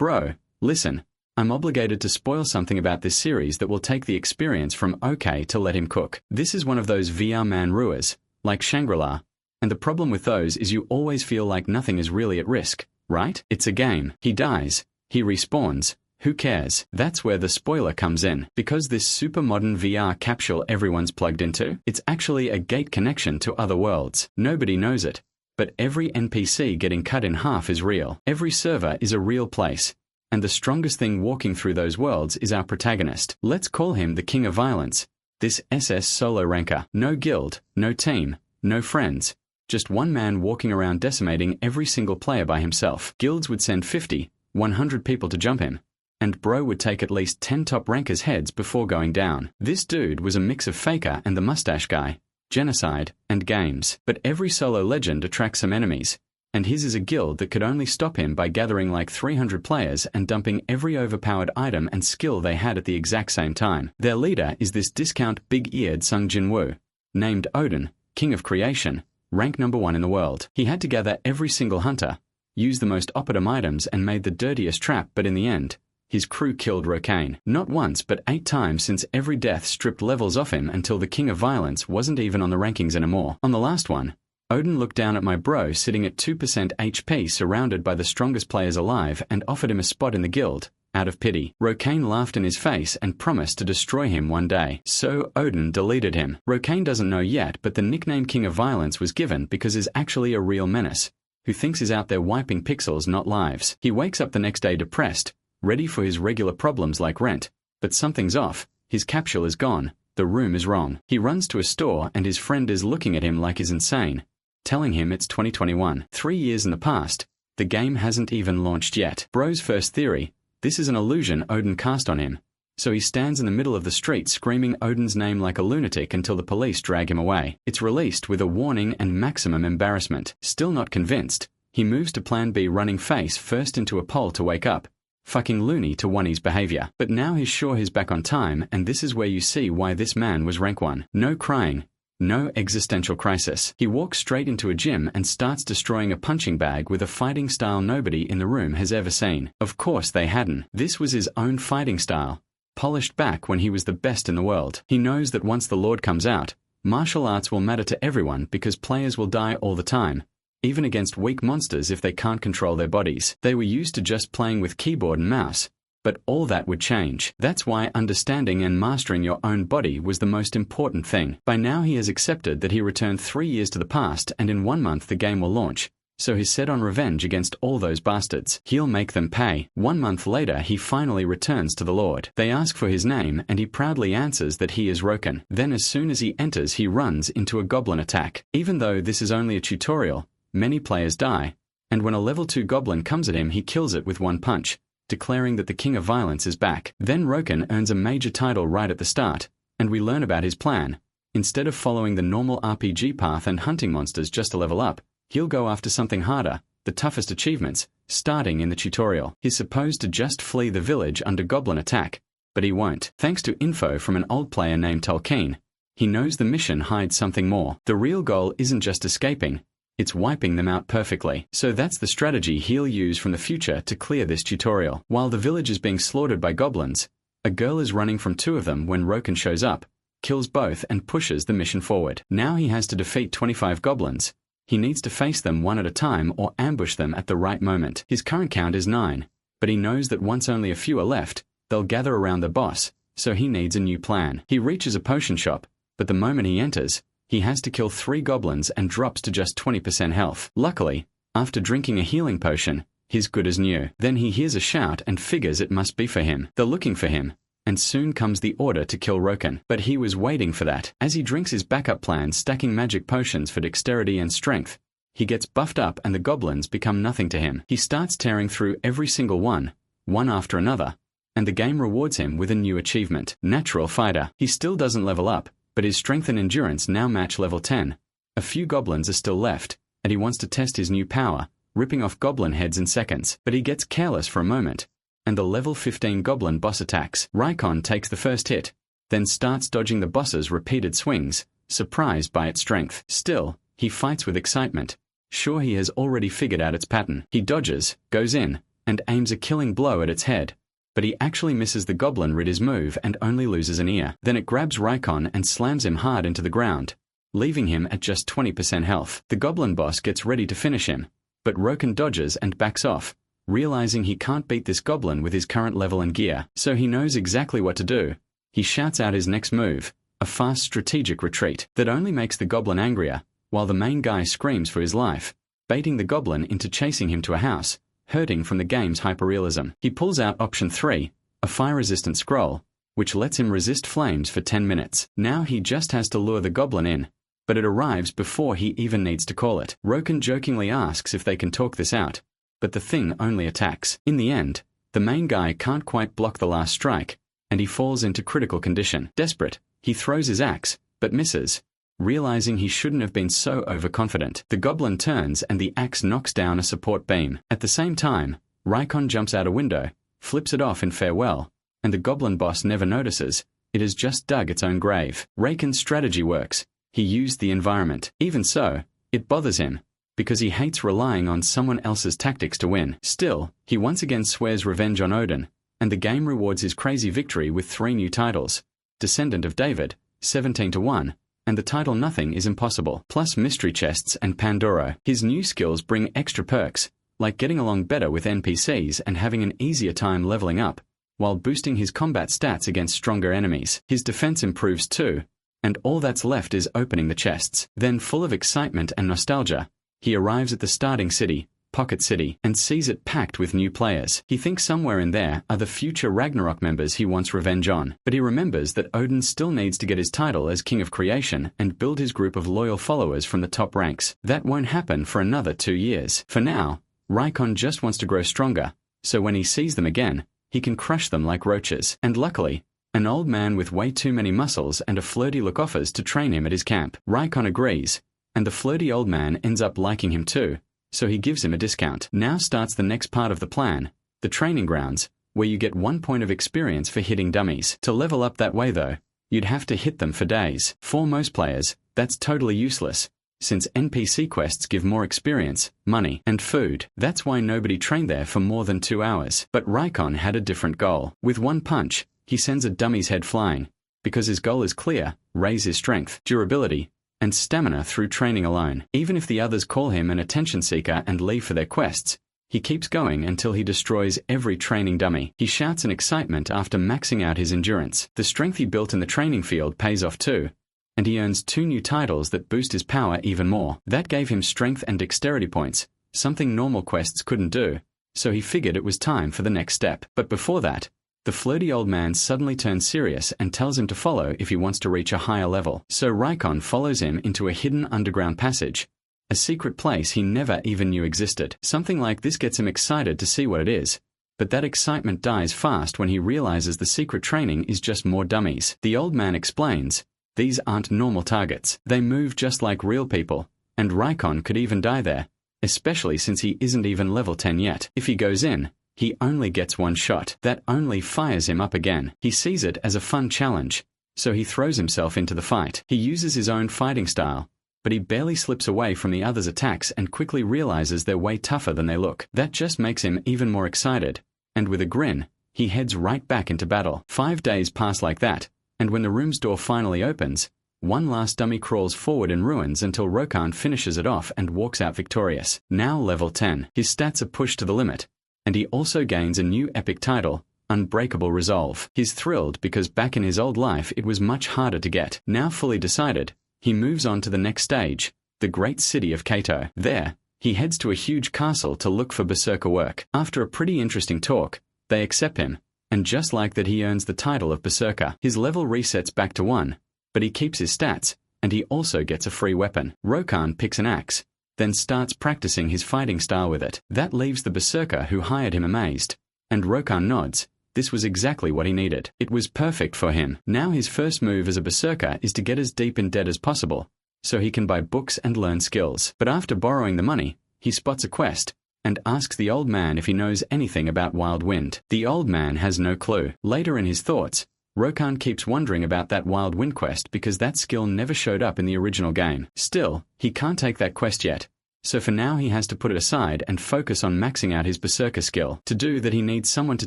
Bro, listen. I'm obligated to spoil something about this series that will take the experience from okay to let him cook. This is one of those VR manhwas, like Shangri-La. And the problem with those is you always feel like nothing is really at risk, right? It's a game. He dies. He respawns. Who cares? That's where the spoiler comes in. Because this super modern VR capsule everyone's plugged into, it's actually a gate connection to other worlds. Nobody knows it. But every NPC getting cut in half is real. Every server is a real place. And the strongest thing walking through those worlds is our protagonist. Let's call him the King of Violence. This SS solo ranker. No guild, no team, no friends. Just one man walking around decimating every single player by himself. Guilds would send 50, 100 people to jump him. And bro would take at least 10 top rankers' heads before going down. This dude was a mix of Faker and the mustache guy, genocide, and games. But every solo legend attracts some enemies. And his is a guild that could only stop him by gathering like 300 players and dumping every overpowered item and skill they had at the exact same time. Their leader is this discount big-eared Sung Jin-woo, named Odin, King of Creation, rank number 1 in the world. He had to gather every single hunter, use the most optimum items and made the dirtiest trap, but in the end, his crew killed Rokane. Not once but 8 times, since every death stripped levels off him until the King of Violence wasn't even on the rankings anymore. On the last one, Odin looked down at my bro sitting at 2% HP surrounded by the strongest players alive and offered him a spot in the guild, out of pity. Rokane laughed in his face and promised to destroy him one day. So Odin deleted him. Rokane doesn't know yet, but the nickname King of Violence was given because he's actually a real menace, who thinks he's out there wiping pixels, not lives. He wakes up the next day depressed, ready for his regular problems like rent. But something's off. His capsule is gone. The room is wrong. He runs to a store and his friend is looking at him like he's insane, telling him it's 2021. 3 years in the past. The game hasn't even launched yet. Bro's first theory: this is an illusion Odin cast on him. So he stands in the middle of the street screaming Odin's name like a lunatic until the police drag him away. It's released with a warning and maximum embarrassment. Still not convinced, he moves to plan B, running face first into a pole to wake up. Fucking loony to one his behavior. But now he's sure he's back on time, and this is where you see why this man was rank 1. No crying. No existential crisis. He walks straight into a gym and starts destroying a punching bag with a fighting style nobody in the room has ever seen. Of course they hadn't. This was his own fighting style, polished back when he was the best in the world. He knows that once the Lord comes out, martial arts will matter to everyone because players will die all the time, even against weak monsters if they can't control their bodies. They were used to just playing with keyboard and mouse. But all that would change. That's why understanding and mastering your own body was the most important thing. By now he has accepted that he returned 3 years to the past, and in 1 month the game will launch. So he's set on revenge against all those bastards. He'll make them pay. 1 month later he finally returns to the Lord. They ask for his name and he proudly answers that he is Roken. Then as soon as he enters he runs into a goblin attack. Even though this is only a tutorial, many players die. And when a level 2 goblin comes at him he kills it with 1 punch, declaring that the King of Violence is back. Then Roken earns a major title right at the start, and we learn about his plan. Instead of following the normal RPG path and hunting monsters just to level up, he'll go after something harder, the toughest achievements, starting in the tutorial. He's supposed to just flee the village under goblin attack, but he won't. Thanks to info from an old player named Tolkien, he knows the mission hides something more. The real goal isn't just escaping, it's wiping them out perfectly. So that's the strategy he'll use from the future to clear this tutorial. While the village is being slaughtered by goblins, a girl is running from 2 of them when Roken shows up, kills both and pushes the mission forward. Now he has to defeat 25 goblins. He needs to face them one at a time or ambush them at the right moment. His current count is 9, but he knows that once only a few are left, they'll gather around the boss, so he needs a new plan. He reaches a potion shop, but the moment he enters, he has to kill 3 goblins and drops to just 20% health. Luckily, after drinking a healing potion, he's good as new. Then he hears a shout and figures it must be for him. They're looking for him, and soon comes the order to kill Roken. But he was waiting for that. As he drinks his backup plan, stacking magic potions for dexterity and strength, he gets buffed up and the goblins become nothing to him. He starts tearing through every single one after another, and the game rewards him with a new achievement, Natural Fighter. He still doesn't level up, but his strength and endurance now match level 10. A few goblins are still left, and he wants to test his new power, ripping off goblin heads in seconds. But he gets careless for a moment, and the level 15 goblin boss attacks. Raikon takes the first hit, then starts dodging the boss's repeated swings, surprised by its strength. Still, he fights with excitement, sure he has already figured out its pattern. He dodges, goes in, and aims a killing blow at its head. But he actually misses the goblin rid move and only loses an ear. Then it grabs Raikon and slams him hard into the ground, leaving him at just 20% health. The goblin boss gets ready to finish him, but Rokan dodges and backs off, realizing he can't beat this goblin with his current level and gear. So he knows exactly what to do. He shouts out his next move, a fast strategic retreat that only makes the goblin angrier, while the main guy screams for his life, baiting the goblin into chasing him to a house, hurting from the game's hyperrealism. He pulls out option 3, a fire-resistant scroll, which lets him resist flames for 10 minutes. Now he just has to lure the goblin in, but it arrives before he even needs to call it. Rokan jokingly asks if they can talk this out, but the thing only attacks. In the end, the main guy can't quite block the last strike, and he falls into critical condition. Desperate, he throws his axe, but misses, realizing he shouldn't have been so overconfident. The goblin turns and the axe knocks down a support beam. At the same time, Raikon jumps out a window, flips it off in farewell, and the goblin boss never notices. It has just dug its own grave. Raikon's strategy works. He used the environment. Even so, it bothers him, because he hates relying on someone else's tactics to win. Still, he once again swears revenge on Odin, and the game rewards his crazy victory with 3 new titles: Descendant of David, 17-1, and the title Nothing is Impossible, plus mystery chests and Pandoro. His new skills bring extra perks, like getting along better with NPCs and having an easier time leveling up, while boosting his combat stats against stronger enemies. His defense improves too, and all that's left is opening the chests. Then, full of excitement and nostalgia, he arrives at the starting city, Pocket City, and sees it packed with new players. He thinks somewhere in there are the future Ragnarok members he wants revenge on, but he remembers that Odin still needs to get his title as King of Creation and build his group of loyal followers from the top ranks. That won't happen for another 2 years. For now, Raikon just wants to grow stronger, so when he sees them again, he can crush them like roaches. And luckily, an old man with way too many muscles and a flirty look offers to train him at his camp. Raikon agrees, and the flirty old man ends up liking him too, so he gives him a discount. Now starts the next part of the plan, the training grounds, where you get 1 point of experience for hitting dummies. To level up that way though, you'd have to hit them for days. For most players, that's totally useless, since NPC quests give more experience, money, and food. That's why nobody trained there for more than 2 hours. But Raikon had a different goal. With 1 punch, he sends a dummy's head flying, because his goal is clear: raise his strength, durability, and stamina through training alone. Even if the others call him an attention seeker and leave for their quests, he keeps going until he destroys every training dummy. He shouts in excitement after maxing out his endurance. The strength he built in the training field pays off too, and he earns 2 new titles that boost his power even more. That gave him strength and dexterity points, something normal quests couldn't do, so he figured it was time for the next step. But before that, the flirty old man suddenly turns serious and tells him to follow if he wants to reach a higher level. So Raikon follows him into a hidden underground passage, a secret place he never even knew existed. Something like this gets him excited to see what it is, but that excitement dies fast when he realizes the secret training is just more dummies. The old man explains, these aren't normal targets. They move just like real people, and Raikon could even die there, especially since he isn't even level 10 yet. If he goes in, he only gets 1 shot. That only fires him up again. He sees it as a fun challenge, so he throws himself into the fight. He uses his own fighting style, but he barely slips away from the others' attacks and quickly realizes they're way tougher than they look. That just makes him even more excited, and with a grin, he heads right back into battle. 5 days pass like that, and when the room's door finally opens, 1 last dummy crawls forward in ruins until Rokan finishes it off and walks out victorious. Now level 10. His stats are pushed to the limit, and he also gains a new epic title, Unbreakable Resolve. He's thrilled because back in his old life it was much harder to get. Now fully decided, he moves on to the next stage, the great city of Kato. There, he heads to a huge castle to look for berserker work. After a pretty interesting talk, they accept him, and just like that he earns the title of berserker. His level resets back to 1, but he keeps his stats, and he also gets a free weapon. Rokan picks an axe, then starts practicing his fighting style with it. That leaves the berserker who hired him amazed, and Rokan nods. This was exactly what he needed. It was perfect for him. Now his first move as a berserker is to get as deep in debt as possible, so he can buy books and learn skills. But after borrowing the money, he spots a quest, and asks the old man if he knows anything about Wild Wind. The old man has no clue. Later in his thoughts, Rokan keeps wondering about that Wild Wind quest because that skill never showed up in the original game. Still, he can't take that quest yet, so for now he has to put it aside and focus on maxing out his berserker skill. To do that he needs someone to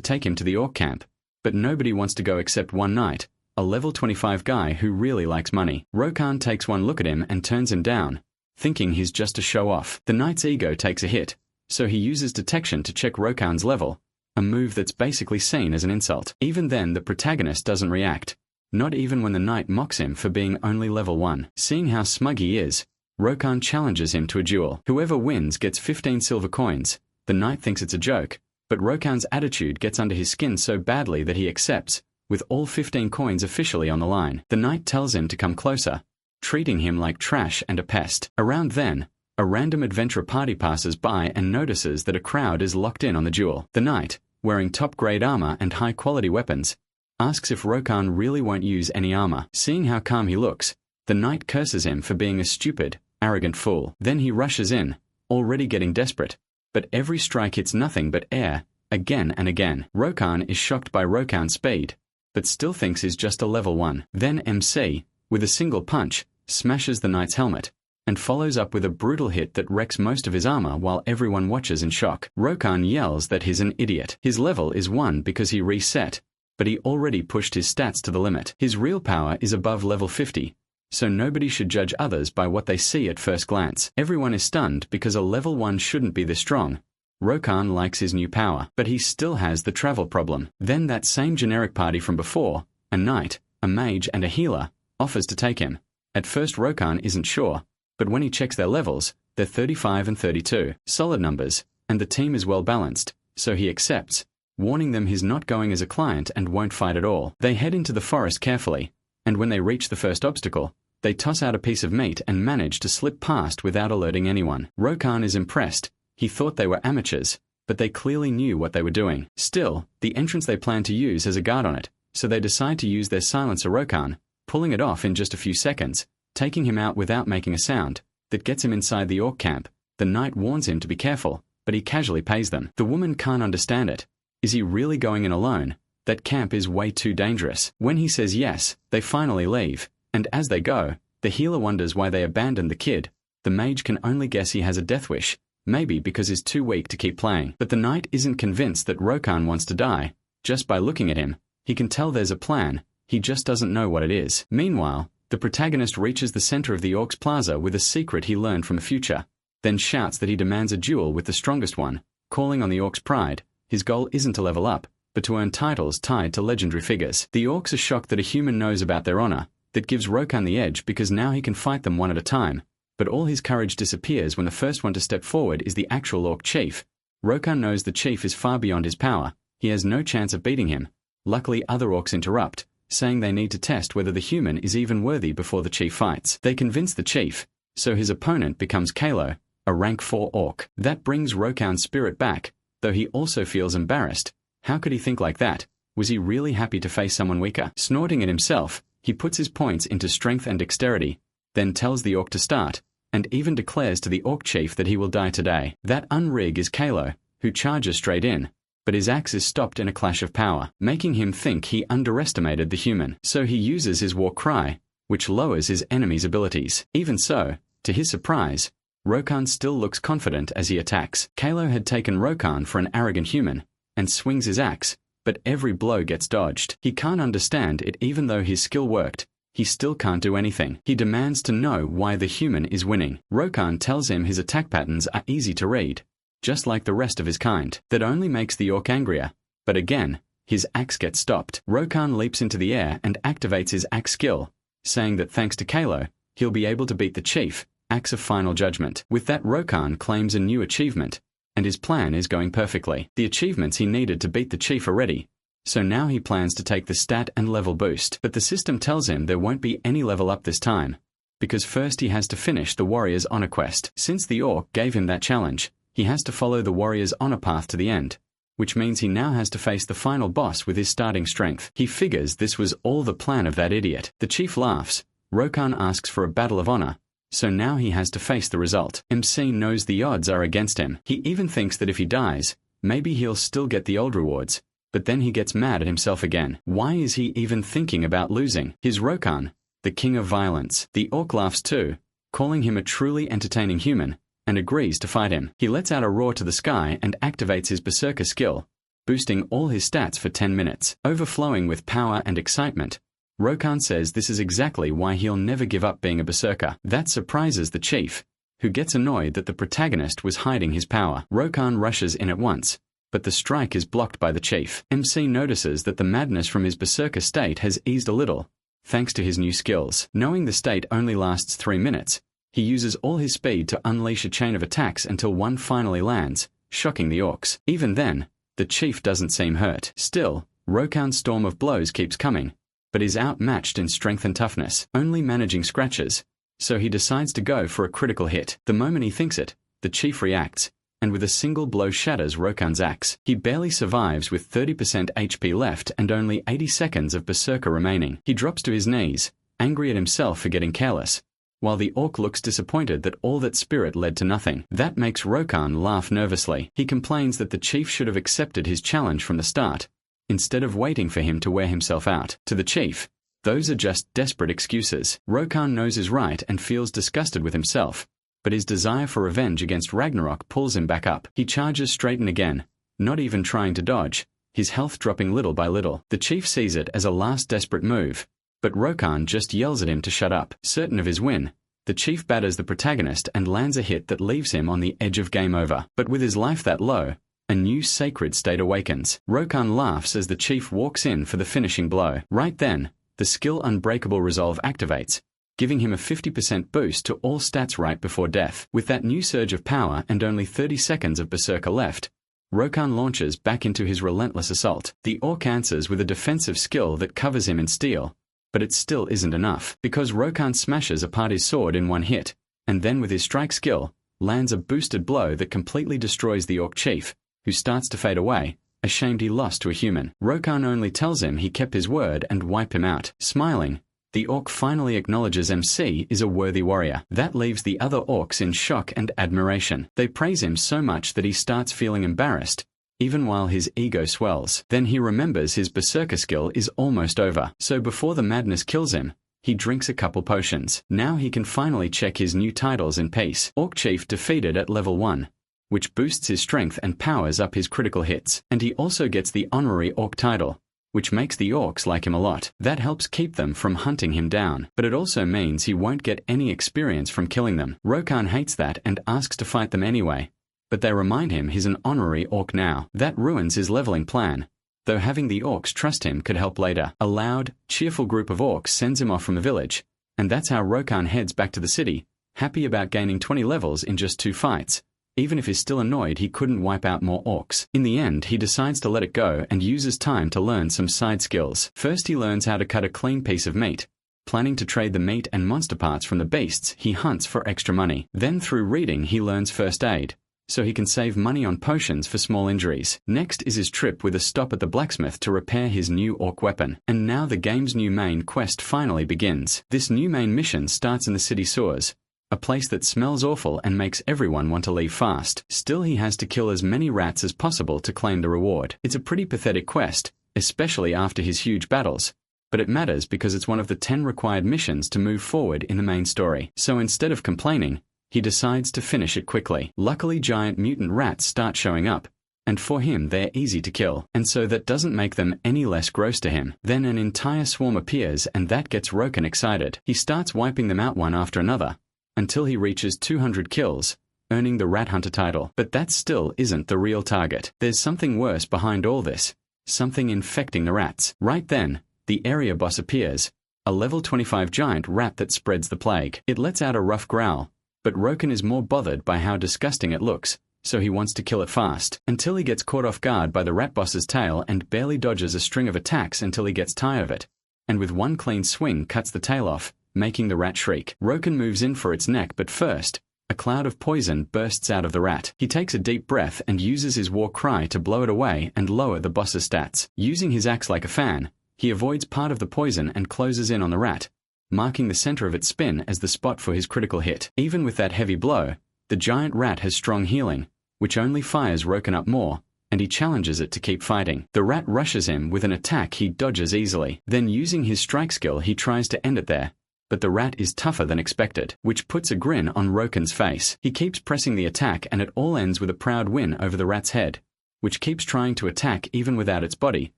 take him to the orc camp, but nobody wants to go except one knight, a level 25 guy who really likes money. Rokan takes one look at him and turns him down, thinking he's just a show-off. The knight's ego takes a hit, so he uses detection to check Rokan's level, a move that's basically seen as an insult. Even then the protagonist doesn't react, not even when the knight mocks him for being only level 1. Seeing how smug he is, Rokan challenges him to a duel. Whoever wins gets 15 silver coins. The knight thinks it's a joke, but Rokan's attitude gets under his skin so badly that he accepts, with all 15 coins officially on the line. The knight tells him to come closer, treating him like trash and a pest. Around then, a random adventurer party passes by and notices that a crowd is locked in on the duel. The knight, wearing top-grade armor and high-quality weapons, asks if Rokan really won't use any armor. Seeing how calm he looks, the knight curses him for being a stupid, arrogant fool. Then he rushes in, already getting desperate, but every strike hits nothing but air, again and again. Rokan is shocked by Rokan's speed, but still thinks he's just a level 1. Then MC, with a single punch, smashes the knight's helmet, and follows up with a brutal hit that wrecks most of his armor while everyone watches in shock. Rokan yells that he's an idiot. His level is 1 because he reset, but he already pushed his stats to the limit. His real power is above level 50, so nobody should judge others by what they see at first glance. Everyone is stunned because a level 1 shouldn't be this strong. Rokan likes his new power, but he still has the travel problem. Then that same generic party from before, a knight, a mage and a healer, offers to take him. At first Rokan isn't sure, but when he checks their levels, they're 35 and 32, solid numbers, and the team is well balanced, so he accepts, warning them he's not going as a client and won't fight at all. They head into the forest carefully, and when they reach the first obstacle, they toss out a piece of meat and manage to slip past without alerting anyone. Rokan is impressed. He thought they were amateurs, but they clearly knew what they were doing. Still, the entrance they plan to use has a guard on it, so they decide to use their silencer Rokan, pulling it off in just a few seconds, taking him out without making a sound. That gets him inside the orc camp. The knight warns him to be careful, but he casually pays them. The woman can't understand it. Is he really going in alone? That camp is way too dangerous. When he says yes, they finally leave, and as they go, the healer wonders why they abandoned the kid. The mage can only guess he has a death wish, maybe because he's too weak to keep playing. But the knight isn't convinced that Rokan wants to die. Just by looking at him, he can tell there's a plan, he just doesn't know what it is. Meanwhile, the protagonist reaches the center of the Orcs Plaza with a secret he learned from the future, then shouts that he demands a duel with the strongest one, calling on the Orcs' pride. His goal isn't to level up, but to earn titles tied to legendary figures. The Orcs are shocked that a human knows about their honor. That gives Rokan the edge because now he can fight them one at a time, but all his courage disappears when the first one to step forward is the actual Orc chief. Rokan knows the chief is far beyond his power. He has no chance of beating him. Luckily other Orcs interrupt, saying they need to test whether the human is even worthy before the chief fights. They convince the chief, so his opponent becomes Yahello, a rank 4 Orc. That brings Rokan's spirit back, though he also feels embarrassed. How could he think like that? Was he really happy to face someone weaker? Snorting at himself, he puts his points into strength and dexterity, then tells the Orc to start, and even declares to the Orc chief that he will die today. That unrig is Yahello, who charges straight in, but his axe is stopped in a clash of power, making him think he underestimated the human. So he uses his war cry, which lowers his enemy's abilities. Even so, to his surprise, Rokan still looks confident as he attacks. Yahello had taken Rokan for an arrogant human, and swings his axe, but every blow gets dodged. He can't understand it even though his skill worked. He still can't do anything. He demands to know why the human is winning. Rokan tells him his attack patterns are easy to read, just like the rest of his kind. That only makes the Orc angrier, but again, his axe gets stopped. Rokan leaps into the air and activates his axe skill, saying that thanks to Yahello, he'll be able to beat the chief, Axe of Final Judgment. With that Rokan claims a new achievement, and his plan is going perfectly. The achievements he needed to beat the chief are ready, so now he plans to take the stat and level boost. But the system tells him there won't be any level up this time, because first he has to finish the warrior's honor quest. Since the Orc gave him that challenge, he has to follow the warrior's honor path to the end, which means he now has to face the final boss with his starting strength. He figures this was all the plan of that idiot. The chief laughs. Rokan asks for a battle of honor, so now he has to face the result. MC knows the odds are against him. He even thinks that if he dies, maybe he'll still get the old rewards, but then he gets mad at himself again. Why is he even thinking about losing? He's Rokan, the king of violence. The Orc laughs too, calling him a truly entertaining human, and agrees to fight him. He lets out a roar to the sky and activates his berserker skill, boosting all his stats for 10 minutes. Overflowing with power and excitement, Rokan says this is exactly why he'll never give up being a berserker. That surprises the chief, who gets annoyed that the protagonist was hiding his power. Rokan rushes in at once, but the strike is blocked by the chief. MC notices that the madness from his berserker state has eased a little, thanks to his new skills. Knowing the state only lasts 3 minutes, he uses all his speed to unleash a chain of attacks until one finally lands, shocking the orcs. Even then, the chief doesn't seem hurt. Still, Rokan's storm of blows keeps coming, but is outmatched in strength and toughness, only managing scratches, so he decides to go for a critical hit. The moment he thinks it, the chief reacts, and with a single blow shatters Rokan's axe. He barely survives with 30% HP left and only 80 seconds of berserker remaining. He drops to his knees, angry at himself for getting careless, while the orc looks disappointed that all that spirit led to nothing. That makes Rokan laugh nervously. He complains that the chief should have accepted his challenge from the start, instead of waiting for him to wear himself out. To the chief, those are just desperate excuses. Rokan knows is right and feels disgusted with himself, but his desire for revenge against Ragnarok pulls him back up. He charges straight in again, not even trying to dodge, his health dropping little by little. The chief sees it as a last desperate move, but Rokan just yells at him to shut up. Certain of his win, the chief batters the protagonist and lands a hit that leaves him on the edge of game over. But with his life that low, a new sacred state awakens. Rokan laughs as the chief walks in for the finishing blow. Right then, the skill Unbreakable Resolve activates, giving him a 50% boost to all stats right before death. With that new surge of power and only 30 seconds of berserker left, Rokan launches back into his relentless assault. The orc answers with a defensive skill that covers him in steel, but it still isn't enough, because Rokan smashes apart his sword in one hit, and then with his strike skill, lands a boosted blow that completely destroys the orc chief, who starts to fade away, ashamed he lost to a human. Rokan only tells him he kept his word and wipe him out. Smiling, the orc finally acknowledges MC is a worthy warrior. That leaves the other orcs in shock and admiration. They praise him so much that he starts feeling embarrassed, even while his ego swells. Then he remembers his berserker skill is almost over, so before the madness kills him, he drinks a couple potions. Now he can finally check his new titles in peace. Orc Chief defeated at level 1, which boosts his strength and powers up his critical hits. And he also gets the honorary orc title, which makes the orcs like him a lot. That helps keep them from hunting him down, but it also means he won't get any experience from killing them. Rokan hates that and asks to fight them anyway, but they remind him he's an honorary orc now. That ruins his leveling plan, though having the orcs trust him could help later. A loud, cheerful group of orcs sends him off from the village, and that's how Rokan heads back to the city, happy about gaining 20 levels in just 2 fights, even if he's still annoyed he couldn't wipe out more orcs. In the end, he decides to let it go and uses time to learn some side skills. First, he learns how to cut a clean piece of meat, planning to trade the meat and monster parts from the beasts he hunts for extra money. Then through reading he learns first aid, so he can save money on potions for small injuries. Next is his trip with a stop at the blacksmith to repair his new orc weapon. And now the game's new main quest finally begins. This new main mission starts in the city sewers, a place that smells awful and makes everyone want to leave fast. Still, he has to kill as many rats as possible to claim the reward. It's a pretty pathetic quest, especially after his huge battles, but it matters because it's one of the 10 required missions to move forward in the main story. So instead of complaining, he decides to finish it quickly. Luckily, giant mutant rats start showing up, and for him they're easy to kill, and so that doesn't make them any less gross to him. Then an entire swarm appears and that gets Rokan excited. He starts wiping them out one after another, until he reaches 200 kills, earning the Rat Hunter title. But that still isn't the real target. There's something worse behind all this, something infecting the rats. Right then, the area boss appears, a level 25 giant rat that spreads the plague. It lets out a rough growl, but Rokan is more bothered by how disgusting it looks, so he wants to kill it fast, until he gets caught off guard by the rat boss's tail and barely dodges a string of attacks until he gets tired of it, and with one clean swing cuts the tail off, making the rat shriek. Rokan moves in for its neck, but first, a cloud of poison bursts out of the rat. He takes a deep breath and uses his war cry to blow it away and lower the boss's stats. Using his axe like a fan, he avoids part of the poison and closes in on the rat, marking the center of its spin as the spot for his critical hit. Even with that heavy blow, the giant rat has strong healing, which only fires Rokan up more, and he challenges it to keep fighting. The rat rushes him with an attack he dodges easily. Then using his strike skill he tries to end it there, but the rat is tougher than expected, which puts a grin on Roken's face. He keeps pressing the attack and it all ends with a proud win over the rat's head, which keeps trying to attack even without its body.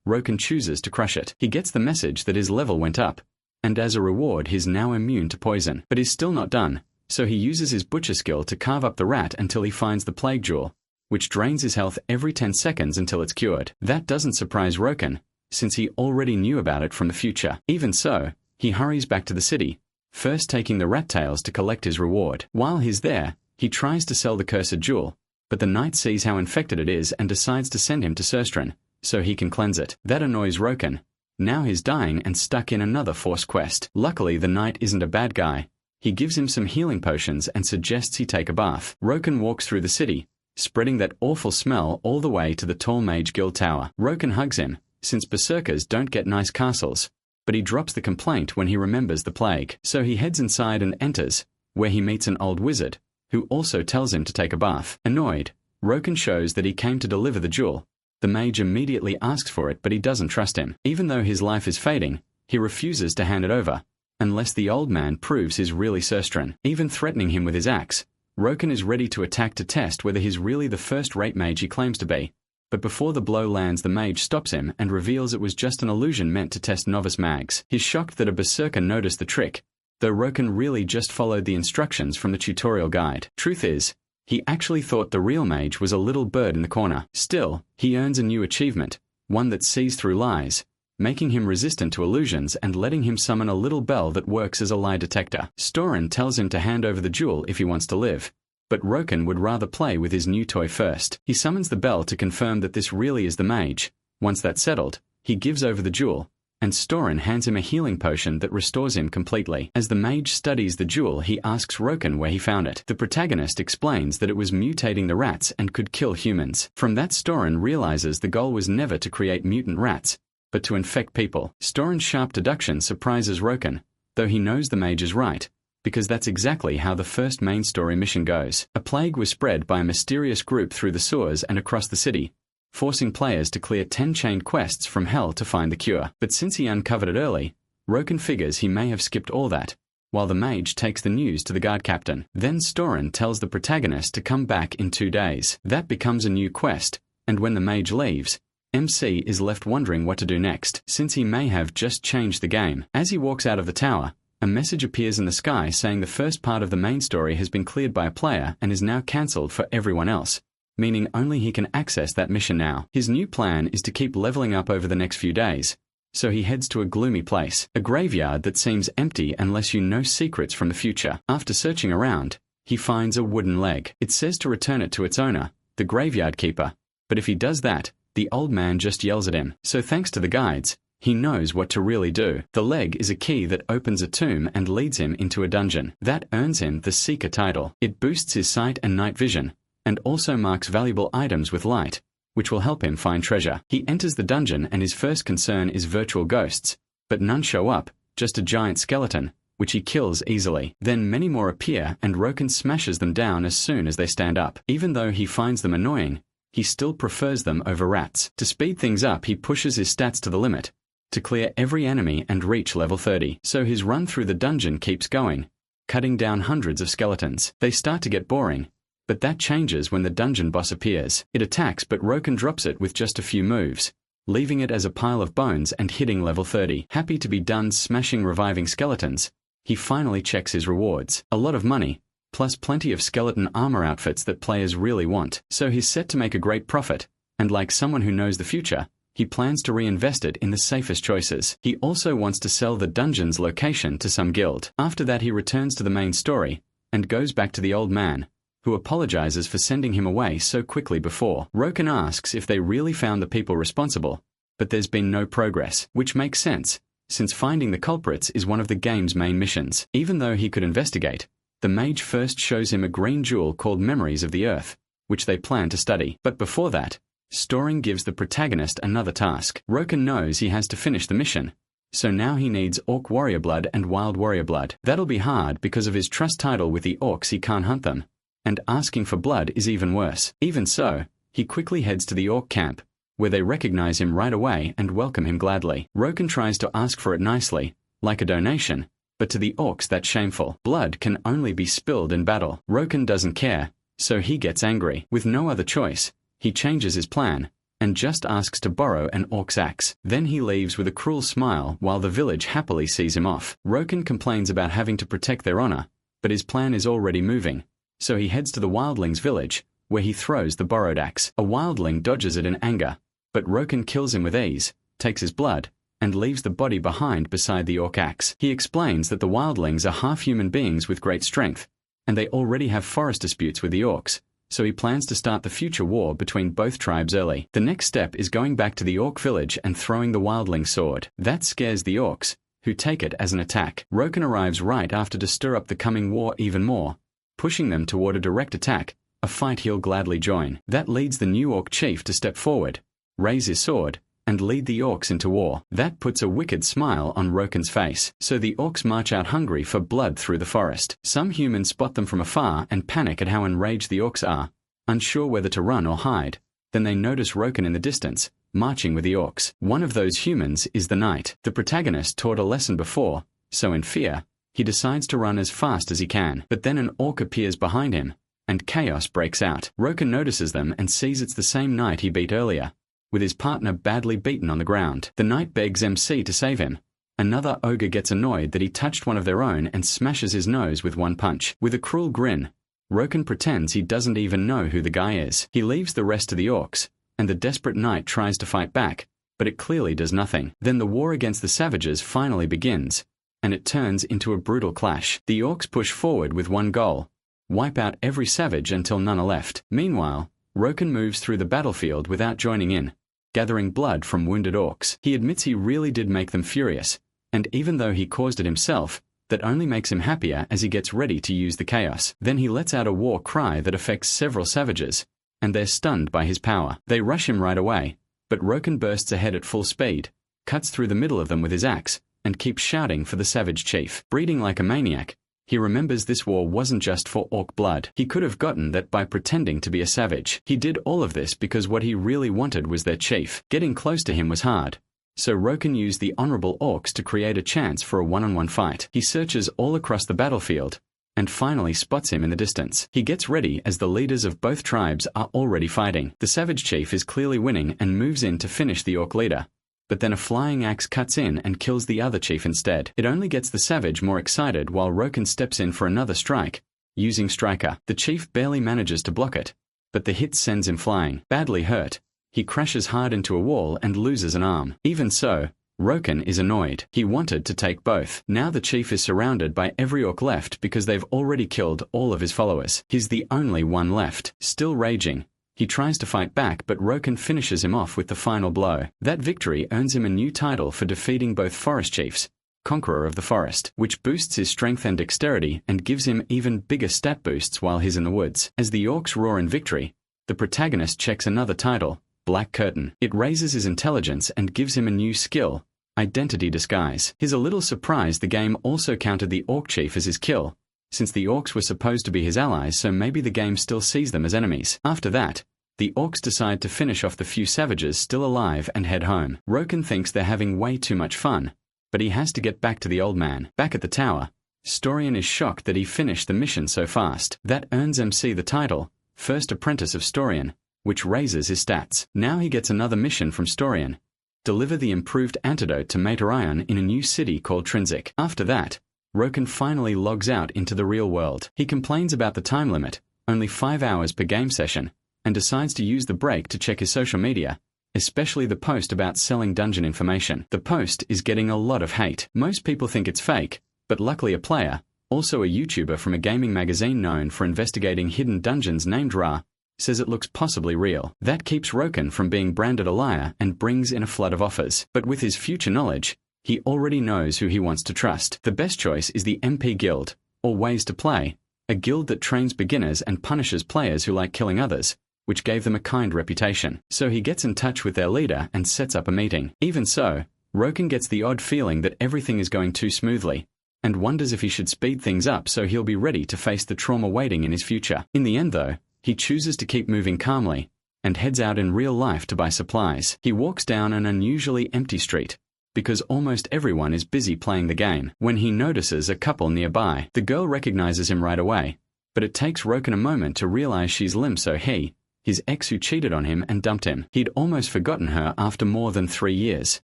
Roken chooses to crush it. He gets the message that his level went up, and as a reward he's now immune to poison. But he's still not done, so he uses his butcher skill to carve up the rat until he finds the plague jewel, which drains his health every 10 seconds until it's cured. That doesn't surprise Roken, since he already knew about it from the future. Even so, he hurries back to the city, first taking the rat tails to collect his reward. While he's there, he tries to sell the cursed jewel, but the knight sees how infected it is and decides to send him to Surstran, so he can cleanse it. That annoys Roken. Now he's dying and stuck in another forced quest. Luckily, the knight isn't a bad guy. He gives him some healing potions and suggests he take a bath. Roken walks through the city, spreading that awful smell all the way to the tall mage guild tower. Roken hugs him, since berserkers don't get nice castles, but he drops the complaint when he remembers the plague. So he heads inside and enters, where he meets an old wizard, who also tells him to take a bath. Annoyed, Roken shows that he came to deliver the jewel. The mage immediately asks for it, but he doesn't trust him. Even though his life is fading, he refuses to hand it over, unless the old man proves he's really Surstran. Even threatening him with his axe, Roken is ready to attack to test whether he's really the first-rate mage he claims to be. But before the blow lands, the mage stops him and reveals it was just an illusion meant to test novice mags. He's shocked that a berserker noticed the trick, though Roken really just followed the instructions from the tutorial guide. Truth is, he actually thought the real mage was a little bird in the corner. Still, he earns a new achievement, one that sees through lies, making him resistant to illusions and letting him summon a little bell that works as a lie detector. Storin tells him to hand over the jewel if he wants to live, but Roken would rather play with his new toy first. He summons the bell to confirm that this really is the mage. Once that's settled, he gives over the jewel, and Storin hands him a healing potion that restores him completely. As the mage studies the jewel, he asks Roken where he found it. The protagonist explains that it was mutating the rats and could kill humans. From that, Storin realizes the goal was never to create mutant rats, but to infect people. Storin's sharp deduction surprises Roken, though he knows the mage is right, because that's exactly how the first main story mission goes. A plague was spread by a mysterious group through the sewers and across the city, forcing players to clear 10 chain quests from hell to find the cure. But since he uncovered it early, Roken figures he may have skipped all that, while the mage takes the news to the guard captain. Then Storin tells the protagonist to come back in 2 days. That becomes a new quest, and when the mage leaves, MC is left wondering what to do next, since he may have just changed the game. As he walks out of the tower, a message appears in the sky saying the first part of the main story has been cleared by a player and is now cancelled for everyone else, meaning only he can access that mission now. His new plan is to keep leveling up over the next few days, so he heads to a gloomy place, a graveyard that seems empty unless you know secrets from the future. After searching around, he finds a wooden leg. It says to return it to its owner, the graveyard keeper, but if he does that, the old man just yells at him. So thanks to the guides, he knows what to really do. The leg is a key that opens a tomb and leads him into a dungeon. That earns him the Seeker title. It boosts his sight and night vision, and also marks valuable items with light, which will help him find treasure. He enters the dungeon and his first concern is virtual ghosts, but none show up, just a giant skeleton, which he kills easily. Then many more appear and Roken smashes them down as soon as they stand up. Even though he finds them annoying, he still prefers them over rats. To speed things up, he pushes his stats to the limit, to clear every enemy and reach level 30. So his run through the dungeon keeps going, cutting down hundreds of skeletons. They start to get boring, but that changes when the dungeon boss appears. It attacks, but Roken drops it with just a few moves, leaving it as a pile of bones and hitting level 30. Happy to be done smashing reviving skeletons, he finally checks his rewards. A lot of money, plus plenty of skeleton armor outfits that players really want. So he's set to make a great profit, and like someone who knows the future, he plans to reinvest it in the safest choices. He also wants to sell the dungeon's location to some guild. After that, he returns to the main story, and goes back to the old man, who apologizes for sending him away so quickly before. Roken asks if they really found the people responsible, but there's been no progress, which makes sense, since finding the culprits is one of the game's main missions. Even though he could investigate, the mage first shows him a green jewel called Memories of the Earth, which they plan to study. But before that, Storing gives the protagonist another task. Roken knows he has to finish the mission, so now he needs Orc Warrior Blood and Wild Warrior Blood. That'll be hard because of his trust title with the Orcs. He can't hunt them, and asking for blood is even worse. Even so, he quickly heads to the Orc camp, where they recognize him right away and welcome him gladly. Roken tries to ask for it nicely, like a donation, But to the orcs that's shameful. Blood can only be spilled in battle. Roken doesn't care, so he gets angry. With no other choice, he changes his plan, and just asks to borrow an orc's axe. Then he leaves with a cruel smile while the village happily sees him off. Roken complains about having to protect their honor, but his plan is already moving, so he heads to the wildling's village, where he throws the borrowed axe. A wildling dodges it in anger, but Roken kills him with ease, takes his blood, and leaves the body behind beside the orc axe. He explains that the wildlings are half-human beings with great strength, and they already have forest disputes with the orcs, so he plans to start the future war between both tribes early. The next step is going back to the orc village and throwing the wildling sword. That scares the orcs, who take it as an attack. Roken arrives right after to stir up the coming war even more, pushing them toward a direct attack, a fight he'll gladly join. That leads the new orc chief to step forward, raise his sword, and lead the orcs into war. That puts a wicked smile on Roken's face. So the orcs march out hungry for blood through the forest. Some humans spot them from afar and panic at how enraged the orcs are, unsure whether to run or hide. Then they notice Roken in the distance, marching with the orcs. One of those humans is the knight. The protagonist taught a lesson before, so in fear, he decides to run as fast as he can. But then an orc appears behind him, and chaos breaks out. Roken notices them and sees it's the same knight he beat earlier, with his partner badly beaten on the ground. The knight begs MC to save him. Another ogre gets annoyed that he touched one of their own and smashes his nose with one punch. With a cruel grin, Roken pretends he doesn't even know who the guy is. He leaves the rest to the orcs, and the desperate knight tries to fight back, but it clearly does nothing. Then the war against the savages finally begins, and it turns into a brutal clash. The orcs push forward with one goal: wipe out every savage until none are left. Meanwhile, Roken moves through the battlefield without joining in, gathering blood from wounded orcs. He admits he really did make them furious, and even though he caused it himself, that only makes him happier as he gets ready to use the chaos. Then he lets out a war cry that affects several savages, and they're stunned by his power. They rush him right away, but Roken bursts ahead at full speed, cuts through the middle of them with his axe, and keeps shouting for the savage chief. Breeding like a maniac, he remembers this war wasn't just for orc blood. He could have gotten that by pretending to be a savage. He did all of this because what he really wanted was their chief. Getting close to him was hard, so Roken used the honorable orcs to create a chance for a one-on-one fight. He searches all across the battlefield, and finally spots him in the distance. He gets ready as the leaders of both tribes are already fighting. The savage chief is clearly winning and moves in to finish the orc leader, but then a flying axe cuts in and kills the other chief instead. It only gets the savage more excited while Roken steps in for another strike, using Striker. The chief barely manages to block it, but the hit sends him flying. Badly hurt, he crashes hard into a wall and loses an arm. Even so, Roken is annoyed. He wanted to take both. Now the chief is surrounded by every orc left because they've already killed all of his followers. He's the only one left. Still raging, he tries to fight back, but Roken finishes him off with the final blow. That victory earns him a new title for defeating both forest chiefs, Conqueror of the Forest, which boosts his strength and dexterity and gives him even bigger stat boosts while he's in the woods. As the orcs roar in victory, the protagonist checks another title, Black Curtain. It raises his intelligence and gives him a new skill, Identity Disguise. He's a little surprised the game also counted the orc chief as his kill, since the orcs were supposed to be his allies, so maybe the game still sees them as enemies. After that, the orcs decide to finish off the few savages still alive and head home. Roken thinks they're having way too much fun, but he has to get back to the old man. Back at the tower, Storian is shocked that he finished the mission so fast. That earns MC the title, First Apprentice of Storian, which raises his stats. Now he gets another mission from Storian: deliver the improved antidote to Materion in a new city called Trinsic. After that, Roken finally logs out into the real world. He complains about the time limit, only 5 hours per game session, and decides to use the break to check his social media, especially the post about selling dungeon information. The post is getting a lot of hate. Most people think it's fake, but luckily a player, also a YouTuber from a gaming magazine known for investigating hidden dungeons named Ra, says it looks possibly real. That keeps Roken from being branded a liar and brings in a flood of offers. But with his future knowledge, he already knows who he wants to trust. The best choice is the MP Guild, or Ways to Play, a guild that trains beginners and punishes players who like killing others, which gave them a kind reputation. So he gets in touch with their leader and sets up a meeting. Even so, Roken gets the odd feeling that everything is going too smoothly, and wonders if he should speed things up so he'll be ready to face the trauma waiting in his future. In the end though, he chooses to keep moving calmly, and heads out in real life to buy supplies. He walks down an unusually empty street, because almost everyone is busy playing the game. When he notices a couple nearby, the girl recognizes him right away, but it takes Roken a moment to realize she's Lim So-hee, his ex who cheated on him and dumped him. He'd almost forgotten her after more than 3 years.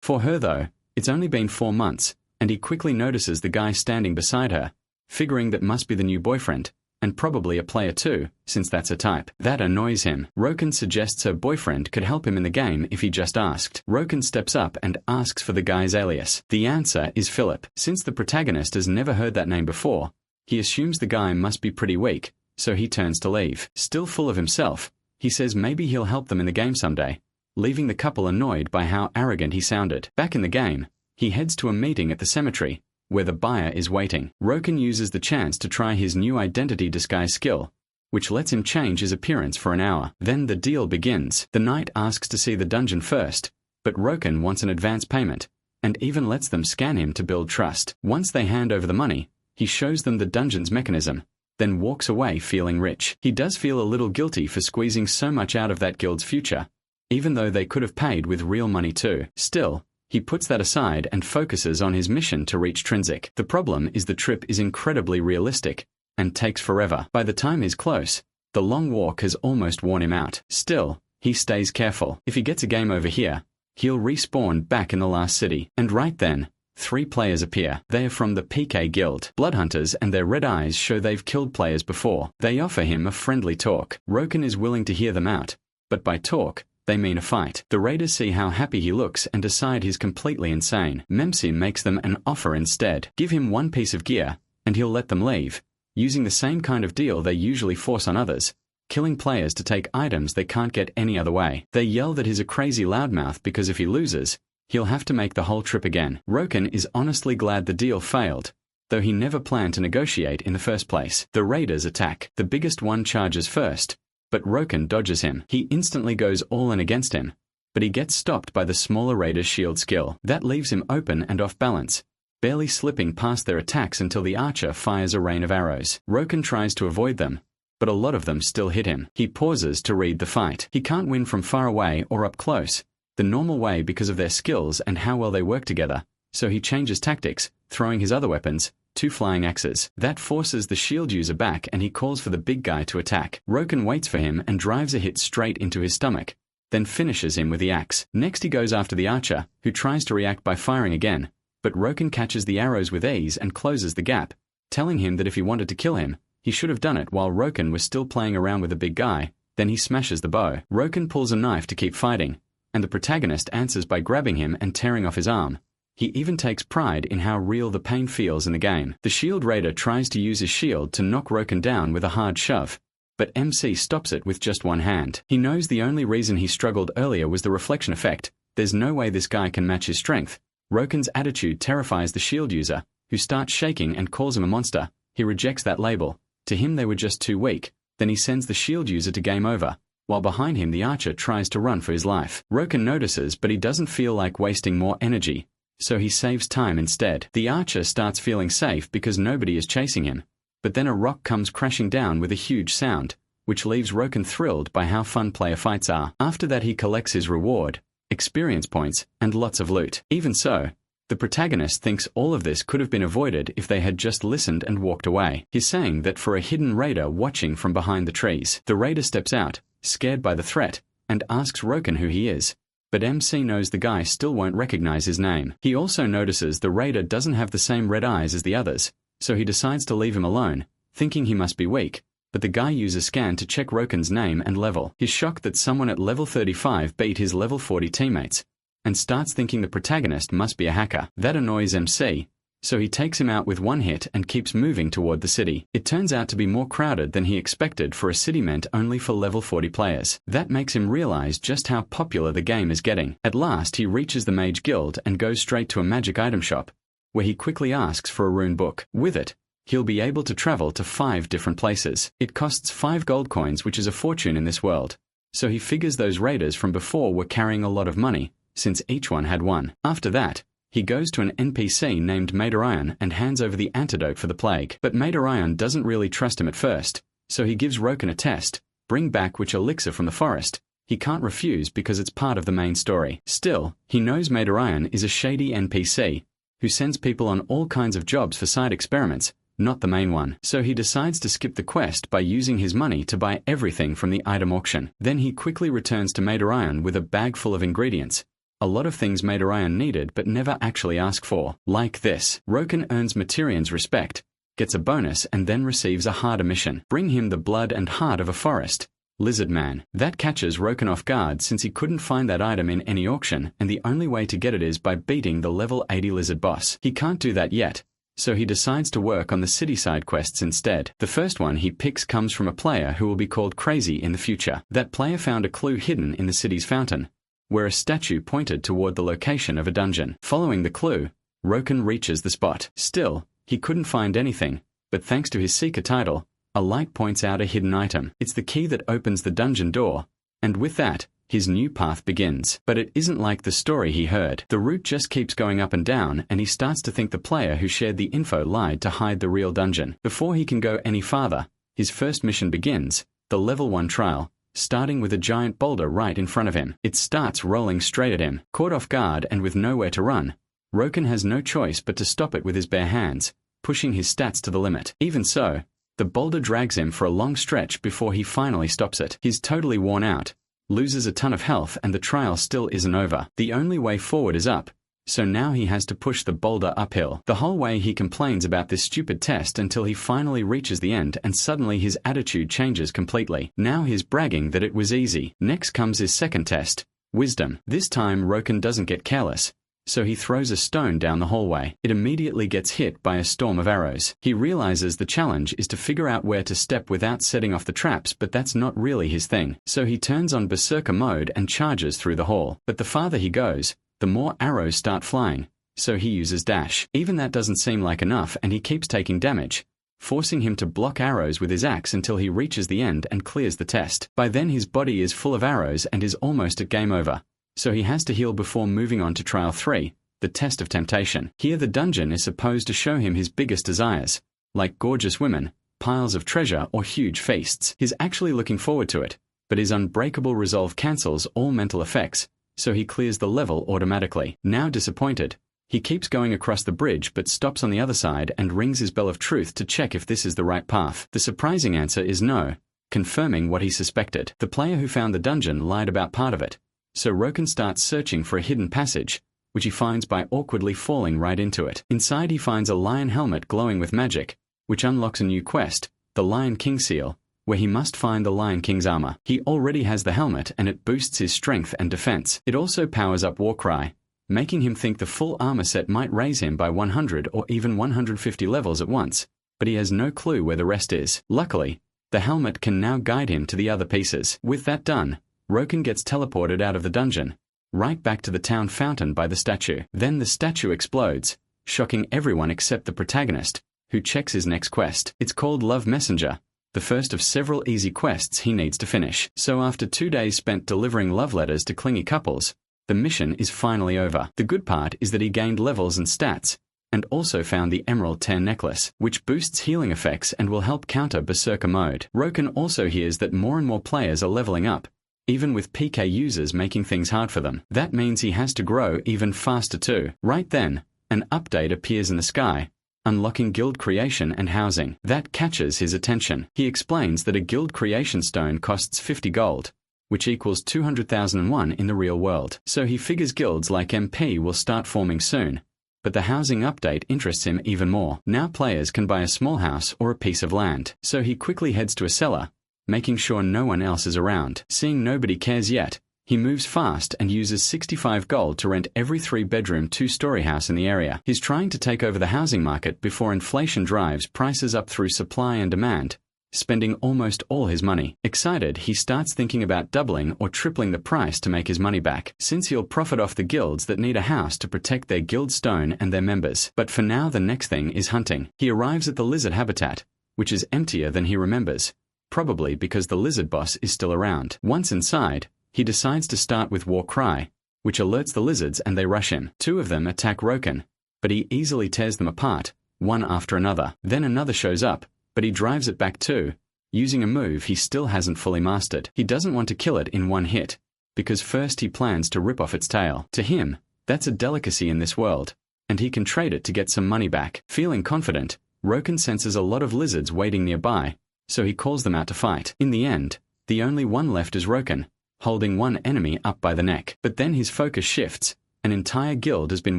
For her though, it's only been 4 months, and he quickly notices the guy standing beside her, figuring that must be the new boyfriend, and probably a player too, since that's her type. That annoys him. Roken suggests her boyfriend could help him in the game if he just asked. Roken steps up and asks for the guy's alias. The answer is Philip. Since the protagonist has never heard that name before, he assumes the guy must be pretty weak, so he turns to leave. Still full of himself, he says maybe he'll help them in the game someday, leaving the couple annoyed by how arrogant he sounded. Back in the game, he heads to a meeting at the cemetery, where the buyer is waiting. Roken uses the chance to try his new identity disguise skill, which lets him change his appearance for an hour. Then the deal begins. The knight asks to see the dungeon first, but Roken wants an advance payment, and even lets them scan him to build trust. Once they hand over the money, he shows them the dungeon's mechanism, then walks away feeling rich. He does feel a little guilty for squeezing so much out of that guild's future, even though they could have paid with real money too. Still, he puts that aside and focuses on his mission to reach Trinsic. The problem is the trip is incredibly realistic, and takes forever. By the time he's close, the long walk has almost worn him out. Still, he stays careful. If he gets a game over here, he'll respawn back in the last city. And right then, 3 players appear. They are from the PK Guild. Bloodhunters, and their red eyes show they've killed players before. They offer him a friendly talk. Roken is willing to hear them out, but by talk, they mean a fight. The raiders see how happy he looks and decide he's completely insane. Memsi makes them an offer instead. Give him 1 piece of gear, and he'll let them leave, using the same kind of deal they usually force on others, killing players to take items they can't get any other way. They yell that he's a crazy loudmouth because if he loses, he'll have to make the whole trip again. Roken is honestly glad the deal failed, though he never planned to negotiate in the first place. The raiders attack. The biggest one charges first, but Roken dodges him. He instantly goes all in against him, but he gets stopped by the smaller raider's shield skill. That leaves him open and off balance, barely slipping past their attacks until the archer fires a rain of arrows. Roken tries to avoid them, but a lot of them still hit him. He pauses to read the fight. He can't win from far away or up close, the normal way because of their skills and how well they work together, so he changes tactics, throwing his other weapons, 2 flying axes. That forces the shield user back and he calls for the big guy to attack. Roken waits for him and drives a hit straight into his stomach, then finishes him with the axe. Next he goes after the archer, who tries to react by firing again, but Roken catches the arrows with ease and closes the gap, telling him that if he wanted to kill him, he should have done it while Roken was still playing around with the big guy. Then he smashes the bow. Roken pulls a knife to keep fighting, and the protagonist answers by grabbing him and tearing off his arm. He even takes pride in how real the pain feels in the game. The shield raider tries to use his shield to knock Roken down with a hard shove, but MC stops it with just 1 hand. He knows the only reason he struggled earlier was the reflection effect. There's no way this guy can match his strength. Roken's attitude terrifies the shield user, who starts shaking and calls him a monster. He rejects that label. To him they were just too weak. Then he sends the shield user to game over, while behind him the archer tries to run for his life. Roken notices, but he doesn't feel like wasting more energy, so he saves time instead. The archer starts feeling safe because nobody is chasing him, but then a rock comes crashing down with a huge sound, which leaves Roken thrilled by how fun player fights are. After that he collects his reward, experience points, and lots of loot. Even so, the protagonist thinks all of this could have been avoided if they had just listened and walked away. He's saying that for a hidden raider watching from behind the trees. The raider steps out, scared by the threat, and asks Roken who he is, but MC knows the guy still won't recognize his name. He also notices the raider doesn't have the same red eyes as the others, so he decides to leave him alone, thinking he must be weak, but the guy uses scan to check Roken's name and level. He's shocked that someone at level 35 beat his level 40 teammates, and starts thinking the protagonist must be a hacker. That annoys MC, so he takes him out with 1 hit and keeps moving toward the city. It turns out to be more crowded than he expected for a city meant only for level 40 players. That makes him realize just how popular the game is getting. At last he reaches the Mage Guild and goes straight to a magic item shop, where he quickly asks for a rune book. With it, he'll be able to travel to 5 different places. It costs 5 gold coins, which is a fortune in this world, so he figures those raiders from before were carrying a lot of money, since each one had 1. After that, he goes to an NPC named Madarion and hands over the antidote for the plague. But Madarion doesn't really trust him at first, so he gives Roken a test, bring back which elixir from the forest, he can't refuse because it's part of the main story. Still, he knows Madarayan is a shady NPC who sends people on all kinds of jobs for side experiments, not the main one. So he decides to skip the quest by using his money to buy everything from the item auction. Then he quickly returns to Madarayan with a bag full of ingredients. A lot of things Madarayan needed but never actually asked for. Like this. Roken earns Materian's respect, gets a bonus, and then receives a harder mission. Bring him the blood and heart of a forest. Lizard Man. That catches Roken off guard since he couldn't find that item in any auction, and the only way to get it is by beating the level 80 lizard boss. He can't do that yet, so he decides to work on the city side quests instead. The first one he picks comes from a player who will be called Crazy in the future. That player found a clue hidden in the city's fountain, where a statue pointed toward the location of a dungeon. Following the clue, Roken reaches the spot. Still, he couldn't find anything, but thanks to his Seeker title, a light points out a hidden item. It's the key that opens the dungeon door, and with that, his new path begins. But it isn't like the story he heard. The route just keeps going up and down, and he starts to think the player who shared the info lied to hide the real dungeon. Before he can go any farther, his first mission begins, the level 1 trial, starting with a giant boulder right in front of him. It starts rolling straight at him. Caught off guard and with nowhere to run, Roken has no choice but to stop it with his bare hands, pushing his stats to the limit. Even so, the boulder drags him for a long stretch before he finally stops it. He's totally worn out, loses a ton of health, and the trial still isn't over. The only way forward is up, so now he has to push the boulder uphill. The whole way he complains about this stupid test until he finally reaches the end, and suddenly his attitude changes completely. Now he's bragging that it was easy. Next comes his second test, Wisdom. This time Roken doesn't get careless, so he throws a stone down the hallway. It immediately gets hit by a storm of arrows. He realizes the challenge is to figure out where to step without setting off the traps, but that's not really his thing. So he turns on Berserker mode and charges through the hall. But the farther he goes, the more arrows start flying, so he uses dash. Even that doesn't seem like enough, and he keeps taking damage, forcing him to block arrows with his axe until he reaches the end and clears the test. By then his body is full of arrows and is almost at game over, so he has to heal before moving on to Trial 3, the Test of Temptation. Here the dungeon is supposed to show him his biggest desires, like gorgeous women, piles of treasure, or huge feasts. He's actually looking forward to it, but his unbreakable resolve cancels all mental effects, so he clears the level automatically. Now disappointed, he keeps going across the bridge but stops on the other side and rings his bell of truth to check if this is the right path. The surprising answer is no, confirming what he suspected. The player who found the dungeon lied about part of it, so Roken starts searching for a hidden passage, which he finds by awkwardly falling right into it. Inside he finds a lion helmet glowing with magic, which unlocks a new quest, the Lion King seal, where he must find the Lion King's armor. He already has the helmet and it boosts his strength and defense. It also powers up Warcry, making him think the full armor set might raise him by 100 or even 150 levels at once, but he has no clue where the rest is. Luckily, the helmet can now guide him to the other pieces. With that done, Roken gets teleported out of the dungeon, right back to the town fountain by the statue. Then the statue explodes, shocking everyone except the protagonist, who checks his next quest. It's called Love Messenger, the first of several easy quests he needs to finish. So after 2 days spent delivering love letters to clingy couples, the mission is finally over. The good part is that he gained levels and stats, and also found the Emerald Tear necklace, which boosts healing effects and will help counter Berserker mode. Roken also hears that more and more players are leveling up, even with PK users making things hard for them. That means he has to grow even faster too. Right then, an update appears in the sky, unlocking guild creation and housing. That catches his attention. He explains that a guild creation stone costs 50 gold, which equals 200,001 in the real world. So he figures guilds like MP will start forming soon, but the housing update interests him even more. Now players can buy a small house or a piece of land. So he quickly heads to a cellar, making sure no one else is around. Seeing nobody cares yet, he moves fast and uses 65 gold to rent every 3-bedroom 2-story house in the area. He's trying to take over the housing market before inflation drives prices up through supply and demand, spending almost all his money. Excited, he starts thinking about doubling or tripling the price to make his money back, since he'll profit off the guilds that need a house to protect their guild stone and their members. But for now the next thing is hunting. He arrives at the lizard habitat, which is emptier than he remembers, probably because the lizard boss is still around. Once inside, he decides to start with Warcry, which alerts the lizards and they rush him. 2 of them attack Roken, but he easily tears them apart, one after another. Then another shows up, but he drives it back too, using a move he still hasn't fully mastered. He doesn't want to kill it in one hit, because first he plans to rip off its tail. To him, that's a delicacy in this world, and he can trade it to get some money back. Feeling confident, Roken senses a lot of lizards waiting nearby, so he calls them out to fight. In the end, the only one left is Roken, holding one enemy up by the neck. But then his focus shifts. An entire guild has been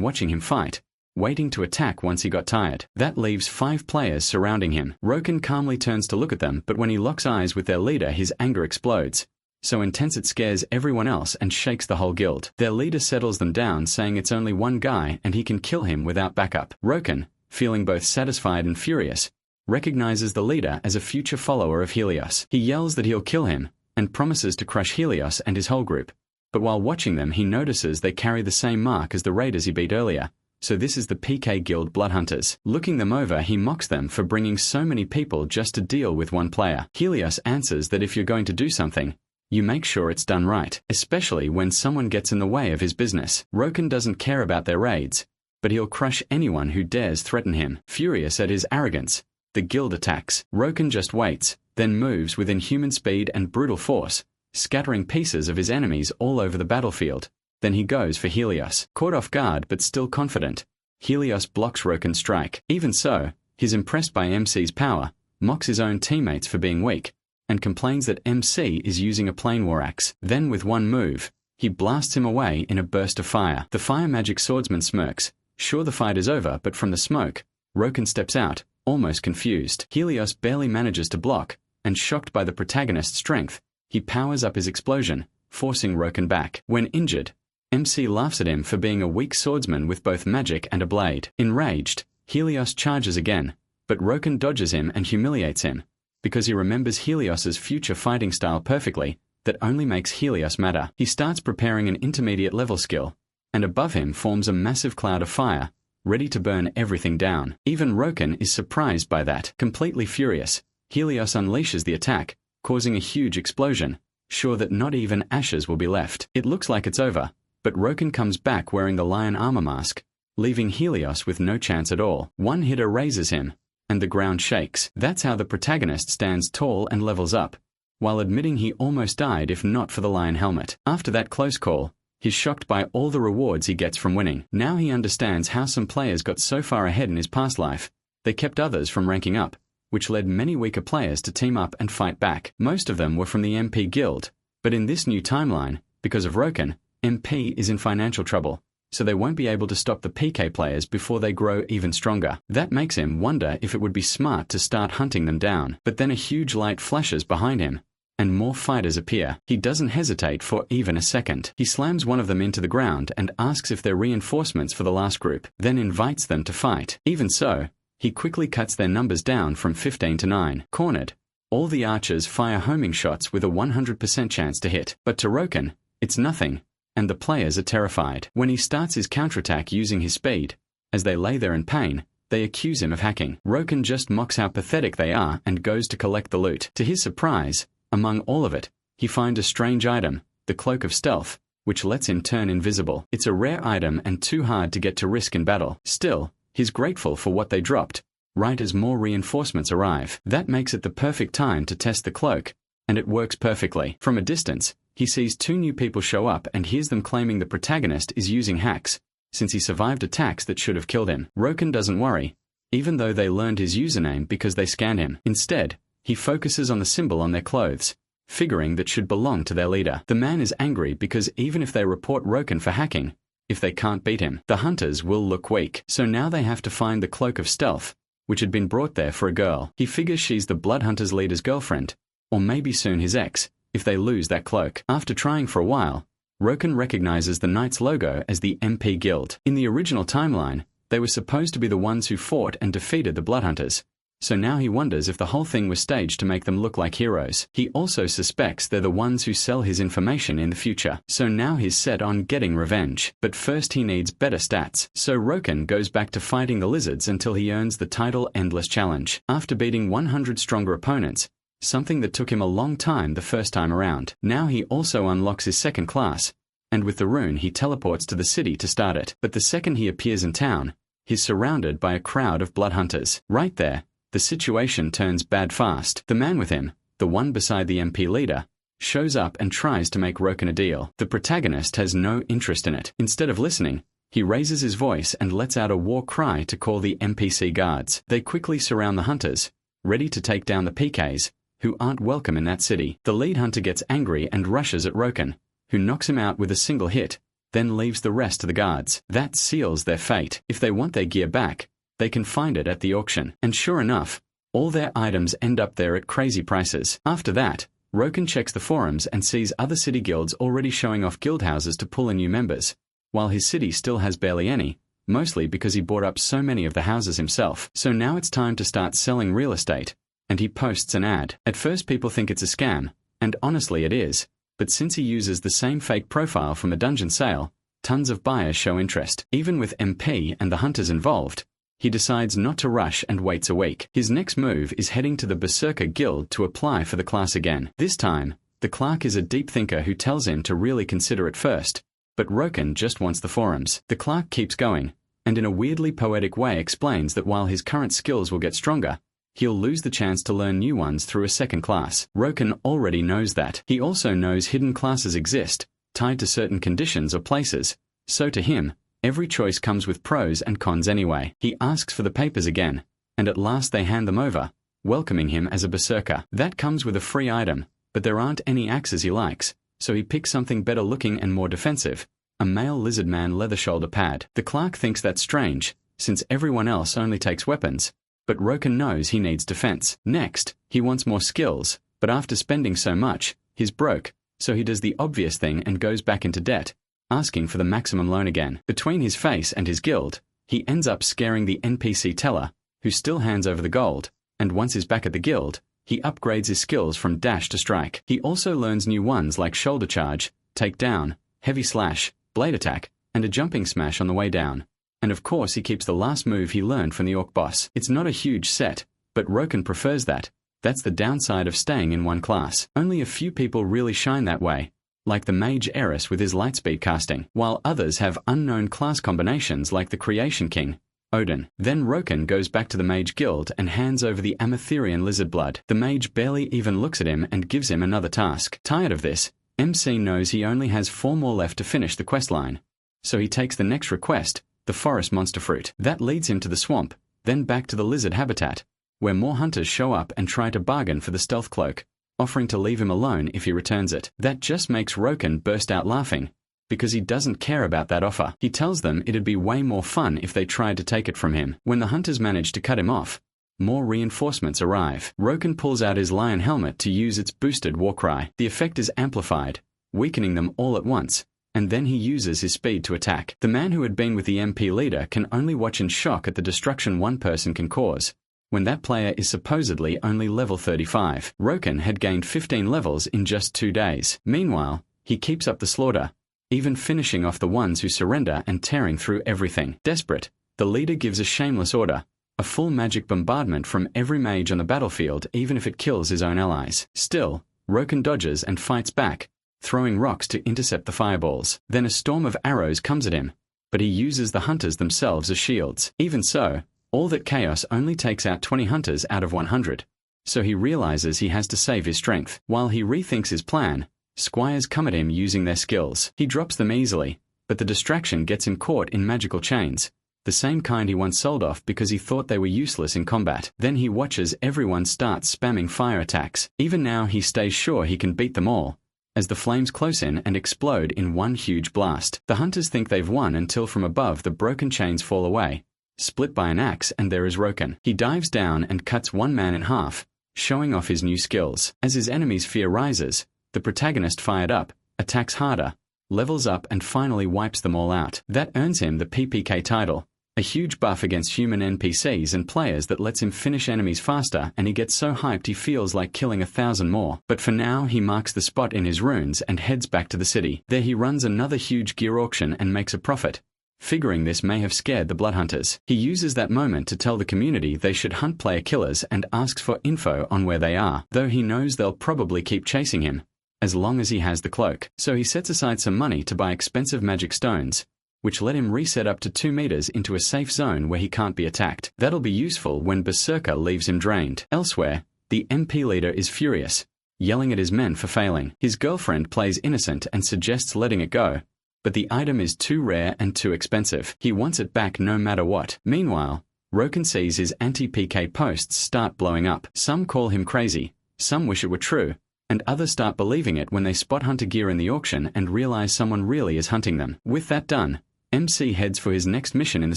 watching him fight, waiting to attack once he got tired. That leaves 5 players surrounding him. Roken calmly turns to look at them, but when he locks eyes with their leader, his anger explodes, so intense it scares everyone else and shakes the whole guild. Their leader settles them down, saying it's only one guy and he can kill him without backup. Roken, feeling both satisfied and furious, recognizes the leader as a future follower of Helios. He yells that he'll kill him, and promises to crush Helios and his whole group. But while watching them, he notices they carry the same mark as the raiders he beat earlier, so this is the PK Guild Bloodhunters. Looking them over, he mocks them for bringing so many people just to deal with one player. Helios answers that if you're going to do something, you make sure it's done right, especially when someone gets in the way of his business. Roken doesn't care about their raids, but he'll crush anyone who dares threaten him. Furious at his arrogance, the guild attacks. Roken just waits, then moves with inhuman speed and brutal force, scattering pieces of his enemies all over the battlefield. Then he goes for Helios. Caught off guard but still confident, Helios blocks Roken's strike. Even so, he's impressed by MC's power, mocks his own teammates for being weak, and complains that MC is using a plain war axe. Then with one move, he blasts him away in a burst of fire. The fire magic swordsman smirks, sure the fight is over, but from the smoke, Roken steps out, almost confused. Helios barely manages to block, and shocked by the protagonist's strength, he powers up his explosion, forcing Roken back. When injured, MC laughs at him for being a weak swordsman with both magic and a blade. Enraged, Helios charges again, but Roken dodges him and humiliates him, because he remembers Helios's future fighting style perfectly, that only makes Helios matter. He starts preparing an intermediate level skill, and above him forms a massive cloud of fire, ready to burn everything down. Even Roken is surprised by that. Completely furious, Helios unleashes the attack, causing a huge explosion, sure that not even ashes will be left. It looks like it's over, but Roken comes back wearing the lion armor mask, leaving Helios with no chance at all. One hitter raises him, and the ground shakes. That's how the protagonist stands tall and levels up, while admitting he almost died if not for the lion helmet. After that close call, he's shocked by all the rewards he gets from winning. Now he understands how some players got so far ahead in his past life, they kept others from ranking up, which led many weaker players to team up and fight back. Most of them were from the MP Guild, but in this new timeline, because of Roken, MP is in financial trouble, so they won't be able to stop the PK players before they grow even stronger. That makes him wonder if it would be smart to start hunting them down. But then a huge light flashes behind him, and more fighters appear. He doesn't hesitate for even a second. He slams one of them into the ground and asks if they're reinforcements for the last group, then invites them to fight. Even so, he quickly cuts their numbers down from 15 to 9. Cornered, all the archers fire homing shots with a 100% chance to hit. But to Roken, it's nothing, and the players are terrified. When he starts his counterattack using his speed, as they lay there in pain, they accuse him of hacking. Roken just mocks how pathetic they are and goes to collect the loot. To his surprise, among all of it, he finds a strange item, the Cloak of Stealth, which lets him turn invisible. It's a rare item and too hard to get to risk in battle. Still, he's grateful for what they dropped, right as more reinforcements arrive. That makes it the perfect time to test the cloak, and it works perfectly. From a distance, he sees 2 new people show up and hears them claiming the protagonist is using hacks, since he survived attacks that should have killed him. Roken doesn't worry, even though they learned his username because they scanned him. Instead, he focuses on the symbol on their clothes, figuring that should belong to their leader. The man is angry because even if they report Roken for hacking, if they can't beat him, the hunters will look weak. So now they have to find the Cloak of Stealth, which had been brought there for a girl. He figures she's the Bloodhunters leader's girlfriend, or maybe soon his ex, if they lose that cloak. After trying for a while, Roken recognizes the Knight's logo as the MP Guild. In the original timeline, they were supposed to be the ones who fought and defeated the Bloodhunters, so now he wonders if the whole thing was staged to make them look like heroes. He also suspects they're the ones who sell his information in the future, so now he's set on getting revenge. But first he needs better stats, so Roken goes back to fighting the lizards until he earns the title Endless Challenge. After beating 100 stronger opponents, something that took him a long time the first time around. Now he also unlocks his second class, and with the rune he teleports to the city to start it. But the second he appears in town, he's surrounded by a crowd of blood hunters. Right there, the situation turns bad fast. The man with him, the one beside the MP leader, shows up and tries to make Roken a deal. The protagonist has no interest in it. Instead of listening, he raises his voice and lets out a war cry to call the NPC guards. They quickly surround the hunters, ready to take down the PKs, who aren't welcome in that city. The lead hunter gets angry and rushes at Roken, who knocks him out with a single hit, then leaves the rest to the guards. That seals their fate. If they want their gear back, they can find it at the auction. And sure enough, all their items end up there at crazy prices. After that, Roken checks the forums and sees other city guilds already showing off guild houses to pull in new members, while his city still has barely any, mostly because he bought up so many of the houses himself. So now it's time to start selling real estate, and he posts an ad. At first people think it's a scam, and honestly it is, but since he uses the same fake profile from a dungeon sale, tons of buyers show interest. Even with MP and the hunters involved, he decides not to rush and waits a week. His next move is heading to the Berserker Guild to apply for the class again. This time, the clerk is a deep thinker who tells him to really consider it first, but Roken just wants the forums. The clerk keeps going, and in a weirdly poetic way explains that while his current skills will get stronger, he'll lose the chance to learn new ones through a second class. Roken already knows that. He also knows hidden classes exist, tied to certain conditions or places, so to him, every choice comes with pros and cons anyway. He asks for the papers again, and at last they hand them over, welcoming him as a berserker. That comes with a free item, but there aren't any axes he likes, so he picks something better looking and more defensive, a male lizard man leather shoulder pad. The clerk thinks that's strange, since everyone else only takes weapons, but Roken knows he needs defense. Next, he wants more skills, but after spending so much, he's broke, so he does the obvious thing and goes back into debt, asking for the maximum loan again. Between his face and his guild, he ends up scaring the NPC teller, who still hands over the gold, and once he's back at the guild, he upgrades his skills from dash to strike. He also learns new ones like shoulder charge, takedown, heavy slash, blade attack, and a jumping smash on the way down. And of course he keeps the last move he learned from the orc boss. It's not a huge set, but Roken prefers that. That's the downside of staying in one class. Only a few people really shine that way, like the mage Eris with his lightspeed casting, while others have unknown class combinations like the Creation King, Odin. Then Roken goes back to the mage guild and hands over the Amatherian lizard blood. The mage barely even looks at him and gives him another task. Tired of this, MC knows he only has 4 more left to finish the questline, so he takes the next request, the forest monster fruit. That leads him to the swamp, then back to the lizard habitat, where more hunters show up and try to bargain for the stealth cloak, offering to leave him alone if he returns it. That just makes Roken burst out laughing, because he doesn't care about that offer. He tells them it'd be way more fun if they tried to take it from him. When the hunters manage to cut him off, more reinforcements arrive. Roken pulls out his lion helmet to use its boosted war cry. The effect is amplified, weakening them all at once, and then he uses his speed to attack. The man who had been with the MP leader can only watch in shock at the destruction one person can cause, when that player is supposedly only level 35. Roken had gained 15 levels in just 2 days. Meanwhile, he keeps up the slaughter, even finishing off the ones who surrender and tearing through everything. Desperate, the leader gives a shameless order, a full magic bombardment from every mage on the battlefield even if it kills his own allies. Still, Roken dodges and fights back, throwing rocks to intercept the fireballs. Then a storm of arrows comes at him, but he uses the hunters themselves as shields. Even so, all that chaos only takes out 20 hunters out of 100, so he realizes he has to save his strength. While he rethinks his plan, squires come at him using their skills. He drops them easily, but the distraction gets him caught in magical chains, the same kind he once sold off because he thought they were useless in combat. Then he watches everyone start spamming fire attacks. Even now he stays sure he can beat them all, as the flames close in and explode in one huge blast. The hunters think they've won until from above the broken chains fall away, split by an axe, and there is Roken. He dives down and cuts one man in half, showing off his new skills. As his enemy's fear rises, the protagonist fired up, attacks harder, levels up and finally wipes them all out. That earns him the PPK title, a huge buff against human NPCs and players that lets him finish enemies faster, and he gets so hyped he feels like killing 1,000 more. But for now he marks the spot in his runes and heads back to the city. There he runs another huge gear auction and makes a profit, figuring this may have scared the bloodhunters. He uses that moment to tell the community they should hunt player killers and asks for info on where they are, though he knows they'll probably keep chasing him, as long as he has the cloak. So he sets aside some money to buy expensive magic stones, which let him reset up to 2 meters into a safe zone where he can't be attacked. That'll be useful when Berserker leaves him drained. Elsewhere, The MP leader is furious, yelling at his men for failing. His girlfriend plays innocent and suggests letting it go, but the item is too rare and too expensive. He wants it back no matter what. Meanwhile, Roken sees his anti-PK posts start blowing up. Some call him crazy, some wish it were true, and others start believing it when they spot hunter gear in the auction and realize someone really is hunting them. With that done, MC heads for his next mission in the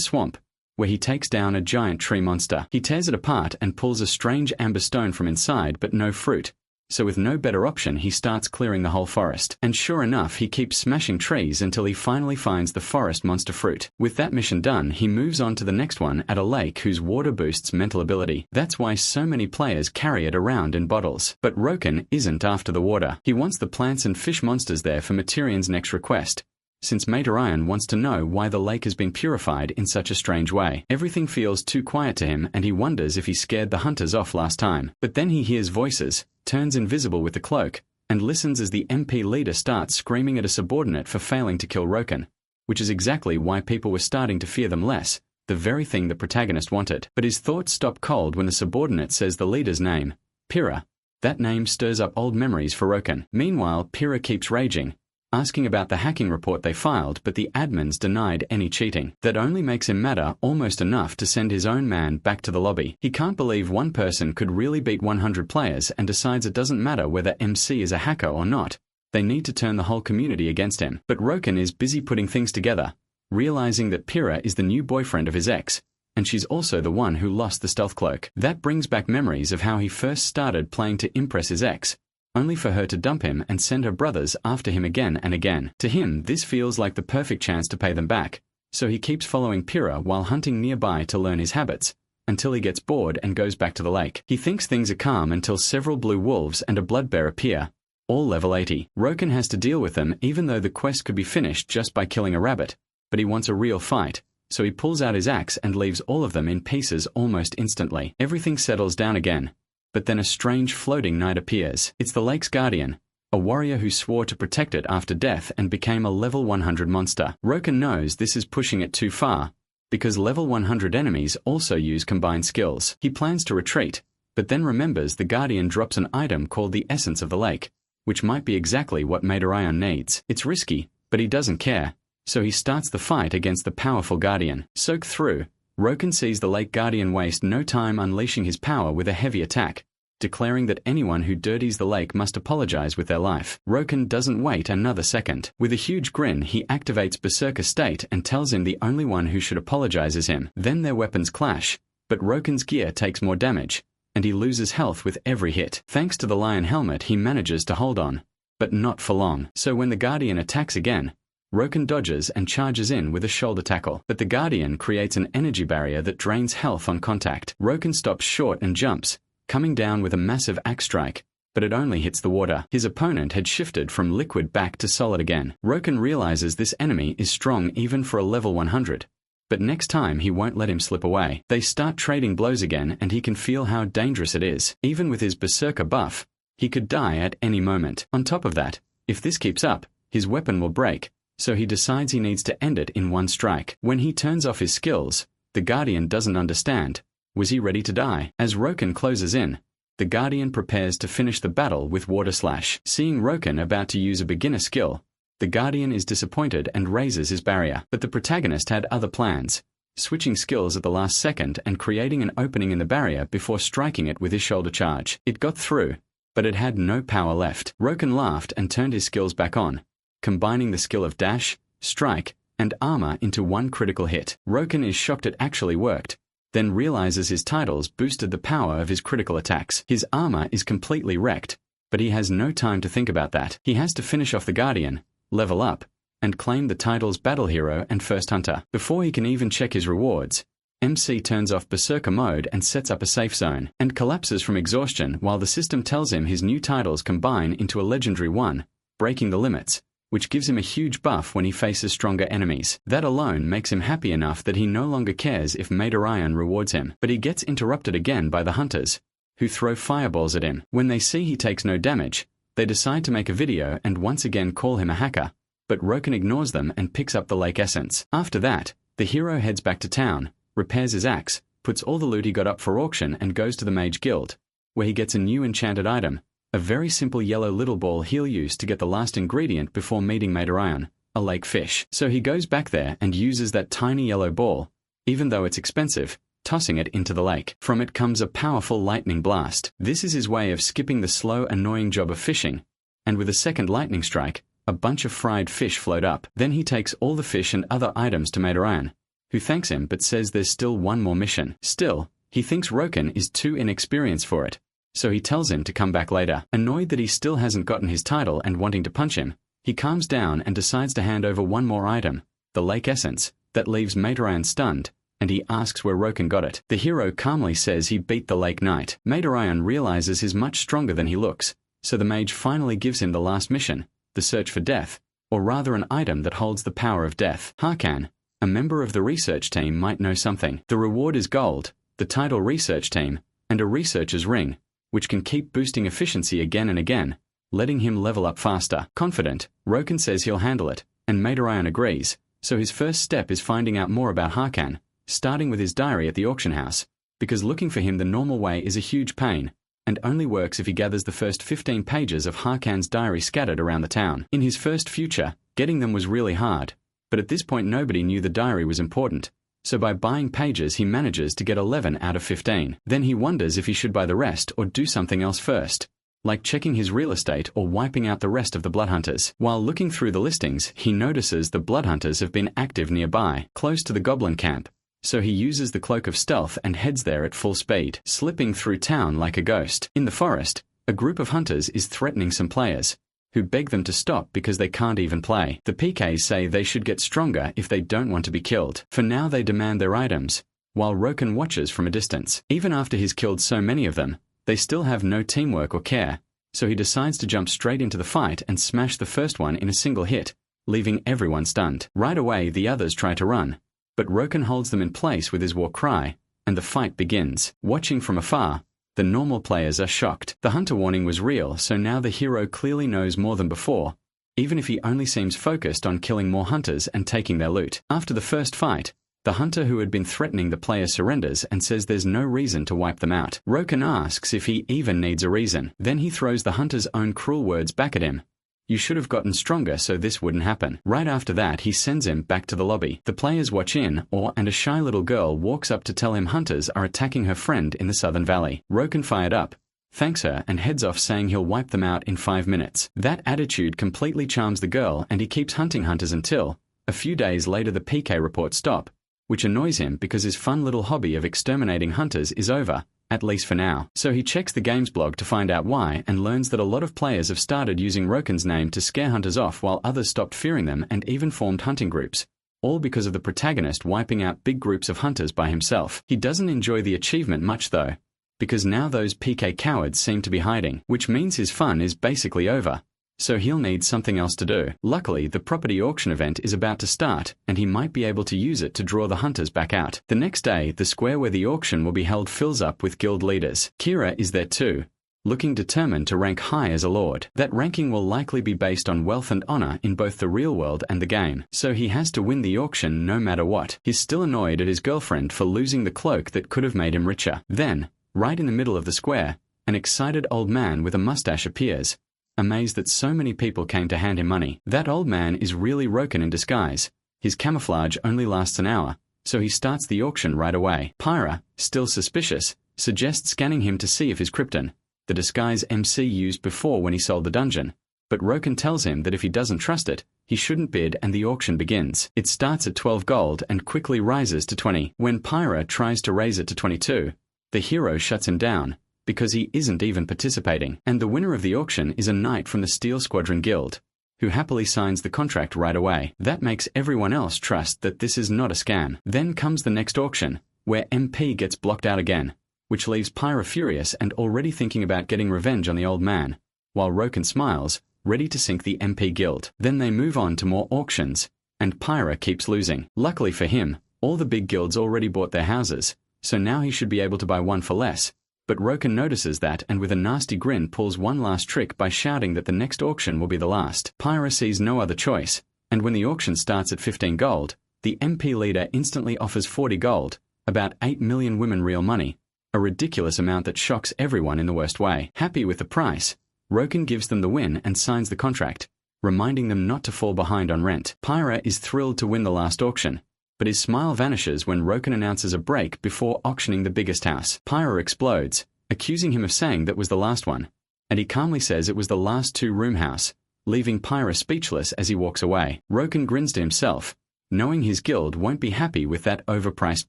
swamp, where he takes down a giant tree monster. He tears it apart and pulls a strange amber stone from inside, but no fruit. So with no better option, he starts clearing the whole forest. And sure enough, he keeps smashing trees until he finally finds the forest monster fruit. With that mission done, he moves on to the next one at a lake whose water boosts mental ability. That's why so many players carry it around in bottles. But Roken isn't after the water. He wants the plants and fish monsters there for Materian's next request, since Madarion wants to know why the lake has been purified in such a strange way. Everything feels too quiet to him, and he wonders if he scared the hunters off last time. But then he hears voices, turns invisible with the cloak, and listens as the MP leader starts screaming at a subordinate for failing to kill Roken, which is exactly why people were starting to fear them less, the very thing the protagonist wanted. But his thoughts stop cold when the subordinate says the leader's name, Pyrrha. That name stirs up old memories for Roken. Meanwhile, Pyrrha keeps raging, asking about the hacking report they filed, but the admins denied any cheating. That only makes him madder almost enough to send his own man back to the lobby. He can't believe one person could really beat 100 players and decides it doesn't matter whether MC is a hacker or not. They need to turn the whole community against him. But Roken is busy putting things together, realizing that Pyrrha is the new boyfriend of his ex, and she's also the one who lost the stealth cloak. That brings back memories of how he first started playing to impress his ex, only for her to dump him and send her brothers after him again and again. To him, this feels like the perfect chance to pay them back, so he keeps following Pyrrha while hunting nearby to learn his habits, until he gets bored and goes back to the lake. He thinks things are calm until several blue wolves and a blood bear appear, all level 80. Roken has to deal with them even though the quest could be finished just by killing a rabbit, but he wants a real fight, so he pulls out his axe and leaves all of them in pieces almost instantly. Everything settles down again, but then a strange floating knight appears. It's the lake's guardian, a warrior who swore to protect it after death and became a level 100 monster. Roken knows this is pushing it too far, because level 100 enemies also use combined skills. He plans to retreat, but then remembers the guardian drops an item called the essence of the lake, which might be exactly what Madarion needs. It's risky, but he doesn't care, so he starts the fight against the powerful guardian. Soaked through, Roken sees the lake guardian waste no time unleashing his power with a heavy attack, declaring that anyone who dirties the lake must apologize with their life. Roken doesn't wait another second. With a huge grin, he activates Berserker State and tells him the only one who should apologize is him. Then their weapons clash, but Roken's gear takes more damage, and he loses health with every hit. Thanks to the lion helmet, he manages to hold on, but not for long. So when the guardian attacks again, Roken dodges and charges in with a shoulder tackle, but the guardian creates an energy barrier that drains health on contact. Roken stops short and jumps, coming down with a massive axe strike, but it only hits the water. His opponent had shifted from liquid back to solid again. Roken realizes this enemy is strong even for a level 100, but next time he won't let him slip away. They start trading blows again, and he can feel how dangerous it is. Even with his Berserker buff, he could die at any moment. On top of that, if this keeps up, his weapon will break, so he decides he needs to end it in one strike. When he turns off his skills, the Guardian doesn't understand. Was he ready to die? As Roken closes in, the Guardian prepares to finish the battle with Water Slash. Seeing Roken about to use a beginner skill, the Guardian is disappointed and raises his barrier. But the protagonist had other plans, switching skills at the last second and creating an opening in the barrier before striking it with his shoulder charge. It got through, but it had no power left. Roken laughed and turned his skills back on, combining the skill of dash, strike, and armor into one critical hit. Roken is shocked it actually worked, then realizes his titles boosted the power of his critical attacks. His armor is completely wrecked, but he has no time to think about that. He has to finish off the Guardian, level up, and claim the titles Battle Hero and First Hunter. Before he can even check his rewards, MC turns off Berserker mode and sets up a safe zone, and collapses from exhaustion while the system tells him his new titles combine into a legendary one, breaking the limits, which gives him a huge buff when he faces stronger enemies. That alone makes him happy enough that he no longer cares if Madarion rewards him. But he gets interrupted again by the hunters, who throw fireballs at him. When they see he takes no damage, they decide to make a video and once again call him a hacker, but Roken ignores them and picks up the lake essence. After that, the hero heads back to town, repairs his axe, puts all the loot he got up for auction and goes to the Mage Guild, where he gets a new enchanted item, a very simple yellow little ball he'll use to get the last ingredient before meeting Madarayan, a lake fish. So he goes back there and uses that tiny yellow ball, even though it's expensive, tossing it into the lake. From it comes a powerful lightning blast. This is his way of skipping the slow, annoying job of fishing, and with a second lightning strike, a bunch of fried fish float up. Then he takes all the fish and other items to Madarayan, who thanks him but says there's still one more mission. Still, he thinks Roken is too inexperienced for it, so he tells him to come back later. Annoyed that he still hasn't gotten his title and wanting to punch him, he calms down and decides to hand over one more item, the lake essence, that leaves Madarayan stunned, and he asks where Roken got it. The hero calmly says he beat the lake knight. Madarayan realizes he's much stronger than he looks, so the mage finally gives him the last mission, the search for death, or rather an item that holds the power of death. Hakan, a member of the research team, might know something. The reward is gold, the title research team, and a researcher's ring, which can keep boosting efficiency again and again, letting him level up faster. Confident, Roken says he'll handle it, and Madarayan agrees, so his first step is finding out more about Hakan, starting with his diary at the auction house, because looking for him the normal way is a huge pain, and only works if he gathers the first 15 pages of Hakan's diary scattered around the town. In his first future, getting them was really hard, but at this point nobody knew the diary was important, so by buying pages he manages to get 11 out of 15. Then he wonders if he should buy the rest or do something else first, like checking his real estate or wiping out the rest of the bloodhunters. While looking through the listings, he notices the bloodhunters have been active nearby, close to the goblin camp, so he uses the cloak of stealth and heads there at full speed, slipping through town like a ghost. In the forest, a group of hunters is threatening some players, who beg them to stop because they can't even play. The PKs say they should get stronger if they don't want to be killed. For now they demand their items, while Roken watches from a distance. Even after he's killed so many of them, they still have no teamwork or care, so he decides to jump straight into the fight and smash the first one in a single hit, leaving everyone stunned. Right away the others try to run, but Roken holds them in place with his war cry, and the fight begins. Watching from afar, the normal players are shocked. The hunter warning was real, so now the hero clearly knows more than before, even if he only seems focused on killing more hunters and taking their loot. After the first fight, the hunter who had been threatening the player surrenders and says there's no reason to wipe them out. Roken asks if he even needs a reason. Then he throws the hunter's own cruel words back at him. You should have gotten stronger so this wouldn't happen. Right after that he sends him back to the lobby. The players watch in awe and a shy little girl walks up to tell him hunters are attacking her friend in the southern valley. Roken, fired up, thanks her and heads off saying he'll wipe them out in 5 minutes. That attitude completely charms the girl and he keeps hunting hunters until, a few days later, the PK reports stop, which annoys him because his fun little hobby of exterminating hunters is over, at least for now. So he checks the games blog to find out why and learns that a lot of players have started using Roken's name to scare hunters off while others stopped fearing them and even formed hunting groups, all because of the protagonist wiping out big groups of hunters by himself. He doesn't enjoy the achievement much though, because now those PK cowards seem to be hiding, which means his fun is basically over, so he'll need something else to do. Luckily, the property auction event is about to start, and he might be able to use it to draw the hunters back out. The next day, the square where the auction will be held fills up with guild leaders. Kira is there too, looking determined to rank high as a lord. That ranking will likely be based on wealth and honor in both the real world and the game, so he has to win the auction no matter what. He's still annoyed at his girlfriend for losing the cloak that could have made him richer. Then, right in the middle of the square, an excited old man with a mustache appears, amazed that so many people came to hand him money. That old man is really Roken in disguise. His camouflage only lasts an hour, so he starts the auction right away. Pyra, still suspicious, suggests scanning him to see if his Krypton, the disguise MC used before when he sold the dungeon, but Roken tells him that if he doesn't trust it, he shouldn't bid and the auction begins. It starts at 12 gold and quickly rises to 20. When Pyra tries to raise it to 22, the hero shuts him down, because he isn't even participating, and the winner of the auction is a knight from the Steel Squadron Guild, who happily signs the contract right away. That makes everyone else trust that this is not a scam. Then comes the next auction, where MP gets blocked out again, which leaves Pyra furious and already thinking about getting revenge on the old man, while Roken smiles, ready to sink the MP guild. Then they move on to more auctions, and Pyra keeps losing. Luckily for him, all the big guilds already bought their houses, so now he should be able to buy one for less. But Roken notices that and with a nasty grin pulls one last trick by shouting that the next auction will be the last. Pyra sees no other choice, and when the auction starts at 15 gold, the MP leader instantly offers 40 gold, about 8 million women real money, a ridiculous amount that shocks everyone in the worst way. Happy with the price, Roken gives them the win and signs the contract, reminding them not to fall behind on rent. Pyra is thrilled to win the last auction, but his smile vanishes when Roken announces a break before auctioning the biggest house. Pyra explodes, accusing him of saying that was the last one, and he calmly says it was the last two-room house, leaving Pyra speechless as he walks away. Roken grins to himself, knowing his guild won't be happy with that overpriced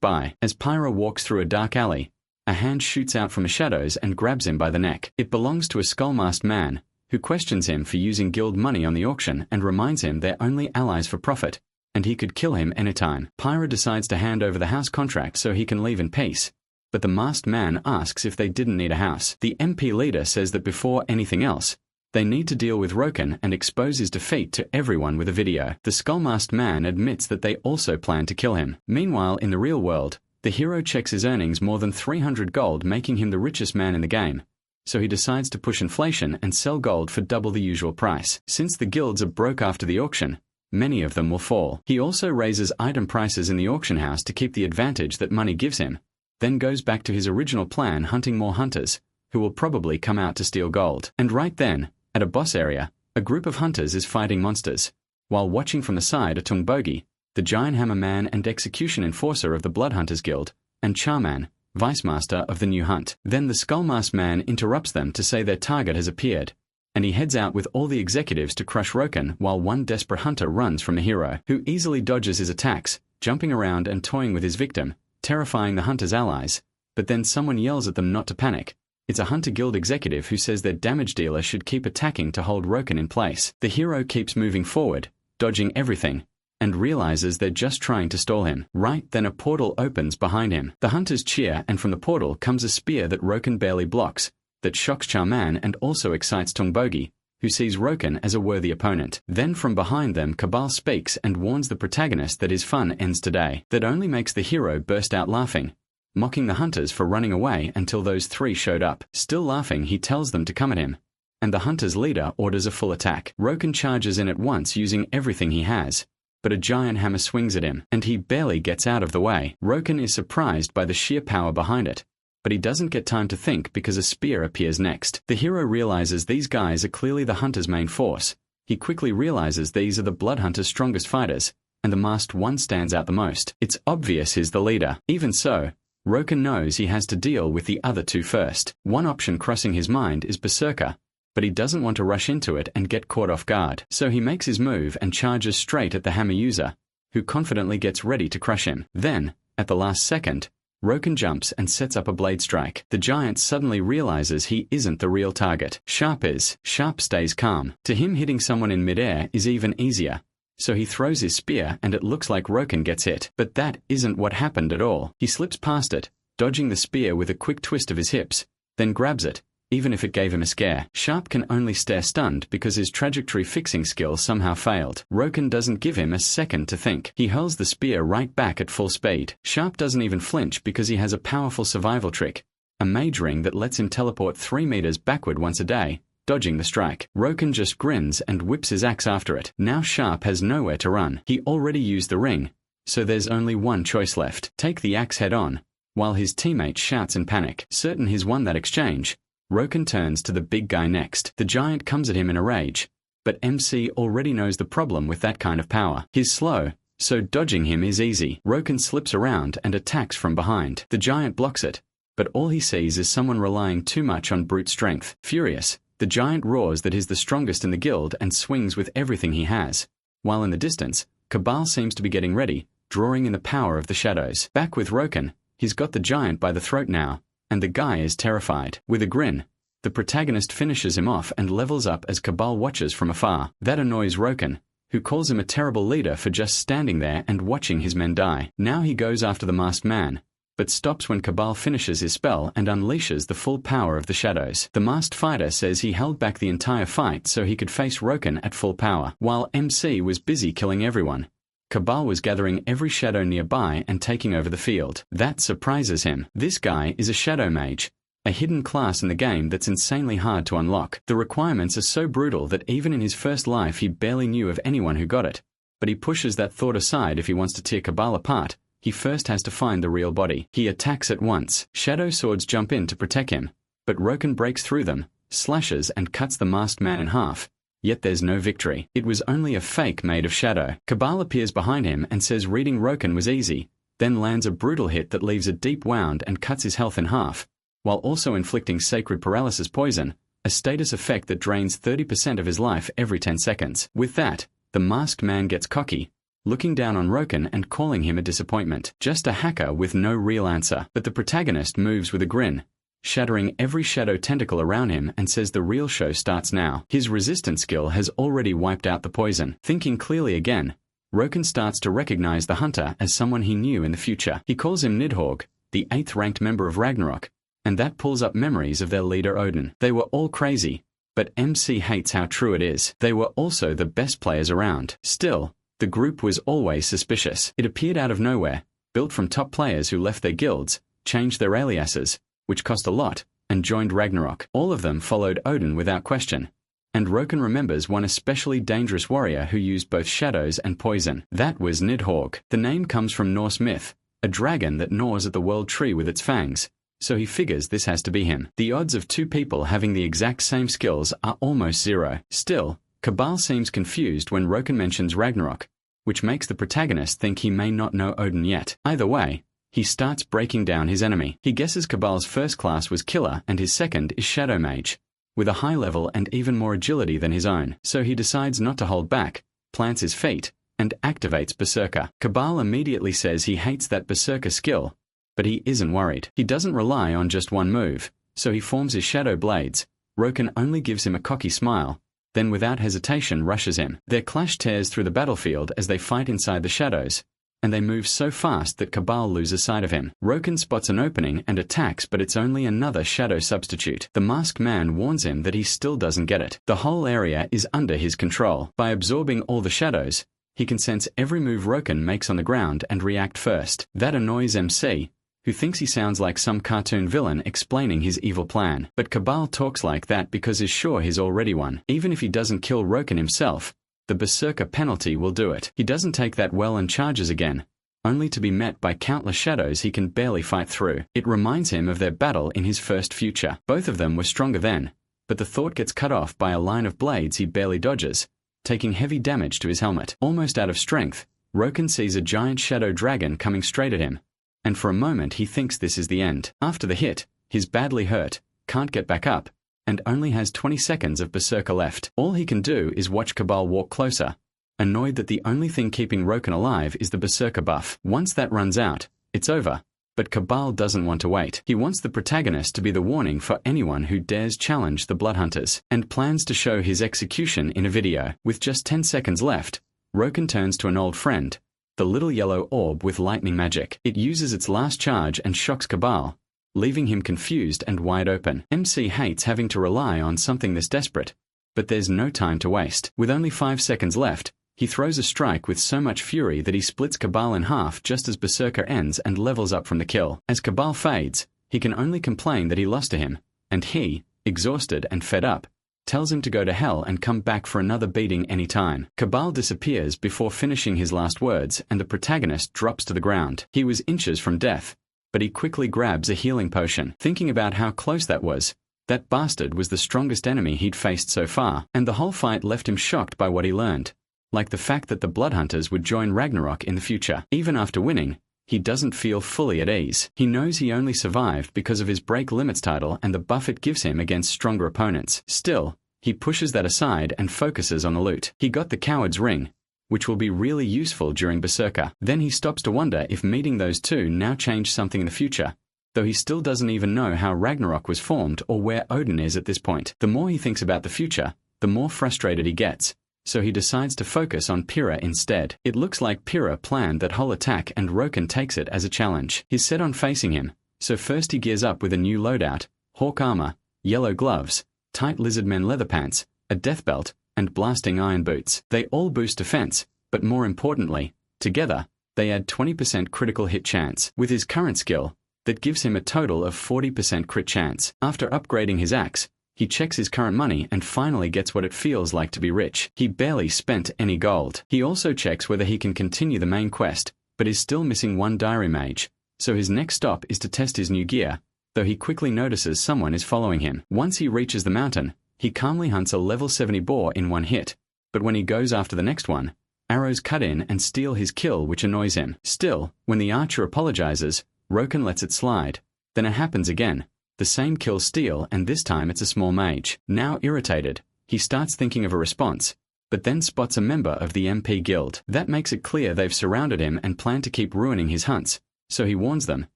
buy. As Pyra walks through a dark alley, a hand shoots out from the shadows and grabs him by the neck. It belongs to a skull-masked man, who questions him for using guild money on the auction and reminds him they're only allies for profit, and he could kill him anytime. Pyra decides to hand over the house contract so he can leave in peace, but the masked man asks if they didn't need a house. The MP leader says that before anything else, they need to deal with Roken and expose his defeat to everyone with a video. The skull-masked man admits that they also plan to kill him. Meanwhile, in the real world, the hero checks his earnings more than 300 gold, making him the richest man in the game, so he decides to push inflation and sell gold for double the usual price. Since the guilds are broke after the auction, many of them will fall. He also raises item prices in the auction house to keep the advantage that money gives him, then goes back to his original plan, hunting more hunters, who will probably come out to steal gold. And right then, at a boss area, a group of hunters is fighting monsters, while watching from the side are Tungbogi, the giant hammer man and execution enforcer of the Blood Hunters Guild, and Charman, vice master of the new hunt. Then the skull-masked man interrupts them to say their target has appeared, and he heads out with all the executives to crush Roken, while one desperate hunter runs from a hero, who easily dodges his attacks, jumping around and toying with his victim, terrifying the hunter's allies. But then someone yells at them not to panic. It's a Hunter Guild executive who says their damage dealer should keep attacking to hold Roken in place. The hero keeps moving forward, dodging everything, and realizes they're just trying to stall him. Right then a portal opens behind him. The hunters cheer, and from the portal comes a spear that Roken barely blocks, that shocks Charman and also excites Tungbogi, who sees Roken as a worthy opponent. Then from behind them, Cabal speaks and warns the protagonist that his fun ends today. That only makes the hero burst out laughing, mocking the hunters for running away until those three showed up. Still laughing, he tells them to come at him, and the hunter's leader orders a full attack. Roken charges in at once using everything he has, but a giant hammer swings at him, and he barely gets out of the way. Roken is surprised by the sheer power behind it, but he doesn't get time to think because a spear appears next. The hero realizes these guys are clearly the hunter's main force. He quickly realizes these are the Blood Hunter's strongest fighters, and the masked one stands out the most. It's obvious he's the leader. Even so, Roken knows he has to deal with the other two first. One option crossing his mind is Berserker, but he doesn't want to rush into it and get caught off guard. So he makes his move and charges straight at the hammer user, who confidently gets ready to crush him. Then, at the last second, Roken jumps and sets up a blade strike. The giant suddenly realizes he isn't the real target. Sharp is. Sharp stays calm. To him, hitting someone in midair is even easier, so he throws his spear and it looks like Roken gets hit. But that isn't what happened at all. He slips past it, dodging the spear with a quick twist of his hips, then grabs it, even if it gave him a scare. Sharp can only stare stunned because his trajectory fixing skill somehow failed. Roken doesn't give him a second to think. He hurls the spear right back at full speed. Sharp doesn't even flinch because he has a powerful survival trick, a mage ring that lets him teleport 3 meters backward once a day, dodging the strike. Roken just grins and whips his axe after it. Now Sharp has nowhere to run. He already used the ring, so there's only one choice left. Take the axe head on, while his teammate shouts in panic. Certain he's won that exchange, Roken turns to the big guy next. The giant comes at him in a rage, but MC already knows the problem with that kind of power. He's slow, so dodging him is easy. Roken slips around and attacks from behind. The giant blocks it, but all he sees is someone relying too much on brute strength. Furious, the giant roars that he's the strongest in the guild and swings with everything he has, while in the distance, Cabal seems to be getting ready, drawing in the power of the shadows. Back with Roken, he's got the giant by the throat now, and the guy is terrified. With a grin, the protagonist finishes him off and levels up as Cabal watches from afar. That annoys Roken, who calls him a terrible leader for just standing there and watching his men die. Now he goes after the masked man, but stops when Cabal finishes his spell and unleashes the full power of the shadows. The masked fighter says he held back the entire fight so he could face Roken at full power. While MC was busy killing everyone, Cabal was gathering every shadow nearby and taking over the field. That surprises him. This guy is a shadow mage, a hidden class in the game that's insanely hard to unlock. The requirements are so brutal that even in his first life he barely knew of anyone who got it, but he pushes that thought aside if he wants to tear Cabal apart he first has to find the real body. He attacks at once. Shadow swords jump in to protect him, but Roken breaks through them, slashes and cuts the masked man in half. Yet there's no victory. It was only a fake made of shadow. Cabal appears behind him and says reading Roken was easy, then lands a brutal hit that leaves a deep wound and cuts his health in half, while also inflicting sacred paralysis poison, a status effect that drains 30% of his life every 10 seconds. With that, the masked man gets cocky, looking down on Roken and calling him a disappointment. Just a hacker with no real answer. But the protagonist moves with a grin, shattering every shadow tentacle around him and says the real show starts now. His resistance skill has already wiped out the poison. Thinking clearly again, Roken starts to recognize the hunter as someone he knew in the future. He calls him Nidhogg, the 8th ranked member of Ragnarok, and that pulls up memories of their leader Odin. They were all crazy, but MC hates how true it is. They were also the best players around. Still, the group was always suspicious. It appeared out of nowhere, built from top players who left their guilds, changed their aliases, which cost a lot, and joined Ragnarok. All of them followed Odin without question. And Roken remembers one especially dangerous warrior who used both shadows and poison. That was Nidhogg. The name comes from Norse myth, a dragon that gnaws at the world tree with its fangs, so he figures this has to be him. The odds of two people having the exact same skills are almost zero. Still, Cabal seems confused when Roken mentions Ragnarok, which makes the protagonist think he may not know Odin yet. Either way, he starts breaking down his enemy. He guesses Cabal's first class was Killer and his second is Shadow Mage, with a high level and even more agility than his own. So he decides not to hold back, plants his feet, and activates Berserker. Cabal immediately says he hates that Berserker skill, but he isn't worried. He doesn't rely on just one move, so he forms his Shadow Blades. Roken only gives him a cocky smile, then without hesitation rushes him. Their clash tears through the battlefield as they fight inside the shadows, and they move so fast that Cabal loses sight of him. Roken spots an opening and attacks, but it's only another shadow substitute. The masked man warns him that he still doesn't get it. The whole area is under his control. By absorbing all the shadows, he can sense every move Roken makes on the ground and react first. That annoys MC, who thinks he sounds like some cartoon villain explaining his evil plan. But Cabal talks like that because he's sure he's already won. Even if he doesn't kill Roken himself, the Berserker penalty will do it. He doesn't take that well and charges again, only to be met by countless shadows he can barely fight through. It reminds him of their battle in his first future. Both of them were stronger then, but the thought gets cut off by a line of blades he barely dodges, taking heavy damage to his helmet. Almost out of strength, Roken sees a giant shadow dragon coming straight at him, and for a moment he thinks this is the end. After the hit, he's badly hurt, can't get back up, and only has 20 seconds of Berserker left. All he can do is watch Cabal walk closer, annoyed that the only thing keeping Roken alive is the Berserker buff. Once that runs out, it's over. But Cabal doesn't want to wait. He wants the protagonist to be the warning for anyone who dares challenge the Bloodhunters, and plans to show his execution in a video. With just 10 seconds left, Roken turns to an old friend, the little yellow orb with lightning magic. It uses its last charge and shocks Cabal, leaving him confused and wide open. MC hates having to rely on something this desperate, but there's no time to waste. With only 5 seconds left, he throws a strike with so much fury that he splits Cabal in half just as Berserker ends and levels up from the kill. As Cabal fades, he can only complain that he lost to him, and he, exhausted and fed up, tells him to go to hell and come back for another beating any time. Cabal disappears before finishing his last words, and the protagonist drops to the ground. He was inches from death, but he quickly grabs a healing potion. Thinking about how close that was, that bastard was the strongest enemy he'd faced so far, and the whole fight left him shocked by what he learned, like the fact that the Bloodhunters would join Ragnarok in the future. Even after winning, he doesn't feel fully at ease. He knows he only survived because of his Break Limits title and the buff it gives him against stronger opponents. Still, he pushes that aside and focuses on the loot. He got the Coward's Ring, which will be really useful during Berserker. Then he stops to wonder if meeting those two now changed something in the future, though he still doesn't even know how Ragnarok was formed or where Odin is at this point. The more he thinks about the future, the more frustrated he gets, so he decides to focus on Pyrrha instead. It looks like Pyrrha planned that whole attack and Roken takes it as a challenge. He's set on facing him, so first he gears up with a new loadout, hawk armor, yellow gloves, tight lizardmen leather pants, a death belt, and blasting iron boots. They all boost defense, but more importantly, together, they add 20% critical hit chance. With his current skill, that gives him a total of 40% crit chance. After upgrading his axe, he checks his current money and finally gets what it feels like to be rich. He barely spent any gold. He also checks whether he can continue the main quest, but is still missing one diary mage, so his next stop is to test his new gear, though he quickly notices someone is following him. Once he reaches the mountain, he calmly hunts a level 70 boar in one hit, but when he goes after the next one, arrows cut in and steal his kill, which annoys him. Still, when the archer apologizes, Roken lets it slide. Then it happens again. The same kill steal, and this time it's a small mage. Now irritated, he starts thinking of a response, but then spots a member of the MP guild. That makes it clear they've surrounded him and plan to keep ruining his hunts, so he warns them,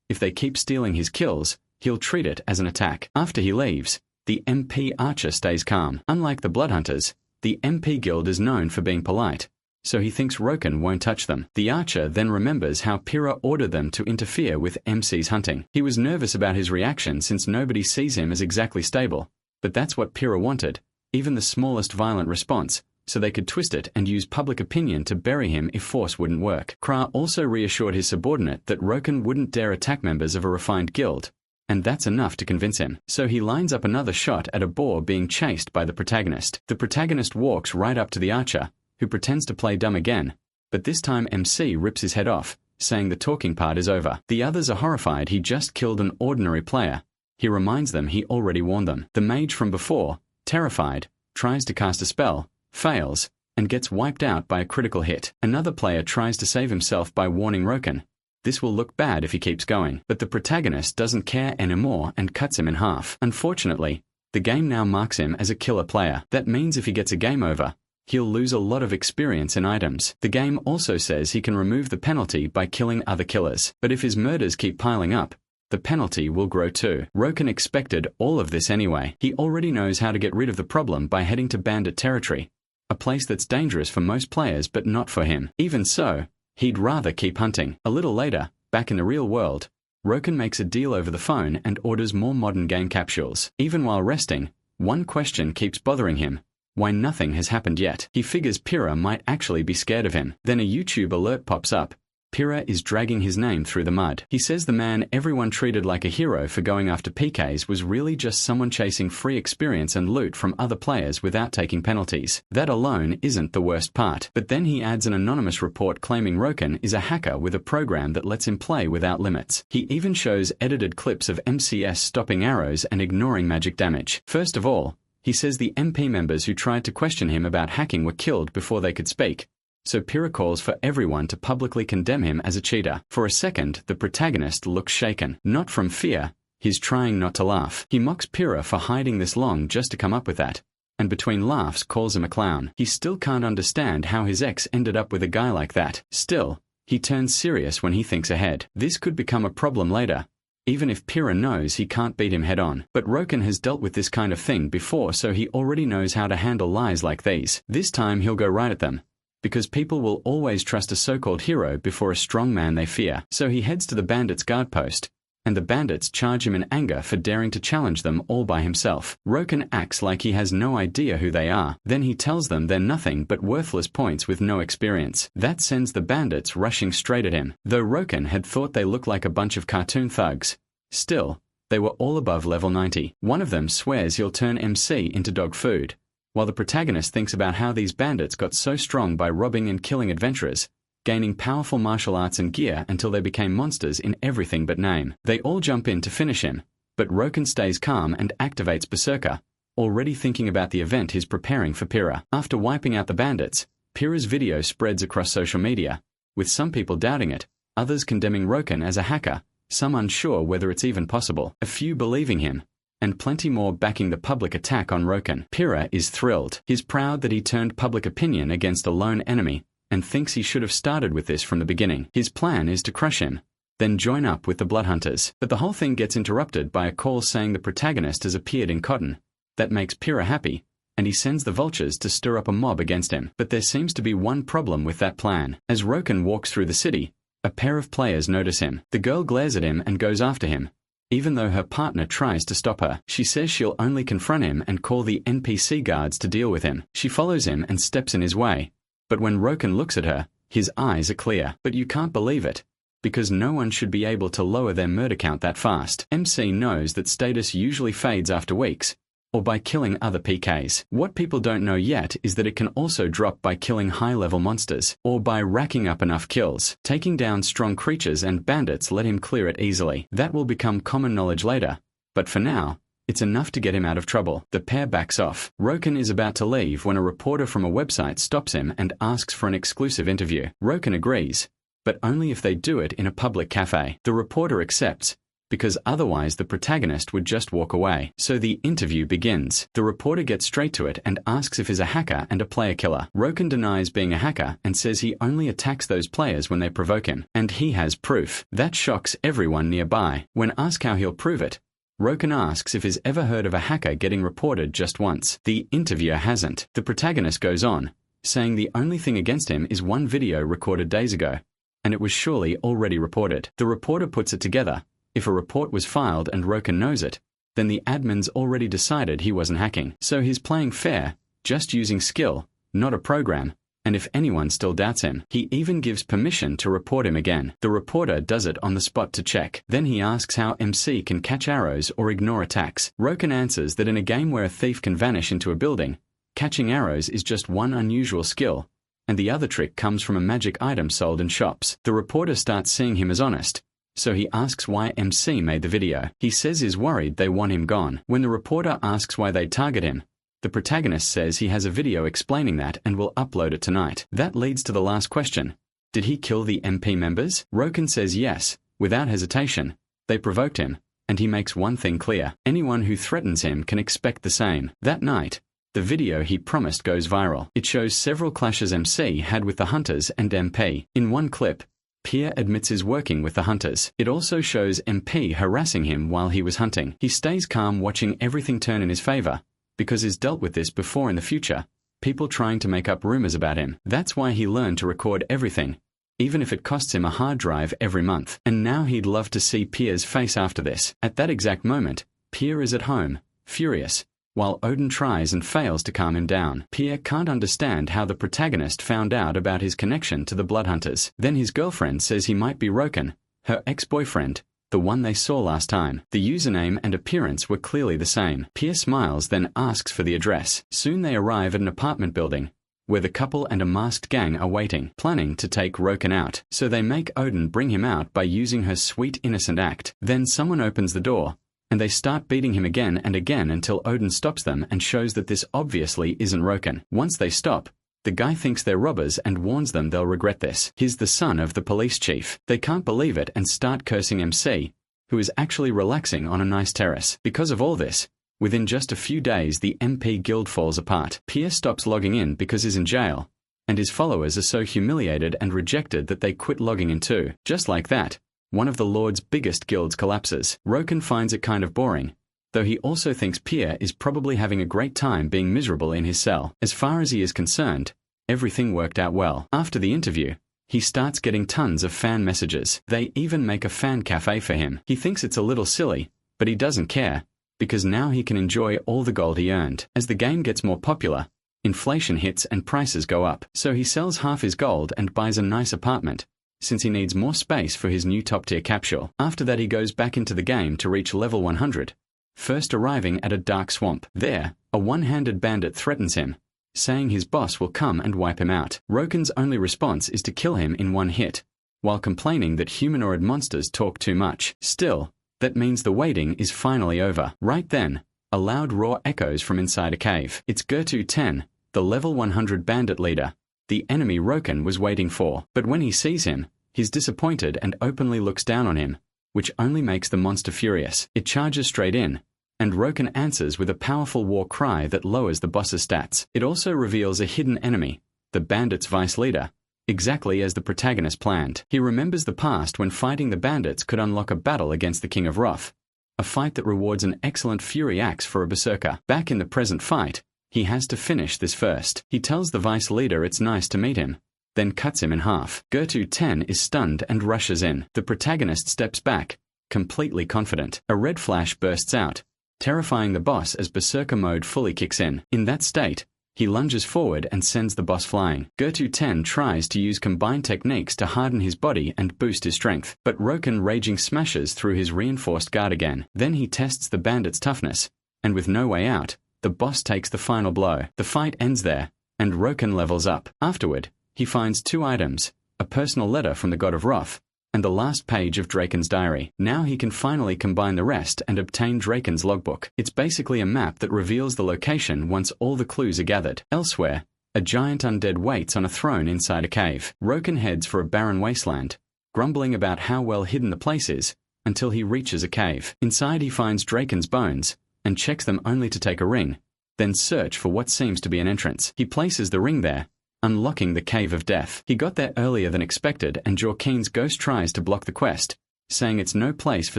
if they keep stealing his kills, he'll treat it as an attack. After he leaves, the MP archer stays calm. Unlike the Bloodhunters, the MP guild is known for being polite, so he thinks Roken won't touch them. The archer then remembers how Pyrrha ordered them to interfere with MC's hunting. He was nervous about his reaction since nobody sees him as exactly stable, but that's what Pyrrha wanted, even the smallest violent response, so they could twist it and use public opinion to bury him if force wouldn't work. Kra also reassured his subordinate that Roken wouldn't dare attack members of a refined guild, and that's enough to convince him. So he lines up another shot at a boar being chased by the protagonist. The protagonist walks right up to the archer, who pretends to play dumb again, but this time MC rips his head off, saying the talking part is over. The others are horrified he just killed an ordinary player. He reminds them he already warned them. The mage from before, terrified, tries to cast a spell, fails, and gets wiped out by a critical hit. Another player tries to save himself by warning Roken. This will look bad if he keeps going, but the protagonist doesn't care anymore and cuts him in half. Unfortunately, the game now marks him as a killer player. That means if he gets a game over, he'll lose a lot of experience and items. The game also says he can remove the penalty by killing other killers, but if his murders keep piling up, the penalty will grow too. Roken expected all of this anyway. He already knows how to get rid of the problem by heading to bandit territory, a place that's dangerous for most players but not for him. Even so, he'd rather keep hunting. A little later, back in the real world, Roken makes a deal over the phone and orders more modern game capsules. Even while resting, one question keeps bothering him: why nothing has happened yet. He figures Pyrrha might actually be scared of him. Then a YouTube alert pops up. Pyrrha is dragging his name through the mud. He says the man everyone treated like a hero for going after PKs was really just someone chasing free experience and loot from other players without taking penalties. That alone isn't the worst part. But then he adds an anonymous report claiming Roken is a hacker with a program that lets him play without limits. He even shows edited clips of MCS stopping arrows and ignoring magic damage. First of all, he says the MP members who tried to question him about hacking were killed before they could speak, so Pyrrha calls for everyone to publicly condemn him as a cheater. For a second, the protagonist looks shaken. Not from fear, he's trying not to laugh. He mocks Pyrrha for hiding this long just to come up with that, and between laughs calls him a clown. He still can't understand how his ex ended up with a guy like that. Still, he turns serious when he thinks ahead. This could become a problem later, even if Pyrrha knows he can't beat him head-on. But Roken has dealt with this kind of thing before, so he already knows how to handle lies like these. This time he'll go right at them, because people will always trust a so-called hero before a strong man they fear. So he heads to the bandits' guard post, and the bandits charge him in anger for daring to challenge them all by himself. Roken acts like he has no idea who they are. Then he tells them they're nothing but worthless points with no experience. That sends the bandits rushing straight at him. Though Roken had thought they looked like a bunch of cartoon thugs, still, they were all above level 90. One of them swears he'll turn MC into dog food, while the protagonist thinks about how these bandits got so strong by robbing and killing adventurers, gaining powerful martial arts and gear until they became monsters in everything but name. They all jump in to finish him, but Roken stays calm and activates Berserker, already thinking about the event he's preparing for Pyrrha. After wiping out the bandits, Pyrrha's video spreads across social media, with some people doubting it, others condemning Roken as a hacker, some unsure whether it's even possible, a few believing him, and plenty more backing the public attack on Roken. Pyrrha is thrilled. He's proud that he turned public opinion against a lone enemy, and thinks he should have started with this from the beginning. His plan is to crush him, then join up with the Bloodhunters. But the whole thing gets interrupted by a call saying the protagonist has appeared in Cotton. That makes Pyrrha happy, and he sends the vultures to stir up a mob against him. But there seems to be one problem with that plan. As Roken walks through the city, a pair of players notice him. The girl glares at him and goes after him, even though her partner tries to stop her. She says she'll only confront him and call the NPC guards to deal with him. She follows him and steps in his way, but when Roken looks at her, his eyes are clear. But you can't believe it, because no one should be able to lower their murder count that fast. MC knows that status usually fades after weeks, or by killing other PKs. What people don't know yet is that it can also drop by killing high-level monsters, or by racking up enough kills. Taking down strong creatures and bandits let him clear it easily. That will become common knowledge later, but for now, it's enough to get him out of trouble. The pair backs off. Roken is about to leave when a reporter from a website stops him and asks for an exclusive interview. Roken agrees, but only if they do it in a public cafe. The reporter accepts, because otherwise the protagonist would just walk away. So the interview begins. The reporter gets straight to it and asks if he's a hacker and a player killer. Roken denies being a hacker and says he only attacks those players when they provoke him, and he has proof. That shocks everyone nearby. When asked how he'll prove it, Roken asks if he's ever heard of a hacker getting reported just once. The interviewer hasn't. The protagonist goes on, saying the only thing against him is one video recorded days ago, and it was surely already reported. The reporter puts it together. If a report was filed and Roken knows it, then the admins already decided he wasn't hacking. So he's playing fair, just using skill, not a program, and if anyone still doubts him, he even gives permission to report him again. The reporter does it on the spot to check. Then he asks how MC can catch arrows or ignore attacks. Roken answers that in a game where a thief can vanish into a building, catching arrows is just one unusual skill, and the other trick comes from a magic item sold in shops. The reporter starts seeing him as honest, so he asks why MC made the video. He says he's worried they want him gone. When the reporter asks why they target him, the protagonist says he has a video explaining that and will upload it tonight. That leads to the last question. Did he kill the MP members? Roken says yes, without hesitation. They provoked him, and he makes one thing clear. Anyone who threatens him can expect the same. That night, the video he promised goes viral. It shows several clashes MC had with the hunters and MP. In one clip, Pierre admits he's working with the hunters. It also shows MP harassing him while he was hunting. He stays calm watching everything turn in his favor, because he's dealt with this before in the future, people trying to make up rumors about him. That's why he learned to record everything, even if it costs him a hard drive every month. And now he'd love to see Pierre's face after this. At that exact moment, Pierre is at home, furious, while Odin tries and fails to calm him down. Pierre can't understand how the protagonist found out about his connection to the Bloodhunters. Then his girlfriend says he might be Roken, her ex-boyfriend, the one they saw last time. The username and appearance were clearly the same. Pierre smiles, then asks for the address. Soon they arrive at an apartment building, where the couple and a masked gang are waiting, planning to take Roken out. So they make Odin bring him out by using her sweet innocent act. Then someone opens the door, and they start beating him again and again until Odin stops them and shows that this obviously isn't Roken. Once they stop, the guy thinks they're robbers and warns them they'll regret this. He's the son of the police chief. They can't believe it and start cursing MC, who is actually relaxing on a nice terrace. Because of all this, within just a few days the MP guild falls apart. Pierre stops logging in because he's in jail, and his followers are so humiliated and rejected that they quit logging in too. Just like that, one of the Lord's biggest guilds collapses. Roken finds it kind of boring, though he also thinks Pierre is probably having a great time being miserable in his cell. As far as he is concerned, everything worked out well. After the interview, he starts getting tons of fan messages. They even make a fan cafe for him. He thinks it's a little silly, but he doesn't care, because now he can enjoy all the gold he earned. As the game gets more popular, inflation hits and prices go up. So he sells half his gold and buys a nice apartment, since he needs more space for his new top-tier capsule. After that he goes back into the game to reach level 100, first arriving at a dark swamp. There, a one-handed bandit threatens him, saying his boss will come and wipe him out. Roken's only response is to kill him in one hit, while complaining that humanoid monsters talk too much. Still, that means the waiting is finally over. Right then, a loud roar echoes from inside a cave. It's Gertu 10, the level 100 bandit leader, the enemy Roken was waiting for. But when he sees him, he's disappointed and openly looks down on him, which only makes the monster furious. It charges straight in, and Roken answers with a powerful war cry that lowers the boss's stats. It also reveals a hidden enemy, the bandit's vice leader, exactly as the protagonist planned. He remembers the past when fighting the bandits could unlock a battle against the King of Wrath, a fight that rewards an excellent fury axe for a berserker. Back in the present fight, he has to finish this first. He tells the vice leader it's nice to meet him, then cuts him in half. Gertu 10 is stunned and rushes in. The protagonist steps back, completely confident. A red flash bursts out, terrifying the boss as berserker mode fully kicks in. In that state, he lunges forward and sends the boss flying. Gertu 10 tries to use combined techniques to harden his body and boost his strength, but Roken raging smashes through his reinforced guard again. Then he tests the bandit's toughness, and with no way out, The boss takes the final blow. The fight ends there, and Roken levels up. Afterward, he finds 2 items, a personal letter from the God of Wrath, and the last page of Draken's diary. Now he can finally combine the rest and obtain Draken's logbook. It's basically a map that reveals the location once all the clues are gathered. Elsewhere, a giant undead waits on a throne inside a cave. Roken heads for a barren wasteland, grumbling about how well hidden the place is, until he reaches a cave. Inside he finds Draken's bones, and checks them only to take a ring, then search for what seems to be an entrance. He places the ring there, unlocking the Cave of Death. He got there earlier than expected, and Jorkeen's ghost tries to block the quest, saying it's no place for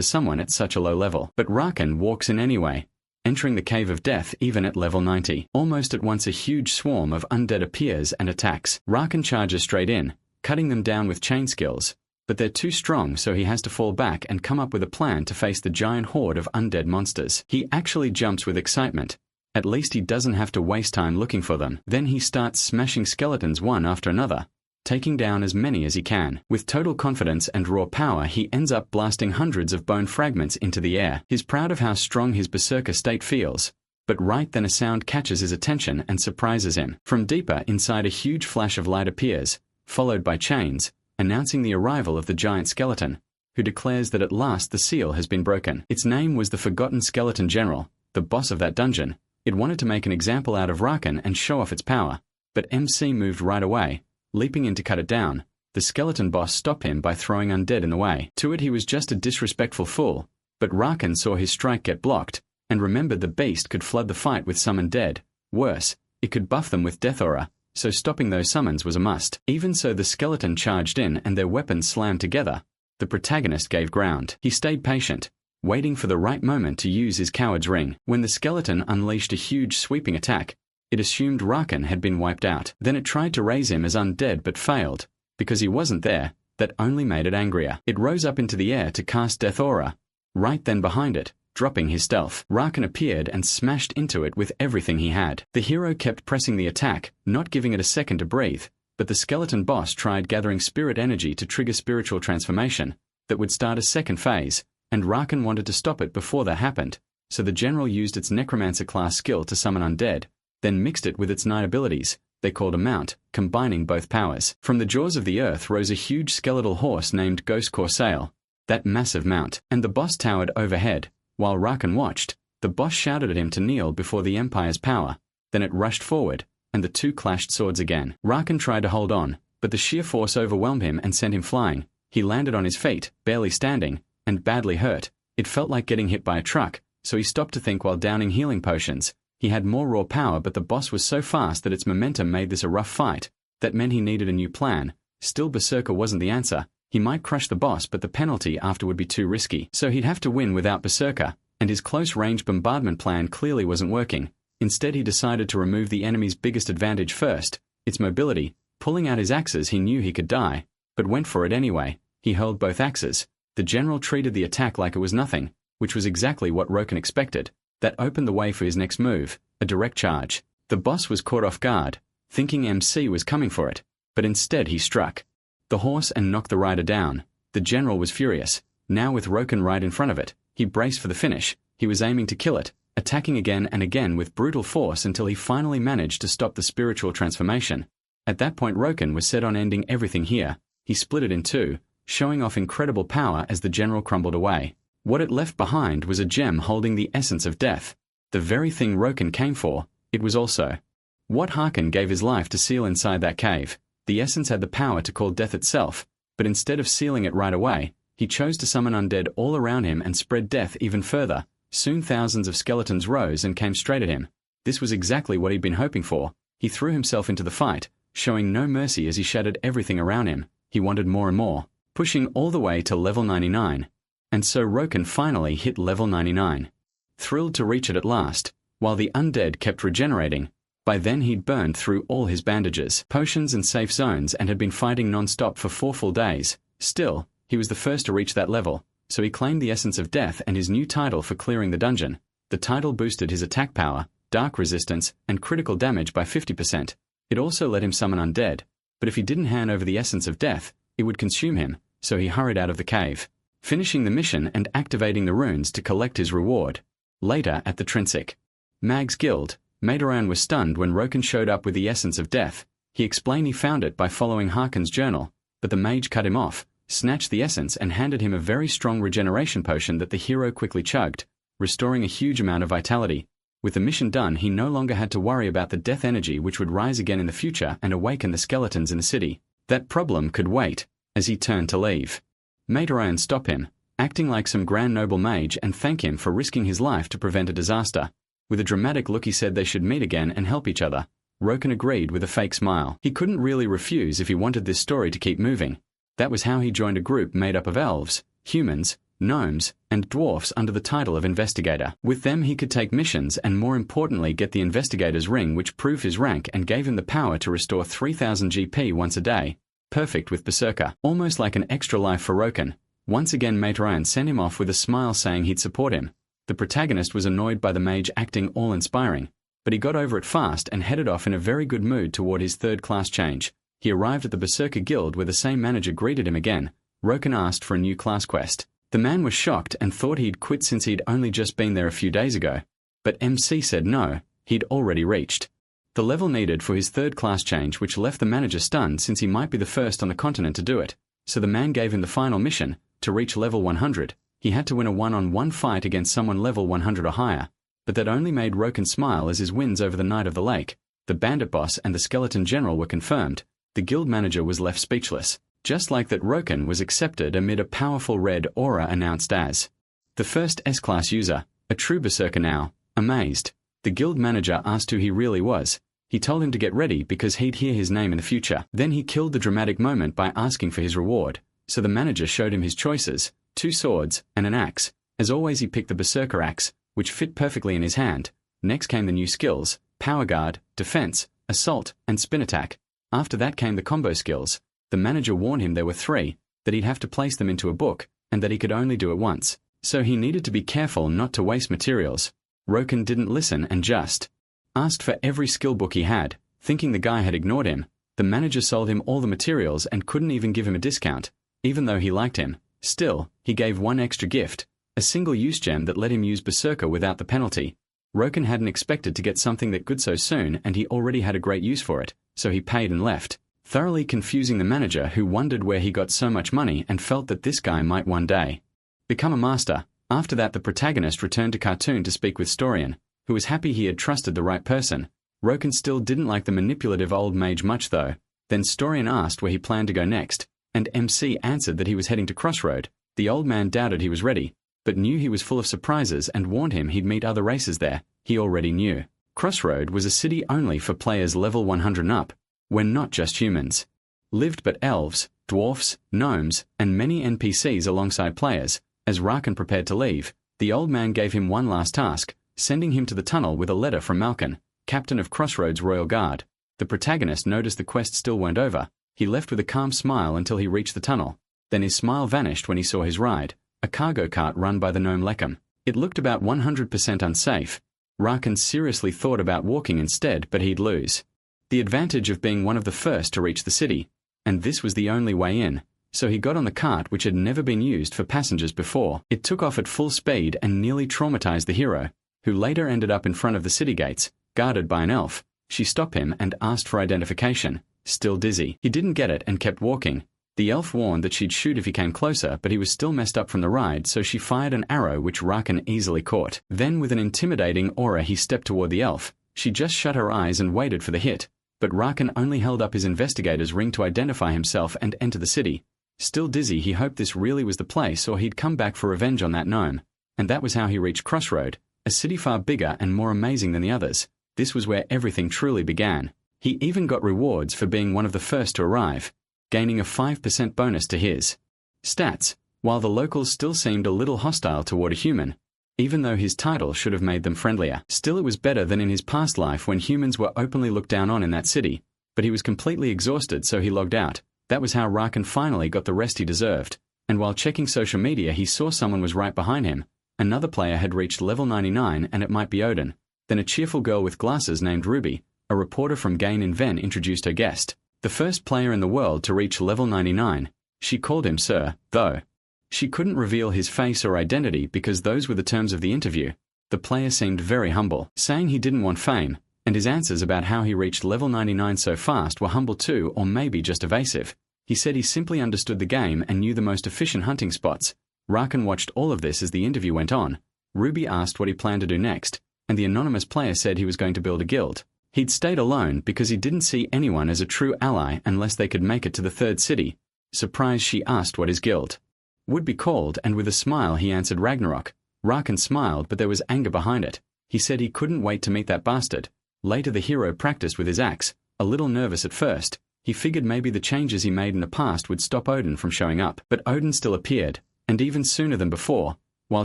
someone at such a low level. But Raken walks in anyway, entering the Cave of Death even at level 90. Almost at once a huge swarm of undead appears and attacks. Raken charges straight in, cutting them down with chain skills, but they're too strong, so he has to fall back and come up with a plan to face the giant horde of undead monsters. He actually jumps with excitement. At least he doesn't have to waste time looking for them. Then he starts smashing skeletons one after another, taking down as many as he can. With total confidence and raw power, he ends up blasting hundreds of bone fragments into the air. He's proud of how strong his berserker state feels, but right then a sound catches his attention and surprises him. From deeper inside, a huge flash of light appears, followed by chains, announcing the arrival of the giant skeleton, who declares that at last the seal has been broken. Its name was the Forgotten Skeleton General, the boss of that dungeon. It wanted to make an example out of Raken and show off its power, but MC moved right away, leaping in to cut it down. The skeleton boss stopped him by throwing undead in the way. To it he was just a disrespectful fool, but Raken saw his strike get blocked, and remembered the beast could flood the fight with some undead. Worse, it could buff them with death aura, so stopping those summons was a must. Even so, the skeleton charged in and their weapons slammed together. The protagonist gave ground. He stayed patient, waiting for the right moment to use his coward's ring. When the skeleton unleashed a huge sweeping attack, it assumed Raken had been wiped out. Then it tried to raise him as undead but failed, because he wasn't there. That only made it angrier. It rose up into the air to cast death aura. Right then behind it, dropping his stealth, Raken appeared and smashed into it with everything he had. The hero kept pressing the attack, not giving it a second to breathe, but the skeleton boss tried gathering spirit energy to trigger spiritual transformation that would start a second phase, and Raken wanted to stop it before that happened, so the general used its necromancer class skill to summon undead, then mixed it with its 9 abilities, they called a mount, combining both powers. From the jaws of the earth rose a huge skeletal horse named Ghost Corsail, that massive mount, and the boss towered overhead. While Raken watched, the boss shouted at him to kneel before the Empire's power. Then it rushed forward, and the two clashed swords again. Raken tried to hold on, but the sheer force overwhelmed him and sent him flying. He landed on his feet, barely standing, and badly hurt. It felt like getting hit by a truck, so he stopped to think while downing healing potions. He had more raw power, but the boss was so fast that its momentum made this a rough fight. That meant he needed a new plan. Still, Berserker wasn't the answer. He might crush the boss, but the penalty after would be too risky. So he'd have to win without Berserker, and his close-range bombardment plan clearly wasn't working. Instead, he decided to remove the enemy's biggest advantage first, its mobility. Pulling out his axes, he knew he could die, but went for it anyway. He hurled both axes. The general treated the attack like it was nothing, which was exactly what Roken expected. That opened the way for his next move, a direct charge. The boss was caught off guard, thinking MC was coming for it, but instead he struck the horse and knocked the rider down. The general was furious, now with Roken right in front of it. He braced for the finish. He was aiming to kill it, attacking again and again with brutal force until he finally managed to stop the spiritual transformation. At that point, Roken was set on ending everything here. He split it in two, showing off incredible power as the general crumbled away. What it left behind was a gem holding the essence of death, the very thing Roken came for. It was also what Harken gave his life to seal inside that cave. The essence had the power to call death itself, but instead of sealing it right away, he chose to summon undead all around him and spread death even further. Soon thousands of skeletons rose and came straight at him. This was exactly what he'd been hoping for. He threw himself into the fight, showing no mercy as he shattered everything around him. He wanted more and more, pushing all the way to level 99. And so Roken finally hit level 99. Thrilled to reach it at last, while the undead kept regenerating. By then he'd burned through all his bandages, potions and safe zones and had been fighting non-stop for 4 full days. Still, he was the first to reach that level, so he claimed the essence of death and his new title for clearing the dungeon. The title boosted his attack power, dark resistance, and critical damage by 50%. It also let him summon undead, but if he didn't hand over the essence of death, it would consume him, so he hurried out of the cave, finishing the mission and activating the runes to collect his reward. Later at the Trinsic, Mag's guild. Madoran was stunned when Roken showed up with the essence of death. He explained he found it by following Harkon's journal, but the mage cut him off, snatched the essence and handed him a very strong regeneration potion that the hero quickly chugged, restoring a huge amount of vitality. With the mission done, he no longer had to worry about the death energy which would rise again in the future and awaken the skeletons in the city. That problem could wait, as he turned to leave. Madoran stopped him, acting like some grand noble mage, and thanked him for risking his life to prevent a disaster. With a dramatic look he said they should meet again and help each other. Roken agreed with a fake smile. He couldn't really refuse if he wanted this story to keep moving. That was how he joined a group made up of elves, humans, gnomes, and dwarfs under the title of Investigator. With them he could take missions and more importantly get the Investigator's ring, which proved his rank and gave him the power to restore 3000 GP once a day. Perfect with Berserker. Almost like an extra life for Roken. Once again Madoran sent him off with a smile saying he'd support him. The protagonist was annoyed by the mage acting all-inspiring, but he got over it fast and headed off in a very good mood toward his third class change. He arrived at the Berserker Guild where the same manager greeted him again. Roken asked for a new class quest. The man was shocked and thought he'd quit since he'd only just been there a few days ago. But MC said no, he'd already reached the level needed for his third class change, which left the manager stunned since he might be the first on the continent to do it. So the man gave him the final mission. To reach level 100, he had to win a one-on-one fight against someone level 100 or higher. But that only made Roken smile as his wins over the Knight of the Lake, the bandit boss and the skeleton general were confirmed. The guild manager was left speechless. Just like that, Roken was accepted amid a powerful red aura announced as the first S-class user, a true berserker now. Amazed, the guild manager asked who he really was. He told him to get ready because he'd hear his name in the future. Then he killed the dramatic moment by asking for his reward. So the manager showed him his choices, 2 swords and an axe. As always he picked the berserker axe, which fit perfectly in his hand. Next came the new skills, power guard, defense, assault, and spin attack. After that came the combo skills. The manager warned him there were 3, that he'd have to place them into a book, and that he could only do it once. So he needed to be careful not to waste materials. Roken didn't listen and just asked for every skill book he had. Thinking the guy had ignored him, the manager sold him all the materials and couldn't even give him a discount, even though he liked him. Still, he gave one extra gift, a single-use gem that let him use Berserker without the penalty. Roken hadn't expected to get something that good so soon, and he already had a great use for it, so he paid and left, thoroughly confusing the manager, who wondered where he got so much money and felt that this guy might one day become a master. After that the protagonist returned to Cartoon to speak with Storian, who was happy he had trusted the right person. Roken still didn't like the manipulative old mage much though. Then Storian asked where he planned to go next, and MC answered that he was heading to Crossroad. The old man doubted he was ready, but knew he was full of surprises and warned him he'd meet other races there. He already knew Crossroad was a city only for players level 100 and up, where not just humans lived but elves, dwarfs, gnomes, and many NPCs alongside players. As Rakan prepared to leave, the old man gave him one last task, sending him to the tunnel with a letter from Malkin, captain of Crossroads Royal Guard. The protagonist noticed the quest still weren't over. He left with a calm smile until he reached the tunnel. Then his smile vanished when he saw his ride, a cargo cart run by the gnome Leckham. It looked about 100% unsafe. Rakan seriously thought about walking instead, but he'd lose the advantage of being one of the first to reach the city, and this was the only way in. So he got on the cart, which had never been used for passengers before. It took off at full speed and nearly traumatized the hero, who later ended up in front of the city gates, guarded by an elf. She stopped him and asked for identification. Still dizzy, he didn't get it and kept walking. The elf warned that she'd shoot if he came closer, but he was still messed up from the ride, so she fired an arrow which Rakan easily caught. Then with an intimidating aura he stepped toward the elf. She just shut her eyes and waited for the hit, but Rakan only held up his investigator's ring to identify himself and enter the city. Still dizzy, he hoped this really was the place or he'd come back for revenge on that gnome. And that was how he reached Crossroad, a city far bigger and more amazing than the others. This was where everything truly began. He even got rewards for being one of the first to arrive, gaining a 5% bonus to his stats, while the locals still seemed a little hostile toward a human, even though his title should have made them friendlier. Still, it was better than in his past life when humans were openly looked down on in that city, but he was completely exhausted, so he logged out. That was how Rakan finally got the rest he deserved, and while checking social media he saw someone was right behind him. Another player had reached level 99 and it might be Odin. Then a cheerful girl with glasses named Ruby, a reporter from Gain in Ven, introduced her guest. The first player in the world to reach level 99. She called him Sir, though she couldn't reveal his face or identity because those were the terms of the interview. The player seemed very humble, saying he didn't want fame, and his answers about how he reached level 99 so fast were humble too, or maybe just evasive. He said he simply understood the game and knew the most efficient hunting spots. Rakan watched all of this as the interview went on. Ruby asked what he planned to do next, and the anonymous player said he was going to build a guild. He'd stayed alone because he didn't see anyone as a true ally unless they could make it to the third city. Surprised, she asked what his guild would be called, and with a smile he answered Ragnarok. Rakan smiled, but there was anger behind it. He said he couldn't wait to meet that bastard. Later the hero practiced with his axe, a little nervous at first. He figured maybe the changes he made in the past would stop Odin from showing up, but Odin still appeared, and even sooner than before. While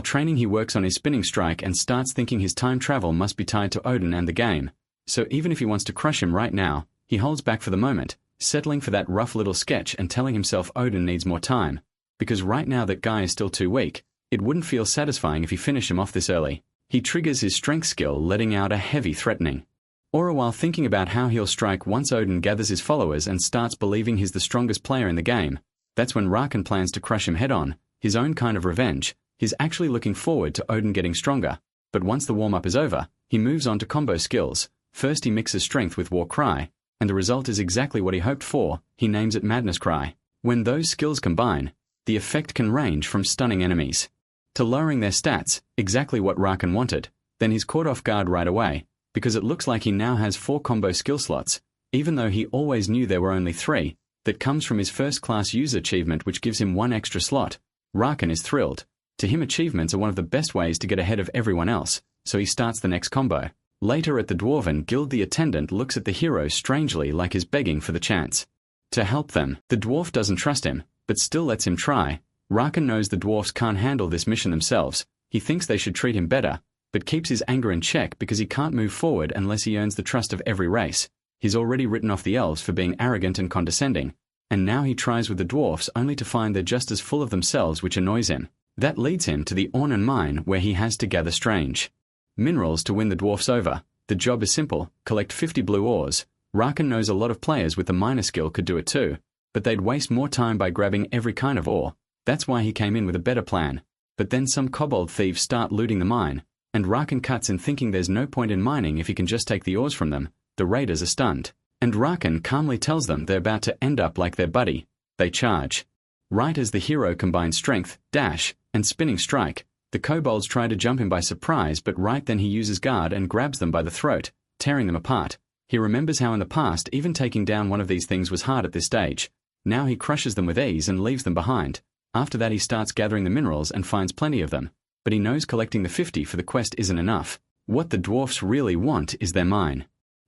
training he works on his spinning strike and starts thinking his time travel must be tied to Odin and the game. So even if he wants to crush him right now, he holds back for the moment, settling for that rough little sketch and telling himself Odin needs more time. Because right now that guy is still too weak, it wouldn't feel satisfying if he finished him off this early. He triggers his strength skill, letting out a heavy threatening aura while thinking about how he'll strike once Odin gathers his followers and starts believing he's the strongest player in the game. That's when Rakan plans to crush him head-on, his own kind of revenge. He's actually looking forward to Odin getting stronger, but once the warm-up is over, he moves on to combo skills. First he mixes strength with War Cry, and the result is exactly what he hoped for. He names it Madness Cry. When those skills combine, the effect can range from stunning enemies to lowering their stats, exactly what Rakan wanted. Then he's caught off guard right away, because it looks like he now has 4 combo skill slots, even though he always knew there were only 3. That comes from his first-class user achievement, which gives him 1 extra slot. Rakan is thrilled. To him, achievements are one of the best ways to get ahead of everyone else, so he starts the next combo. Later at the Dwarven Guild, the attendant looks at the hero strangely, like he's begging for the chance to help them. The dwarf doesn't trust him, but still lets him try. Rakan knows the dwarfs can't handle this mission themselves. He thinks they should treat him better, but keeps his anger in check because he can't move forward unless he earns the trust of every race. He's already written off the elves for being arrogant and condescending, and now he tries with the dwarfs only to find they're just as full of themselves, which annoys him. That leads him to the Ornan mine, where he has to gather strange minerals to win the dwarfs over. The job is simple: collect 50 blue ores. Rakan knows a lot of players with the miner skill could do it too, but they'd waste more time by grabbing every kind of ore. That's why he came in with a better plan. But then some kobold thieves start looting the mine, and Rakan cuts in thinking there's no point in mining if he can just take the ores from them. The raiders are stunned, and Rakan calmly tells them they're about to end up like their buddy. They charge. Right as the hero combines strength, dash, and spinning strike, the kobolds try to jump him by surprise, but right then he uses guard and grabs them by the throat, tearing them apart. He remembers how in the past even taking down one of these things was hard at this stage. Now he crushes them with ease and leaves them behind. After that he starts gathering the minerals and finds plenty of them, but he knows collecting the 50 for the quest isn't enough. What the dwarfs really want is their mine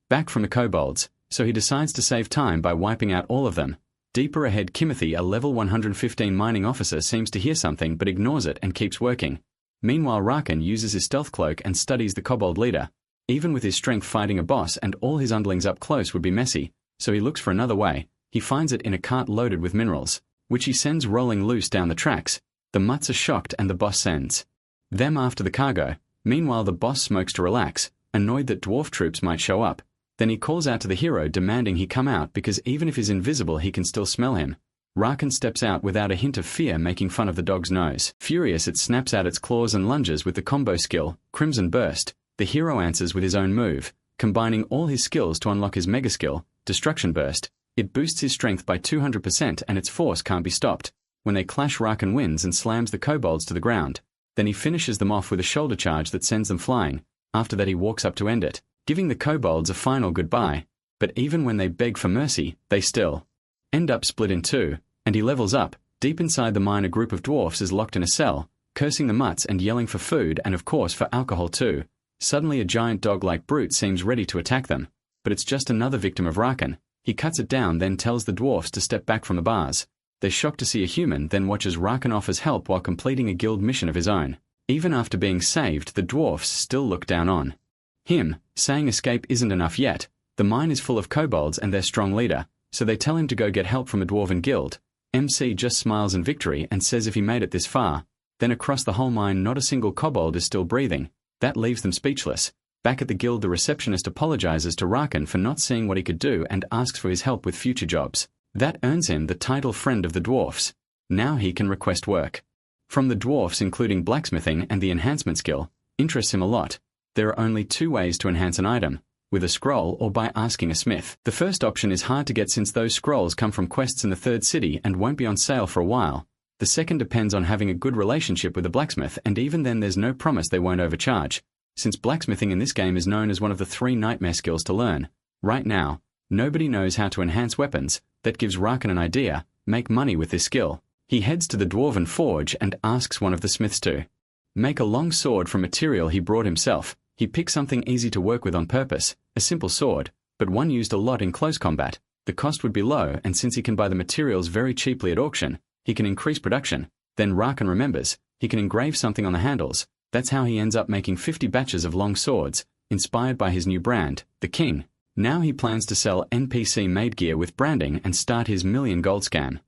back from the kobolds, so he decides to save time by wiping out all of them. Deeper ahead, Kimothy, a level 115 mining officer, seems to hear something but ignores it and keeps working. Meanwhile, Rakan uses his stealth cloak and studies the kobold leader. Even with his strength, fighting a boss and all his underlings up close would be messy, so he looks for another way. He finds it in a cart loaded with minerals, which he sends rolling loose down the tracks. The mutts are shocked and the boss sends them after the cargo. Meanwhile, the boss smokes to relax, annoyed that dwarf troops might show up. Then he calls out to the hero demanding he come out because even if he's invisible he can still smell him. Rakan steps out without a hint of fear, making fun of the dog's nose. Furious, it snaps out its claws and lunges with the combo skill, Crimson Burst. The hero answers with his own move, combining all his skills to unlock his mega skill, Destruction Burst. It boosts his strength by 200% and its force can't be stopped. When they clash, Rakan wins and slams the kobolds to the ground. Then he finishes them off with a shoulder charge that sends them flying. After that he walks up to end it, giving the kobolds a final goodbye. But even when they beg for mercy, they still end up split in two, and he levels up. Deep inside the mine, a group of dwarfs is locked in a cell, cursing the mutts and yelling for food and of course for alcohol too. Suddenly a giant dog-like brute seems ready to attack them, but it's just another victim of Rakan. He cuts it down, then tells the dwarfs to step back from the bars. They're shocked to see a human, then watches Rakan offers help while completing a guild mission of his own. Even after being saved, the dwarfs still look down on him, saying escape isn't enough yet. The mine is full of kobolds and their strong leader, so they tell him to go get help from a dwarven guild. MC just smiles in victory and says if he made it this far, then across the whole mine not a single kobold is still breathing. That leaves them speechless. Back at the guild, the receptionist apologizes to Rakan for not seeing what he could do and asks for his help with future jobs. That earns him the title Friend of the Dwarfs. Now he can request work from the dwarfs, including blacksmithing and the enhancement skill. interests him a lot. There are only two ways to enhance an item, with a scroll or by asking a smith. The first option is hard to get since those scrolls come from quests in the third city and won't be on sale for a while. The second depends on having a good relationship with the blacksmith, and even then there's no promise they won't overcharge, since blacksmithing in this game is known as one of the 3 nightmare skills to learn. Right now, nobody knows how to enhance weapons. That gives Rakan an idea: make money with this skill. He heads to the Dwarven Forge and asks one of the smiths to make a long sword from material he brought himself. He picks something easy to work with on purpose, a simple sword, but one used a lot in close combat. The cost would be low, and since he can buy the materials very cheaply at auction, he can increase production. Then Rakan remembers, he can engrave something on the handles. That's how he ends up making 50 batches of long swords, inspired by his new brand, the King. Now he plans to sell NPC-made gear with branding and start his million gold scam.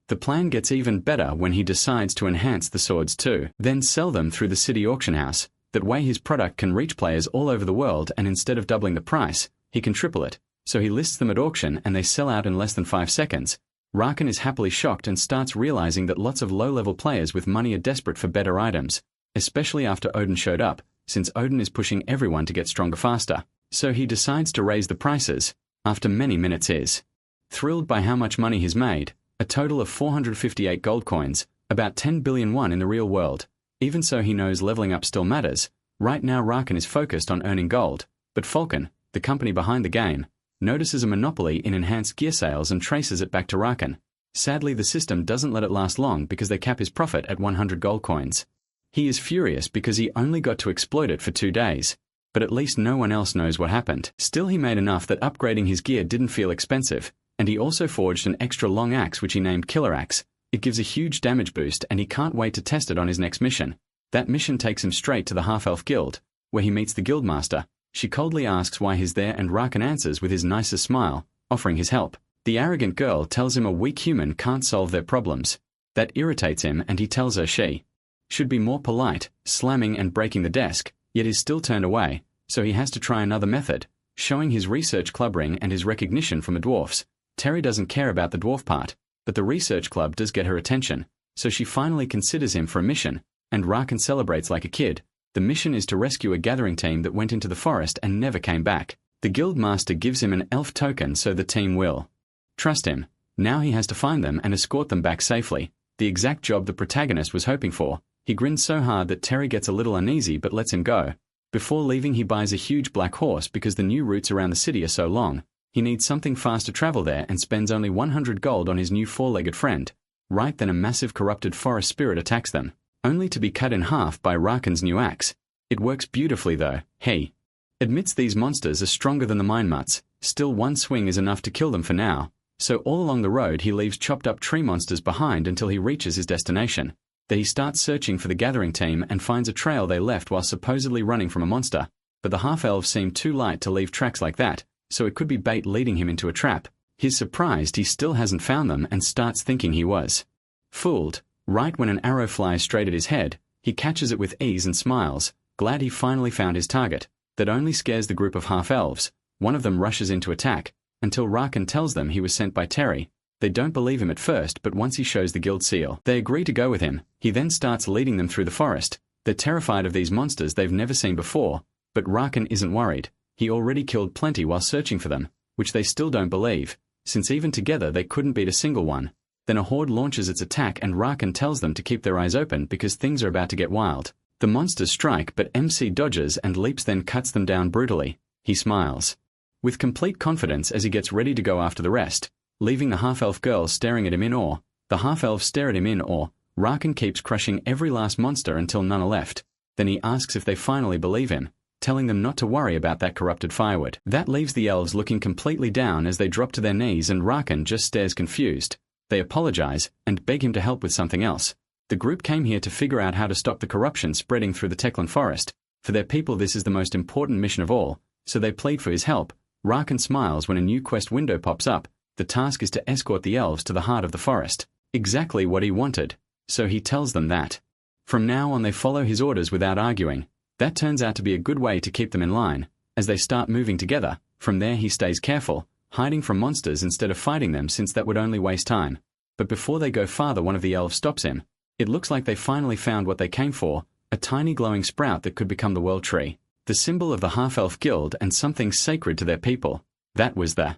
The plan gets even better when he decides to enhance the swords too, then sell them through the city auction house. That way his product can reach players all over the world, and instead of doubling the price, he can triple it. So he lists them at auction and they sell out in less than 5 seconds. Rakan is happily shocked and starts realizing that lots of low-level players with money are desperate for better items, especially after Odin showed up, since Odin is pushing everyone to get stronger faster. So he decides to raise the prices. After many minutes is thrilled by how much money he's made, a total of 458 gold coins, about 10 billion won in the real world. Even so, he knows leveling up still matters. Right now Rakan is focused on earning gold, but Falcon, the company behind the game, notices a monopoly in enhanced gear sales and traces it back to Rakan. Sadly, the system doesn't let it last long because they cap his profit at 100 gold coins. He is furious because he only got to exploit it for 2 days. But at least no one else knows what happened. Still, he made enough that upgrading his gear didn't feel expensive, and he also forged an extra long axe which he named Killer Axe. It gives a huge damage boost and he can't wait to test it on his next mission. That mission takes him straight to the Half-Elf Guild, where he meets the Guildmaster. She coldly asks why he's there and Rakan answers with his nicest smile, offering his help. The arrogant girl tells him a weak human can't solve their problems. That irritates him and he tells her she should be more polite, slamming and breaking the desk, yet is still turned away, so he has to try another method, showing his research club ring and his recognition from the dwarfs. Terry doesn't care about the dwarf part, but the research club does get her attention, so she finally considers him for a mission, and Rakan celebrates like a kid. The mission is to rescue a gathering team that went into the forest and never came back. The guild master gives him an elf token so the team will trust him. Now he has to find them and escort them back safely, the exact job the protagonist was hoping for. He grins so hard that Terry gets a little uneasy but lets him go. Before leaving, he buys a huge black horse because the new routes around the city are so long. He needs something fast to travel there and spends only 100 gold on his new 4-legged friend. Right then a massive corrupted forest spirit attacks them, only to be cut in half by Rakan's new axe. It works beautifully though. He admits these monsters are stronger than the Mindmuts. Still, one swing is enough to kill them for now. So all along the road he leaves chopped up tree monsters behind until he reaches his destination. There he starts searching for the gathering team and finds a trail they left while supposedly running from a monster. But the half-elves seem too light to leave tracks like that, so it could be bait leading him into a trap. He's surprised he still hasn't found them and starts thinking he was fooled. Right when an arrow flies straight at his head, he catches it with ease and smiles, glad he finally found his target. That only scares the group of half-elves. One of them rushes in to attack, until Rakan tells them he was sent by Terry. They don't believe him at first, but once he shows the guild seal, they agree to go with him. He then starts leading them through the forest. They're terrified of these monsters they've never seen before, but Rakan isn't worried. He already killed plenty while searching for them, which they still don't believe, since even together they couldn't beat a single one. Then a horde launches its attack and Rakan tells them to keep their eyes open because things are about to get wild. The monsters strike, but MC dodges and leaps, then cuts them down brutally. He smiles with complete confidence as he gets ready to go after the rest, leaving the half-elf girls staring at him in awe. The half-elves stare at him in awe. Rakan keeps crushing every last monster until none are left. Then he asks if they finally believe him, telling them not to worry about that corrupted firewood. That leaves the elves looking completely down as they drop to their knees and Rakan just stares confused. They apologize and beg him to help with something else. The group came here to figure out how to stop the corruption spreading through the Techland forest. For their people this is the most important mission of all, so they plead for his help. Rakan smiles when a new quest window pops up. The task is to escort the elves to the heart of the forest. Exactly what he wanted. So he tells them that from now on they follow his orders without arguing. That turns out to be a good way to keep them in line, as they start moving together. From there he stays careful, hiding from monsters instead of fighting them since that would only waste time. But before they go farther one of the elves stops him. It looks like they finally found what they came for, a tiny glowing sprout that could become the world tree, the symbol of the half-elf guild and something sacred to their people. That was the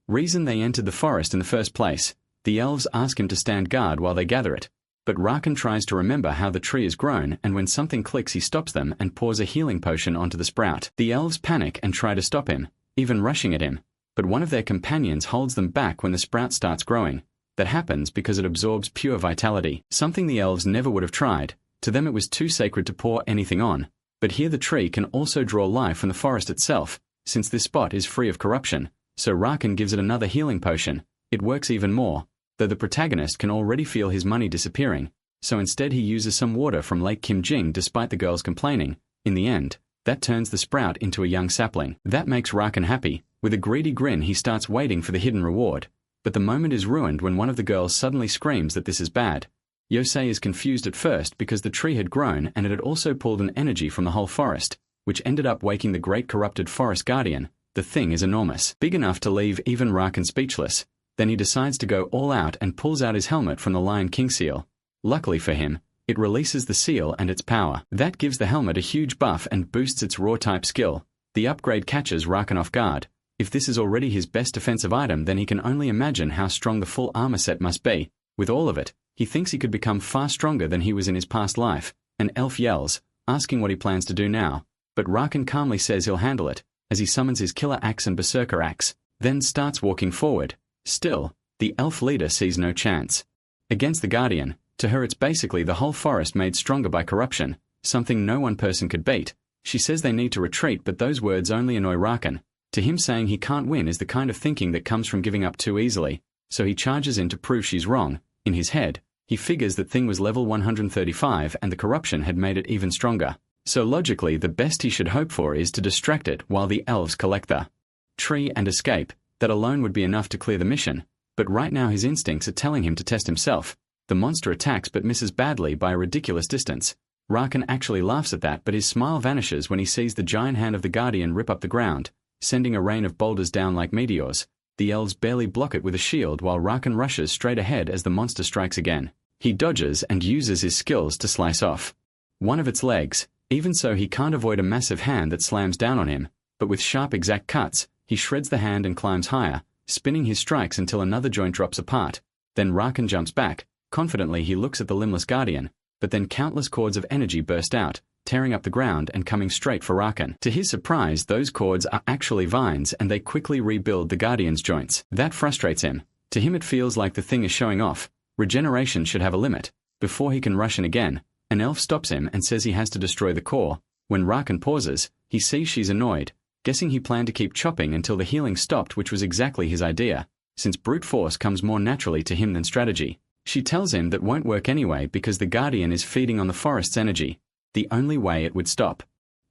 reason they entered the forest in the first place. The elves ask him to stand guard while they gather it, but Rakan tries to remember how the tree has grown, and when something clicks he stops them and pours a healing potion onto the sprout. The elves panic and try to stop him, even rushing at him, but one of their companions holds them back when the sprout starts growing. That happens because it absorbs pure vitality, something the elves never would have tried. To them it was too sacred to pour anything on. But here the tree can also draw life from the forest itself, since this spot is free of corruption, so Rakan gives it another healing potion. It works even more, though the protagonist can already feel his money disappearing, so instead he uses some water from Lake Kimjing despite the girls complaining. In the end, that turns the sprout into a young sapling. That makes Rakan happy. With a greedy grin he starts waiting for the hidden reward, but the moment is ruined when one of the girls suddenly screams that this is bad. Yosei is confused at first because the tree had grown and it had also pulled an energy from the whole forest, which ended up waking the great corrupted forest guardian. The thing is enormous, big enough to leave even Rakan speechless. Then he decides to go all out and pulls out his helmet from the Lion King seal. Luckily for him, it releases the seal and its power. That gives the helmet a huge buff and boosts its raw type skill. The upgrade catches Rakan off guard. If this is already his best defensive item, then he can only imagine how strong the full armor set must be. With all of it, he thinks he could become far stronger than he was in his past life. An elf yells, asking what he plans to do now, but Rakan calmly says he'll handle it, as he summons his killer axe and berserker axe, then starts walking forward. Still, the elf leader sees no chance against the guardian. To her it's basically the whole forest made stronger by corruption, something no one person could beat. She says they need to retreat, but those words only annoy Rakan. To him, saying he can't win is the kind of thinking that comes from giving up too easily, so he charges in to prove she's wrong. In his head, he figures that thing was level 135 and the corruption had made it even stronger. So logically the best he should hope for is to distract it while the elves collect the tree and escape. That alone would be enough to clear the mission, but right now his instincts are telling him to test himself. The monster attacks but misses badly by a ridiculous distance. Rakan actually laughs at that, but his smile vanishes when he sees the giant hand of the guardian rip up the ground, sending a rain of boulders down like meteors. The elves barely block it with a shield while Rakan rushes straight ahead as the monster strikes again. He dodges and uses his skills to slice off one of its legs. Even so, he can't avoid a massive hand that slams down on him, but with sharp exact cuts, he shreds the hand and climbs higher, spinning his strikes until another joint drops apart. Then Rakan jumps back. Confidently he looks at the limbless guardian, but then countless cords of energy burst out, tearing up the ground and coming straight for Rakan. To his surprise, those cords are actually vines and they quickly rebuild the guardian's joints. That frustrates him. To him it feels like the thing is showing off. Regeneration should have a limit. Before he can rush in again, an elf stops him and says he has to destroy the core. When Rakan pauses, he sees she's annoyed, guessing he planned to keep chopping until the healing stopped, which was exactly his idea, since brute force comes more naturally to him than strategy. She tells him that won't work anyway because the guardian is feeding on the forest's energy. The only way it would stop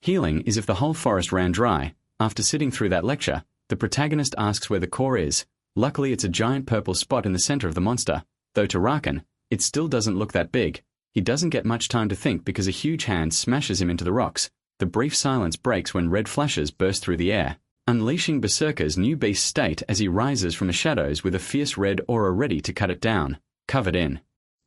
healing is if the whole forest ran dry. After sitting through that lecture, the protagonist asks where the core is. Luckily it's a giant purple spot in the center of the monster, though to Rakan, it still doesn't look that big. He doesn't get much time to think because a huge hand smashes him into the rocks. The brief silence breaks when red flashes burst through the air, unleashing Berserker's new beast state as he rises from the shadows with a fierce red aura ready to cut it down. Covered in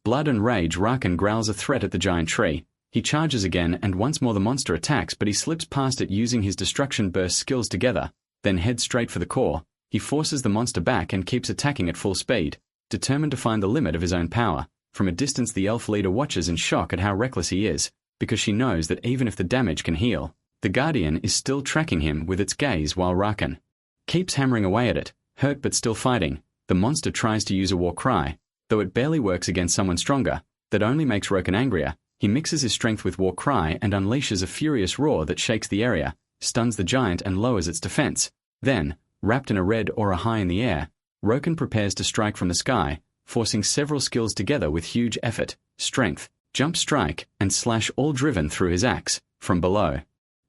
blood and rage, Rakan growls a threat at the giant tree. He charges again and once more the monster attacks, but he slips past it using his destruction burst skills together, then heads straight for the core. He forces the monster back and keeps attacking at full speed, determined to find the limit of his own power. From a distance the elf leader watches in shock at how reckless he is, because she knows that even if the damage can heal, the guardian is still tracking him with its gaze while Rakan keeps hammering away at it, hurt but still fighting. The monster tries to use a war cry, though it barely works against someone stronger. That only makes Rakan angrier. He mixes his strength with war cry and unleashes a furious roar that shakes the area, stuns the giant and lowers its defense. Then, wrapped in a red aura high in the air, Rakan prepares to strike from the sky, forcing several skills together with huge effort, strength, jump strike, and slash, all driven through his axe from below.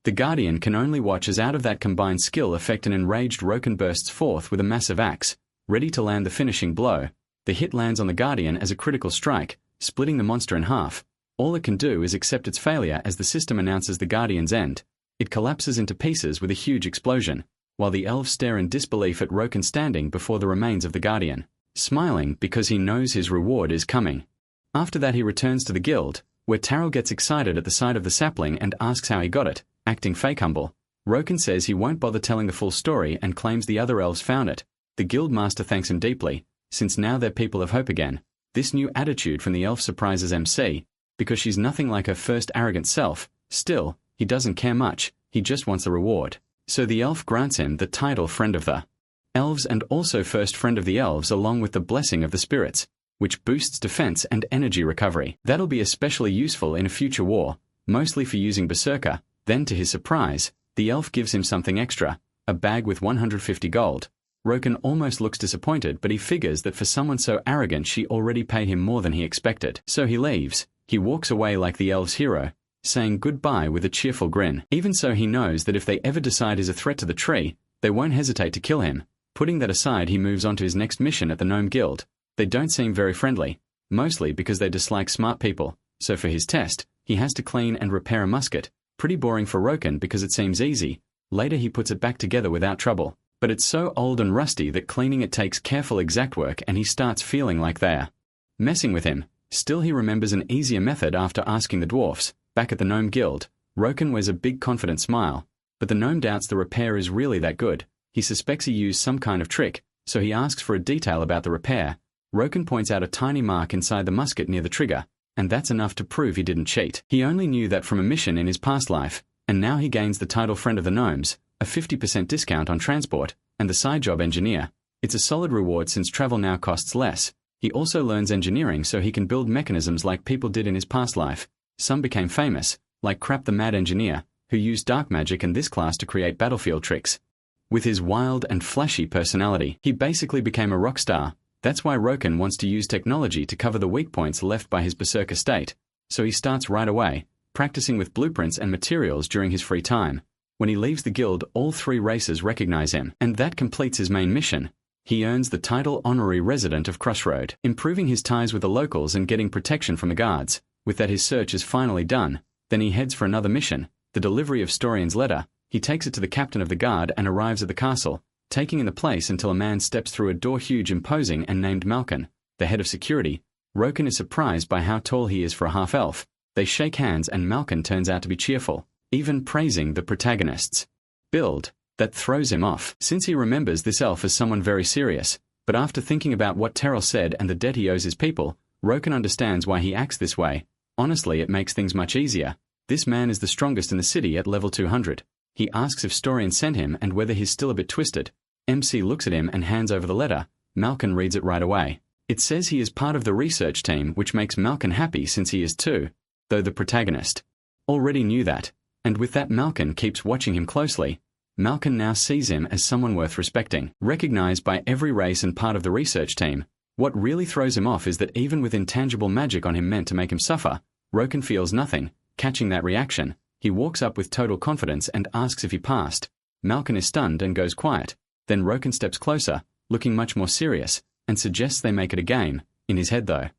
The guardian can only watch as out of that combined skill effect an enraged Rakan bursts forth with a massive axe, ready to land the finishing blow. The hit lands on the guardian as a critical strike, splitting the monster in half. All it can do is accept its failure as the system announces the guardian's end. It collapses into pieces with a huge explosion, while the elves stare in disbelief at Rakan standing before the remains of the guardian, smiling because he knows his reward is coming. After that he returns to the guild, where Taro gets excited at the sight of the sapling and asks how he got it, acting fake humble. Roken says he won't bother telling the full story and claims the other elves found it. The guild master thanks him deeply, since now they're people of hope again. This new attitude from the elf surprises MC, because she's nothing like her first arrogant self. Still, he doesn't care much, he just wants the reward. So the elf grants him the title Friend of the Elves and also First Friend of the Elves along with the Blessing of the Spirits, which boosts defense and energy recovery. That'll be especially useful in a future war, mostly for using Berserker. Then to his surprise, the elf gives him something extra, a bag with 150 gold. Roken almost looks disappointed, but he figures that for someone so arrogant she already paid him more than he expected. So he leaves. He walks away like the elf's hero, saying goodbye with a cheerful grin. Even so, he knows that if they ever decide he's a threat to the tree, they won't hesitate to kill him. Putting that aside, he moves on to his next mission at the Gnome Guild. They don't seem very friendly, mostly because they dislike smart people, so for his test, he has to clean and repair a musket. Pretty boring for Roken because it seems easy. Later he puts it back together without trouble. But it's so old and rusty that cleaning it takes careful exact work, and he starts feeling like they're messing with him. Still, he remembers an easier method after asking the dwarfs. Back at the Gnome Guild, Roken wears a big confident smile, but the gnome doubts the repair is really that good. He suspects he used some kind of trick, so he asks for a detail about the repair. Roken points out a tiny mark inside the musket near the trigger, and that's enough to prove he didn't cheat. He only knew that from a mission in his past life, and now he gains the title Friend of the Gnomes, a 50% discount on transport, and the side job Engineer. It's a solid reward since travel now costs less. He also learns engineering so he can build mechanisms like people did in his past life. Some became famous, like Crap the Mad Engineer, who used dark magic in this class to create battlefield tricks. With his wild and flashy personality, he basically became a rock star. That's why Roken wants to use technology to cover the weak points left by his berserker state. So he starts right away, practicing with blueprints and materials during his free time. When he leaves the guild, all three races recognize him, and that completes his main mission. He earns the title Honorary Resident of Crossroad, improving his ties with the locals and getting protection from the guards. With that, his search is finally done. Then he heads for another mission, the delivery of Storian's letter. He takes it to the captain of the guard and arrives at the castle, taking in the place until a man steps through a door huge, imposing, and named Malkin, the head of security. Roken is surprised by how tall he is for a half-elf. They shake hands and Malkin turns out to be cheerful, even praising the protagonist's build. That throws him off, since he remembers this elf as someone very serious. But after thinking about what Terrell said and the debt he owes his people, Roken understands why he acts this way. Honestly, it makes things much easier. This man is the strongest in the city at level 200. He asks if Storian sent him and whether he's still a bit twisted. MC looks at him and hands over the letter. Malkin reads it right away. It says he is part of the research team, which makes Malkin happy since he is too, though the protagonist already knew that. And with that, Malkin keeps watching him closely. Malkin now sees him as someone worth respecting, recognized by every race and part of the research team. What really throws him off is that even with intangible magic on him meant to make him suffer, Roken feels nothing. Catching that reaction, he walks up with total confidence and asks if he passed. Malkin is stunned and goes quiet. Then Roken steps closer, looking much more serious, and suggests they make it a game. In his head though,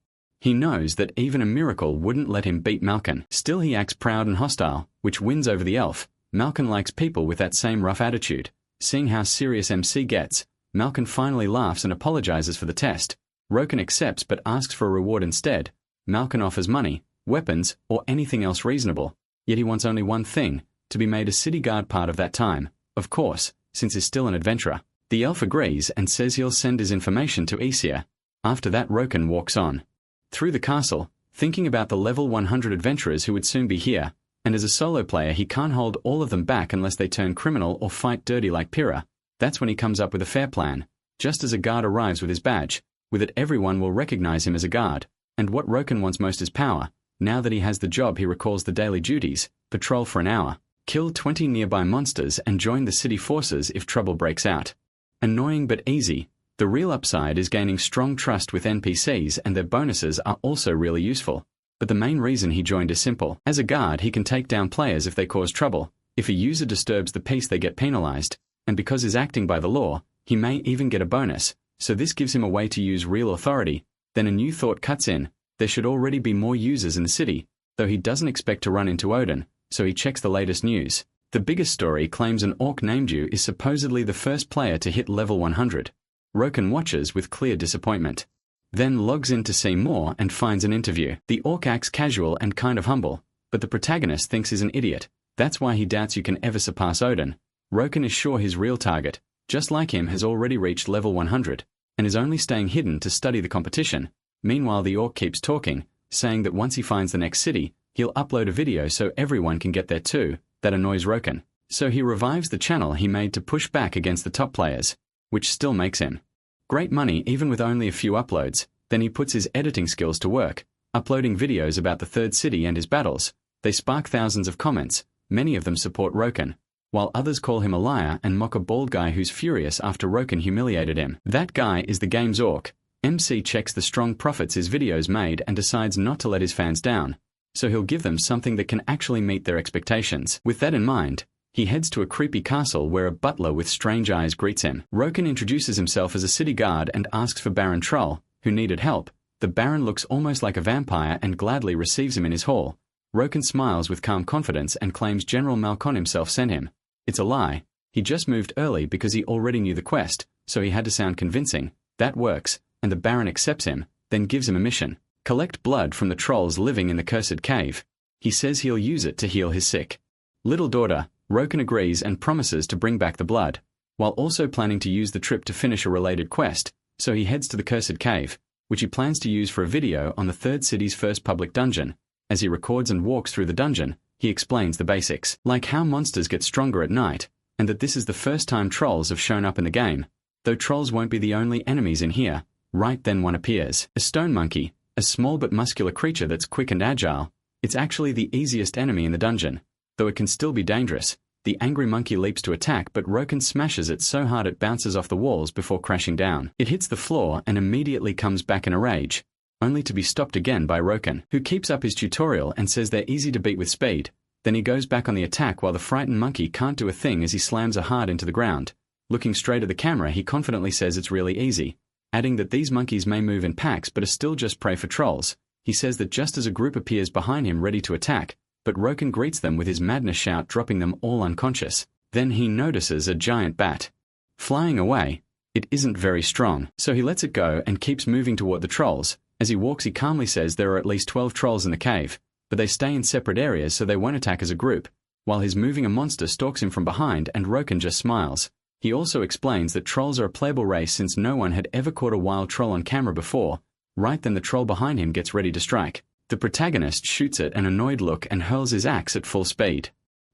he knows that even a miracle wouldn't let him beat Malkin. Still, he acts proud and hostile, which wins over the elf. Malkin likes people with that same rough attitude. Seeing how serious MC gets, Malkin finally laughs and apologizes for the test. Roken accepts but asks for a reward instead. Malkin offers money, weapons, or anything else reasonable. Yet he wants only one thing, to be made a city guard part of that time. Of course, since he's still an adventurer. The elf agrees and says he'll send his information to Isia. After that, Roken walks on through the castle, thinking about the level 100 adventurers who would soon be here. And as a solo player, he can't hold all of them back unless they turn criminal or fight dirty like Pyrrha. That's when he comes up with a fair plan. Just as a guard arrives with his badge, with it everyone will recognize him as a guard. And what Roken wants most is power. Now that he has the job, he recalls the daily duties: patrol for an hour, kill 20 nearby monsters, and join the city forces if trouble breaks out. Annoying but easy. The real upside is gaining strong trust with NPCs, and their bonuses are also really useful. But the main reason he joined is simple. As a guard, he can take down players if they cause trouble. If a user disturbs the peace, they get penalized. And because he's acting by the law, he may even get a bonus. So this gives him a way to use real authority. Then a new thought cuts in. There should already be more users in the city, though he doesn't expect to run into Odin, so he checks the latest news. The biggest story claims an orc named You is supposedly the first player to hit level 100. Roken watches with clear disappointment. then logs in to see more and finds an interview. The orc acts casual and kind of humble, but the protagonist thinks he's an idiot. That's why he doubts you can ever surpass Odin. Roken is sure his real target, just like him, has already reached level 100, and is only staying hidden to study the competition. Meanwhile, the orc keeps talking, saying that once he finds the next city, he'll upload a video so everyone can get there too. That annoys Roken. So he revives the channel he made to push back against the top players, which still makes him great money even with only a few uploads. Then he puts his editing skills to work, uploading videos about the third city and his battles. They spark thousands of comments, many of them support Roken, while others call him a liar and mock a bald guy who's furious after Roken humiliated him. That guy is the game's orc. MC checks the strong profits his videos made and decides not to let his fans down, so he'll give them something that can actually meet their expectations. With that in mind, he heads to a creepy castle where a butler with strange eyes greets him. Roken introduces himself as a city guard and asks for Baron Troll, who needed help. The Baron looks almost like a vampire and gladly receives him in his hall. Roken smiles with calm confidence and claims General Malkon himself sent him. It's a lie. He just moved early because he already knew the quest, so he had to sound convincing. That works, and the Baron accepts him, then gives him a mission. Collect blood from the trolls living in the cursed cave. He says he'll use it to heal his sick little daughter. Roken agrees and promises to bring back the blood, while also planning to use the trip to finish a related quest, so he heads to the cursed cave, which he plans to use for a video on the third city's first public dungeon. As he records and walks through the dungeon, he explains the basics, like how monsters get stronger at night, and that this is the first time trolls have shown up in the game, though trolls won't be the only enemies in here. Right then one appears. A stone monkey, a small but muscular creature that's quick and agile. It's actually the easiest enemy in the dungeon, though it can still be dangerous. The angry monkey leaps to attack, but Roken smashes it so hard it bounces off the walls before crashing down. It hits the floor and immediately comes back in a rage, only to be stopped again by Roken, who keeps up his tutorial and says they're easy to beat with speed. Then he goes back on the attack while the frightened monkey can't do a thing as he slams a hard into the ground. Looking straight at the camera, he confidently says it's really easy, adding that these monkeys may move in packs but are still just prey for trolls. He says that just as a group appears behind him ready to attack, but Roken greets them with his madness shout, dropping them all unconscious. Then he notices a giant bat flying away. It isn't very strong, so he lets it go and keeps moving toward the trolls. As he walks, he calmly says there are at least 12 trolls in the cave, but they stay in separate areas so they won't attack as a group, while his moving a monster stalks him from behind and Roken just smiles. He also explains that trolls are a playable race since no one had ever caught a wild troll on camera before. Right then the troll behind him gets ready to strike. The protagonist shoots it an annoyed look and hurls his axe at full speed,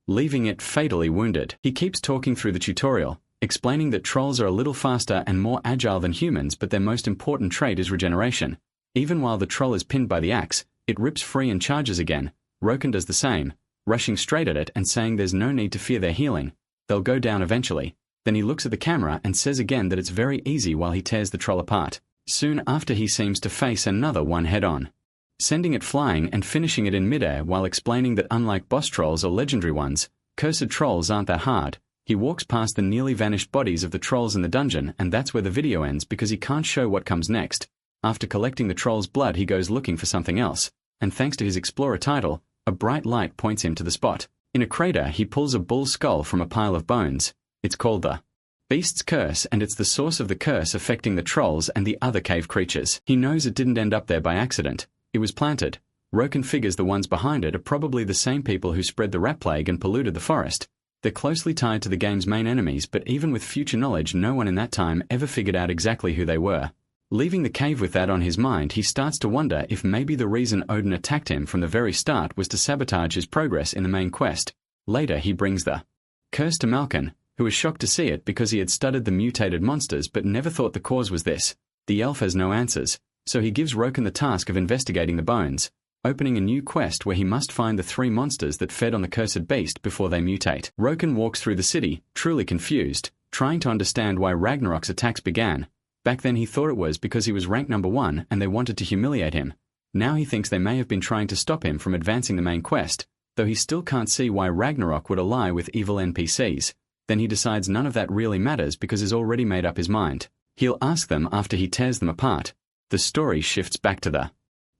leaving it fatally wounded. He keeps talking through the tutorial, explaining that trolls are a little faster and more agile than humans, but their most important trait is regeneration. Even while the troll is pinned by the axe, it rips free and charges again. Roken does the same, rushing straight at it and saying there's no need to fear their healing. They'll go down eventually. Then he looks at the camera and says again that it's very easy while he tears the troll apart. Soon after, he seems to face another one head-on, sending it flying and finishing it in midair while explaining that unlike boss trolls or legendary ones, cursed trolls aren't that hard. He walks past the nearly vanished bodies of the trolls in the dungeon, and that's where the video ends because he can't show what comes next. After collecting the troll's blood, he goes looking for something else, and thanks to his explorer title, a bright light points him to the spot. In a crater, he pulls a bull's skull from a pile of bones. It's called the Beast's Curse, and it's the source of the curse affecting the trolls and the other cave creatures. He knows it didn't end up there by accident. It was planted. Roken figures the ones behind it are probably the same people who spread the rat plague and polluted the forest. They're closely tied to the game's main enemies, but even with future knowledge, no one in that time ever figured out exactly who they were. Leaving the cave with that on his mind, he starts to wonder if maybe the reason Odin attacked him from the very start was to sabotage his progress in the main quest. Later, he brings the curse to Malkon, who is shocked to see it because he had studied the mutated monsters but never thought the cause was this. The elf has no answers, so he gives Roken the task of investigating the bones, opening a new quest where he must find the 3 monsters that fed on the cursed beast before they mutate. Roken walks through the city, truly confused, trying to understand why Ragnarok's attacks began. Back then he thought it was because he was ranked number 1 and they wanted to humiliate him. Now he thinks they may have been trying to stop him from advancing the main quest, though he still can't see why Ragnarok would ally with evil NPCs. Then he decides none of that really matters because he's already made up his mind. He'll ask them after he tears them apart. The story shifts back to the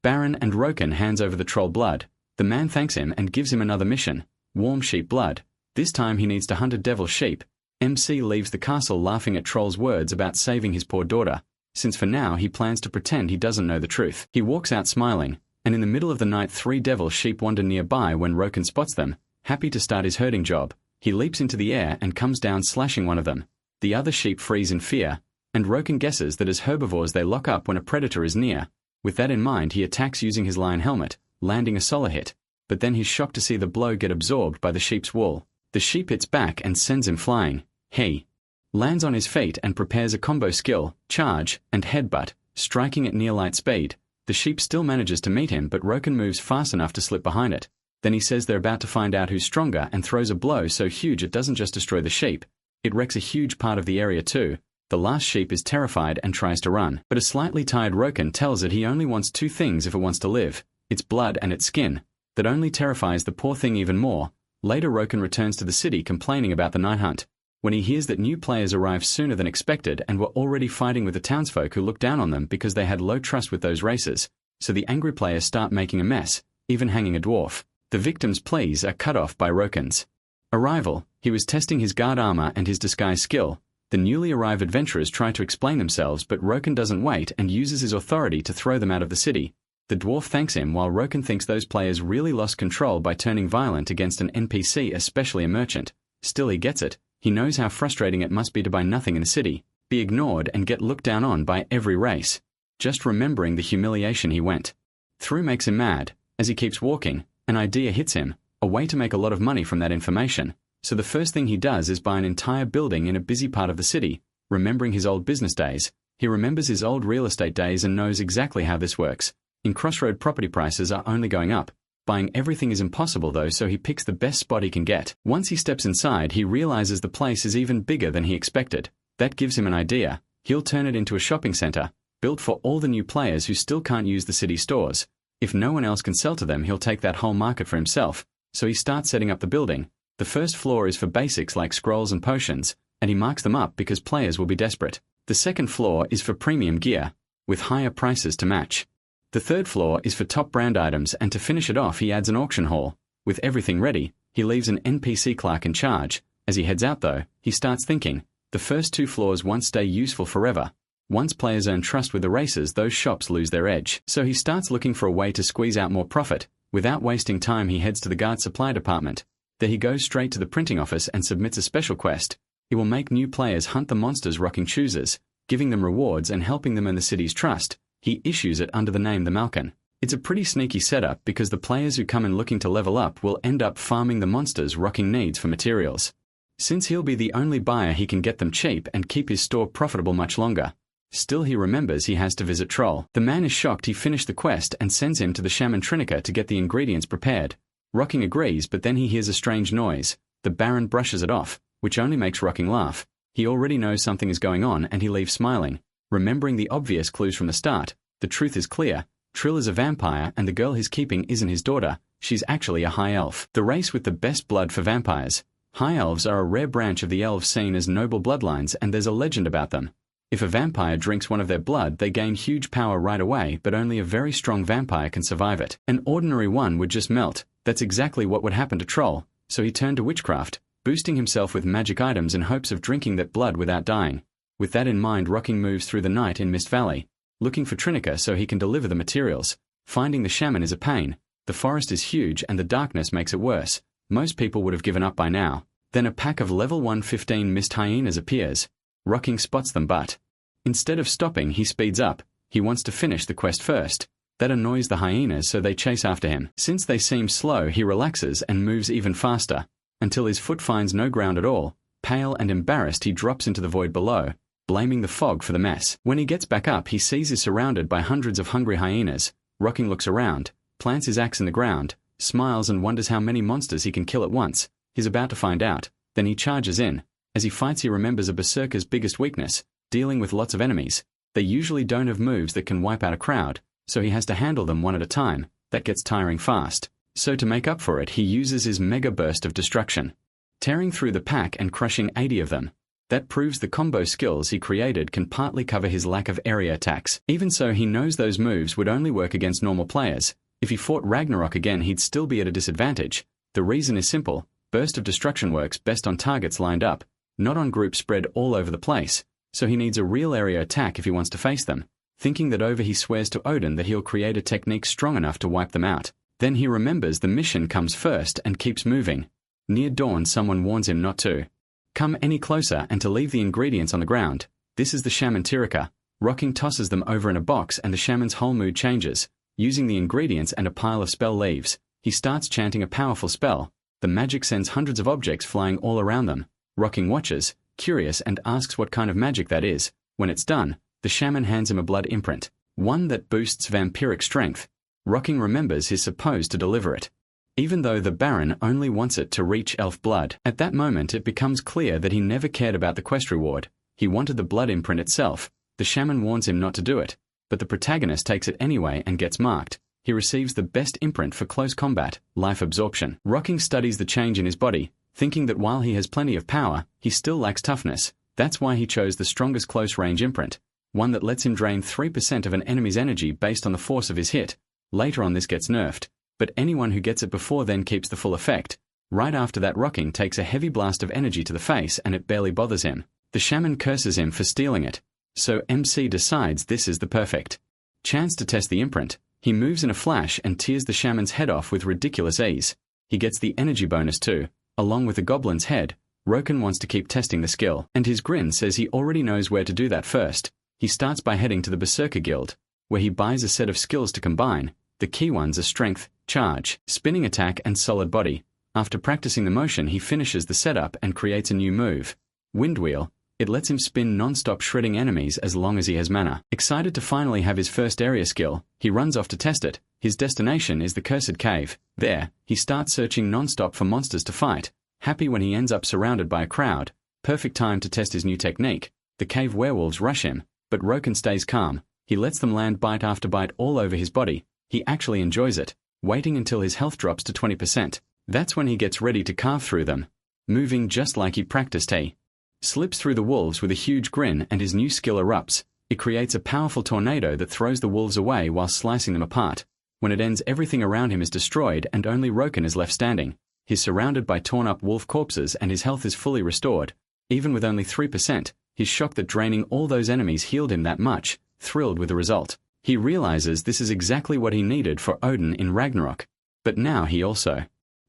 Baron, and Roken hands over the troll blood. The man thanks him and gives him another mission, warm sheep blood. This time he needs to hunt a devil sheep. MC leaves the castle laughing at Troll's words about saving his poor daughter, since for now he plans to pretend he doesn't know the truth. He walks out smiling, and in the middle of the night 3 devil sheep wander nearby when Roken spots them. Happy to start his herding job, he leaps into the air and comes down slashing one of them. The other sheep freeze in fear, and Roken guesses that as herbivores they lock up when a predator is near. With that in mind he attacks using his lion helmet, landing a solo hit, but then he's shocked to see the blow get absorbed by the sheep's wool. The sheep hits back and sends him flying. He lands on his feet and prepares a combo skill, charge, and headbutt, striking at near light speed. The sheep still manages to meet him, but Roken moves fast enough to slip behind it. Then he says they're about to find out who's stronger and throws a blow so huge it doesn't just destroy the sheep, it wrecks a huge part of the area too. The last sheep is terrified and tries to run, but a slightly tired Roken tells it he only wants 2 things if it wants to live: its blood and its skin. That only terrifies the poor thing even more. Later Roken returns to the city complaining about the night hunt, when he hears that new players arrived sooner than expected and were already fighting with the townsfolk who looked down on them because they had low trust with those races, so the angry players start making a mess, even hanging a dwarf. The victim's pleas are cut off by Roken's arrival. He was testing his guard armor and his disguise skill. The newly arrived adventurers try to explain themselves, but Roken doesn't wait and uses his authority to throw them out of the city. The dwarf thanks him while Roken thinks those players really lost control by turning violent against an NPC, especially a merchant. Still he gets it. He knows how frustrating it must be to buy nothing in a city, be ignored and get looked down on by every race. Just remembering the humiliation he went through makes him mad. As he keeps walking, an idea hits him, a way to make a lot of money from that information. So the first thing he does is buy an entire building in a busy part of the city. Remembering his old business days, he remembers his old real estate days and knows exactly how this works. In Crossroad, property prices are only going up. Buying everything is impossible though, so he picks the best spot he can get. Once he steps inside, he realizes the place is even bigger than he expected. That gives him an idea. He'll turn it into a shopping center, built for all the new players who still can't use the city stores. If no one else can sell to them, he'll take that whole market for himself. So he starts setting up the building. The first floor is for basics like scrolls and potions, and he marks them up because players will be desperate. The second floor is for premium gear, with higher prices to match. The third floor is for top brand items, and to finish it off he adds an auction hall. With everything ready, he leaves an NPC clerk in charge. As he heads out though, he starts thinking, the first 2 floors won't stay useful forever. Once players earn trust with the races, those shops lose their edge. So he starts looking for a way to squeeze out more profit. Without wasting time he heads to the guard supply department. There he goes straight to the printing office and submits a special quest. He will make new players hunt the monsters rocking choosers, giving them rewards and helping them earn the city's trust. He issues it under the name the Malkin. It's a pretty sneaky setup because the players who come in looking to level up will end up farming the monsters rocking needs for materials. Since he'll be the only buyer, he can get them cheap and keep his store profitable much longer. Still he remembers he has to visit Troll. The man is shocked he finished the quest and sends him to the shaman Trinica to get the ingredients prepared. Rocking agrees, but then he hears a strange noise. The Baron brushes it off, which only makes Rocking laugh. He already knows something is going on and he leaves smiling. Remembering the obvious clues from the start, the truth is clear. Trill is a vampire and the girl he's keeping isn't his daughter, she's actually a high elf. The race with the best blood for vampires. High elves are a rare branch of the elves seen as noble bloodlines, and there's a legend about them. If a vampire drinks one of their blood, they gain huge power right away, but only a very strong vampire can survive it. An ordinary one would just melt. That's exactly what would happen to Troll, so he turned to witchcraft, boosting himself with magic items in hopes of drinking that blood without dying. With that in mind, Rocking moves through the night in Mist Valley, looking for Trinica so he can deliver the materials. Finding the shaman is a pain. The forest is huge and the darkness makes it worse. Most people would have given up by now. Then a pack of level 115 mist hyenas appears. Rocking spots them, but instead of stopping, he speeds up. He wants to finish the quest first. That annoys the hyenas, so they chase after him. Since they seem slow, he relaxes and moves even faster, until his foot finds no ground at all. Pale and embarrassed, he drops into the void below, blaming the fog for the mess. When he gets back up, he sees he's surrounded by hundreds of hungry hyenas. Rocking looks around, plants his axe in the ground, smiles and wonders how many monsters he can kill at once. He's about to find out. Then he charges in. As he fights, he remembers a berserker's biggest weakness, dealing with lots of enemies. They usually don't have moves that can wipe out a crowd, so he has to handle them one at a time. That gets tiring fast. So to make up for it, he uses his mega burst of destruction, tearing through the pack and crushing 80 of them. That proves the combo skills he created can partly cover his lack of area attacks. Even so, he knows those moves would only work against normal players. If he fought Ragnarok again, he'd still be at a disadvantage. The reason is simple. Burst of destruction works best on targets lined up, not on groups spread all over the place. so he needs a real area attack if he wants to face them. Thinking that over, he swears to Odin that he'll create a technique strong enough to wipe them out. Then he remembers the mission comes first and keeps moving. Near dawn, someone warns him not to come any closer and to leave the ingredients on the ground. This is the shaman Tirika. Rocking tosses them over in a box and the shaman's whole mood changes. Using the ingredients and a pile of spell leaves, he starts chanting a powerful spell. The magic sends hundreds of objects flying all around them. Rocking watches, curious, and asks what kind of magic that is. When it's done, the shaman hands him a blood imprint, one that boosts vampiric strength. Rocking remembers he's supposed to deliver it, even though the Baron only wants it to reach elf blood. At that moment it becomes clear that he never cared about the quest reward. He wanted the blood imprint itself. The shaman warns him not to do it, but the protagonist takes it anyway and gets marked. He receives the best imprint for close combat, life absorption. Rocking studies the change in his body, thinking that while he has plenty of power, he still lacks toughness. That's why he chose the strongest close-range imprint, one that lets him drain 3% of an enemy's energy based on the force of his hit. Later on this gets nerfed, but anyone who gets it before then keeps the full effect. Right after that, Rocking takes a heavy blast of energy to the face and it barely bothers him. The shaman curses him for stealing it, so MC decides this is the perfect chance to test the imprint. He moves in a flash and tears the shaman's head off with ridiculous ease. He gets the energy bonus too, along with the goblin's head. Roken wants to keep testing the skill, and his grin says he already knows where to do that first. He starts by heading to the Berserker Guild, where he buys a set of skills to combine. The key ones are Strength, Charge, Spinning Attack, and Solid Body. After practicing the motion, he finishes the setup and creates a new move, Wind Wheel. It lets him spin non-stop, shredding enemies as long as he has mana. Excited to finally have his first area skill, he runs off to test it. His destination is the Cursed Cave. There, he starts searching non-stop for monsters to fight, happy when he ends up surrounded by a crowd. Perfect time to test his new technique. The cave werewolves rush him, but Roken stays calm. He lets them land bite after bite all over his body. He actually enjoys it, waiting until his health drops to 20%. That's when he gets ready to carve through them, moving just like he practiced. He slips through the wolves with a huge grin and his new skill erupts. It creates a powerful tornado that throws the wolves away while slicing them apart. When it ends, everything around him is destroyed and only Roken is left standing. He's surrounded by torn-up wolf corpses and his health is fully restored. Even with only 3%, he's shocked that draining all those enemies healed him that much, thrilled with the result. He realizes this is exactly what he needed for Odin in Ragnarok. But now he also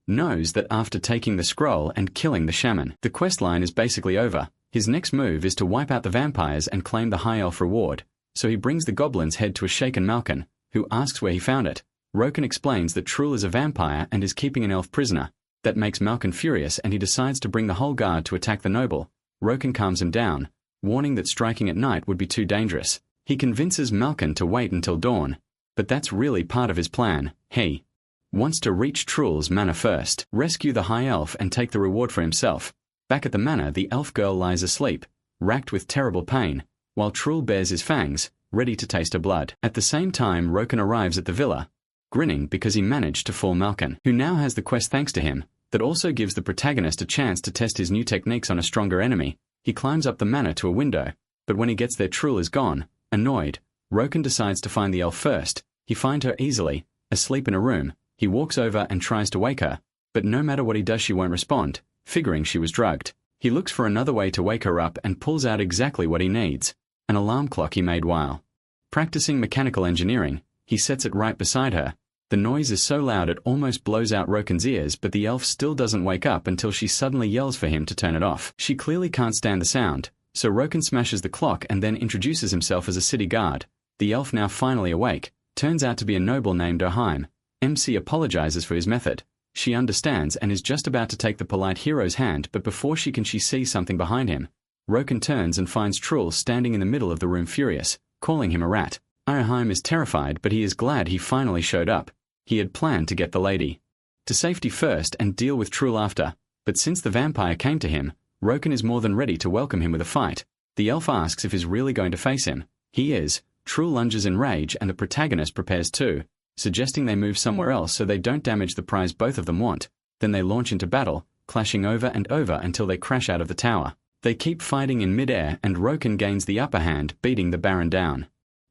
knows that after taking the scroll and killing the shaman, the questline is basically over. His next move is to wipe out the vampires and claim the high elf reward, so he brings the goblin's head to a shaken Malkin, who asks where he found it. Roken explains that Trull is a vampire and is keeping an elf prisoner. That makes Malkin furious and he decides to bring the whole guard to attack the noble. Roken calms him down, warning that striking at night would be too dangerous. He convinces Malkin to wait until dawn, but that's really part of his plan. He wants to reach Trull's manor first, rescue the high elf and take the reward for himself. Back at the manor, the elf girl lies asleep, racked with terrible pain, while Trull bares his fangs, ready to taste her blood. At the same time, Roken arrives at the villa, grinning because he managed to fool Malkin, who now has the quest thanks to him. That also gives the protagonist a chance to test his new techniques on a stronger enemy. He climbs up the manor to a window, but when he gets there, Trull is gone. Annoyed, Roken decides to find the elf first. He finds her easily, asleep in a room. He walks over and tries to wake her, but no matter what he does she won't respond, figuring she was drugged. He looks for another way to wake her up and pulls out exactly what he needs, an alarm clock he made while practicing mechanical engineering. He sets it right beside her. The noise is so loud it almost blows out Roken's ears, but the elf still doesn't wake up until she suddenly yells for him to turn it off. She clearly can't stand the sound, so Roken smashes the clock and then introduces himself as a city guard. The elf, now finally awake, turns out to be a noble named Oheim. MC apologizes for his method. She understands and is just about to take the polite hero's hand, but before she can, she sees something behind him. Roken turns and finds Trull standing in the middle of the room, furious, calling him a rat. Oheim is terrified, but he is glad he finally showed up. He had planned to get the lady to safety first and deal with Trull after, but since the vampire came to him, Roken is more than ready to welcome him with a fight. The elf asks if he's really going to face him. He is. Trull lunges in rage and the protagonist prepares too, suggesting they move somewhere else so they don't damage the prize both of them want. Then they launch into battle, clashing over and over until they crash out of the tower. They keep fighting in mid-air and Roken gains the upper hand, beating the Baron down,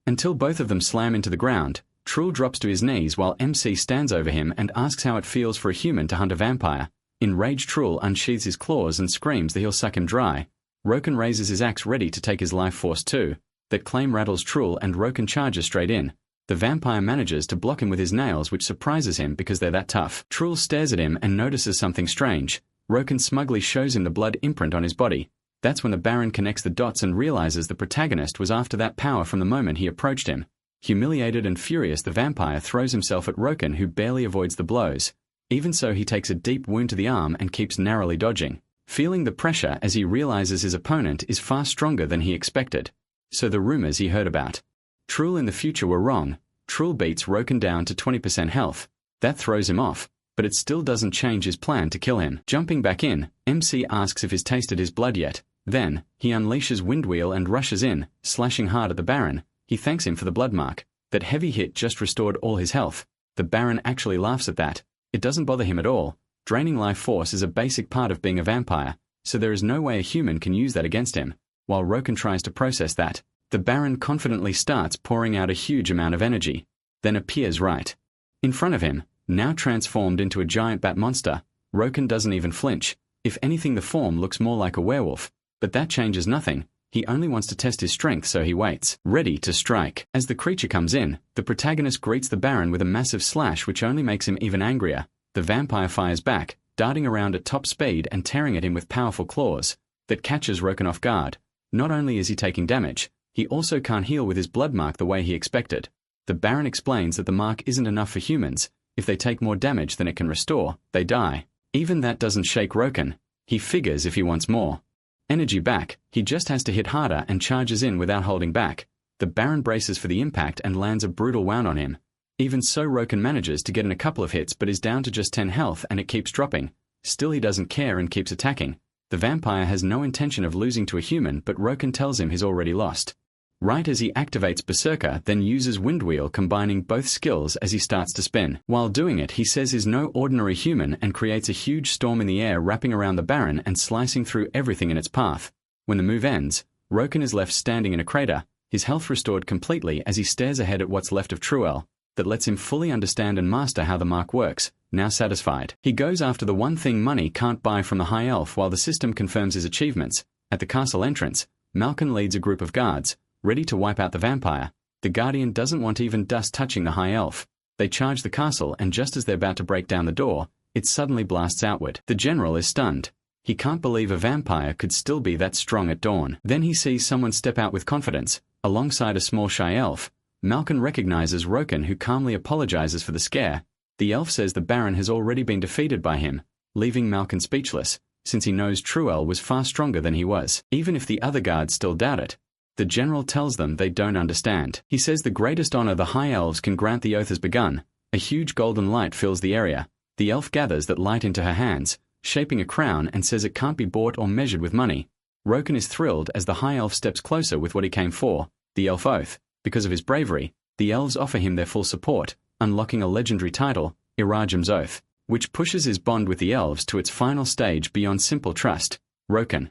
until both of them slam into the ground. Trull drops to his knees while MC stands over him and asks how it feels for a human to hunt a vampire. Enraged, Trull unsheathes his claws and screams that he'll suck him dry. Roken raises his axe ready to take his life force too. That claim rattles Truel and Roken charges straight in. The vampire manages to block him with his nails, which surprises him because they're that tough. Truel stares at him and notices something strange. Roken smugly shows him the blood imprint on his body. That's when the Baron connects the dots and realizes the protagonist was after that power from the moment he approached him. Humiliated and furious, the vampire throws himself at Roken, who barely avoids the blows. Even so, he takes a deep wound to the arm and keeps narrowly dodging, feeling the pressure as he realizes his opponent is far stronger than he expected. So the rumors he heard about Truel in the future were wrong. Truel beats Roken down to 20% health. That throws him off, but it still doesn't change his plan to kill him. Jumping back in, MC asks if he's tasted his blood yet. Then, he unleashes Windwheel and rushes in, slashing hard at the Baron. He thanks him for the blood mark. That heavy hit just restored all his health. The Baron actually laughs at that. It doesn't bother him at all. Draining life force is a basic part of being a vampire, so there is no way a human can use that against him. While Roken tries to process that, the Baron confidently starts pouring out a huge amount of energy, then appears right in front of him, now transformed into a giant bat monster. Roken doesn't even flinch. If anything, the form looks more like a werewolf, but that changes nothing. He only wants to test his strength, so he waits, ready to strike. As the creature comes in, the protagonist greets the Baron with a massive slash which only makes him even angrier. The vampire fires back, darting around at top speed and tearing at him with powerful claws. That catches Roken off guard. Not only is he taking damage, he also can't heal with his blood mark the way he expected. The Baron explains that the mark isn't enough for humans. If they take more damage than it can restore, they die. Even that doesn't shake Roken. He figures if he wants more energy back, he just has to hit harder and charges in without holding back. The Baron braces for the impact and lands a brutal wound on him. Even so, Roken manages to get in a couple of hits but is down to just 10 health and it keeps dropping. Still, he doesn't care and keeps attacking. The vampire has no intention of losing to a human, but Roken tells him he's already lost. Right as he activates Berserker, then uses Windwheel, combining both skills as he starts to spin. While doing it, he says he's no ordinary human and creates a huge storm in the air, wrapping around the Baron and slicing through everything in its path. When the move ends, Roken is left standing in a crater, his health restored completely as he stares ahead at what's left of Truel. That lets him fully understand and master how the mark works. Now satisfied, he goes after the one thing money can't buy from the High Elf while the system confirms his achievements. At the castle entrance, Malkin leads a group of guards, ready to wipe out the vampire. The Guardian doesn't want even dust touching the High Elf. They charge the castle, and just as they're about to break down the door, it suddenly blasts outward. The general is stunned. He can't believe a vampire could still be that strong at dawn. Then he sees someone step out with confidence, alongside a small shy elf. Malkin recognizes Roken, who calmly apologizes for the scare. The elf says the Baron has already been defeated by him, leaving Malkin speechless, since he knows Truel was far stronger than he was. Even if the other guards still doubt it, the general tells them they don't understand. He says the greatest honor the High Elves can grant the oath has begun. A huge golden light fills the area. The elf gathers that light into her hands, shaping a crown, and says it can't be bought or measured with money. Roken is thrilled as the High Elf steps closer with what he came for, the elf oath. Because of his bravery, the elves offer him their full support, unlocking a legendary title, Irajum's Oath, which pushes his bond with the elves to its final stage beyond simple trust. Roken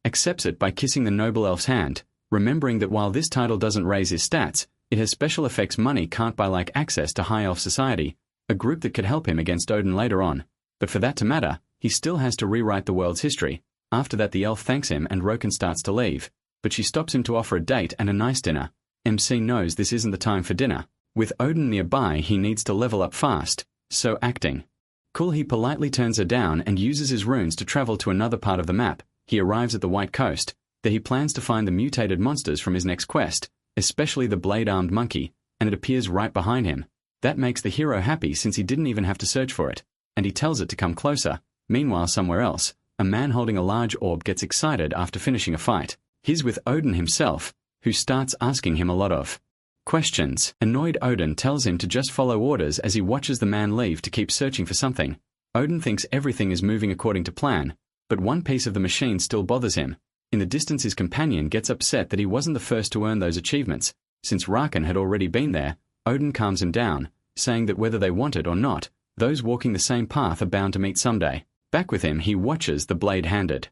accepts it by kissing the noble elf's hand, remembering that while this title doesn't raise his stats, it has special effects money can't buy, like access to High Elf Society, a group that could help him against Odin later on. But for that to matter, he still has to rewrite the world's history. After that, the elf thanks him and Roken starts to leave, but she stops him to offer a date and a nice dinner. MC knows this isn't the time for dinner. With Odin nearby, he needs to level up fast, so acting cool, he politely turns her down and uses his runes to travel to another part of the map. He arrives at the White Coast. There he plans to find the mutated monsters from his next quest, especially the blade-armed monkey, and it appears right behind him. That makes the hero happy since he didn't even have to search for it, and he tells it to come closer. Meanwhile, somewhere else, a man holding a large orb gets excited after finishing a fight. He's with Odin himself, who starts asking him a lot of questions. Annoyed Odin tells him to just follow orders as he watches the man leave to keep searching for something. Odin thinks everything is moving according to plan, but one piece of the machine still bothers him. In the distance, his companion gets upset that he wasn't the first to earn those achievements. Since Rakan had already been there, Odin calms him down, saying that whether they want it or not, those walking the same path are bound to meet someday. Back with him, he watches the blade-handed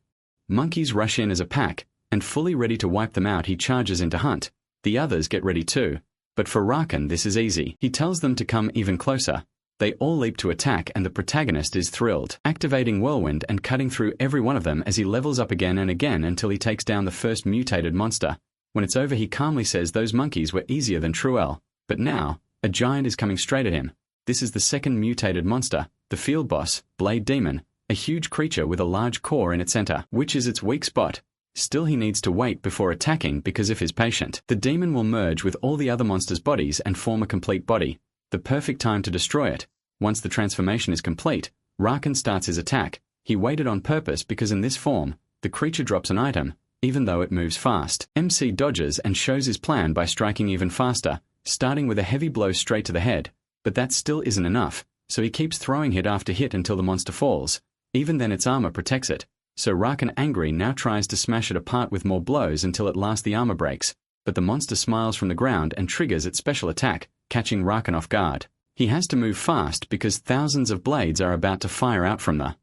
monkeys rush in as a pack, and fully ready to wipe them out, he charges in to hunt. The others get ready too, but for Rakan this is easy. He tells them to come even closer. They all leap to attack and the protagonist is thrilled, activating Whirlwind and cutting through every one of them as he levels up again and again until he takes down the first mutated monster. When it's over he calmly says those monkeys were easier than Truel. But now, a giant is coming straight at him. This is the second mutated monster, the field boss, Blade Demon, a huge creature with a large core in its center, which is its weak spot. Still he needs to wait before attacking because if he's patient, the demon will merge with all the other monsters' bodies and form a complete body. The perfect time to destroy it. Once the transformation is complete, Rakan starts his attack. He waited on purpose because in this form, the creature drops an item, even though it moves fast. MC dodges and shows his plan by striking even faster, starting with a heavy blow straight to the head. But that still isn't enough, so he keeps throwing hit after hit until the monster falls. Even then its armor protects it. So Rakan, angry, now tries to smash it apart with more blows until at last the armor breaks. But the monster smiles from the ground and triggers its special attack, catching Rakan off guard. He has to move fast because thousands of blades are about to fire out from the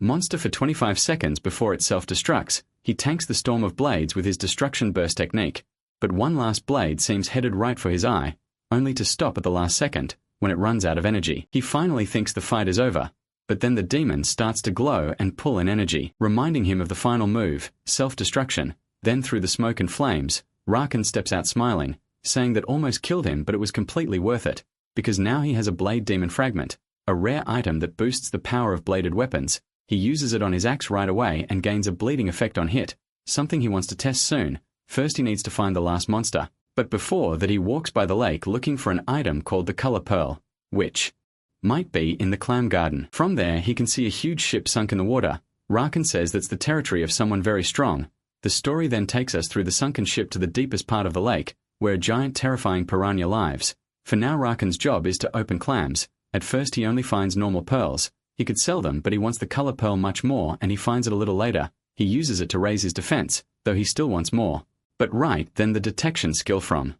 monster for 25 seconds before it self-destructs. He tanks the storm of blades with his destruction burst technique. But one last blade seems headed right for his eye, only to stop at the last second, when it runs out of energy. He finally thinks the fight is over. But then the demon starts to glow and pull in energy, reminding him of the final move, self-destruction. Then through the smoke and flames, Rakan steps out smiling, saying that almost killed him but it was completely worth it, because now he has a Blade Demon Fragment, a rare item that boosts the power of bladed weapons. He uses it on his axe right away and gains a bleeding effect on hit, something he wants to test soon. First he needs to find the last monster. But before that he walks by the lake looking for an item called the Color Pearl, which might be in the clam garden. From there he can see a huge ship sunk in the water. Rakan says that's the territory of someone very strong. The story then takes us through the sunken ship to the deepest part of the lake, where a giant terrifying piranha lives. For now Rakan's job is to open clams. At first he only finds normal pearls. He could sell them but he wants the color pearl much more and he finds it a little later. He uses it to raise his defense, though he still wants more. But right then the detection skill from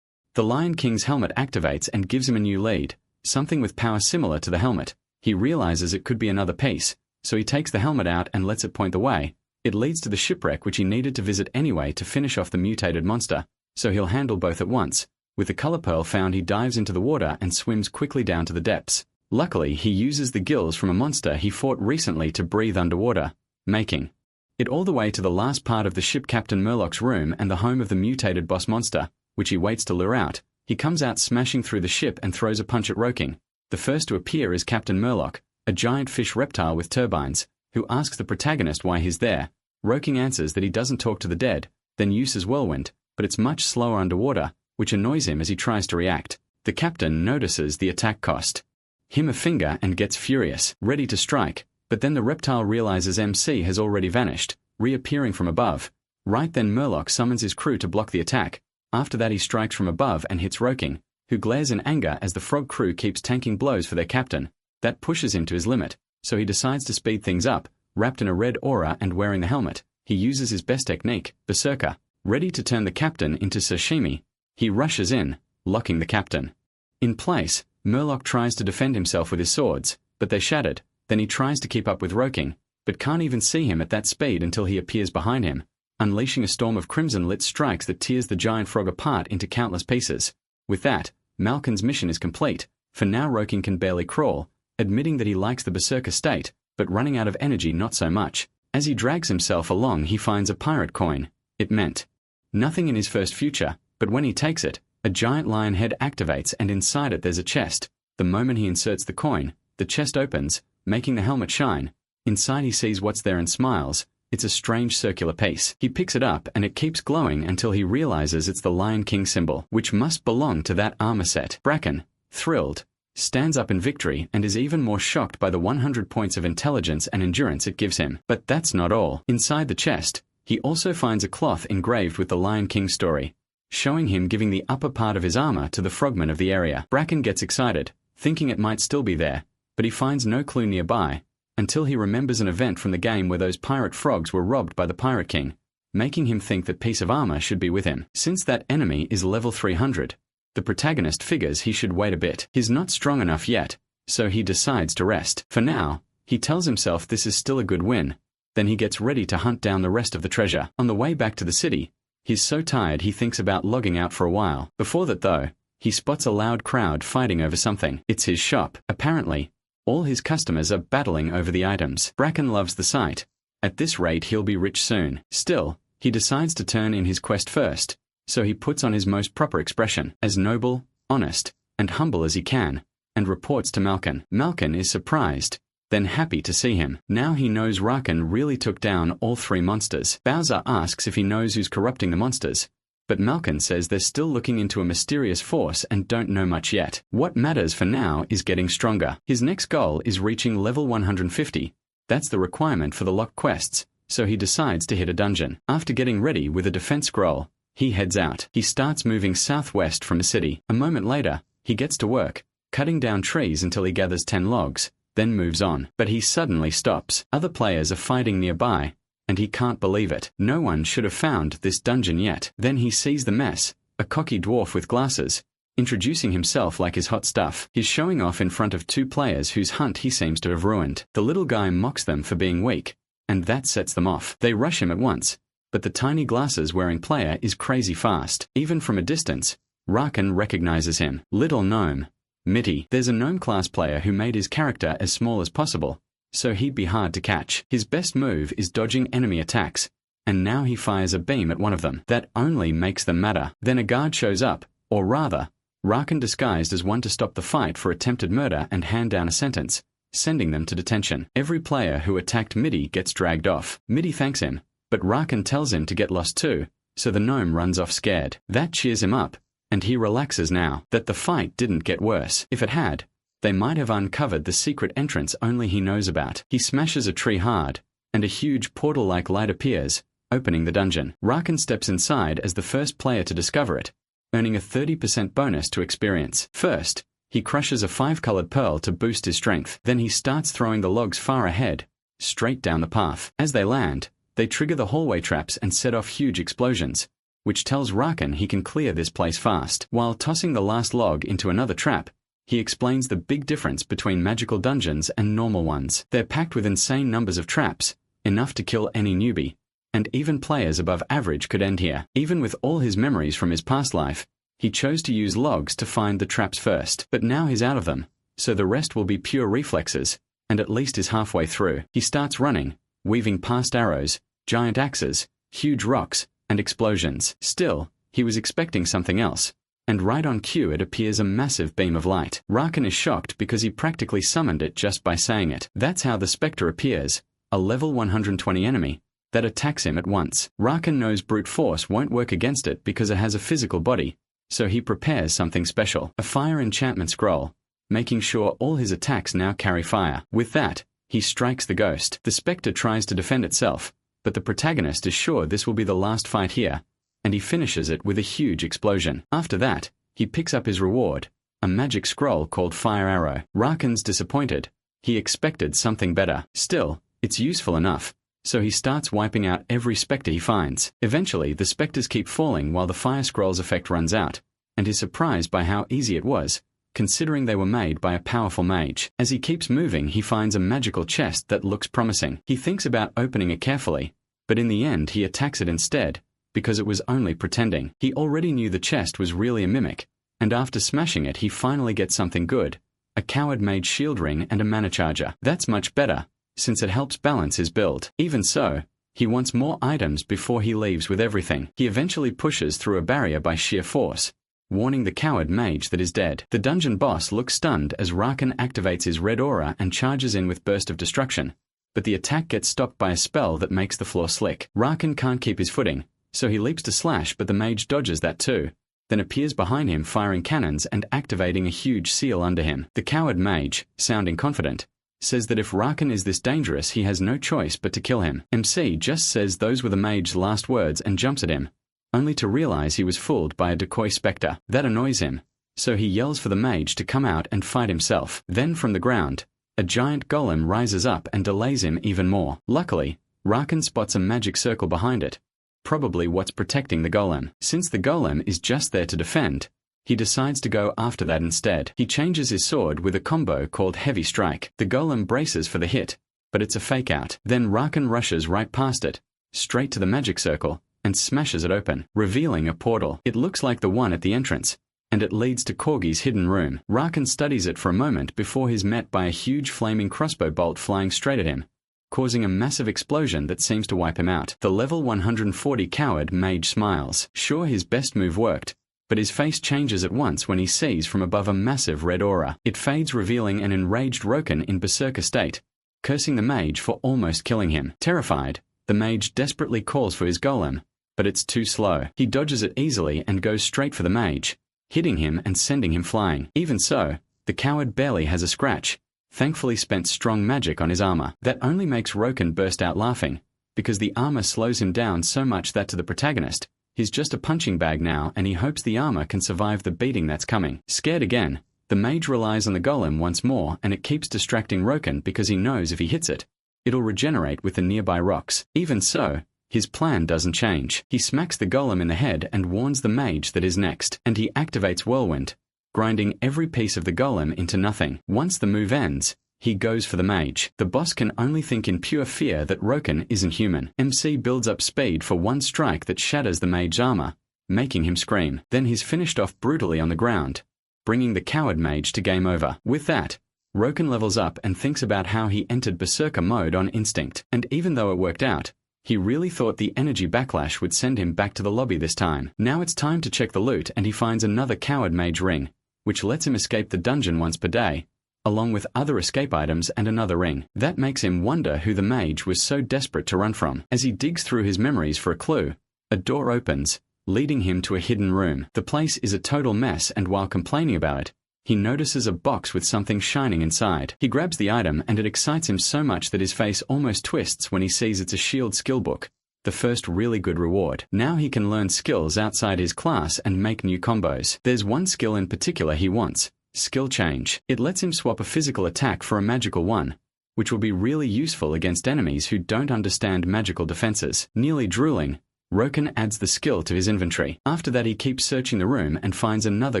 the Lion King's helmet activates and gives him a new lead. Something with power similar to the helmet. He realizes it could be another piece, so he takes the helmet out and lets it point the way. It leads to the shipwreck which he needed to visit anyway to finish off the mutated monster, so he'll handle both at once. With the color pearl found he dives into the water and swims quickly down to the depths. Luckily he uses the gills from a monster he fought recently to breathe underwater, making it all the way to the last part of the ship Captain Murloc's room and the home of the mutated boss monster, which he waits to lure out. He comes out smashing through the ship and throws a punch at Roking. The first to appear is Captain Murloc, a giant fish reptile with turbines, who asks the protagonist why he's there. Roking answers that he doesn't talk to the dead, then uses Whirlwind, but it's much slower underwater, which annoys him as he tries to react. The captain notices the attack cost him a finger and gets furious, ready to strike, but then the reptile realizes MC has already vanished, reappearing from above. Right then Murloc summons his crew to block the attack. After that he strikes from above and hits Roking, who glares in anger as the frog crew keeps tanking blows for their captain. That pushes him to his limit, so he decides to speed things up. Wrapped in a red aura and wearing the helmet, he uses his best technique, Berserker. Ready to turn the captain into sashimi, he rushes in, locking the captain in place. Murloc tries to defend himself with his swords, but they're shattered. Then he tries to keep up with Roking, but can't even see him at that speed until he appears behind him, unleashing a storm of crimson-lit strikes that tears the giant frog apart into countless pieces. With that, Malkin's mission is complete. For now Roking can barely crawl, admitting that he likes the Berserker state, but running out of energy not so much. As he drags himself along he finds a pirate coin. It meant nothing in his first future, but when he takes it, a giant lion head activates and inside it there's a chest. The moment he inserts the coin, the chest opens, making the helmet shine. Inside he sees what's there and smiles. It's a strange circular piece. He picks it up and it keeps glowing until he realizes it's the Lion King symbol, which must belong to that armor set. Bracken, thrilled, stands up in victory and is even more shocked by the 100 points of intelligence and endurance it gives him. But that's not all. Inside the chest, he also finds a cloth engraved with the Lion King story, showing him giving the upper part of his armor to the frogmen of the area. Bracken gets excited, thinking it might still be there, but he finds no clue nearby, until he remembers an event from the game where those pirate frogs were robbed by the Pirate King, making him think that piece of armor should be with him. Since that enemy is level 300, the protagonist figures he should wait a bit. He's not strong enough yet, so he decides to rest. For now, he tells himself this is still a good win. Then he gets ready to hunt down the rest of the treasure. On the way back to the city, he's so tired he thinks about logging out for a while. Before that though, he spots a loud crowd fighting over something. It's his shop. Apparently, all his customers are battling over the items. Bracken loves the sight. At this rate he'll be rich soon. Still, he decides to turn in his quest first, so he puts on his most proper expression, as noble, honest, and humble as he can, and reports to Malkin. Malkin is surprised, then happy to see him. Now he knows Rakan really took down all 3 monsters. Bowser asks if he knows who's corrupting the monsters, but Malkin says they're still looking into a mysterious force and don't know much yet. What matters for now is getting stronger. His next goal is reaching level 150. That's the requirement for the locked quests, so he decides to hit a dungeon. After getting ready with a defense scroll, he heads out. He starts moving southwest from the city. A moment later, he gets to work, cutting down trees until he gathers 10 logs, then moves on. But he suddenly stops. Other players are fighting nearby, and he can't believe it. No one should have found this dungeon yet. Then he sees the mess, a cocky dwarf with glasses, introducing himself like his hot stuff. He's showing off in front of 2 players whose hunt he seems to have ruined. The little guy mocks them for being weak, and that sets them off. They rush him at once, but the tiny glasses-wearing player is crazy fast. Even from a distance, Rakan recognizes him. Little gnome, Mitty. There's a gnome class player who made his character as small as possible, so he'd be hard to catch. His best move is dodging enemy attacks, and now he fires a beam at one of them. That only makes them madder. Then a guard shows up, or rather, Rakan disguised as one to stop the fight for attempted murder and hand down a sentence, sending them to detention. Every player who attacked Mitty gets dragged off. Mitty thanks him, but Rakan tells him to get lost too, so the gnome runs off scared. That cheers him up, and he relaxes now that the fight didn't get worse. If it had, they might have uncovered the secret entrance only he knows about. He smashes a tree hard, and a huge portal-like light appears, opening the dungeon. Rakan steps inside as the first player to discover it, earning a 30% bonus to experience. First, he crushes a 5-colored pearl to boost his strength. Then he starts throwing the logs far ahead, straight down the path. As they land, they trigger the hallway traps and set off huge explosions, which tells Rakan he can clear this place fast. While tossing the last log into another trap, he explains the big difference between magical dungeons and normal ones. They're packed with insane numbers of traps, enough to kill any newbie, and even players above average could end here. Even with all his memories from his past life, he chose to use logs to find the traps first. But now he's out of them, so the rest will be pure reflexes, and at least is halfway through. He starts running, weaving past arrows, giant axes, huge rocks, and explosions. Still, he was expecting something else, and right on cue it appears a massive beam of light. Rakan is shocked because he practically summoned it just by saying it. That's how the Spectre appears, a level 120 enemy that attacks him at once. Rakan knows brute force won't work against it because it has a physical body, so he prepares something special, a fire enchantment scroll, making sure all his attacks now carry fire. With that, he strikes the ghost. The Spectre tries to defend itself, but the protagonist is sure this will be the last fight here, and he finishes it with a huge explosion. After that, he picks up his reward, a magic scroll called Fire Arrow. Rakan's disappointed. He expected something better. Still, it's useful enough, so he starts wiping out every Spectre he finds. Eventually, the Spectres keep falling while the Fire Scroll's effect runs out, and is surprised by how easy it was, considering they were made by a powerful mage. As he keeps moving, he finds a magical chest that looks promising. He thinks about opening it carefully, but in the end he attacks it instead, because it was only pretending. He already knew the chest was really a mimic, and after smashing it he finally gets something good, a coward mage shield ring and a mana charger. That's much better, since it helps balance his build. Even so, he wants more items before he leaves with everything. He eventually pushes through a barrier by sheer force, warning the coward mage that is dead. The dungeon boss looks stunned as Rakan activates his red aura and charges in with Burst of Destruction, but the attack gets stopped by a spell that makes the floor slick. Rakan can't keep his footing, so he leaps to slash, but the mage dodges that too, then appears behind him firing cannons and activating a huge seal under him. The coward mage, sounding confident, says that if Rakan is this dangerous he has no choice but to kill him. MC just says those were the mage's last words and jumps at him, only to realize he was fooled by a decoy Spectre. That annoys him, so he yells for the mage to come out and fight himself. Then from the ground, a giant golem rises up and delays him even more. Luckily, Rakan spots a magic circle behind it, probably what's protecting the golem. Since the golem is just there to defend, he decides to go after that instead. He changes his sword with a combo called Heavy Strike. The golem braces for the hit, but it's a fake out. Then Rakan rushes right past it, straight to the magic circle, and smashes it open, revealing a portal. It looks like the one at the entrance, and it leads to Corgi's hidden room. Rakan studies it for a moment before he's met by a huge flaming crossbow bolt flying straight at him, causing a massive explosion that seems to wipe him out. The level 140 coward mage smiles. Sure, his best move worked, but his face changes at once when he sees from above a massive red aura. It fades, revealing an enraged Roken in berserker state, cursing the mage for almost killing him. Terrified, the mage desperately calls for his golem, but it's too slow. He dodges it easily and goes straight for the mage, hitting him and sending him flying. Even so, the coward barely has a scratch, thankfully spent strong magic on his armor. That only makes Roken burst out laughing, because the armor slows him down so much that to the protagonist, he's just a punching bag now, and he hopes the armor can survive the beating that's coming. Scared again, the mage relies on the golem once more, and it keeps distracting Roken because he knows if he hits it, it'll regenerate with the nearby rocks. Even so, his plan doesn't change. He smacks the golem in the head and warns the mage that is next, and he activates Whirlwind, grinding every piece of the golem into nothing. Once the move ends, he goes for the mage. The boss can only think in pure fear that Roken isn't human. MC builds up speed for one strike that shatters the mage's armor, making him scream. Then he's finished off brutally on the ground, bringing the coward mage to game over. With that, Roken levels up and thinks about how he entered berserker mode on instinct. And even though it worked out, he really thought the energy backlash would send him back to the lobby this time. Now it's time to check the loot, and he finds another coward mage ring, which lets him escape the dungeon once per day, along with other escape items and another ring. That makes him wonder who the mage was so desperate to run from. As he digs through his memories for a clue, a door opens, leading him to a hidden room. The place is a total mess, and while complaining about it, he notices a box with something shining inside. He grabs the item, and it excites him so much that his face almost twists when he sees it's a shield skill book, the first really good reward. Now he can learn skills outside his class and make new combos. There's one skill in particular he wants: skill change. It lets him swap a physical attack for a magical one, which will be really useful against enemies who don't understand magical defenses. Nearly drooling, Roken adds the skill to his inventory. After that, he keeps searching the room and finds another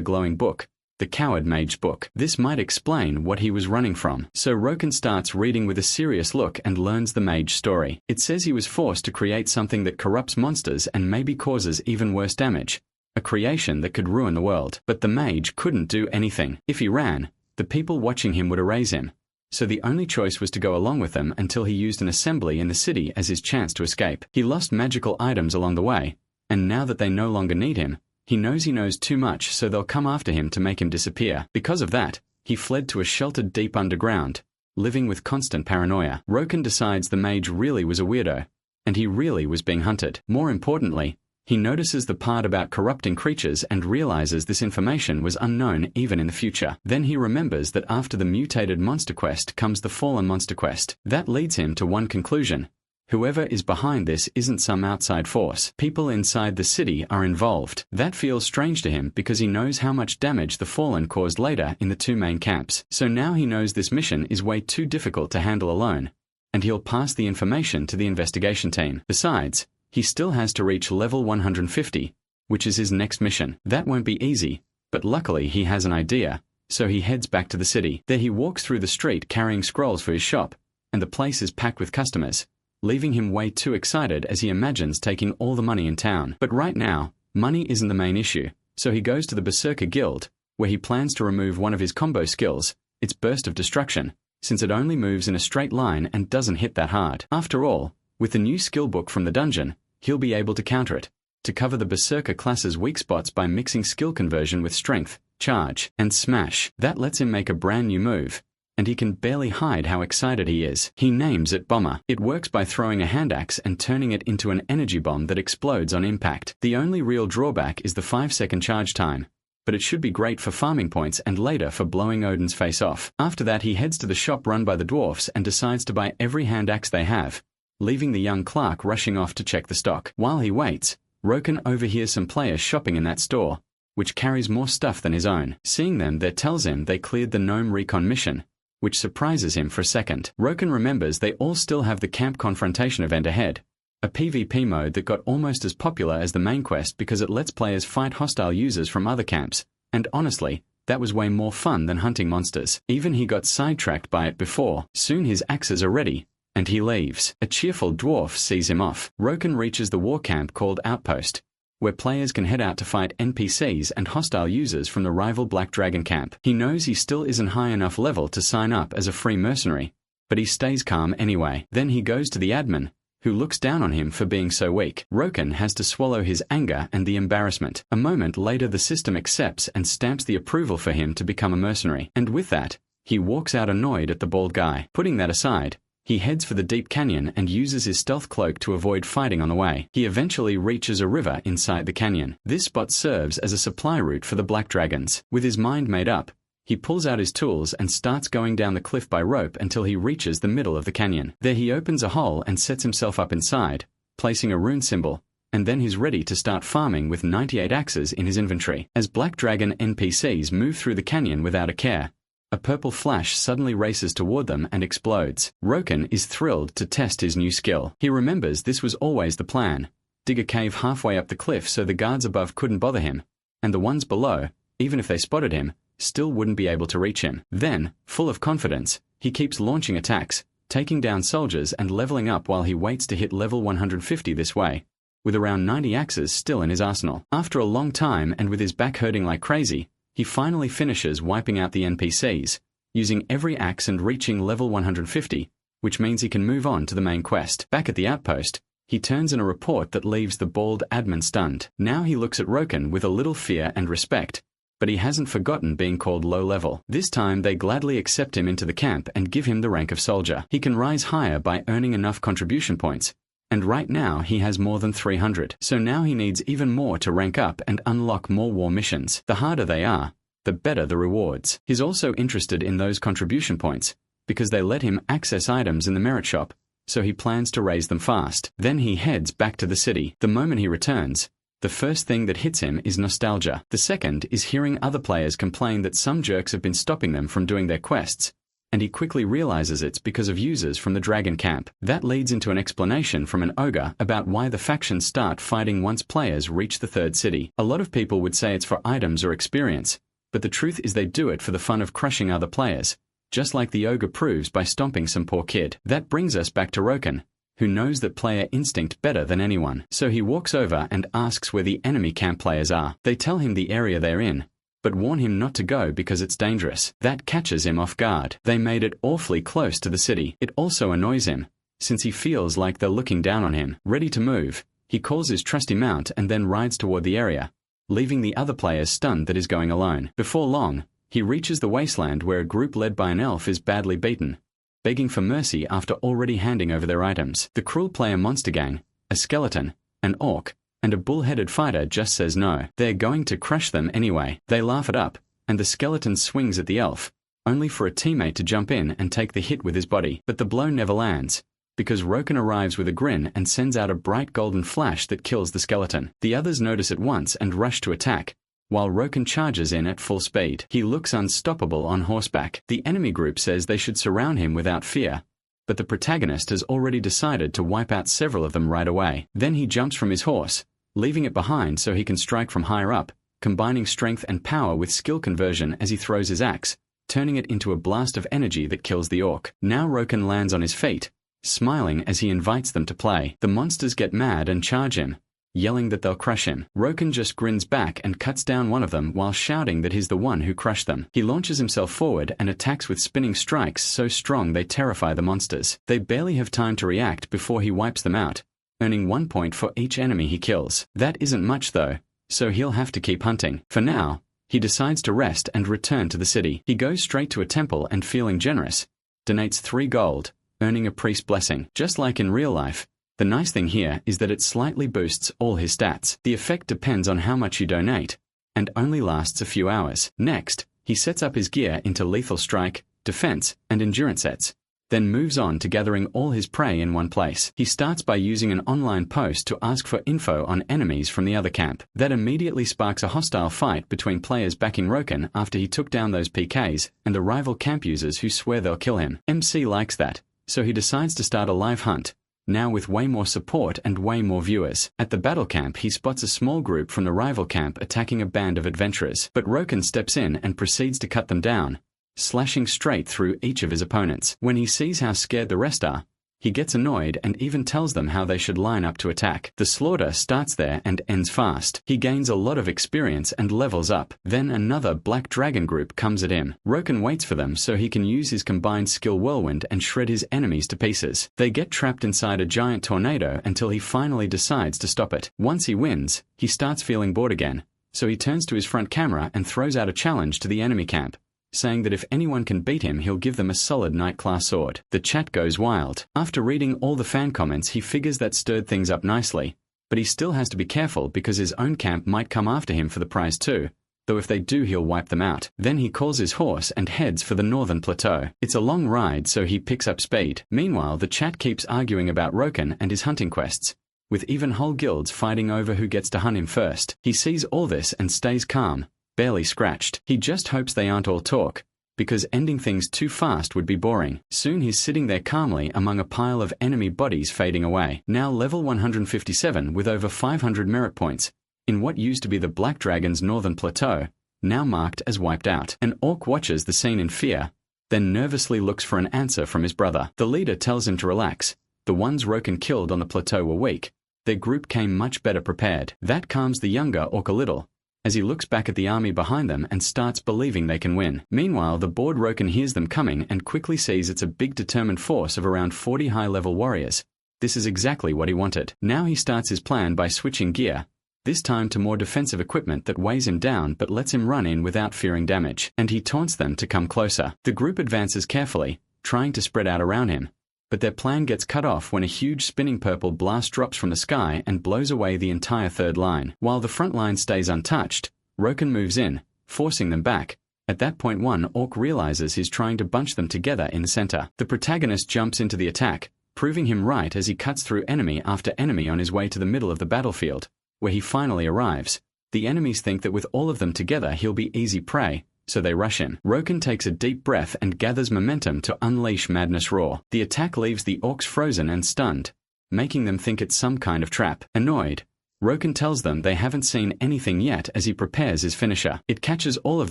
glowing book, the Coward Mage book. This might explain what he was running from. So Roken starts reading with a serious look and learns the mage story. It says he was forced to create something that corrupts monsters and maybe causes even worse damage, a creation that could ruin the world. But the mage couldn't do anything. If he ran, the people watching him would erase him. So the only choice was to go along with them until he used an assembly in the city as his chance to escape. He lost magical items along the way, and now that they no longer need him, he knows too much, so they'll come after him to make him disappear. Because of that, he fled to a sheltered deep underground, living with constant paranoia. Roken decides the mage really was a weirdo, and he really was being hunted. More importantly, he notices the part about corrupting creatures and realizes this information was unknown even in the future. Then he remembers that after the mutated monster quest comes the fallen monster quest. That leads him to one conclusion: whoever is behind this isn't some outside force. People inside the city are involved. That feels strange to him because he knows how much damage the Fallen caused later in the two main camps. So now he knows this mission is way too difficult to handle alone, and he'll pass the information to the investigation team. Besides, he still has to reach level 150, which is his next mission. That won't be easy, but luckily he has an idea, so he heads back to the city. There he walks through the street carrying scrolls for his shop, and the place is packed with customers, leaving him way too excited as he imagines taking all the money in town. But right now, money isn't the main issue, so he goes to the Berserker Guild, where he plans to remove one of his combo skills, its Burst of Destruction, since it only moves in a straight line and doesn't hit that hard. After all, with the new skill book from the dungeon, he'll be able to counter it, to cover the Berserker class's weak spots by mixing skill conversion with Strength, Charge, and Smash. That lets him make a brand new move, and he can barely hide how excited he is. He names it Bomber. It works by throwing a hand axe and turning it into an energy bomb that explodes on impact. The only real drawback is the 5-second charge time, but it should be great for farming points and later for blowing Odin's face off. After that, he heads to the shop run by the dwarfs and decides to buy every hand axe they have, leaving the young clerk rushing off to check the stock. While he waits, Roken overhears some players shopping in that store, which carries more stuff than his own. Seeing them there tells him they cleared the gnome recon mission, which surprises him for a second. Roken remembers they all still have the camp confrontation event ahead, a PvP mode that got almost as popular as the main quest because it lets players fight hostile users from other camps, and honestly, that was way more fun than hunting monsters. Even he got sidetracked by it before. Soon his axes are ready, and he leaves. A cheerful dwarf sees him off. Roken reaches the war camp called Outpost, where players can head out to fight NPCs and hostile users from the rival Black Dragon camp. He knows he still isn't high enough level to sign up as a free mercenary, but he stays calm anyway. Then he goes to the admin, who looks down on him for being so weak. Roken has to swallow his anger and the embarrassment. A moment later the system accepts and stamps the approval for him to become a mercenary. And with that, he walks out annoyed at the bald guy. Putting that aside, he heads for the deep canyon and uses his stealth cloak to avoid fighting on the way. He eventually reaches a river inside the canyon. This spot serves as a supply route for the Black Dragons. With his mind made up, he pulls out his tools and starts going down the cliff by rope until he reaches the middle of the canyon. There he opens a hole and sets himself up inside, placing a rune symbol, and then he's ready to start farming with 98 axes in his inventory. As Black Dragon NPCs move through the canyon without a care, a purple flash suddenly races toward them and explodes. Roken is thrilled to test his new skill. He remembers this was always the plan: dig a cave halfway up the cliff so the guards above couldn't bother him, and the ones below, even if they spotted him, still wouldn't be able to reach him. Then, full of confidence, he keeps launching attacks, taking down soldiers and leveling up while he waits to hit level 150 this way, with around 90 axes still in his arsenal. After a long time and with his back hurting like crazy, he finally finishes wiping out the NPCs, using every axe and reaching level 150, which means he can move on to the main quest. Back at the outpost, he turns in a report that leaves the bald admin stunned. Now he looks at Roken with a little fear and respect, but he hasn't forgotten being called low level. This time they gladly accept him into the camp and give him the rank of soldier. He can rise higher by earning enough contribution points, and right now he has more than 300. So now he needs even more to rank up and unlock more war missions. The harder they are, the better the rewards. He's also interested in those contribution points, because they let him access items in the merit shop, so he plans to raise them fast. Then he heads back to the city. The moment he returns, the first thing that hits him is nostalgia. The second is hearing other players complain that some jerks have been stopping them from doing their quests, and he quickly realizes it's because of users from the dragon camp. That leads into an explanation from an ogre about why the factions start fighting once players reach the third city. A lot of people would say it's for items or experience, but the truth is they do it for the fun of crushing other players, just like the ogre proves by stomping some poor kid. That brings us back to Roken, who knows that player instinct better than anyone. So he walks over and asks where the enemy camp players are. They tell him the area they're in, but warn him not to go because it's dangerous. That catches him off guard. They made it awfully close to the city. It also annoys him, since he feels like they're looking down on him. Ready to move, he calls his trusty mount and then rides toward the area, leaving the other players stunned that he's going alone. Before long, he reaches the wasteland where a group led by an elf is badly beaten, begging for mercy after already handing over their items. The cruel player monster gang, a skeleton, an orc, and a bull-headed fighter just says no. They're going to crush them anyway. They laugh it up, and the skeleton swings at the elf, only for a teammate to jump in and take the hit with his body. But the blow never lands, because Roken arrives with a grin and sends out a bright golden flash that kills the skeleton. The others notice at once and rush to attack, while Roken charges in at full speed. He looks unstoppable on horseback. The enemy group says they should surround him without fear, but the protagonist has already decided to wipe out several of them right away. Then he jumps from his horse, leaving it behind so he can strike from higher up, combining strength and power with skill conversion as he throws his axe, turning it into a blast of energy that kills the orc. Now Roken lands on his feet, smiling as he invites them to play. The monsters get mad and charge him, yelling that they'll crush him. Roken just grins back and cuts down one of them while shouting that he's the one who crushed them. He launches himself forward and attacks with spinning strikes so strong they terrify the monsters. They barely have time to react before he wipes them out, earning 1 point for each enemy he kills. That isn't much though, so he'll have to keep hunting. For now, he decides to rest and return to the city. He goes straight to a temple and, feeling generous, donates 3 gold, earning a priest blessing. Just like in real life, the nice thing here is that it slightly boosts all his stats. The effect depends on how much you donate, and only lasts a few hours. Next, he sets up his gear into lethal strike, defense, and endurance sets, then moves on to gathering all his prey in one place. He starts by using an online post to ask for info on enemies from the other camp. That immediately sparks a hostile fight between players backing Roken after he took down those PKs and the rival camp users who swear they'll kill him. MC likes that, so he decides to start a live hunt, now with way more support and way more viewers. At the battle camp he spots a small group from the rival camp attacking a band of adventurers, but Roken steps in and proceeds to cut them down, slashing straight through each of his opponents. When he sees how scared the rest are, He gets annoyed and even tells them how they should line up to attack. The slaughter starts there and ends fast. He gains a lot of experience and levels up. Then another black dragon group comes at him. Roken waits for them so he can use his combined skill whirlwind and shred his enemies to pieces. They get trapped inside a giant tornado until he finally decides to stop it. Once he wins, he starts feeling bored again, so he turns to his front camera and throws out a challenge to the enemy camp, saying that if anyone can beat him, he'll give them a solid knight-class sword. The chat goes wild. After reading all the fan comments, he figures that stirred things up nicely, but he still has to be careful because his own camp might come after him for the prize too, though if they do he'll wipe them out. Then he calls his horse and heads for the northern plateau. It's a long ride, so he picks up speed. Meanwhile, the chat keeps arguing about Roken and his hunting quests, with even whole guilds fighting over who gets to hunt him first. He sees all this and stays calm, barely scratched. He just hopes they aren't all talk, because ending things too fast would be boring. Soon he's sitting there calmly among a pile of enemy bodies fading away. Now level 157 with over 500 merit points, in what used to be the Black Dragon's northern plateau, now marked as wiped out. An orc watches the scene in fear, then nervously looks for an answer from his brother. The leader tells him to relax. The ones Roken killed on the plateau were weak. Their group came much better prepared. That calms the younger orc a little, as he looks back at the army behind them and starts believing they can win. Meanwhile, the bored Roken hears them coming and quickly sees it's a big determined force of around 40 high-level warriors. This is exactly what he wanted. Now he starts his plan by switching gear, this time to more defensive equipment that weighs him down but lets him run in without fearing damage, and he taunts them to come closer. The group advances carefully, trying to spread out around him, but their plan gets cut off when a huge spinning purple blast drops from the sky and blows away the entire third line. While the front line stays untouched, Roken moves in, forcing them back. At that point, one orc realizes he's trying to bunch them together in the center. The protagonist jumps into the attack, proving him right as he cuts through enemy after enemy on his way to the middle of the battlefield, where he finally arrives. The enemies think that with all of them together he'll be easy prey, so they rush him. Roken takes a deep breath and gathers momentum to unleash Madness Roar. The attack leaves the orcs frozen and stunned, making them think it's some kind of trap. Annoyed, Roken tells them they haven't seen anything yet as he prepares his finisher. It catches all of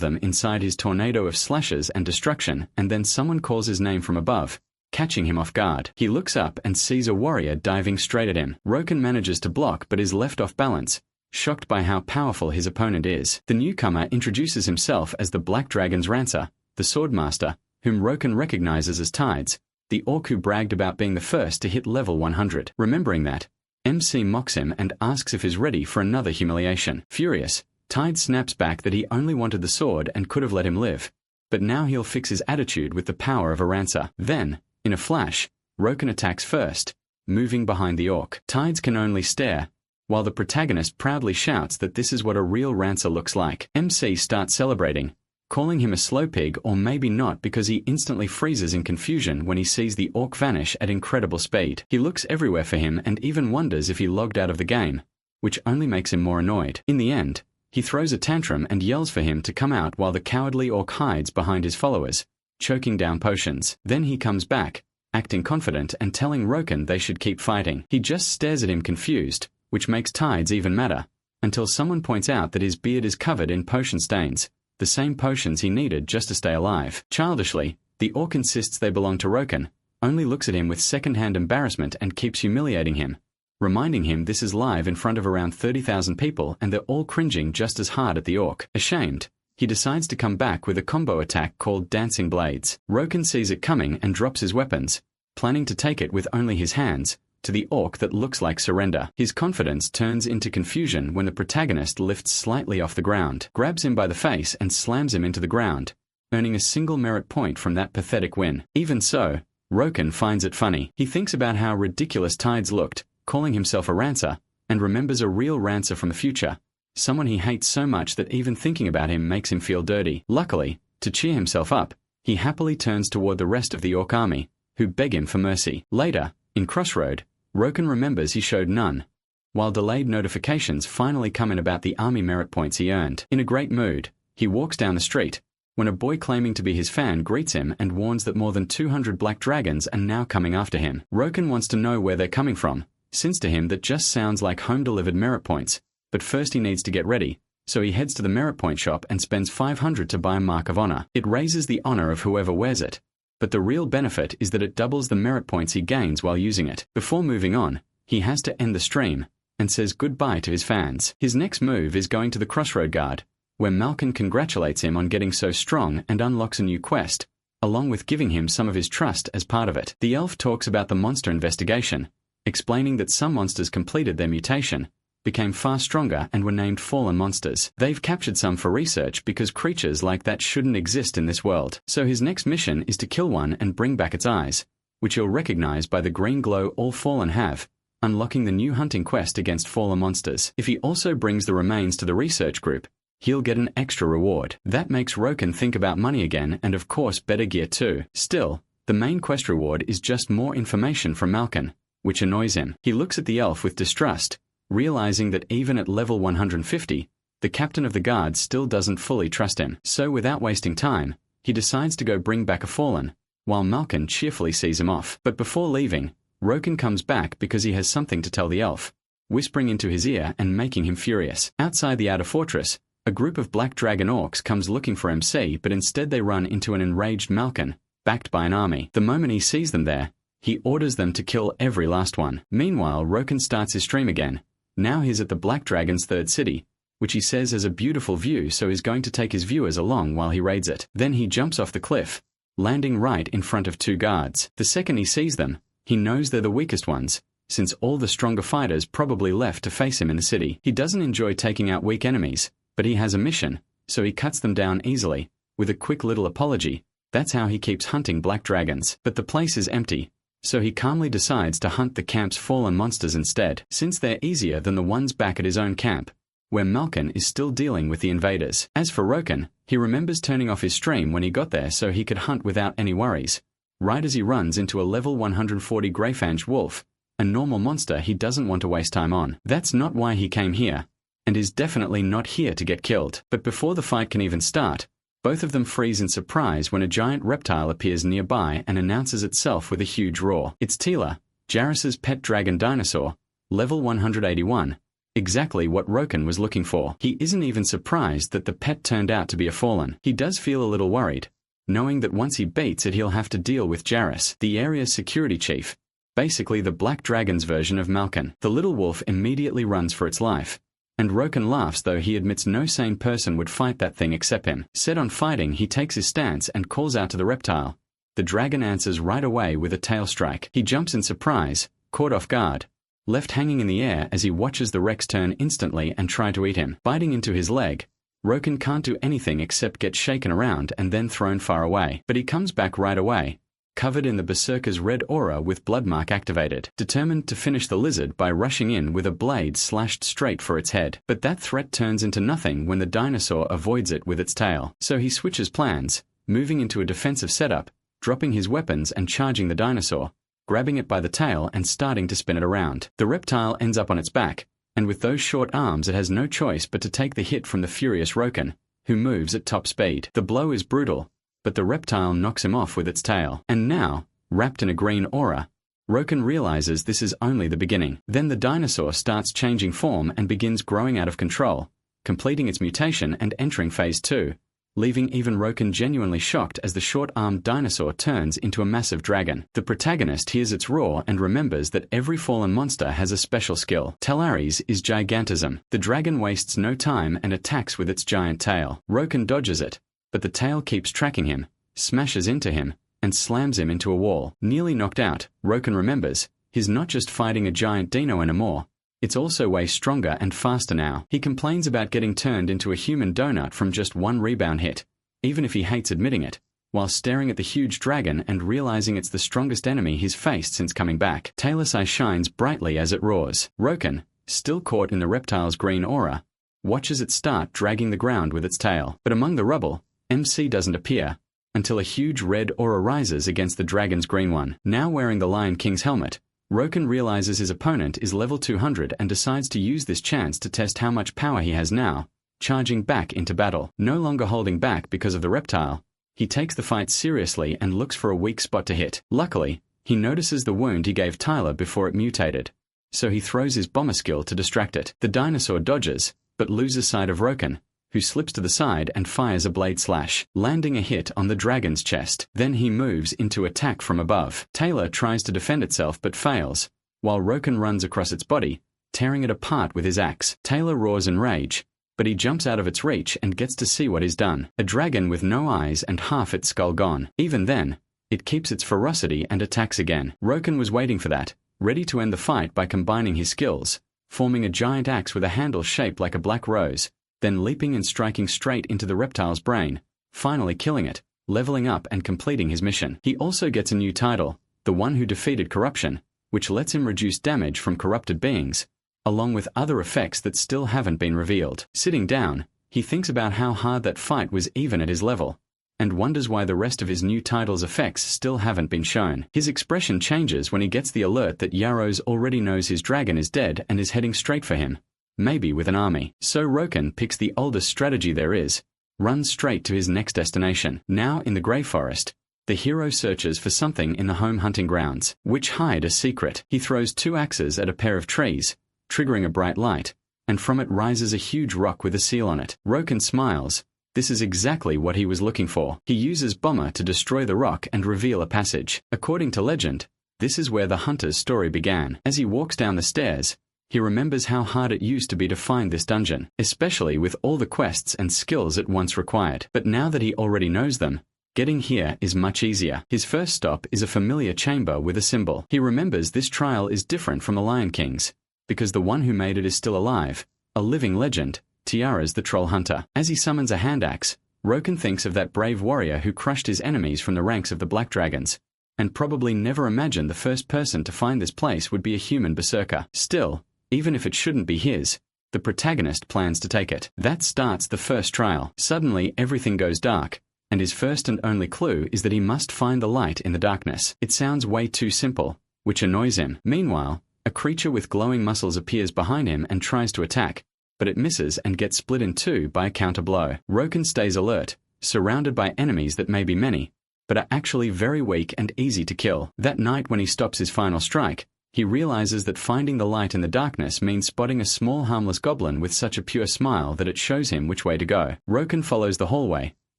them inside his tornado of slashes and destruction, and then someone calls his name from above, catching him off guard. He looks up and sees a warrior diving straight at him. Roken manages to block but is left off balance, shocked by how powerful his opponent is. The newcomer introduces himself as the Black Dragon's Rancer, the Swordmaster, whom Roken recognizes as Tides, the orc who bragged about being the first to hit level 100. Remembering that, MC mocks him and asks if he's ready for another humiliation. Furious, Tides snaps back that he only wanted the sword and could have let him live, but now he'll fix his attitude with the power of a Rancer. Then, in a flash, Roken attacks first, moving behind the orc. Tides can only stare, while the protagonist proudly shouts that this is what a real Rancer looks like. MC starts celebrating, calling him a slow pig, or maybe not, because he instantly freezes in confusion when he sees the orc vanish at incredible speed. He looks everywhere for him and even wonders if he logged out of the game, which only makes him more annoyed. In the end, he throws a tantrum and yells for him to come out while the cowardly orc hides behind his followers, choking down potions. Then he comes back, acting confident and telling Roken they should keep fighting. He just stares at him confused, which makes Tides even madder, until someone points out that his beard is covered in potion stains, the same potions he needed just to stay alive. Childishly, the orc insists they belong to Roken, only looks at him with second-hand embarrassment and keeps humiliating him, reminding him this is live in front of around 30,000 people and they're all cringing just as hard at the orc. Ashamed, he decides to come back with a combo attack called Dancing Blades. Roken sees it coming and drops his weapons, planning to take it with only his hands, to the orc that looks like surrender. His confidence turns into confusion when the protagonist lifts slightly off the ground, grabs him by the face and slams him into the ground, earning a single merit point from that pathetic win. Even so, Roken finds it funny. He thinks about how ridiculous Tides looked, calling himself a Rancer, and remembers a real Rancer from the future, someone he hates so much that even thinking about him makes him feel dirty. Luckily, to cheer himself up, he happily turns toward the rest of the orc army, who beg him for mercy. Later, in Crossroad, Roken remembers he showed none, while delayed notifications finally come in about the army merit points he earned. In a great mood, he walks down the street, when a boy claiming to be his fan greets him and warns that more than 200 black dragons are now coming after him. Roken wants to know where they're coming from, since to him that just sounds like home-delivered merit points, but first he needs to get ready, so he heads to the merit point shop and spends 500 to buy a Mark of Honor. It raises the honor of whoever wears it, but the real benefit is that it doubles the merit points he gains while using it. Before moving on, he has to end the stream, and says goodbye to his fans. His next move is going to the Crossroad Guard, where Malkin congratulates him on getting so strong and unlocks a new quest, along with giving him some of his trust as part of it. The elf talks about the monster investigation, explaining that some monsters completed their mutation, became far stronger and were named fallen monsters. They've captured some for research because creatures like that shouldn't exist in this world. So his next mission is to kill one and bring back its eyes, which you'll recognize by the green glow all fallen have, unlocking the new hunting quest against fallen monsters. If he also brings the remains to the research group, he'll get an extra reward. That makes Roken think about money again and of course better gear too. Still, the main quest reward is just more information from Malkin, which annoys him. He looks at the elf with distrust, realizing that even at level 150, the captain of the guard still doesn't fully trust him. So without wasting time, he decides to go bring back a fallen, while Malkin cheerfully sees him off. But before leaving, Roken comes back because he has something to tell the elf, whispering into his ear and making him furious. Outside the outer fortress, a group of black dragon orcs comes looking for MC, but instead they run into an enraged Malkin, backed by an army. The moment he sees them there, he orders them to kill every last one. Meanwhile, Roken starts his stream again. Now he's at the Black Dragon's third city, which he says has a beautiful view, so he's going to take his viewers along while he raids it. Then he jumps off the cliff, landing right in front of two guards. The second he sees them, he knows they're the weakest ones, since all the stronger fighters probably left to face him in the city. He doesn't enjoy taking out weak enemies, but he has a mission, so he cuts them down easily, with a quick little apology. That's how he keeps hunting black dragons. But the place is empty, so he calmly decides to hunt the camp's fallen monsters instead, since they're easier than the ones back at his own camp, where Malkin is still dealing with the invaders. As for Roken, he remembers turning off his stream when he got there so he could hunt without any worries, right as he runs into a level 140 Greyfanged wolf, a normal monster he doesn't want to waste time on. That's not why he came here, and is definitely not here to get killed. But before the fight can even start, both of them freeze in surprise when a giant reptile appears nearby and announces itself with a huge roar. It's Tila, Jarrus's pet dragon dinosaur, level 181, exactly what Roken was looking for. He isn't even surprised that the pet turned out to be a fallen. He does feel a little worried, knowing that once he beats it he'll have to deal with Jarrus, the area's security chief, basically the Black Dragon's version of Malkin. The little wolf immediately runs for its life, and Roken laughs, though he admits no sane person would fight that thing except him. Set on fighting, he takes his stance and calls out to the reptile. The dragon answers right away with a tail strike. He jumps in surprise, caught off guard, left hanging in the air as he watches the Rex turn instantly and try to eat him. Biting into his leg, Roken can't do anything except get shaken around and then thrown far away. But he comes back right away, covered in the Berserker's red aura with Bloodmark activated, determined to finish the lizard by rushing in with a blade slashed straight for its head. But that threat turns into nothing when the dinosaur avoids it with its tail. So he switches plans, moving into a defensive setup, dropping his weapons and charging the dinosaur, grabbing it by the tail and starting to spin it around. The reptile ends up on its back, and with those short arms it has no choice but to take the hit from the furious Roken, who moves at top speed. The blow is brutal, but the reptile knocks him off with its tail. And now, wrapped in a green aura, Roken realizes this is only the beginning. Then the dinosaur starts changing form and begins growing out of control, completing its mutation and entering phase 2, leaving even Roken genuinely shocked as the short-armed dinosaur turns into a massive dragon. The protagonist hears its roar and remembers that every fallen monster has a special skill. Talari's is Gigantism. The dragon wastes no time and attacks with its giant tail. Roken dodges it, but the tail keeps tracking him, smashes into him, and slams him into a wall. Nearly knocked out, Roken remembers, he's not just fighting a giant dino anymore, it's also way stronger and faster now. He complains about getting turned into a human donut from just one rebound hit, even if he hates admitting it, while staring at the huge dragon and realizing it's the strongest enemy he's faced since coming back. Tail's eye shines brightly as it roars. Roken, still caught in the reptile's green aura, watches it start dragging the ground with its tail. But among the rubble, MC doesn't appear, until a huge red aura rises against the dragon's green one. Now wearing the Lion King's helmet, Roken realizes his opponent is level 200 and decides to use this chance to test how much power he has now, charging back into battle. No longer holding back because of the reptile, he takes the fight seriously and looks for a weak spot to hit. Luckily, he notices the wound he gave Tyler before it mutated, so he throws his bomber skill to distract it. The dinosaur dodges, but loses sight of Roken, who slips to the side and fires a blade slash, landing a hit on the dragon's chest. Then he moves into attack from above. Taylor tries to defend itself but fails, while Roken runs across its body, tearing it apart with his axe. Taylor roars in rage, but he jumps out of its reach and gets to see what is done. A dragon with no eyes and half its skull gone. Even then, it keeps its ferocity and attacks again. Roken was waiting for that, ready to end the fight by combining his skills, forming a giant axe with a handle shaped like a black rose, then leaping and striking straight into the reptile's brain, finally killing it, leveling up and completing his mission. He also gets a new title, the one who defeated corruption, which lets him reduce damage from corrupted beings, along with other effects that still haven't been revealed. Sitting down, he thinks about how hard that fight was even at his level, and wonders why the rest of his new title's effects still haven't been shown. His expression changes when he gets the alert that Yaros already knows his dragon is dead and is heading straight for him, maybe with an army. So Roken picks the oldest strategy there is, runs straight to his next destination. Now in the Grey Forest, the hero searches for something in the home hunting grounds, which hide a secret. He throws 2 axes at a pair of trees, triggering a bright light, and from it rises a huge rock with a seal on it. Roken smiles. This is exactly what he was looking for. He uses Bomber to destroy the rock and reveal a passage. According to legend, this is where the hunter's story began. As he walks down the stairs, he remembers how hard it used to be to find this dungeon, especially with all the quests and skills it once required. But now that he already knows them, getting here is much easier. His first stop is a familiar chamber with a symbol. He remembers this trial is different from the Lion King's, because the one who made it is still alive, a living legend, Tiara's the troll hunter. As he summons a hand axe, Roken thinks of that brave warrior who crushed his enemies from the ranks of the Black Dragons, and probably never imagined the first person to find this place would be a human berserker. Still, even if it shouldn't be his, the protagonist plans to take it. That starts the first trial. Suddenly everything goes dark, and his first and only clue is that he must find the light in the darkness. It sounds way too simple, which annoys him. Meanwhile, a creature with glowing muscles appears behind him and tries to attack, but it misses and gets split in 2 by a counter blow. Roken stays alert, surrounded by enemies that may be many, but are actually very weak and easy to kill. That night when he stops his final strike, he realizes that finding the light in the darkness means spotting a small harmless goblin with such a pure smile that it shows him which way to go. Roken follows the hallway,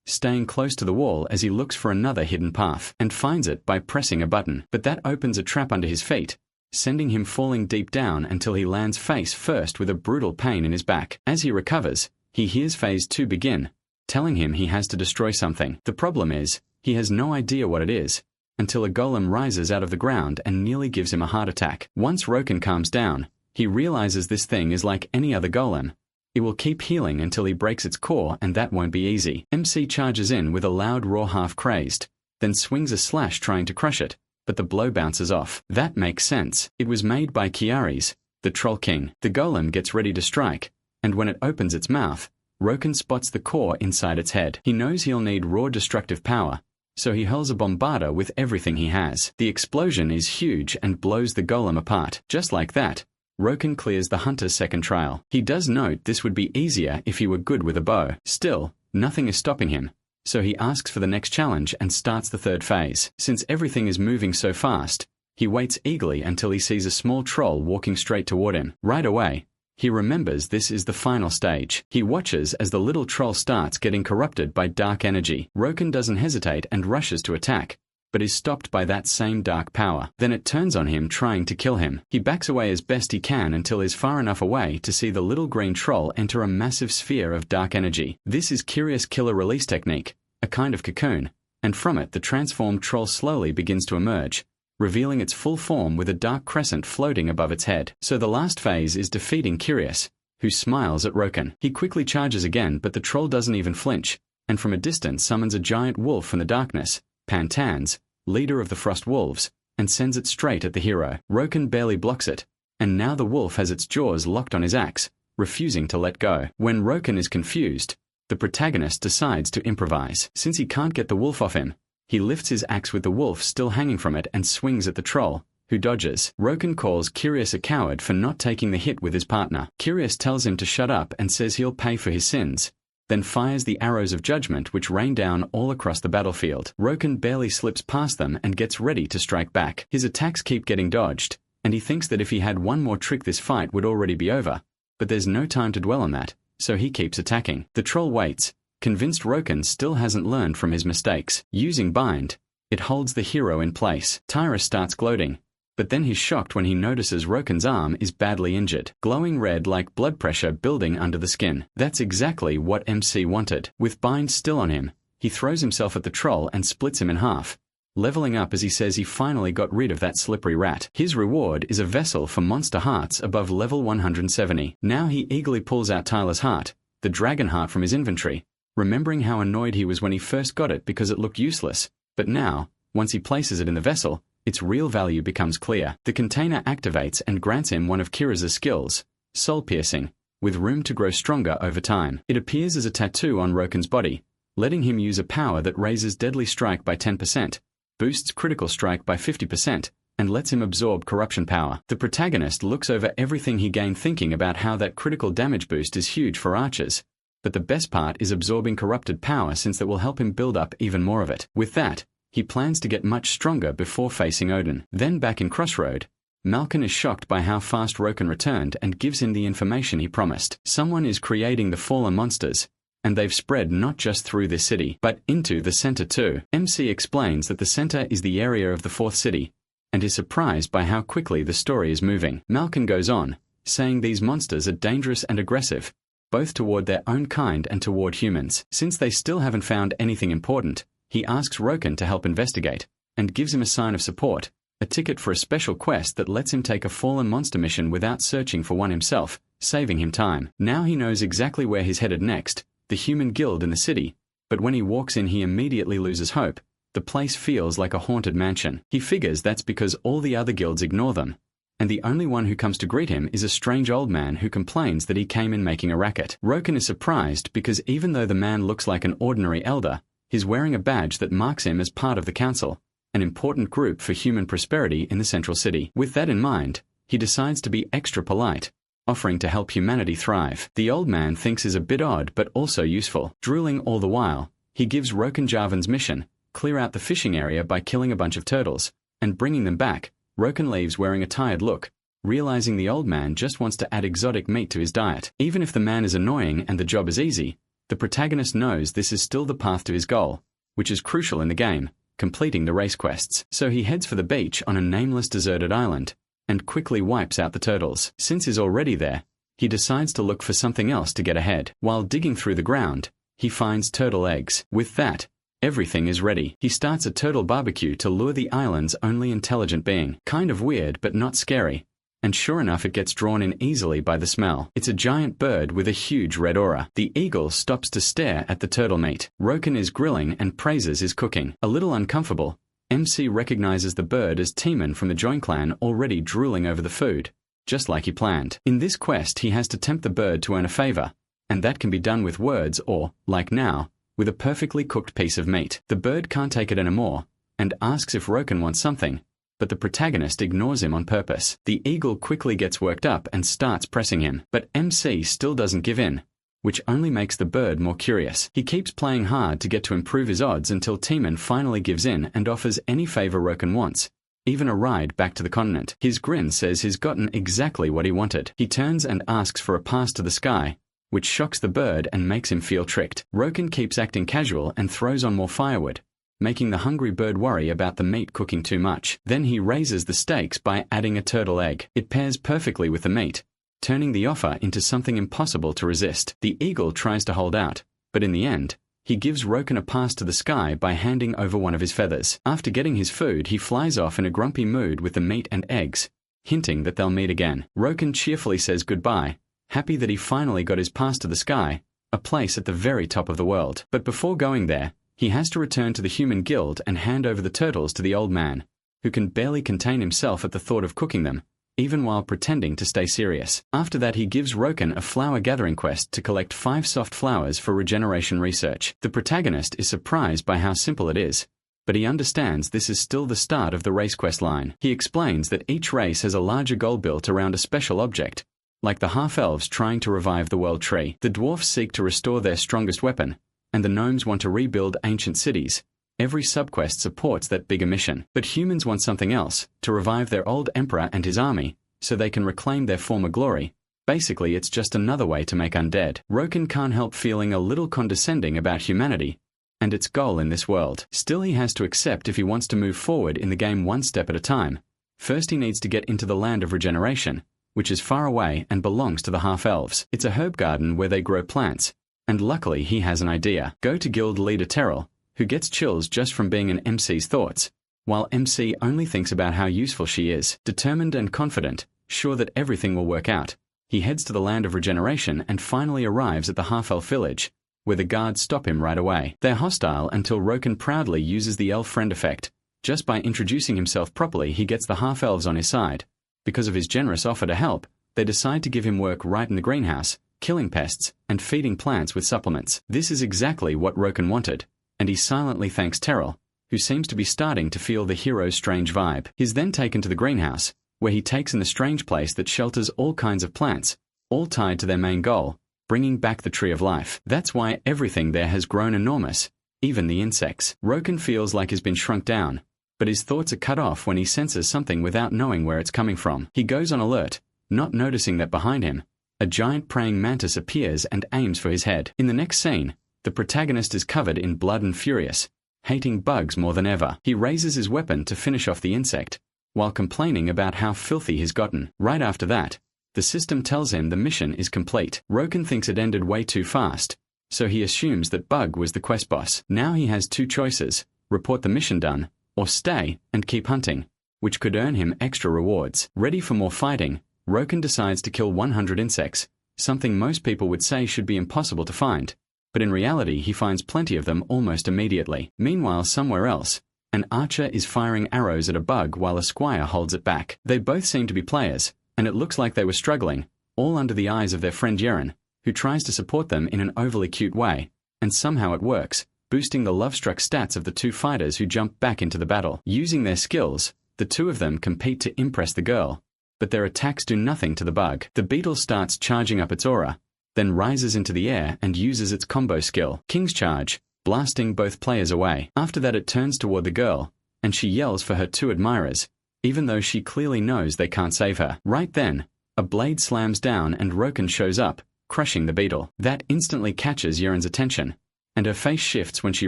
staying close to the wall as he looks for another hidden path, and finds it by pressing a button. But that opens a trap under his feet, sending him falling deep down until he lands face first with a brutal pain in his back. As he recovers, he hears Phase 2 begin, telling him he has to destroy something. The problem is, he has no idea what it is, until a golem rises out of the ground and nearly gives him a heart attack. Once Roken calms down, he realizes this thing is like any other golem. It will keep healing until he breaks its core, and that won't be easy. MC charges in with a loud roar, half crazed, then swings a slash trying to crush it, but the blow bounces off. That makes sense. It was made by Chiares, the Troll King. The golem gets ready to strike, and when it opens its mouth, Roken spots the core inside its head. He knows he'll need raw destructive power, so he hurls a bombarder with everything he has. The explosion is huge and blows the golem apart. Just like that, Roken clears the hunter's second trial. He does note this would be easier if he were good with a bow. Still, nothing is stopping him, so he asks for the next challenge and starts the third phase. Since everything is moving so fast, he waits eagerly until he sees a small troll walking straight toward him. Right away, he remembers this is the final stage. He watches as the little troll starts getting corrupted by dark energy. Roken doesn't hesitate and rushes to attack, but is stopped by that same dark power. Then it turns on him, trying to kill him. He backs away as best he can until he's far enough away to see the little green troll enter a massive sphere of dark energy. This is Curious Killer Release Technique, a kind of cocoon, and from it the transformed troll slowly begins to emerge, revealing its full form with a dark crescent floating above its head. So the last phase is defeating Curious, who smiles at Roken. He quickly charges again, but the troll doesn't even flinch, and from a distance summons a giant wolf from the darkness, Pantans, leader of the Frost Wolves, and sends it straight at the hero. Roken barely blocks it, and now the wolf has its jaws locked on his axe, refusing to let go. When Roken is confused, the protagonist decides to improvise. Since he can't get the wolf off him, he lifts his axe with the wolf still hanging from it and swings at the troll, who dodges. Roken calls Curious a coward for not taking the hit with his partner. Curious tells him to shut up and says he'll pay for his sins, then fires the arrows of judgment which rain down all across the battlefield. Roken barely slips past them and gets ready to strike back. His attacks keep getting dodged, and he thinks that if he had one more trick this fight would already be over, but there's no time to dwell on that, so he keeps attacking. The troll waits, convinced Roken still hasn't learned from his mistakes. Using bind, it holds the hero in place. Tyrus starts gloating, but then he's shocked when he notices Roken's arm is badly injured, glowing red like blood pressure building under the skin. That's exactly what MC wanted. With bind still on him, he throws himself at the troll and splits him in half, leveling up as he says he finally got rid of that slippery rat. His reward is a vessel for monster hearts above level 170. Now he eagerly pulls out Tyler's heart, the dragon heart, from his inventory, remembering how annoyed he was when he first got it because it looked useless. But now, once he places it in the vessel, its real value becomes clear. The container activates and grants him one of Kira's skills, soul piercing, with room to grow stronger over time. It appears as a tattoo on Roken's body, letting him use a power that raises deadly strike by 10%, boosts critical strike by 50%, and lets him absorb corruption power. The protagonist looks over everything he gained, thinking about how that critical damage boost is huge for archers. But the best part is absorbing corrupted power, since that will help him build up even more of it. With that, he plans to get much stronger before facing Odin. Then back in Crossroad, Malkin is shocked by how fast Roken returned and gives him the information he promised. Someone is creating the fallen monsters, and they've spread not just through this city, but into the center too. MC explains that the center is the area of the fourth city, and is surprised by how quickly the story is moving. Malkin goes on, saying these monsters are dangerous and aggressive, both toward their own kind and toward humans. Since they still haven't found anything important, he asks Roken to help investigate, and gives him a sign of support, a ticket for a special quest that lets him take a fallen monster mission without searching for one himself, saving him time. Now he knows exactly where he's headed next, the human guild in the city, but when he walks in he immediately loses hope. The place feels like a haunted mansion. He figures that's because all the other guilds ignore them, and the only one who comes to greet him is a strange old man who complains that he came in making a racket. Roken is surprised because even though the man looks like an ordinary elder, he's wearing a badge that marks him as part of the council, an important group for human prosperity in the central city. With that in mind, he decides to be extra polite, offering to help humanity thrive. The old man thinks is a bit odd but also useful. Drooling all the while, he gives Roken Jarvan's mission, clear out the fishing area by killing a bunch of turtles, and bringing them back. Roken leaves wearing a tired look, realizing the old man just wants to add exotic meat to his diet. Even if the man is annoying and the job is easy, the protagonist knows this is still the path to his goal, which is crucial in the game, completing the race quests. So he heads for the beach on a nameless deserted island, and quickly wipes out the turtles. Since he's already there, he decides to look for something else to get ahead. While digging through the ground, he finds turtle eggs. With that, everything is ready. He starts a turtle barbecue to lure the island's only intelligent being. Kind of weird but not scary, and sure enough it gets drawn in easily by the smell. It's a giant bird with a huge red aura. The eagle stops to stare at the turtle meat. Roken is grilling and praises his cooking. A little uncomfortable, MC recognizes the bird as Timon from the Join clan, already drooling over the food, just like he planned. In this quest he has to tempt the bird to earn a favor, and that can be done with words or, like now, with a perfectly cooked piece of meat. The bird can't take it anymore, and asks if Roken wants something, but the protagonist ignores him on purpose. The eagle quickly gets worked up and starts pressing him, but MC still doesn't give in, which only makes the bird more curious. He keeps playing hard to get to improve his odds until Timon finally gives in and offers any favor Roken wants, even a ride back to the continent. His grin says he's gotten exactly what he wanted. He turns and asks for a pass to the sky, which shocks the bird and makes him feel tricked. Roken keeps acting casual and throws on more firewood, making the hungry bird worry about the meat cooking too much. Then he raises the stakes by adding a turtle egg. It pairs perfectly with the meat, turning the offer into something impossible to resist. The eagle tries to hold out, but in the end, he gives Roken a pass to the sky by handing over one of his feathers. After getting his food, he flies off in a grumpy mood with the meat and eggs, hinting that they'll meet again. Roken cheerfully says goodbye, happy that he finally got his pass to the sky, a place at the very top of the world. But before going there, he has to return to the human guild and hand over the turtles to the old man, who can barely contain himself at the thought of cooking them, even while pretending to stay serious. After that he gives Roken a flower gathering quest to collect 5 soft flowers for regeneration research. The protagonist is surprised by how simple it is, but he understands this is still the start of the race quest line. He explains that each race has a larger goal built around a special object, like the half-elves trying to revive the world tree. The dwarfs seek to restore their strongest weapon, and the gnomes want to rebuild ancient cities. Every subquest supports that bigger mission. But humans want something else, to revive their old emperor and his army, so they can reclaim their former glory, Basically, it's just another way to make undead. Roken can't help feeling a little condescending about humanity and its goal in this world. Still, he has to accept if he wants to move forward in the game one step at a time. First, he needs to get into the land of regeneration, which is far away and belongs to the half-elves. It's a herb garden where they grow plants, and luckily he has an idea. Go to guild leader Terrell, who gets chills just from being in MC's thoughts, while MC only thinks about how useful she is. Determined and confident, sure that everything will work out, he heads to the land of regeneration and finally arrives at the half-elf village, where the guards stop him right away. They're hostile until Roken proudly uses the elf friend effect. Just by introducing himself properly, he gets the half-elves on his side. Because of his generous offer to help, they decide to give him work right in the greenhouse, killing pests and feeding plants with supplements. This is exactly what Roken wanted, and he silently thanks Terrell, who seems to be starting to feel the hero's strange vibe. He's then taken to the greenhouse, where he takes in the strange place that shelters all kinds of plants, all tied to their main goal, bringing back the Tree of Life. That's why everything there has grown enormous, even the insects. Roken feels like he's been shrunk down, but his thoughts are cut off when he senses something without knowing where it's coming from. He goes on alert, not noticing that behind him, a giant praying mantis appears and aims for his head. In the next scene, the protagonist is covered in blood and furious, hating bugs more than ever. He raises his weapon to finish off the insect, while complaining about how filthy he's gotten. Right after that, the system tells him the mission is complete. Roken thinks it ended way too fast, so he assumes that Bug was the quest boss. Now he has two choices: report the mission done, or stay and keep hunting, which could earn him extra rewards. Ready for more fighting, Roken decides to kill 100 insects, something most people would say should be impossible to find, but in reality he finds plenty of them almost immediately. Meanwhile, somewhere else, an archer is firing arrows at a bug while a squire holds it back. They both seem to be players, and it looks like they were struggling, all under the eyes of their friend Yeren, who tries to support them in an overly cute way, and somehow it works, boosting the love-struck stats of the two fighters who jump back into the battle. Using their skills, the two of them compete to impress the girl, but their attacks do nothing to the bug. The beetle starts charging up its aura, then rises into the air and uses its combo skill, King's Charge, blasting both players away. After that, it turns toward the girl, and she yells for her two admirers, even though she clearly knows they can't save her. Right then, a blade slams down and Roken shows up, crushing the beetle. That instantly catches Yeren's attention, and her face shifts when she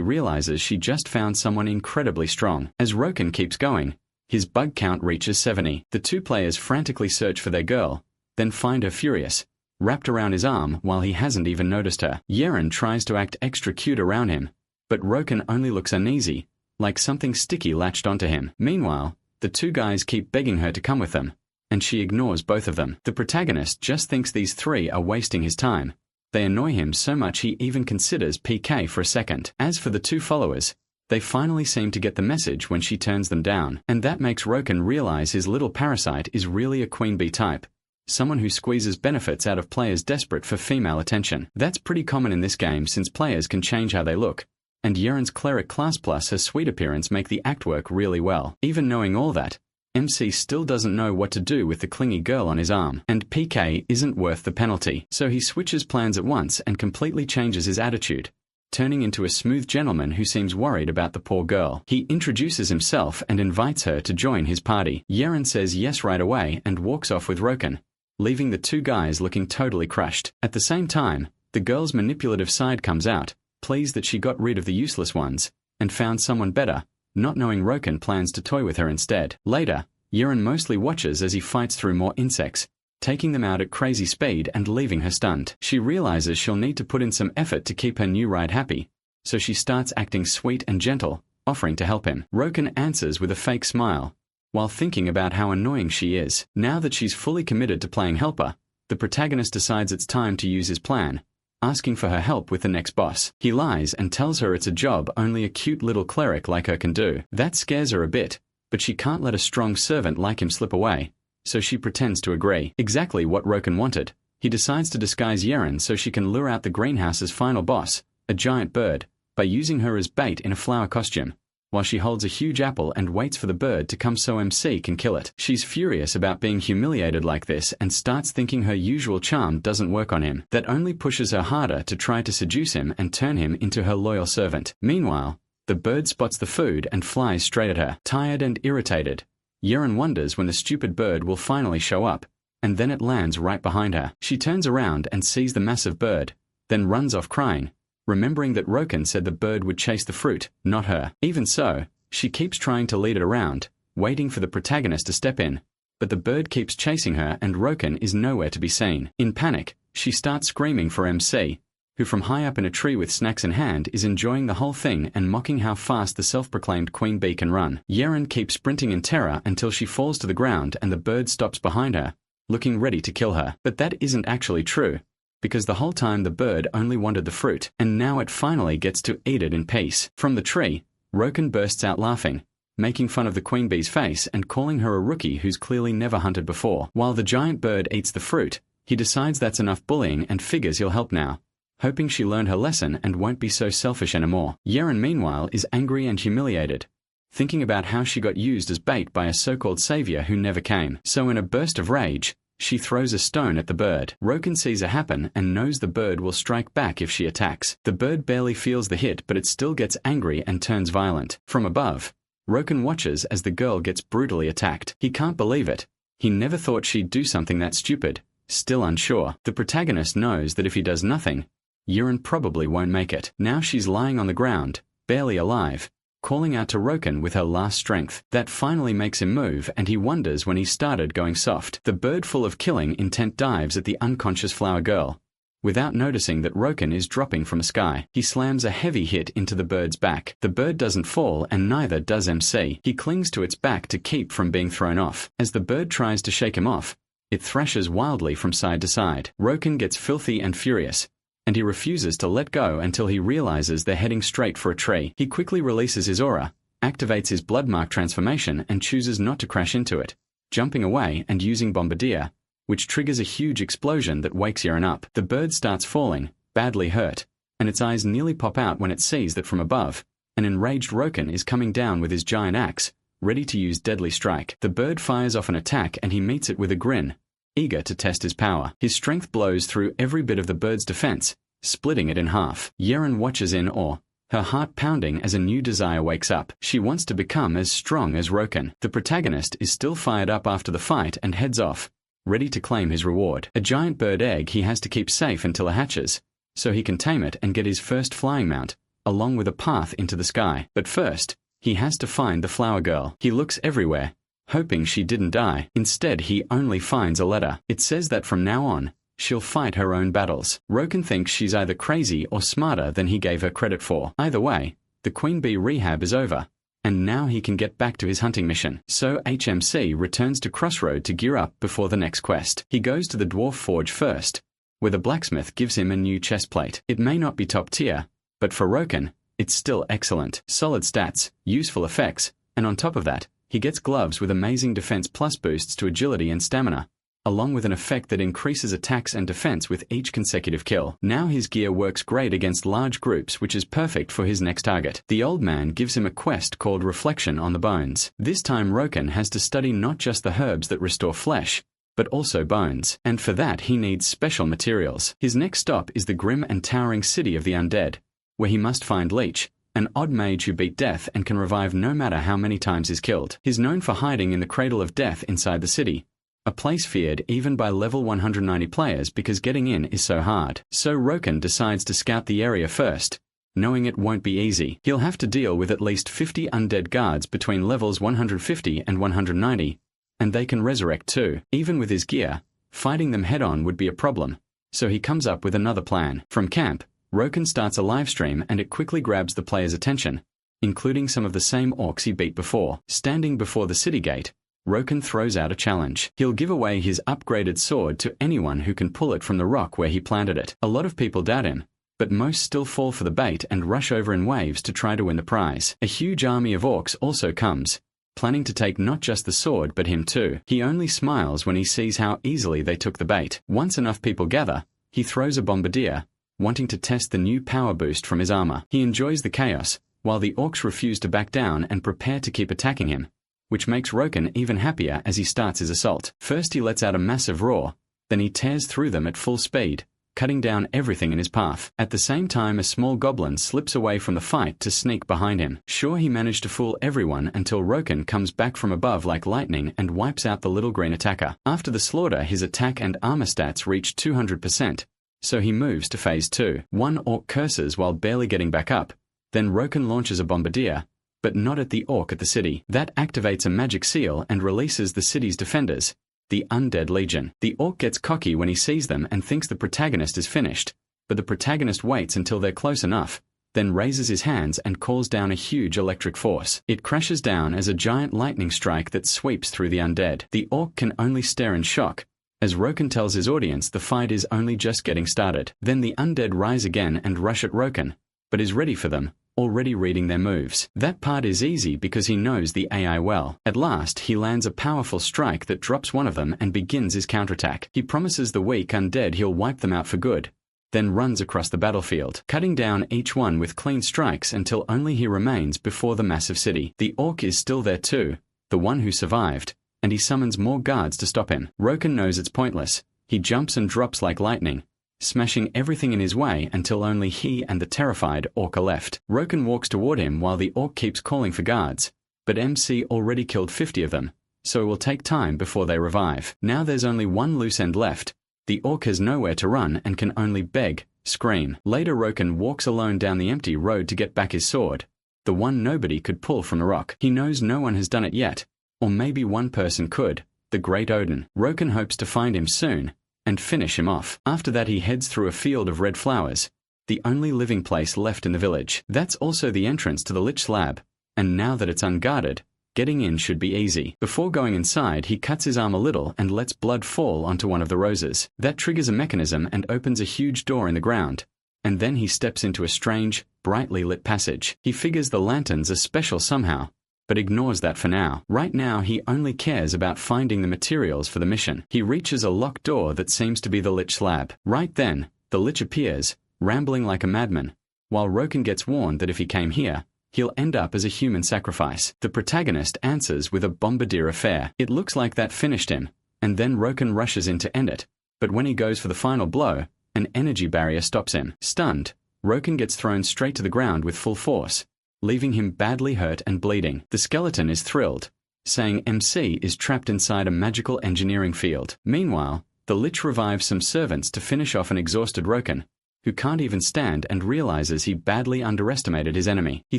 realizes she just found someone incredibly strong. As Roken keeps going, his bug count reaches 70. The two players frantically search for their girl, then find her furious, wrapped around his arm while he hasn't even noticed her. Yeren tries to act extra cute around him, but Roken only looks uneasy, like something sticky latched onto him. Meanwhile, the two guys keep begging her to come with them, and she ignores both of them. The protagonist just thinks these three are wasting his time. They annoy him so much he even considers PK for a second. As for the two followers, they finally seem to get the message when she turns them down, and that makes Roken realize his little parasite is really a queen bee type, someone who squeezes benefits out of players desperate for female attention. That's pretty common in this game since players can change how they look, and Yeren's cleric class plus her sweet appearance make the act work really well. Even knowing all that, MC still doesn't know what to do with the clingy girl on his arm, and PK isn't worth the penalty. So he switches plans at once and completely changes his attitude, turning into a smooth gentleman who seems worried about the poor girl. He introduces himself and invites her to join his party. Yeren says yes right away and walks off with Roken, leaving the two guys looking totally crushed. At the same time, the girl's manipulative side comes out, pleased that she got rid of the useless ones and found someone better, not knowing Roken plans to toy with her instead. Later, Yeren mostly watches as he fights through more insects, taking them out at crazy speed and leaving her stunned. She realizes she'll need to put in some effort to keep her new ride happy, so she starts acting sweet and gentle, offering to help him. Roken answers with a fake smile, while thinking about how annoying she is. Now that she's fully committed to playing helper, the protagonist decides it's time to use his plan, asking for her help with the next boss. He lies and tells her it's a job only a cute little cleric like her can do. That scares her a bit, but she can't let a strong servant like him slip away, so she pretends to agree. Exactly what Roken wanted. He decides to disguise Yeren so she can lure out the greenhouse's final boss, a giant bird, by using her as bait in a flower costume, while she holds a huge apple and waits for the bird to come so MC can kill it. She's furious about being humiliated like this and starts thinking her usual charm doesn't work on him. That only pushes her harder to try to seduce him and turn him into her loyal servant. Meanwhile, the bird spots the food and flies straight at her. Tired and irritated, Yeren wonders when the stupid bird will finally show up, and then it lands right behind her. She turns around and sees the massive bird, then runs off crying, remembering that Roken said the bird would chase the fruit, not her. Even so, she keeps trying to lead it around, waiting for the protagonist to step in, but the bird keeps chasing her and Roken is nowhere to be seen. In panic, she starts screaming for MC, who from high up in a tree with snacks in hand is enjoying the whole thing and mocking how fast the self-proclaimed queen bee can run. Yeren keeps sprinting in terror until she falls to the ground and the bird stops behind her, looking ready to kill her. But that isn't actually true, because the whole time the bird only wanted the fruit, and now it finally gets to eat it in peace. From the tree, Roken bursts out laughing, making fun of the queen bee's face and calling her a rookie who's clearly never hunted before. While the giant bird eats the fruit, he decides that's enough bullying and figures he'll help now, hoping she learned her lesson and won't be so selfish anymore. Yeren meanwhile is angry and humiliated, thinking about how she got used as bait by a so-called savior who never came. So in a burst of rage, she throws a stone at the bird. Roken sees it happen and knows the bird will strike back if she attacks. The bird barely feels the hit, but it still gets angry and turns violent. From above, Roken watches as the girl gets brutally attacked. He can't believe it. He never thought she'd do something that stupid. Still unsure, the protagonist knows that if he does nothing, Yeren probably won't make it. Now she's lying on the ground, barely alive, calling out to Roken with her last strength. That finally makes him move, and he wonders when he started going soft. The bird full of killing intent dives at the unconscious flower girl, without noticing that Roken is dropping from a sky. He slams a heavy hit into the bird's back. The bird doesn't fall, and neither does MC. He clings to its back to keep from being thrown off. As the bird tries to shake him off, it thrashes wildly from side to side. Roken gets filthy and furious, and he refuses to let go until he realizes they're heading straight for a tree. He quickly releases his aura, activates his bloodmark transformation and chooses not to crash into it, jumping away and using Bombardier, which triggers a huge explosion that wakes Yeren up. The bird starts falling, badly hurt, and its eyes nearly pop out when it sees that from above, an enraged Roken is coming down with his giant axe, ready to use deadly strike. The bird fires off an attack and he meets it with a grin, eager to test his power. His strength blows through every bit of the bird's defense, splitting it in half. Yeren watches in awe, her heart pounding as a new desire wakes up. She wants to become as strong as Roken. The protagonist is still fired up after the fight and heads off, ready to claim his reward. A giant bird egg he has to keep safe until it hatches, so he can tame it and get his first flying mount, along with a path into the sky. But first, he has to find the flower girl. He looks everywhere, hoping she didn't die. Instead, he only finds a letter. It says that from now on, she'll fight her own battles. Roken thinks she's either crazy or smarter than he gave her credit for. Either way, the queen bee rehab is over, and now he can get back to his hunting mission. So HMC returns to Crossroad to gear up before the next quest. He goes to the Dwarf Forge first, where the blacksmith gives him a new chest plate. It may not be top tier, but for Roken, it's still excellent. Solid stats, useful effects, and on top of that, he gets gloves with amazing defense plus boosts to agility and stamina, along with an effect that increases attacks and defense with each consecutive kill. Now his gear works great against large groups, which is perfect for his next target. The old man gives him a quest called Reflection on the Bones. This time Roken has to study not just the herbs that restore flesh, but also bones, and for that he needs special materials. His next stop is the grim and towering city of the undead, where he must find Leech, an odd mage who beat death and can revive no matter how many times he's killed. He's known for hiding in the cradle of death inside the city, a place feared even by level 190 players because getting in is so hard. So Roken decides to scout the area first, knowing it won't be easy. He'll have to deal with at least 50 undead guards between levels 150 and 190, and they can resurrect too. Even with his gear, fighting them head-on would be a problem, so he comes up with another plan. From camp, Roken starts a livestream and it quickly grabs the player's attention, including some of the same orcs he beat before. Standing before the city gate, Roken throws out a challenge. He'll give away his upgraded sword to anyone who can pull it from the rock where he planted it. A lot of people doubt him, but most still fall for the bait and rush over in waves to try to win the prize. A huge army of orcs also comes, planning to take not just the sword but him too. He only smiles when he sees how easily they took the bait. Once enough people gather, he throws a bombardier, wanting to test the new power boost from his armor. He enjoys the chaos, while the orcs refuse to back down and prepare to keep attacking him, which makes Roken even happier as he starts his assault. First he lets out a massive roar, then he tears through them at full speed, cutting down everything in his path. At the same time, a small goblin slips away from the fight to sneak behind him. Sure, he managed to fool everyone until Roken comes back from above like lightning and wipes out the little green attacker. After the slaughter, his attack and armor stats reach 200%, so he moves to phase 2. One orc curses while barely getting back up. Then Roken launches a bombardier, but not at the orc at the city. That activates a magic seal and releases the city's defenders, the Undead Legion. The orc gets cocky when he sees them and thinks the protagonist is finished, but the protagonist waits until they're close enough, then raises his hands and calls down a huge electric force. It crashes down as a giant lightning strike that sweeps through the undead. The orc can only stare in shock, as Roken tells his audience the fight is only just getting started. Then the undead rise again and rush at Roken, but is ready for them, already reading their moves. That part is easy because he knows the AI well. At last, he lands a powerful strike that drops one of them and begins his counterattack. He promises the weak undead he'll wipe them out for good, then runs across the battlefield, cutting down each one with clean strikes until only he remains before the massive city. The orc is still there too, the one who survived, and he summons more guards to stop him. Roken knows it's pointless. He jumps and drops like lightning, smashing everything in his way until only he and the terrified orc are left. Roken walks toward him while the orc keeps calling for guards, but MC already killed 50 of them, so it will take time before they revive. Now there's only one loose end left. The orc has nowhere to run and can only beg, scream. Later Roken walks alone down the empty road to get back his sword, the one nobody could pull from the rock. He knows no one has done it yet, or maybe one person could, the Great Odin. Roken hopes to find him soon and finish him off. After that he heads through a field of red flowers, the only living place left in the village. That's also the entrance to the Lich's lab, and now that it's unguarded, getting in should be easy. Before going inside, he cuts his arm a little and lets blood fall onto one of the roses. That triggers a mechanism and opens a huge door in the ground, and then he steps into a strange, brightly lit passage. He figures the lanterns are special somehow, but ignores that for now. Right now he only cares about finding the materials for the mission. He reaches a locked door that seems to be the Lich's lab. Right then, the Lich appears, rambling like a madman, while Roken gets warned that if he came here, he'll end up as a human sacrifice. The protagonist answers with a bombardier affair. It looks like that finished him, and then Roken rushes in to end it, but when he goes for the final blow, an energy barrier stops him. Stunned, Roken gets thrown straight to the ground with full force, leaving him badly hurt and bleeding. The skeleton is thrilled, saying MC is trapped inside a magical engineering field. Meanwhile, the Lich revives some servants to finish off an exhausted Roken, who can't even stand and realizes he badly underestimated his enemy. He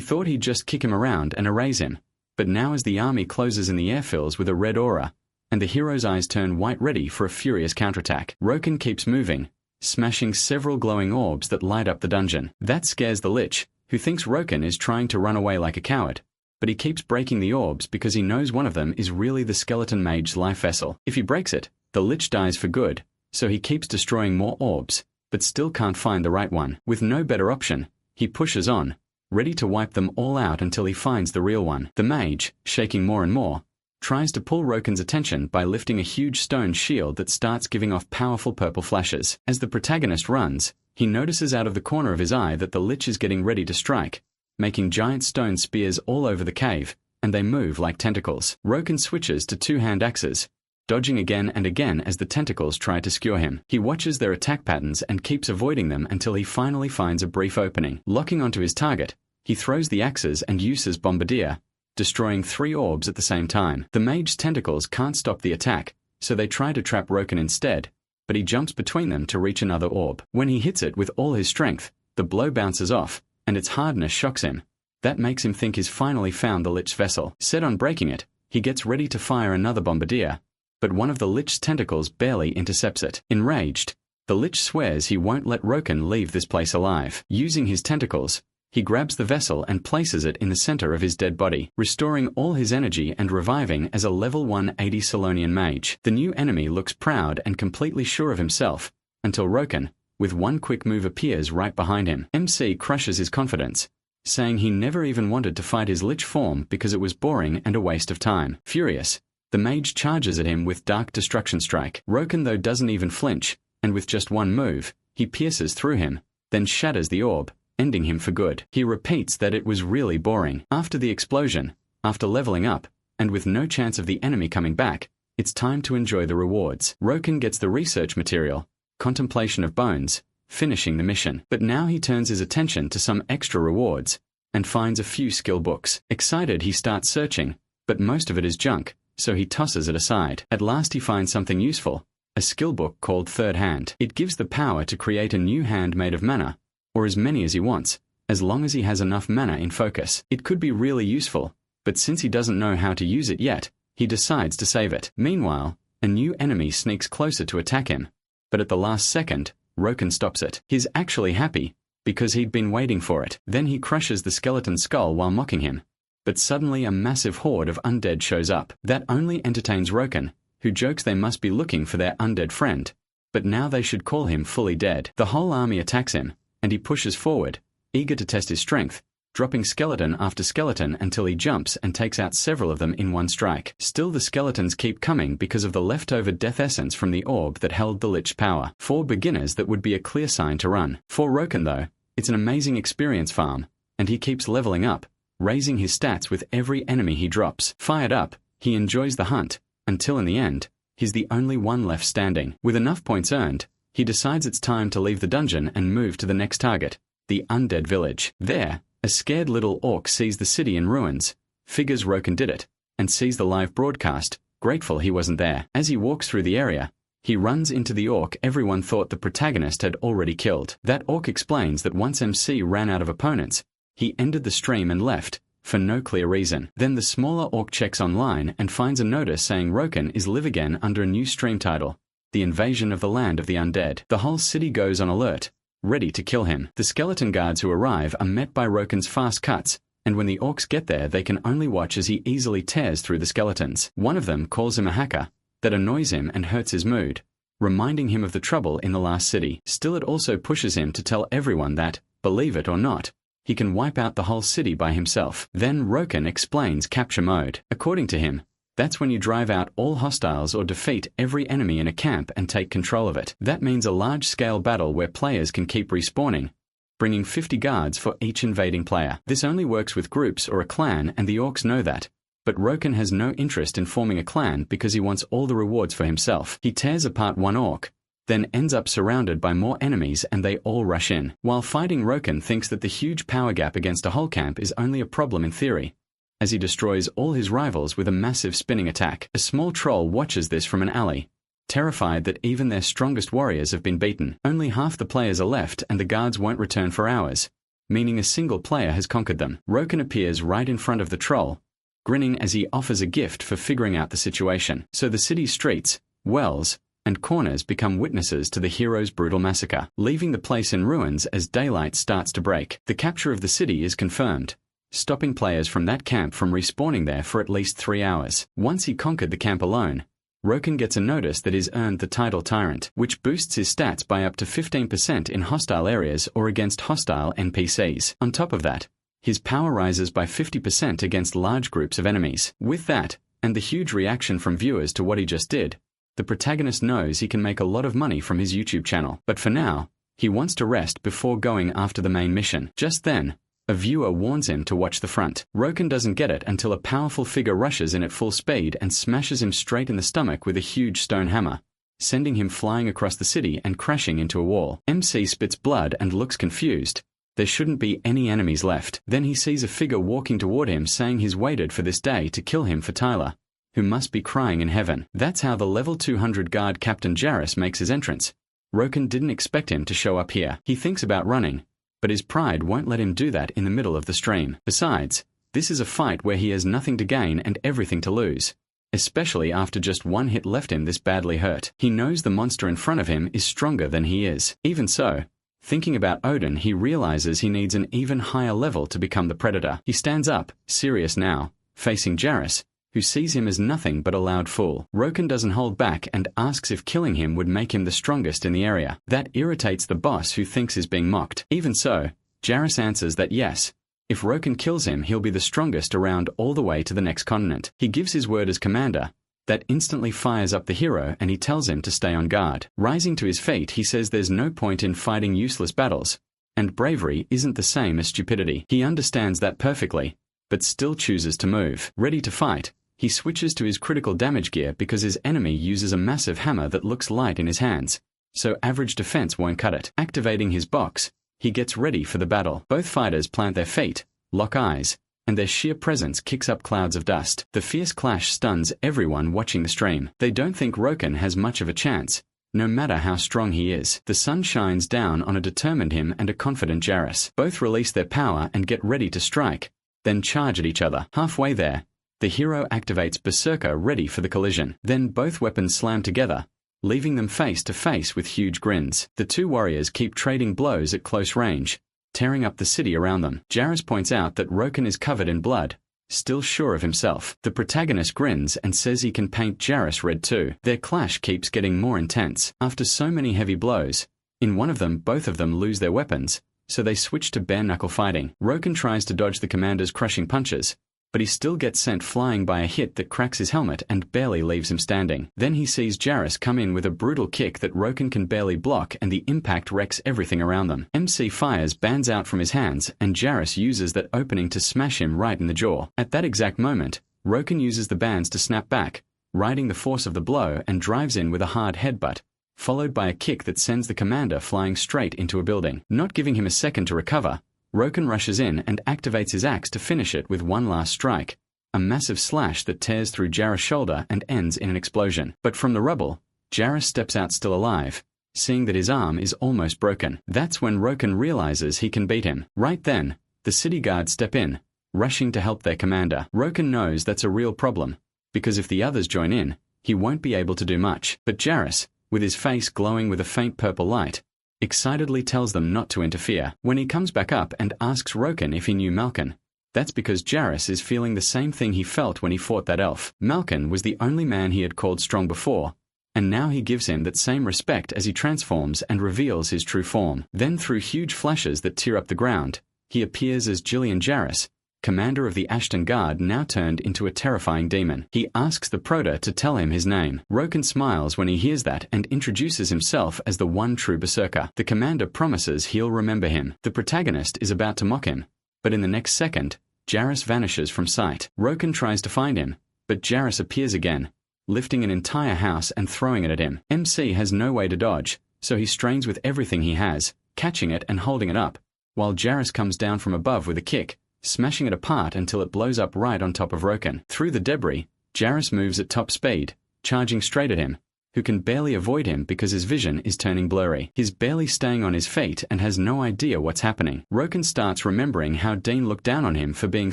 thought he'd just kick him around and erase him, but now as the army closes in, the air fills with a red aura, and the hero's eyes turn white ready for a furious counterattack. Roken keeps moving, smashing several glowing orbs that light up the dungeon. That scares the Lich, who thinks Roken is trying to run away like a coward, but he keeps breaking the orbs because he knows one of them is really the skeleton mage's life vessel. If he breaks it, the Lich dies for good, so he keeps destroying more orbs, but still can't find the right one. With no better option, he pushes on, ready to wipe them all out until he finds the real one. The mage, shaking more and more, tries to pull Roken's attention by lifting a huge stone shield that starts giving off powerful purple flashes. As the protagonist runs, he notices out of the corner of his eye that the Lich is getting ready to strike, making giant stone spears all over the cave, and they move like tentacles. Roken switches to two-hand axes, dodging again and again as the tentacles try to skewer him. He watches their attack patterns and keeps avoiding them until he finally finds a brief opening. Locking onto his target, he throws the axes and uses Bombardier, destroying 3 orbs at the same time. The mage's tentacles can't stop the attack, so they try to trap Roken instead, but he jumps between them to reach another orb. When he hits it with all his strength, the blow bounces off, and its hardness shocks him. That makes him think he's finally found the Lich's vessel. Set on breaking it, he gets ready to fire another Bombardier, but one of the Lich's tentacles barely intercepts it. Enraged, the Lich swears he won't let Roken leave this place alive. Using his tentacles, he grabs the vessel and places it in the center of his dead body, restoring all his energy and reviving as a level 180 Solonian mage. The new enemy looks proud and completely sure of himself, until Roken, with one quick move, appears right behind him. MC crushes his confidence, saying he never even wanted to fight his Lich form because it was boring and a waste of time. Furious, the mage charges at him with Dark Destruction Strike. Roken though doesn't even flinch, and with just one move, he pierces through him, then shatters the orb, ending him for good. He repeats that it was really boring. After the explosion, after leveling up, and with no chance of the enemy coming back, it's time to enjoy the rewards. Roken gets the research material, contemplation of bones, finishing the mission. But now he turns his attention to some extra rewards, and finds a few skill books. Excited, he starts searching, but most of it is junk, so he tosses it aside. At last he finds something useful, a skill book called Third Hand. It gives the power to create a new hand made of mana, or as many as he wants, as long as he has enough mana in focus. It could be really useful, but since he doesn't know how to use it yet, he decides to save it. Meanwhile, a new enemy sneaks closer to attack him, but at the last second, Roken stops it. He's actually happy, because he'd been waiting for it. Then he crushes the skeleton skull while mocking him. But suddenly a massive horde of undead shows up. That only entertains Roken, who jokes they must be looking for their undead friend, but now they should call him fully dead. The whole army attacks him, and he pushes forward, eager to test his strength, dropping skeleton after skeleton until he jumps and takes out several of them in one strike. Still, the skeletons keep coming because of the leftover death essence from the orb that held the Lich power. For beginners, that would be a clear sign to run. For Roken though, it's an amazing experience farm, and he keeps leveling up, raising his stats with every enemy he drops. Fired up, he enjoys the hunt, until in the end, he's the only one left standing. With enough points earned, he decides it's time to leave the dungeon and move to the next target, the undead village. There, a scared little orc sees the city in ruins, figures Roken did it, and sees the live broadcast, grateful he wasn't there. As he walks through the area, he runs into the orc everyone thought the protagonist had already killed. That orc explains that once MC ran out of opponents, he ended the stream and left, for no clear reason. Then the smaller orc checks online and finds a notice saying Roken is live again under a new stream title, The Invasion of the Land of the Undead. The whole city goes on alert, ready to kill him. The skeleton guards who arrive are met by Roken's fast cuts, and when the orcs get there they can only watch as he easily tears through the skeletons. One of them calls him a hacker, that annoys him and hurts his mood, reminding him of the trouble in the last city. Still, it also pushes him to tell everyone that, believe it or not, he can wipe out the whole city by himself. Then Roken explains capture mode. According to him, that's when you drive out all hostiles or defeat every enemy in a camp and take control of it. That means a large-scale battle where players can keep respawning, bringing 50 guards for each invading player. This only works with groups or a clan, and the orcs know that. But Roken has no interest in forming a clan because he wants all the rewards for himself. He tears apart one orc, then ends up surrounded by more enemies and they all rush in. While fighting, Roken thinks that the huge power gap against a whole camp is only a problem in theory, as he destroys all his rivals with a massive spinning attack. A small troll watches this from an alley, terrified that even their strongest warriors have been beaten. Only half the players are left and the guards won't return for hours, meaning a single player has conquered them. Roken appears right in front of the troll, grinning as he offers a gift for figuring out the situation. So the city's streets, wells, and corners become witnesses to the hero's brutal massacre, leaving the place in ruins as daylight starts to break. The capture of the city is confirmed, stopping players from that camp from respawning there for at least 3 hours. Once he conquered the camp alone, Roken gets a notice that he's earned the title Tyrant, which boosts his stats by up to 15% in hostile areas or against hostile NPCs. On top of that, his power rises by 50% against large groups of enemies. With that, and the huge reaction from viewers to what he just did, the protagonist knows he can make a lot of money from his YouTube channel. But for now, he wants to rest before going after the main mission. Just then, a viewer warns him to watch the front. Roken doesn't get it until a powerful figure rushes in at full speed and smashes him straight in the stomach with a huge stone hammer, sending him flying across the city and crashing into a wall. MC spits blood and looks confused. There shouldn't be any enemies left. Then he sees a figure walking toward him saying he's waited for this day to kill him for Tyler, who must be crying in heaven. That's how the level 200 guard Captain Jarrus makes his entrance. Roken didn't expect him to show up here. He thinks about running, but his pride won't let him do that in the middle of the stream. Besides, this is a fight where he has nothing to gain and everything to lose, especially after just one hit left him this badly hurt. He knows the monster in front of him is stronger than he is. Even so, thinking about Odin, he realizes he needs an even higher level to become the predator. He stands up, serious now, facing Jarrus, who sees him as nothing but a loud fool. Roken doesn't hold back and asks if killing him would make him the strongest in the area. That irritates the boss, who thinks he's being mocked. Even so, Jarrus answers that yes, if Roken kills him he'll be the strongest around all the way to the next continent. He gives his word as commander. That instantly fires up the hero and he tells him to stay on guard. Rising to his feet, he says there's no point in fighting useless battles, and bravery isn't the same as stupidity. He understands that perfectly, but still chooses to move. Ready to fight, he switches to his critical damage gear because his enemy uses a massive hammer that looks light in his hands, so average defense won't cut it. Activating his box, he gets ready for the battle. Both fighters plant their feet, lock eyes, and their sheer presence kicks up clouds of dust. The fierce clash stuns everyone watching the stream. They don't think Roken has much of a chance, no matter how strong he is. The sun shines down on a determined him and a confident Jairus. Both release their power and get ready to strike, then charge at each other. Halfway there, the hero activates Berserker ready for the collision. Then both weapons slam together, leaving them face to face with huge grins. The two warriors keep trading blows at close range, tearing up the city around them. Jairus points out that Roken is covered in blood, still sure of himself. The protagonist grins and says he can paint Jairus red too. Their clash keeps getting more intense. After so many heavy blows, in one of them both of them lose their weapons, so they switch to bare-knuckle fighting. Roken tries to dodge the commander's crushing punches, but he still gets sent flying by a hit that cracks his helmet and barely leaves him standing. Then he sees Jairus come in with a brutal kick that Roken can barely block, and the impact wrecks everything around them. MC fires bands out from his hands, and Jairus uses that opening to smash him right in the jaw. At that exact moment, Roken uses the bands to snap back, riding the force of the blow, and drives in with a hard headbutt, followed by a kick that sends the commander flying straight into a building. Not giving him a second to recover, Roken rushes in and activates his axe to finish it with one last strike, a massive slash that tears through Jairus' shoulder and ends in an explosion. But from the rubble, Jairus steps out still alive, seeing that his arm is almost broken. That's when Roken realizes he can beat him. Right then, the city guards step in, rushing to help their commander. Roken knows that's a real problem, because if the others join in, he won't be able to do much. But Jairus, with his face glowing with a faint purple light, excitedly tells them not to interfere. When he comes back up and asks Roken if he knew Malkin, that's because Jairus is feeling the same thing he felt when he fought that elf. Malkin was the only man he had called strong before, and now he gives him that same respect as he transforms and reveals his true form. Then through huge flashes that tear up the ground, he appears as Jillian Jairus, commander of the Ashton Guard, now turned into a terrifying demon. He asks the Prota to tell him his name. Roken smiles when he hears that and introduces himself as the one true Berserker. The commander promises he'll remember him. The protagonist is about to mock him, but in the next second, Jairus vanishes from sight. Roken tries to find him, but Jairus appears again, lifting an entire house and throwing it at him. MC has no way to dodge, so he strains with everything he has, catching it and holding it up, while Jairus comes down from above with a kick, smashing it apart until it blows up right on top of Roken. Through the debris, Jairus moves at top speed, charging straight at him, who can barely avoid him because his vision is turning blurry. He's barely staying on his feet and has no idea what's happening. Roken starts remembering how Dean looked down on him for being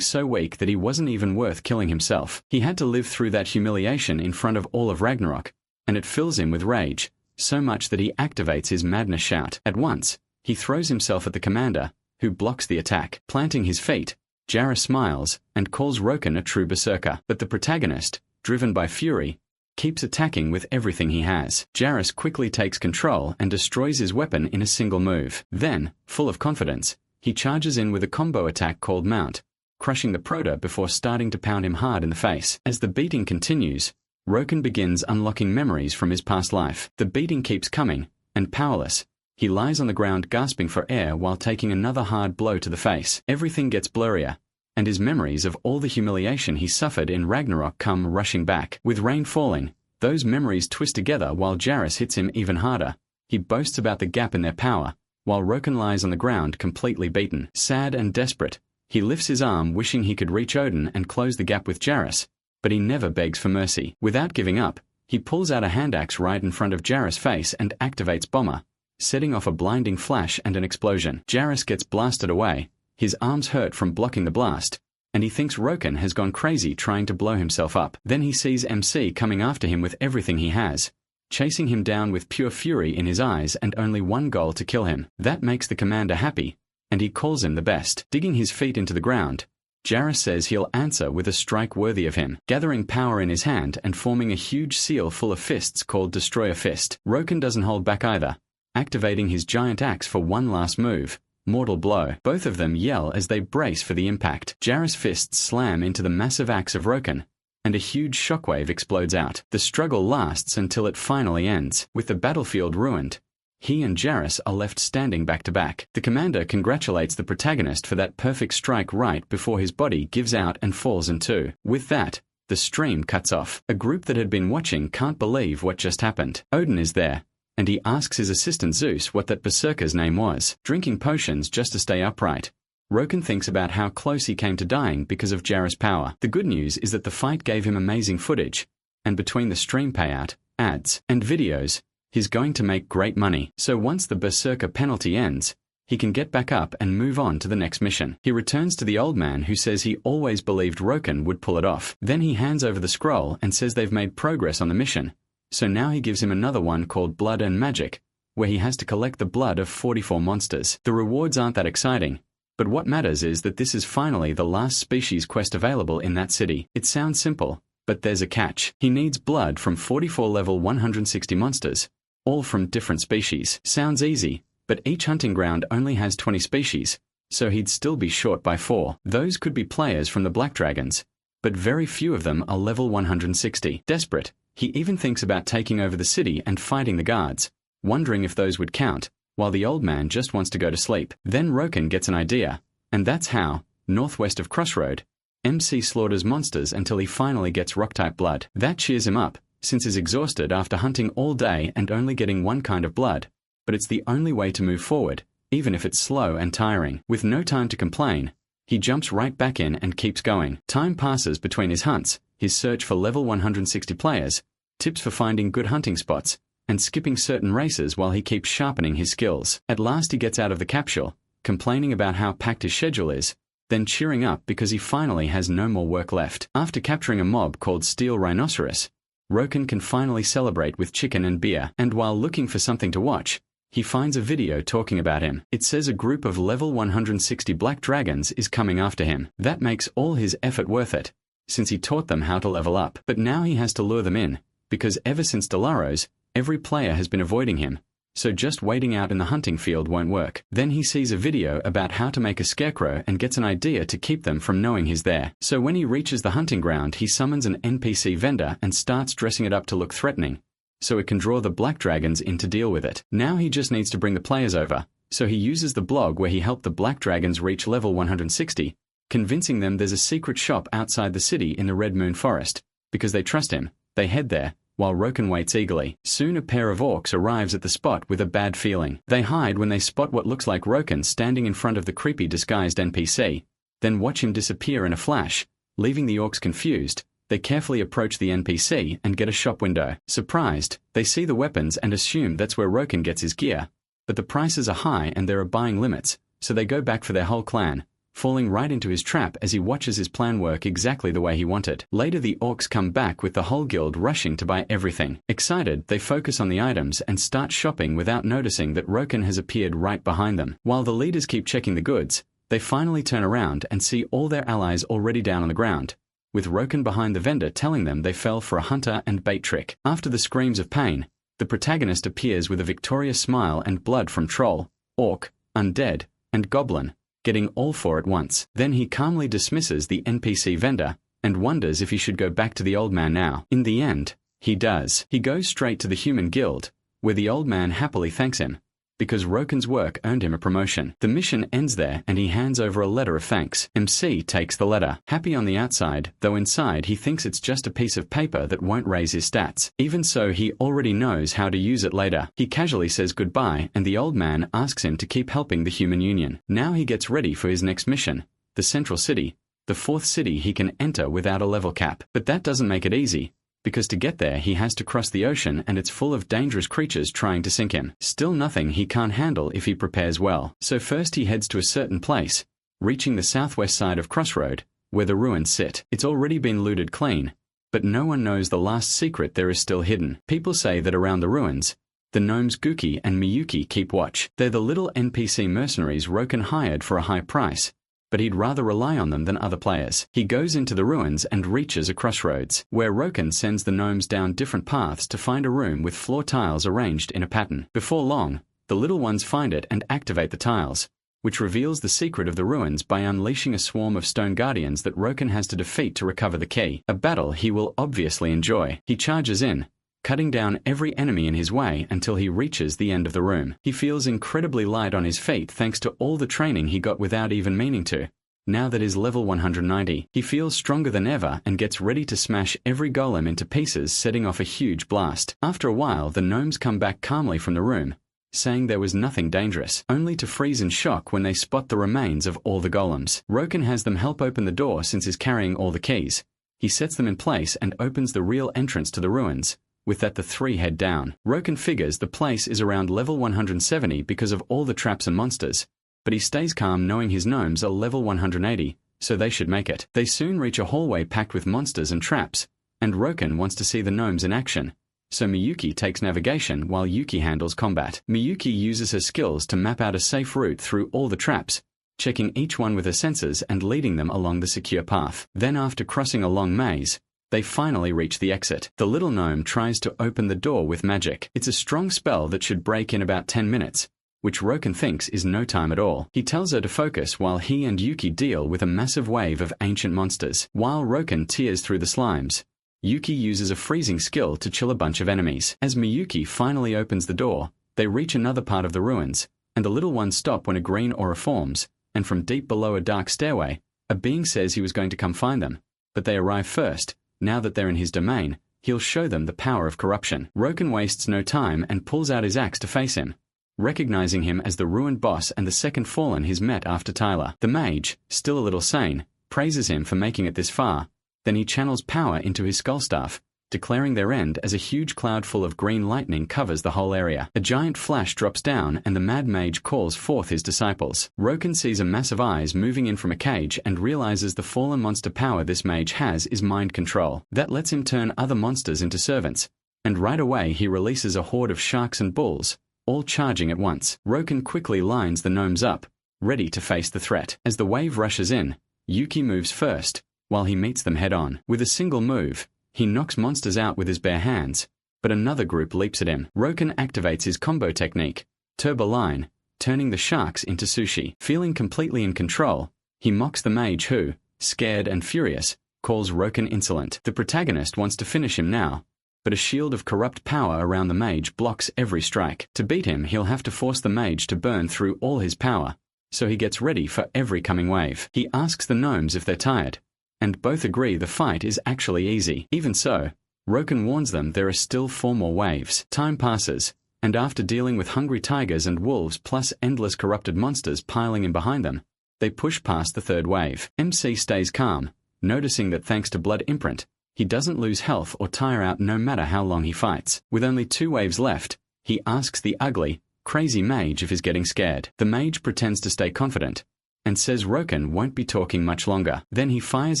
so weak that he wasn't even worth killing himself. He had to live through that humiliation in front of all of Ragnarok, and it fills him with rage, so much that he activates his madness shout. At once, he throws himself at the commander, who blocks the attack. Planting his feet, Jairus smiles and calls Roken a true berserker, but the protagonist, driven by fury, keeps attacking with everything he has. Jairus quickly takes control and destroys his weapon in a single move. Then, full of confidence, he charges in with a combo attack called Mount, crushing the Prota before starting to pound him hard in the face. As the beating continues, Roken begins unlocking memories from his past life. The beating keeps coming, and powerless, he lies on the ground gasping for air while taking another hard blow to the face. Everything gets blurrier, and his memories of all the humiliation he suffered in Ragnarok come rushing back. With rain falling, those memories twist together while Jairus hits him even harder. He boasts about the gap in their power, while Roken lies on the ground completely beaten. Sad and desperate, he lifts his arm wishing he could reach Odin and close the gap with Jairus, but he never begs for mercy. Without giving up, he pulls out a hand axe right in front of Jairus' face and activates Bomber, setting off a blinding flash and an explosion. Jairus gets blasted away, his arms hurt from blocking the blast, and he thinks Roken has gone crazy trying to blow himself up. Then he sees MC coming after him with everything he has, chasing him down with pure fury in his eyes and only one goal to kill him. That makes the commander happy, and he calls him the best. Digging his feet into the ground, Jairus says he'll answer with a strike worthy of him. Gathering power in his hand and forming a huge seal full of fists called Destroyer Fist, Roken doesn't hold back either, activating his giant axe for one last move, Mortal Blow. Both of them yell as they brace for the impact. Jairus' fists slam into the massive axe of Roken, and a huge shockwave explodes out. The struggle lasts until it finally ends. With the battlefield ruined, he and Jairus are left standing back to back. The commander congratulates the protagonist for that perfect strike right before his body gives out and falls in two. With that, the stream cuts off. A group that had been watching can't believe what just happened. Odin is there, and he asks his assistant Zeus what that berserker's name was. Drinking potions just to stay upright, Roken thinks about how close he came to dying because of Jarrah's power. The good news is that the fight gave him amazing footage, and between the stream payout, ads, and videos, he's going to make great money. So once the berserker penalty ends, he can get back up and move on to the next mission. He returns to the old man who says he always believed Roken would pull it off. Then he hands over the scroll and says they've made progress on the mission. So now he gives him another one called Blood and Magic, where he has to collect the blood of 44 monsters. The rewards aren't that exciting, but what matters is that this is finally the last species quest available in that city. It sounds simple, but there's a catch. He needs blood from 44 level 160 monsters, all from different species. Sounds easy, but each hunting ground only has 20 species, so he'd still be short by 4. Those could be players from the Black Dragons, but very few of them are level 160. Desperate, he even thinks about taking over the city and fighting the guards, wondering if those would count, while the old man just wants to go to sleep. Then Roken gets an idea, and that's how, northwest of Crossroad, MC slaughters monsters until he finally gets rock-type blood. That cheers him up, since he's exhausted after hunting all day and only getting one kind of blood, but it's the only way to move forward, even if it's slow and tiring. With no time to complain, he jumps right back in and keeps going. Time passes between his hunts, his search for level 160 players, tips for finding good hunting spots, and skipping certain races while he keeps sharpening his skills. At last he gets out of the capsule, complaining about how packed his schedule is, then cheering up because he finally has no more work left. After capturing a mob called Steel Rhinoceros, Roken can finally celebrate with chicken and beer. And while looking for something to watch, he finds a video talking about him. It says a group of level 160 black dragons is coming after him. That makes all his effort worth it, since he taught them how to level up. But now he has to lure them in, because ever since Dolaros, every player has been avoiding him, so just waiting out in the hunting field won't work. Then he sees a video about how to make a scarecrow and gets an idea to keep them from knowing he's there. So when he reaches the hunting ground, he summons an NPC vendor and starts dressing it up to look threatening, so it can draw the black dragons in to deal with it. Now he just needs to bring the players over, so he uses the blog where he helped the black dragons reach level 160, convincing them there's a secret shop outside the city in the Red Moon Forest. Because they trust him, they head there, while Roken waits eagerly. Soon a pair of orcs arrives at the spot with a bad feeling. They hide when they spot what looks like Roken standing in front of the creepy disguised NPC, then watch him disappear in a flash, leaving the orcs confused. They carefully approach the NPC and get a shop window. Surprised, they see the weapons and assume that's where Roken gets his gear, but the prices are high and there are buying limits, so they go back for their whole clan, falling right into his trap as he watches his plan work exactly the way he wanted. Later the orcs come back with the whole guild rushing to buy everything. Excited, they focus on the items and start shopping without noticing that Roken has appeared right behind them. While the leaders keep checking the goods, they finally turn around and see all their allies already down on the ground, with Roken behind the vendor telling them they fell for a hunter and bait trick. After the screams of pain, the protagonist appears with a victorious smile and blood from troll, orc, undead, and goblin, getting all 4 at once. Then he calmly dismisses the NPC vendor and wonders if he should go back to the old man now. In the end, he does. He goes straight to the human guild, where the old man happily thanks him, because Roken's work earned him a promotion. The mission ends there and he hands over a letter of thanks. MC takes the letter, happy on the outside, though inside he thinks it's just a piece of paper that won't raise his stats. Even so, he already knows how to use it later. He casually says goodbye and the old man asks him to keep helping the human union. Now he gets ready for his next mission, the central city, the 4th city he can enter without a level cap. But that doesn't make it easy, because to get there he has to cross the ocean and it's full of dangerous creatures trying to sink him. Still nothing he can't handle if he prepares well. So first he heads to a certain place, reaching the southwest side of Crossroad, where the ruins sit. It's already been looted clean, but no one knows the last secret there is still hidden. People say that around the ruins, the gnomes Guki and Miyuki keep watch. They're the little NPC mercenaries Roken hired for a high price, but he'd rather rely on them than other players. He goes into the ruins and reaches a crossroads, where Roken sends the gnomes down different paths to find a room with floor tiles arranged in a pattern. Before long, the little ones find it and activate the tiles, which reveals the secret of the ruins by unleashing a swarm of stone guardians that Roken has to defeat to recover the key. A battle he will obviously enjoy. He charges in, cutting down every enemy in his way until he reaches the end of the room. He feels incredibly light on his feet thanks to all the training he got without even meaning to, Now that he's level 190, he feels stronger than ever and gets ready to smash every golem into pieces, setting off a huge blast. After a while, the gnomes come back calmly from the room, saying there was nothing dangerous, only to freeze in shock when they spot the remains of all the golems. Roken has them help open the door since he's carrying all the keys. He sets them in place and opens the real entrance to the ruins. With that, the three head down. Roken figures the place is around level 170 because of all the traps and monsters, but he stays calm knowing his gnomes are level 180, so they should make it. They soon reach a hallway packed with monsters and traps, and Roken wants to see the gnomes in action. So Miyuki takes navigation while Yuki handles combat. Miyuki uses her skills to map out a safe route through all the traps, checking each one with her sensors and leading them along the secure path. Then after crossing a long maze, they finally reach the exit. The little gnome tries to open the door with magic. It's a strong spell that should break in about 10 minutes, which Roken thinks is no time at all. He tells her to focus while he and Yuki deal with a massive wave of ancient monsters. While Roken tears through the slimes, Yuki uses a freezing skill to chill a bunch of enemies. As Miyuki finally opens the door, they reach another part of the ruins, and the little ones stop when a green aura forms, and from deep below a dark stairway, a being says he was going to come find them, but they arrive first. Now that they're in his domain, he'll show them the power of corruption. Roken wastes no time and pulls out his axe to face him, recognizing him as the ruined boss and the second fallen he's met after Tyler. The mage, still a little sane, praises him for making it this far. Then he channels power into his skullstaff, declaring their end as a huge cloud full of green lightning covers the whole area. A giant flash drops down and the mad mage calls forth his disciples. Roken sees a mass of eyes moving in from a cage and realizes the fallen monster power this mage has is mind control. That lets him turn other monsters into servants, and right away he releases a horde of sharks and bulls, all charging at once. Roken quickly lines the gnomes up, ready to face the threat. As the wave rushes in, Yuki moves first, while he meets them head-on. With a single move, he knocks monsters out with his bare hands, but another group leaps at him. Roken activates his combo technique, Turbo Line, turning the sharks into sushi. Feeling completely in control, he mocks the mage who, scared and furious, calls Roken insolent. The protagonist wants to finish him now, but a shield of corrupt power around the mage blocks every strike. To beat him, he'll have to force the mage to burn through all his power, so he gets ready for every coming wave. He asks the gnomes if they're tired, and both agree the fight is actually easy. Even so, Roken warns them there are still 4 more waves. Time passes, and after dealing with hungry tigers and wolves plus endless corrupted monsters piling in behind them, they push past the 3rd wave. MC stays calm, noticing that thanks to Blood Imprint, he doesn't lose health or tire out no matter how long he fights. With only 2 waves left, he asks the ugly, crazy mage if he's getting scared. The mage pretends to stay confident, and says Roken won't be talking much longer. Then he fires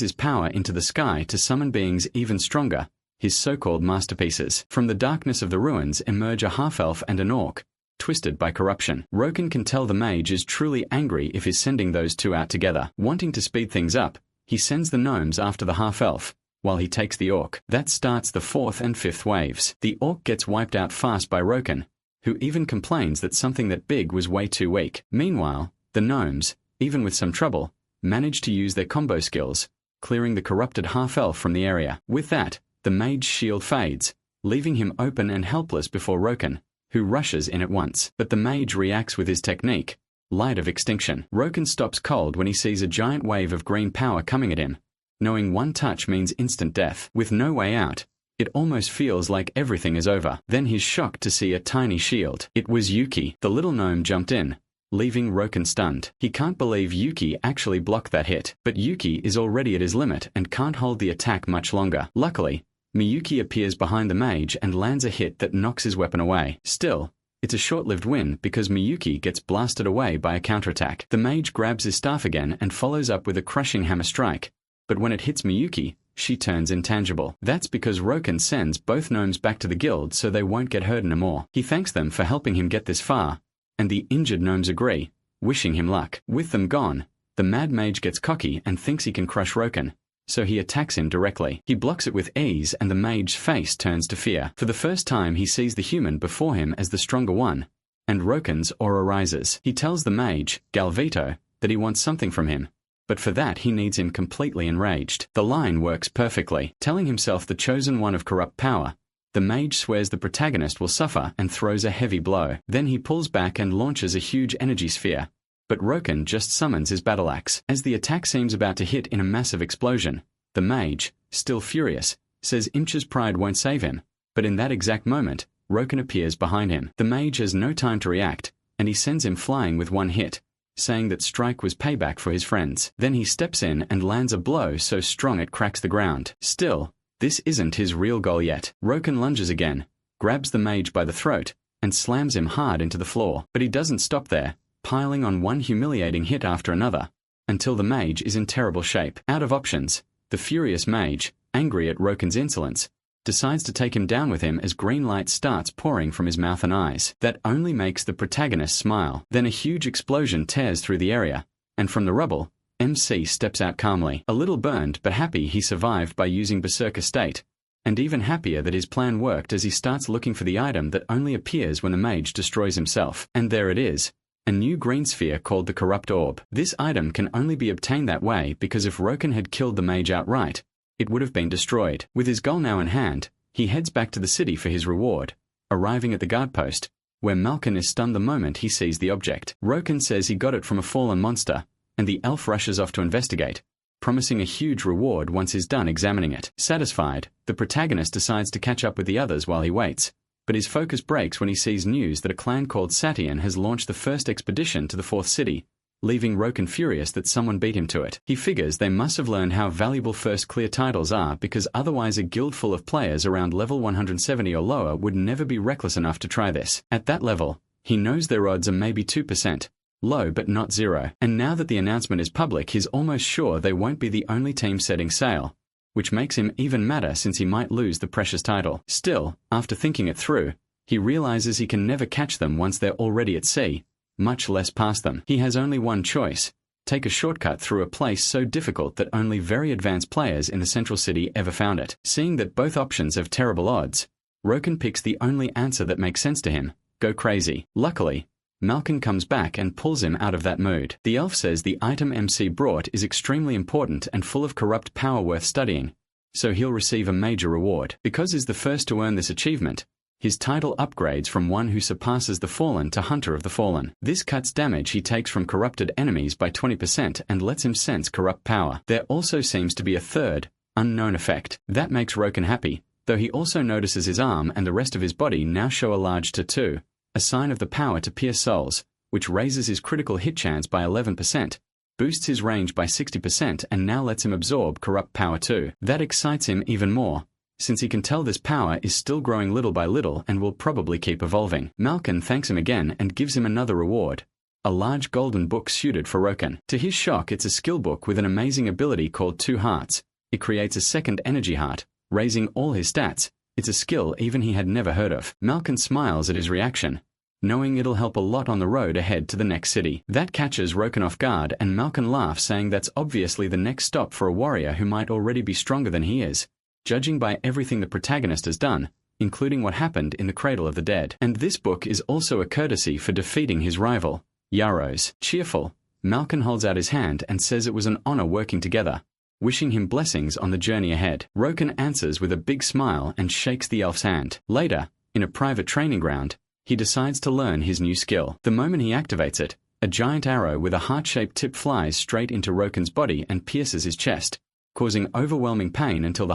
his power into the sky to summon beings even stronger, his so-called masterpieces. From the darkness of the ruins emerge a half-elf and an orc, twisted by corruption. Roken can tell the mage is truly angry if he's sending those two out together. Wanting to speed things up, he sends the gnomes after the half-elf, while he takes the orc. That starts the 4th and 5th waves. The orc gets wiped out fast by Roken, who even complains that something that big was way too weak. Meanwhile, the gnomes, even with some trouble, manage to use their combo skills, clearing the corrupted half-elf from the area. With that, the mage's shield fades, leaving him open and helpless before Roken, who rushes in at once. But the mage reacts with his technique, Light of Extinction. Roken stops cold when he sees a giant wave of green power coming at him, knowing one touch means instant death. With no way out, it almost feels like everything is over. Then he's shocked to see a tiny shield. It was Yuki. The little gnome jumped in, leaving Roken stunned. He can't believe Yuki actually blocked that hit, but Yuki is already at his limit and can't hold the attack much longer. Luckily, Miyuki appears behind the mage and lands a hit that knocks his weapon away. Still, it's a short-lived win because Miyuki gets blasted away by a counterattack. The mage grabs his staff again and follows up with a crushing hammer strike, but when it hits Miyuki, she turns intangible. That's because Roken sends both gnomes back to the guild so they won't get hurt anymore. He thanks them for helping him get this far, and the injured gnomes agree, wishing him luck. With them gone, the mad mage gets cocky and thinks he can crush Roken, so he attacks him directly. He blocks it with ease and the mage's face turns to fear. For the first time he sees the human before him as the stronger one, and Roken's aura rises. He tells the mage, Galvito, that he wants something from him, but for that he needs him completely enraged. The line works perfectly. Telling himself the chosen one of corrupt power, the mage swears the protagonist will suffer and throws a heavy blow. Then he pulls back and launches a huge energy sphere, But Roken just summons his battle axe. As the attack seems about to hit in a massive explosion, the mage, still furious, says Imcha's pride won't save him, but in that exact moment, Roken appears behind him. The mage has no time to react, and he sends him flying with one hit, saying that strike was payback for his friends. Then he steps in and lands a blow so strong it cracks the ground. Still, this isn't his real goal yet. Roken lunges again, grabs the mage by the throat, and slams him hard into the floor. But he doesn't stop there, piling on one humiliating hit after another, until the mage is in terrible shape. Out of options, the furious mage, angry at Roken's insolence, decides to take him down with him as green light starts pouring from his mouth and eyes. That only makes the protagonist smile. Then a huge explosion tears through the area, and from the rubble, MC steps out calmly. A little burned but happy he survived by using Berserker State, and even happier that his plan worked as he starts looking for the item that only appears when the mage destroys himself. And there it is. A new green sphere called the Corrupt Orb. This item can only be obtained that way because if Roken had killed the mage outright, it would have been destroyed. With his goal now in hand, he heads back to the city for his reward, arriving at the guard post, where Malkin is stunned the moment he sees the object. Roken says he got it from a fallen monster, and the elf rushes off to investigate, promising a huge reward once he's done examining it. Satisfied, the protagonist decides to catch up with the others while he waits, but his focus breaks when he sees news that a clan called Satian has launched the first expedition to the fourth city, leaving Roken furious that someone beat him to it. He figures they must have learned how valuable first clear titles are because otherwise a guild full of players around level 170 or lower would never be reckless enough to try this. At that level, he knows their odds are maybe 2%, low but not zero. And now that the announcement is public, he's almost sure they won't be the only team setting sail, which makes him even madder since he might lose the precious title. Still, after thinking it through, he realizes he can never catch them once they're already at sea, much less past them. He has only one choice: take a shortcut through a place so difficult that only very advanced players in the central city ever found it. Seeing that both options have terrible odds, Roken picks the only answer that makes sense to him: go crazy. Luckily, Malkin comes back and pulls him out of that mood. The elf says the item MC brought is extremely important and full of corrupt power worth studying, so he'll receive a major reward. Because he's the first to earn this achievement, his title upgrades from one who surpasses the Fallen to Hunter of the Fallen. This cuts damage he takes from corrupted enemies by 20% and lets him sense corrupt power. There also seems to be a third, unknown effect. That makes Roken happy, though he also notices his arm and the rest of his body now show a large tattoo, a sign of the power to pierce souls, which raises his critical hit chance by 11%, boosts his range by 60% and now lets him absorb corrupt power too. That excites him even more, since he can tell this power is still growing little by little and will probably keep evolving. Malkin thanks him again and gives him another reward: a large golden book suited for Roken. To his shock, it's a skill book with an amazing ability called Two Hearts. It creates a second energy heart, raising all his stats. It's a skill even he had never heard of. Malkin smiles at his reaction, knowing it'll help a lot on the road ahead to the next city. That catches Roken off guard and Malkin laughs, saying that's obviously the next stop for a warrior who might already be stronger than he is, judging by everything the protagonist has done, including what happened in the Cradle of the Dead. And this book is also a courtesy for defeating his rival, Yaros. Cheerful, Malkin holds out his hand and says it was an honor working together, wishing him blessings on the journey ahead. Roken answers with a big smile and shakes the elf's hand. Later, in a private training ground, he decides to learn his new skill. The moment he activates it, a giant arrow with a heart-shaped tip flies straight into Roken's body and pierces his chest, causing overwhelming pain until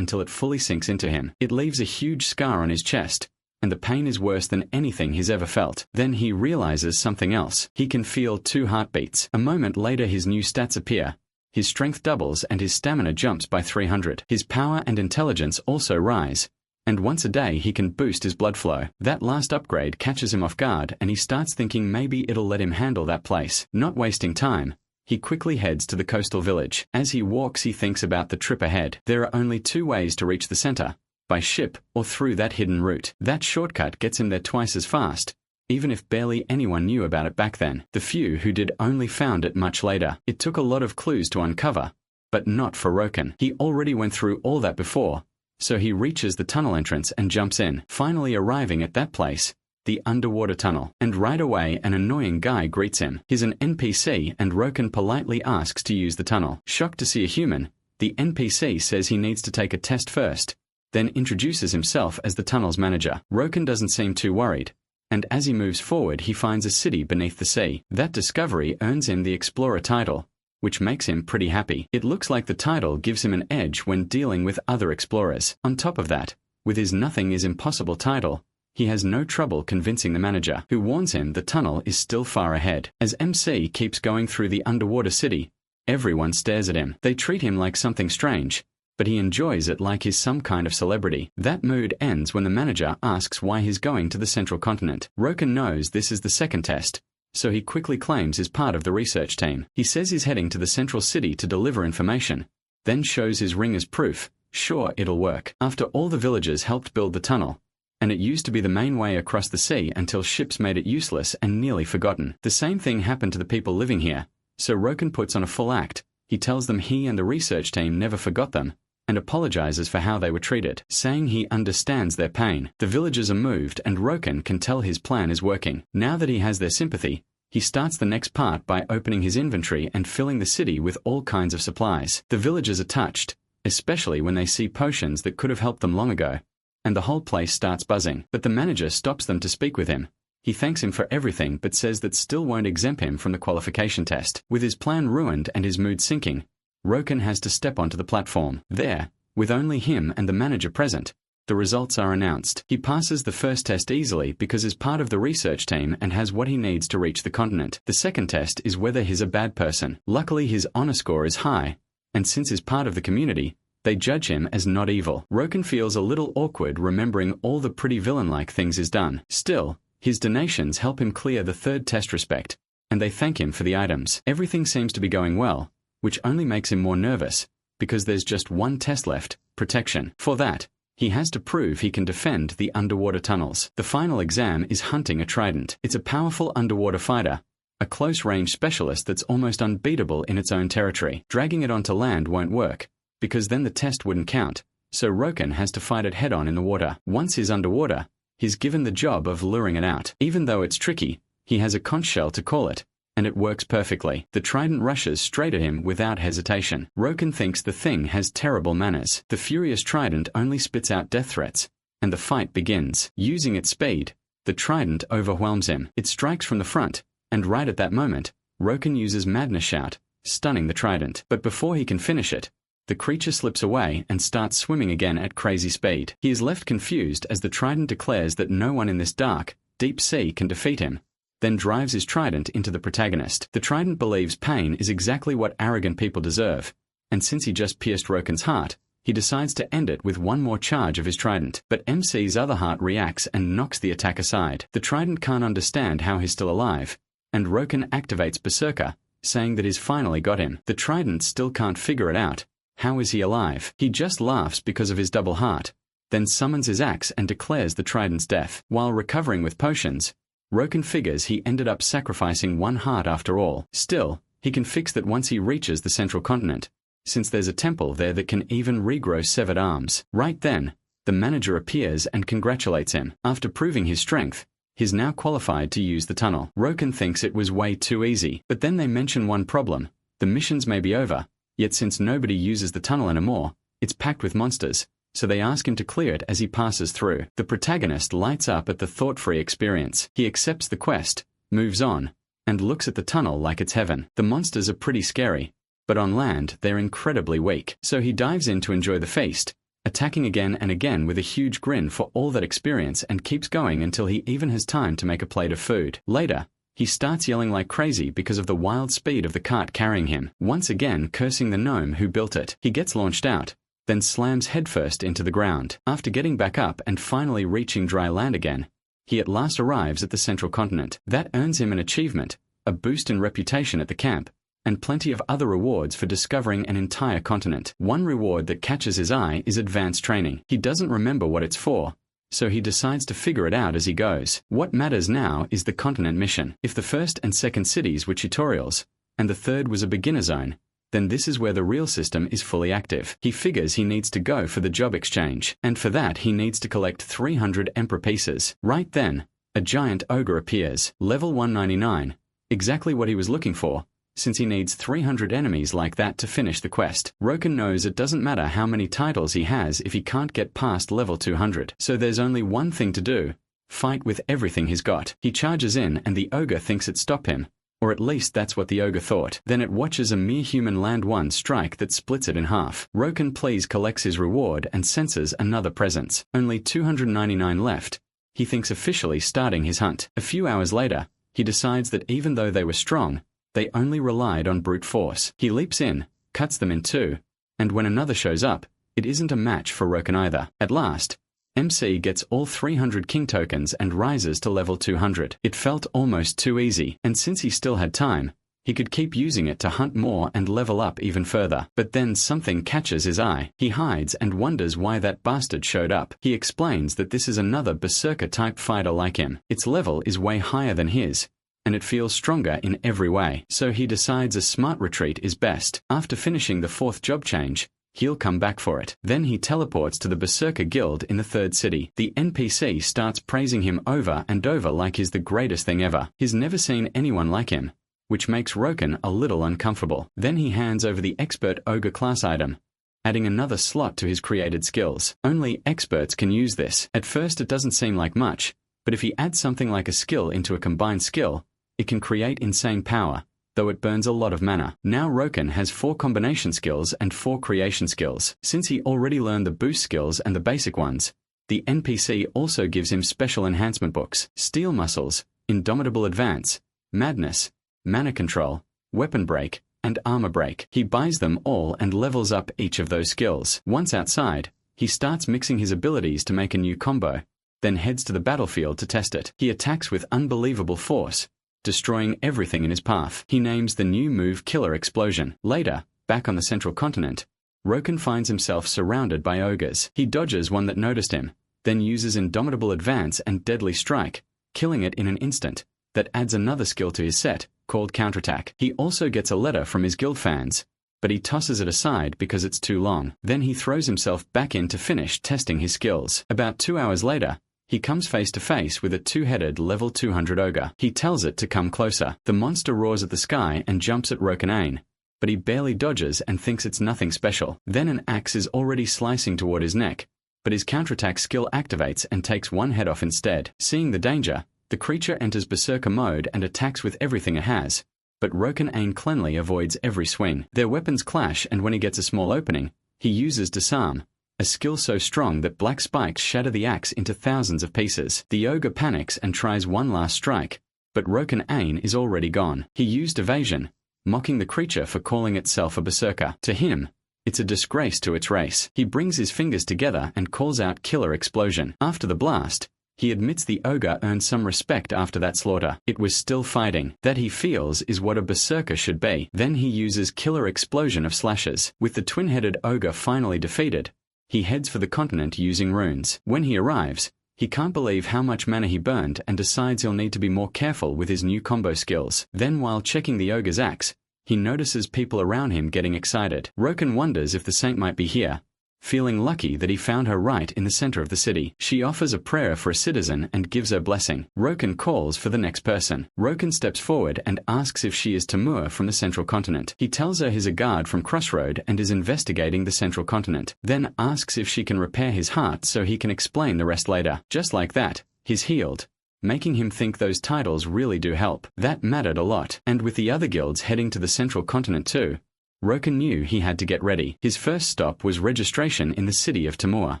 it fully sinks into him. It leaves a huge scar on his chest, and the pain is worse than anything he's ever felt. Then he realizes something else. He can feel 2 heartbeats. A moment later, his new stats appear. His strength doubles and his stamina jumps by 300. His power and intelligence also rise, and once a day he can boost his blood flow. That last upgrade catches him off guard and he starts thinking maybe it'll let him handle that place. Not wasting time, he quickly heads to the coastal village. As he walks, he thinks about the trip ahead. There are only 2 ways to reach the center: by ship or through that hidden route. That shortcut gets him there twice as fast, even if barely anyone knew about it back then. The few who did only found it much later. It took a lot of clues to uncover, but not for Roken. He already went through all that before, so he reaches the tunnel entrance and jumps in, finally arriving at that place, the underwater tunnel. And right away an annoying guy greets him. He's an NPC and Roken politely asks to use the tunnel. Shocked to see a human, the NPC says he needs to take a test first, then introduces himself as the tunnel's manager. Roken doesn't seem too worried, and as he moves forward he finds a city beneath the sea. That discovery earns him the Explorer title, which makes him pretty happy. It looks like the title gives him an edge when dealing with other explorers. On top of that, with his Nothing is Impossible title, he has no trouble convincing the manager, who warns him the tunnel is still far ahead. As MC keeps going through the underwater city, everyone stares at him. They treat him like something strange, but he enjoys it like he's some kind of celebrity. That mood ends when the manager asks why he's going to the central continent. Roken knows this is the second test, so he quickly claims he's part of the research team. He says he's heading to the central city to deliver information, then shows his ring as proof. Sure, it'll work. After all the villagers helped build the tunnel, and it used to be the main way across the sea until ships made it useless and nearly forgotten. The same thing happened to the people living here, so Roken puts on a full act. He tells them he and the research team never forgot them, and apologizes for how they were treated, saying he understands their pain. The villagers are moved and Roken can tell his plan is working. Now that he has their sympathy, he starts the next part by opening his inventory and filling the city with all kinds of supplies. The villagers are touched, especially when they see potions that could have helped them long ago, and the whole place starts buzzing. But the manager stops them to speak with him. He thanks him for everything but says that still won't exempt him from the qualification test. With his plan ruined and his mood sinking, Roken has to step onto the platform. There, with only him and the manager present, the results are announced. He passes the first test easily because he's part of the research team and has what he needs to reach the continent. The second test is whether he's a bad person. Luckily his honor score is high, and since he's part of the community, they judge him as not evil. Roken feels a little awkward remembering all the pretty villain-like things he's done. Still, his donations help him clear the third test respect, and they thank him for the items. Everything seems to be going well, which only makes him more nervous, because there's just one test left, protection. For that, he has to prove he can defend the underwater tunnels. The final exam is hunting a trident. It's a powerful underwater fighter, a close-range specialist that's almost unbeatable in its own territory. Dragging it onto land won't work, because then the test wouldn't count, so Roken has to fight it head-on in the water. Once he's underwater, he's given the job of luring it out. Even though it's tricky, he has a conch shell to call it, and it works perfectly. The trident rushes straight at him without hesitation. Roken thinks the thing has terrible manners. The furious trident only spits out death threats, and the fight begins. Using its speed, the trident overwhelms him. It strikes from the front, and right at that moment, Roken uses Madness Shout, stunning the trident. But before he can finish it, the creature slips away and starts swimming again at crazy speed. He is left confused as the trident declares that no one in this dark, deep sea can defeat him, then drives his trident into the protagonist. The trident believes pain is exactly what arrogant people deserve, and since he just pierced Roken's heart, he decides to end it with one more charge of his trident. But MC's other heart reacts and knocks the attack aside. The trident can't understand how he's still alive, and Roken activates Berserker, saying that he's finally got him. The trident still can't figure it out. How is he alive? He just laughs because of his double heart, then summons his axe and declares the trident's death. While recovering with potions, Roken figures he ended up sacrificing one heart after all. Still, he can fix that once he reaches the central continent, since there's a temple there that can even regrow severed arms. Right then, the manager appears and congratulates him. After proving his strength, he's now qualified to use the tunnel. Roken thinks it was way too easy, but then they mention one problem. The missions may be over, yet since nobody uses the tunnel anymore, it's packed with monsters, so they ask him to clear it as he passes through. The protagonist lights up at the thought-free experience. He accepts the quest, moves on, and looks at the tunnel like it's heaven. The monsters are pretty scary, but on land they're incredibly weak. So he dives in to enjoy the feast, attacking again and again with a huge grin for all that experience, and keeps going until he even has time to make a plate of food. Later, he starts yelling like crazy because of the wild speed of the cart carrying him, once again cursing the gnome who built it. He gets launched out, then slams headfirst into the ground. After getting back up and finally reaching dry land again, he at last arrives at the central continent. That earns him an achievement, a boost in reputation at the camp, and plenty of other rewards for discovering an entire continent. One reward that catches his eye is advanced training. He doesn't remember what it's for, so he decides to figure it out as he goes. What matters now is the continent mission. If the first and second cities were tutorials, and the third was a beginner zone, then this is where the real system is fully active. He figures he needs to go for the job exchange, and for that he needs to collect 300 Emperor pieces. Right then, a giant ogre appears, level 199, exactly what he was looking for, since he needs 300 enemies like that to finish the quest. Roken knows it doesn't matter how many titles he has if he can't get past level 200. So there's only one thing to do, fight with everything he's got. He charges in and the ogre thinks it stopped him, or at least that's what the ogre thought. Then it watches a mere human land one strike that splits it in half. Roken please collects his reward and senses another presence. Only 299 left. He thinks officially starting his hunt. A few hours later, he decides that even though they were strong, they only relied on brute force. He leaps in, cuts them in two, and when another shows up, it isn't a match for Roken either. At last, MC gets all 300 king tokens and rises to level 200. It felt almost too easy, and since he still had time, he could keep using it to hunt more and level up even further. But then something catches his eye. He hides and wonders why that bastard showed up. He explains that this is another berserker-type fighter like him. Its level is way higher than his, and it feels stronger in every way. So he decides a smart retreat is best. After finishing the 4th job change, he'll come back for it. Then he teleports to the Berserker Guild in the 3rd city. The NPC starts praising him over and over like he's the greatest thing ever. He's never seen anyone like him, which makes Roken a little uncomfortable. Then he hands over the Expert Ogre class item, adding another slot to his created skills. Only experts can use this. At first it doesn't seem like much, but if he adds something like a skill into a combined skill, it can create insane power, though it burns a lot of mana. Now Roken has 4 combination skills and 4 creation skills. Since he already learned the boost skills and the basic ones, the NPC also gives him special enhancement books: Steel Muscles, Indomitable Advance, Madness, Mana Control, Weapon Break, and Armor Break. He buys them all and levels up each of those skills. Once outside, he starts mixing his abilities to make a new combo, then heads to the battlefield to test it. He attacks with unbelievable force, destroying everything in his path. He names the new move Killer Explosion. Later, back on the central continent, Roken finds himself surrounded by ogres. He dodges one that noticed him, then uses Indomitable Advance and Deadly Strike, killing it in an instant. That adds another skill to his set, called Counterattack. He also gets a letter from his guild fans, but he tosses it aside because it's too long. Then he throws himself back in to finish testing his skills. About 2 hours later, he comes face to face with a 2-headed level 200 ogre. He tells it to come closer. The monster roars at the sky and jumps at Roken, but he barely dodges and thinks it's nothing special. Then an axe is already slicing toward his neck, but his counterattack skill activates and takes one head off instead. Seeing the danger, the creature enters berserker mode and attacks with everything it has, but Roken cleanly avoids every swing. Their weapons clash, and when he gets a small opening, he uses Disarm, a skill so strong that black spikes shatter the axe into thousands of pieces. The ogre panics and tries one last strike, but Roken is already gone. He used Evasion, mocking the creature for calling itself a berserker. To him, it's a disgrace to its race. He brings his fingers together and calls out Killer Explosion. After the blast, he admits the ogre earned some respect after that slaughter. It was still fighting. That he feels is what a berserker should be. Then he uses Killer Explosion of slashes. With the twin-headed ogre finally defeated, he heads for the continent using runes. When he arrives, he can't believe how much mana he burned and decides he'll need to be more careful with his new combo skills. Then while checking the ogre's axe, he notices people around him getting excited. Roken wonders if the saint might be here, feeling lucky that he found her right in the center of the city. She offers a prayer for a citizen and gives her blessing. Roken calls for the next person. Roken steps forward and asks if she is Tamur from the central continent. He tells her he's a guard from Crossroad and is investigating the central continent, then asks if she can repair his heart so he can explain the rest later. Just like that, he's healed, making him think those titles really do help. That mattered a lot. And with the other guilds heading to the central continent too, Roken knew he had to get ready. His first stop was registration in the city of Tamur.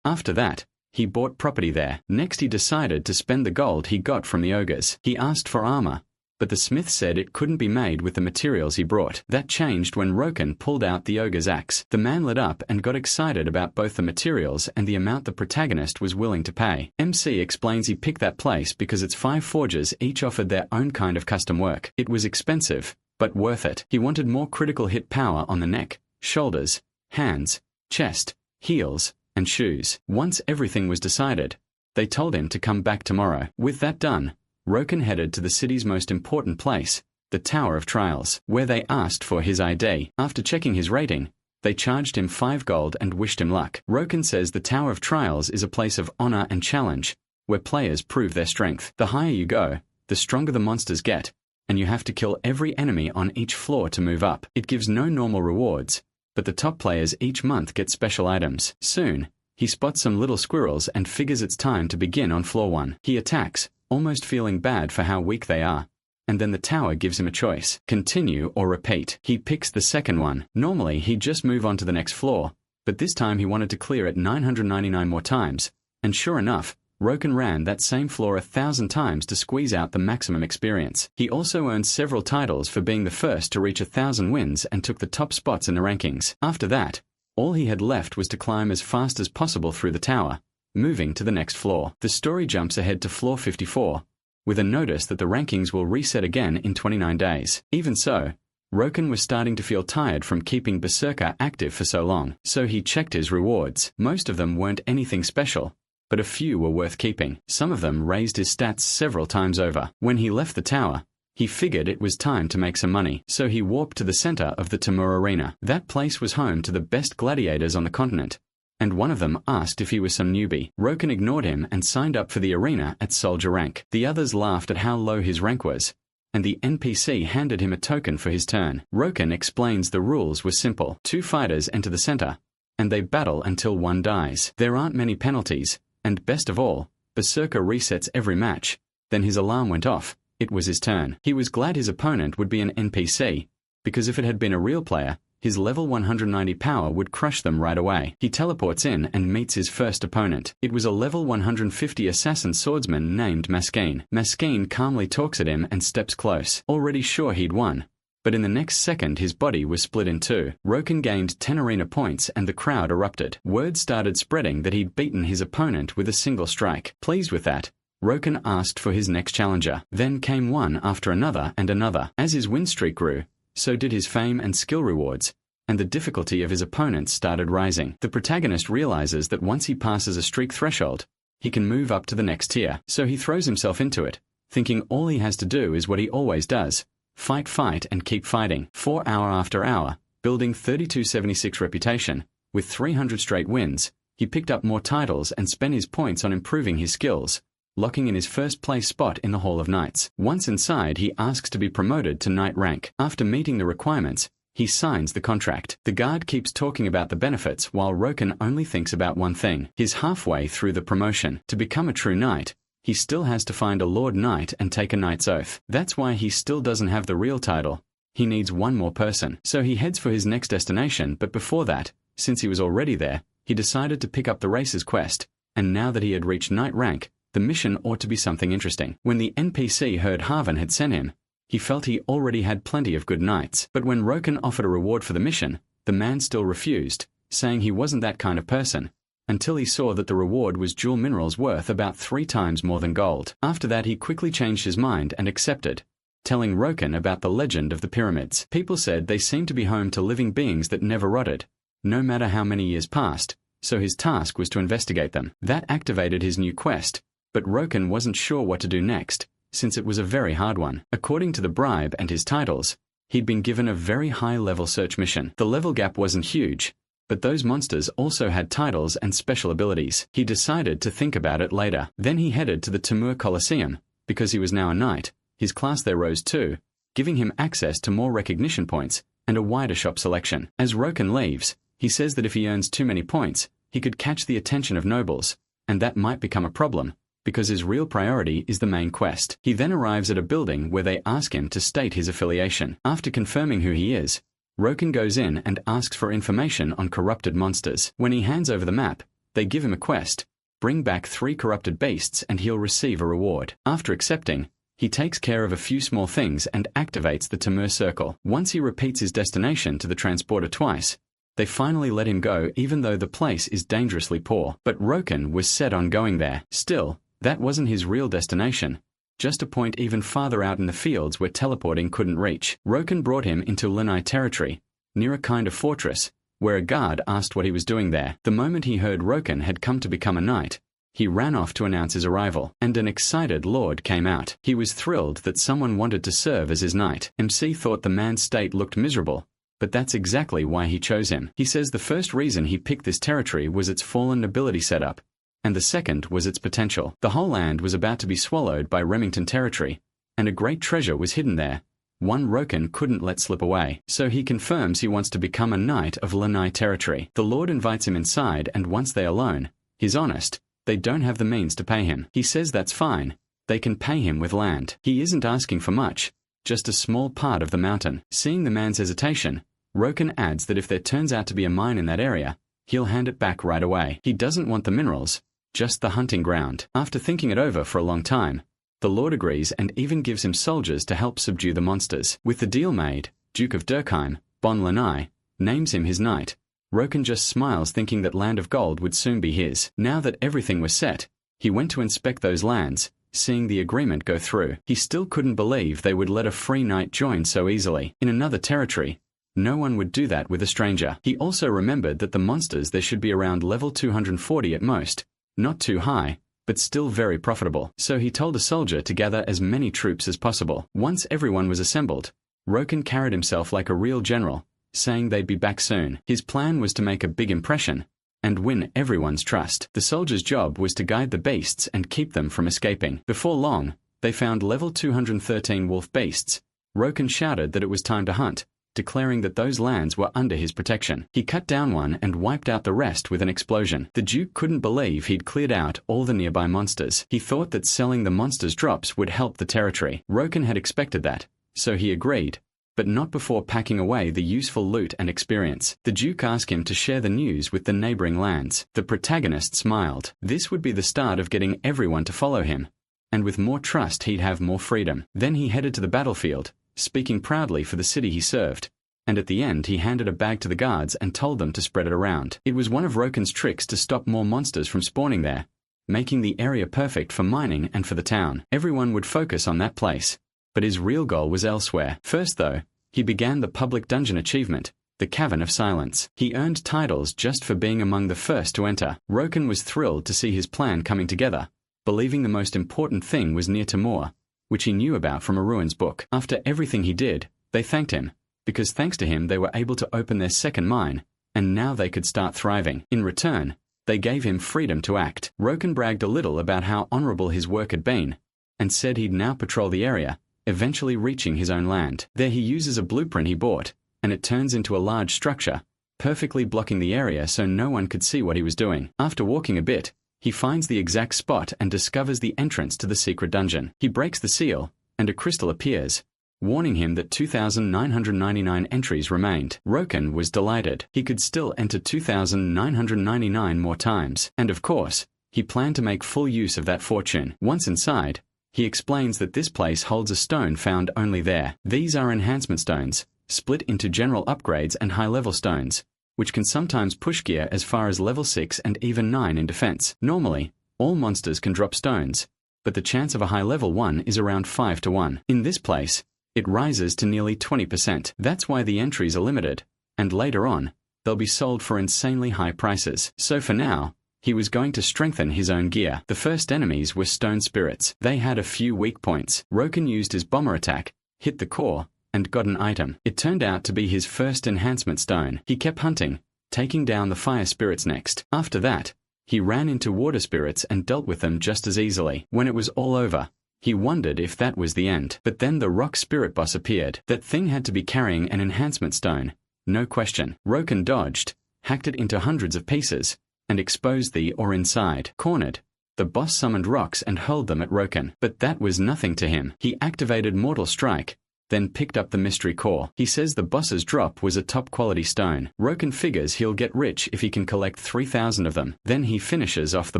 After that, he bought property there. Next he decided to spend the gold he got from the ogres. He asked for armor, but the smith said it couldn't be made with the materials he brought. That changed when Roken pulled out the ogre's axe. The man lit up and got excited about both the materials and the amount the protagonist was willing to pay. MC explains he picked that place because its 5 forges each offered their own kind of custom work. It was expensive, but worth it. He wanted more critical hit power on the neck, shoulders, hands, chest, heels, and shoes. Once everything was decided, they told him to come back tomorrow. With that done, Roken headed to the city's most important place, the Tower of Trials, where they asked for his ID. After checking his rating, they charged him 5 gold and wished him luck. Roken says the Tower of Trials is a place of honor and challenge, where players prove their strength. The higher you go, the stronger the monsters get, and you have to kill every enemy on each floor to move up. It gives no normal rewards, but the top players each month get special items. Soon, He spots some little squirrels and figures it's time to begin on floor 1. He attacks, almost feeling bad for how weak they are. And then the tower gives him a choice: continue or repeat. He picks the second one. Normally he'd just move on to the next floor, but this time he wanted to clear it 999 more times, and sure enough, Roken ran that same floor 1,000 times to squeeze out the maximum experience. He also earned several titles for being the first to reach 1,000 wins and took the top spots in the rankings. After that, all he had left was to climb as fast as possible through the tower, moving to the next floor. The story jumps ahead to floor 54, with a notice that the rankings will reset again in 29 days. Even so, Roken was starting to feel tired from keeping Berserker active for so long, so he checked his rewards. Most of them weren't anything special, but a few were worth keeping. Some of them raised his stats several times over. When he left the tower, he figured it was time to make some money, so he warped to the center of the Timur arena. That place was home to the best gladiators on the continent, and one of them asked if he was some newbie. Roken ignored him and signed up for the arena at soldier rank. The others laughed at how low his rank was, and the NPC handed him a token for his turn. Roken explains the rules were simple. 2 fighters enter the center, and they battle until one dies. There aren't many penalties, and best of all, Berserker resets every match. Then his alarm went off. It was his turn. He was glad his opponent would be an NPC, because if it had been a real player, his level 190 power would crush them right away. He teleports in and meets his first opponent. It was a level 150 assassin swordsman named Maskeen. Maskeen calmly talks at him and steps close, already sure he'd won. But in the next second his body was split in two. Roken gained 10 arena points and the crowd erupted. Word started spreading that he'd beaten his opponent with a single strike. Pleased with that, Roken asked for his next challenger. Then came one after another and another. As his win streak grew, so did his fame and skill rewards, and the difficulty of his opponents started rising. The protagonist realizes that once he passes a streak threshold, he can move up to the next tier, so he throws himself into it, thinking all he has to do is what he always does: fight and keep fighting. 4 hour after hour, building 3276 reputation, with 300 straight wins, he picked up more titles and spent his points on improving his skills, locking in his first place spot in the Hall of Knights. Once inside, he asks to be promoted to knight rank. After meeting the requirements, he signs the contract. The guard keeps talking about the benefits while Roken only thinks about one thing. He's halfway through the promotion. To become a true knight, he still has to find a Lord Knight and take a knight's oath. That's why he still doesn't have the real title. He needs one more person. So he heads for his next destination, but before that, since he was already there, he decided to pick up the racer's quest, and now that he had reached knight rank, the mission ought to be something interesting. When the NPC heard Haven had sent him, he felt he already had plenty of good knights. But when Roken offered a reward for the mission, the man still refused, saying he wasn't that kind of person, until he saw that the reward was jewel minerals worth about 3 times more than gold. After that he quickly changed his mind and accepted, telling Roken about the legend of the pyramids. People said they seemed to be home to living beings that never rotted, no matter how many years passed, so his task was to investigate them. That activated his new quest, but Roken wasn't sure what to do next, since it was a very hard one. According to the bribe and his titles, he'd been given a very high-level search mission. The level gap wasn't huge, but those monsters also had titles and special abilities. He decided to think about it later. Then he headed to the Timur Colosseum. Because he was now a knight, his class there rose too, giving him access to more recognition points and a wider shop selection. As Roken leaves, he says that if he earns too many points, he could catch the attention of nobles, and that might become a problem, because his real priority is the main quest. He then arrives at a building where they ask him to state his affiliation. After confirming who he is, Roken goes in and asks for information on corrupted monsters. When he hands over the map, they give him a quest: bring back 3 corrupted beasts and he'll receive a reward. After accepting, he takes care of a few small things and activates the Timur Circle. Once he repeats his destination to the transporter twice, they finally let him go even though the place is dangerously poor. But Roken was set on going there. Still, that wasn't his real destination, just a point even farther out in the fields where teleporting couldn't reach. Roken brought him into Lanai territory, near a kind of fortress, where a guard asked what he was doing there. The moment he heard Roken had come to become a knight, he ran off to announce his arrival, and an excited lord came out. He was thrilled that someone wanted to serve as his knight. MC thought the man's state looked miserable, but that's exactly why he chose him. He says the first reason he picked this territory was its fallen nobility setup, and the second was its potential. The whole land was about to be swallowed by Remington territory, and a great treasure was hidden there, one Roken couldn't let slip away. So he confirms he wants to become a knight of Lanai territory. The Lord invites him inside, and once they're alone, he's honest. They don't have the means to pay him. He says that's fine. They can pay him with land. He isn't asking for much, just a small part of the mountain. Seeing the man's hesitation, Roken adds that if there turns out to be a mine in that area, he'll hand it back right away. He doesn't want the minerals, just the hunting ground. After thinking it over for a long time, the Lord agrees and even gives him soldiers to help subdue the monsters. With the deal made, Duke of Durkheim, Bon Lanai, names him his knight. Roken just smiles, thinking that Land of Gold would soon be his. Now that everything was set, he went to inspect those lands, seeing the agreement go through. He still couldn't believe they would let a free knight join so easily. In another territory, no one would do that with a stranger. He also remembered that the monsters there should be around level 240 at most, not too high, but still very profitable. So he told a soldier to gather as many troops as possible. Once everyone was assembled, Roken carried himself like a real general, saying they'd be back soon. His plan was to make a big impression and win everyone's trust. The soldiers' job was to guide the beasts and keep them from escaping. Before long, they found level 213 wolf beasts. Roken shouted that it was time to hunt, declaring that those lands were under his protection. He cut down one and wiped out the rest with an explosion. The Duke couldn't believe he'd cleared out all the nearby monsters. He thought that selling the monsters' drops would help the territory. Roken had expected that, so he agreed, but not before packing away the useful loot and experience. The Duke asked him to share the news with the neighboring lands. The protagonist smiled. This would be the start of getting everyone to follow him, and with more trust he'd have more freedom. Then he headed to the battlefield, speaking proudly for the city he served, and at the end he handed a bag to the guards and told them to spread it around. It was one of Roken's tricks to stop more monsters from spawning there, making the area perfect for mining and for the town. Everyone would focus on that place, but his real goal was elsewhere. First though, he began the public dungeon achievement, the Cavern of Silence. He earned titles just for being among the first to enter. Roken was thrilled to see his plan coming together, believing the most important thing was near Timur, which he knew about from a ruins book. After everything he did, they thanked him, because thanks to him they were able to open their second mine, and now they could start thriving. In return, they gave him freedom to act. Roken bragged a little about how honorable his work had been, and said he'd now patrol the area, eventually reaching his own land. There he uses a blueprint he bought, and it turns into a large structure, perfectly blocking the area so no one could see what he was doing. After walking a bit, he finds the exact spot and discovers the entrance to the secret dungeon. He breaks the seal, and a crystal appears, warning him that 2,999 entries remained. Roken was delighted. He could still enter 2,999 more times. And of course, he planned to make full use of that fortune. Once inside, he explains that this place holds a stone found only there. These are enhancement stones, split into general upgrades and high-level stones, which can sometimes push gear as far as level 6 and even 9 in defense. Normally, all monsters can drop stones, but the chance of a high-level one is around 5 to 1. In this place, it rises to nearly 20%. That's why the entries are limited, and later on, they'll be sold for insanely high prices. So for now, he was going to strengthen his own gear. The first enemies were stone spirits. They had a few weak points. Roken used his bomber attack, hit the core, and got an item. It turned out to be his first enhancement stone. He kept hunting, taking down the fire spirits next. After that, he ran into water spirits and dealt with them just as easily. When it was all over, he wondered if that was the end. But then the rock spirit boss appeared. That thing had to be carrying an enhancement stone, no question. Roken dodged, hacked it into hundreds of pieces, and exposed the ore inside. Cornered, the boss summoned rocks and hurled them at Roken. But that was nothing to him. He activated Mortal Strike, then picked up the mystery core. He says the boss's drop was a top-quality stone. Roken figures he'll get rich if he can collect 3,000 of them. Then he finishes off the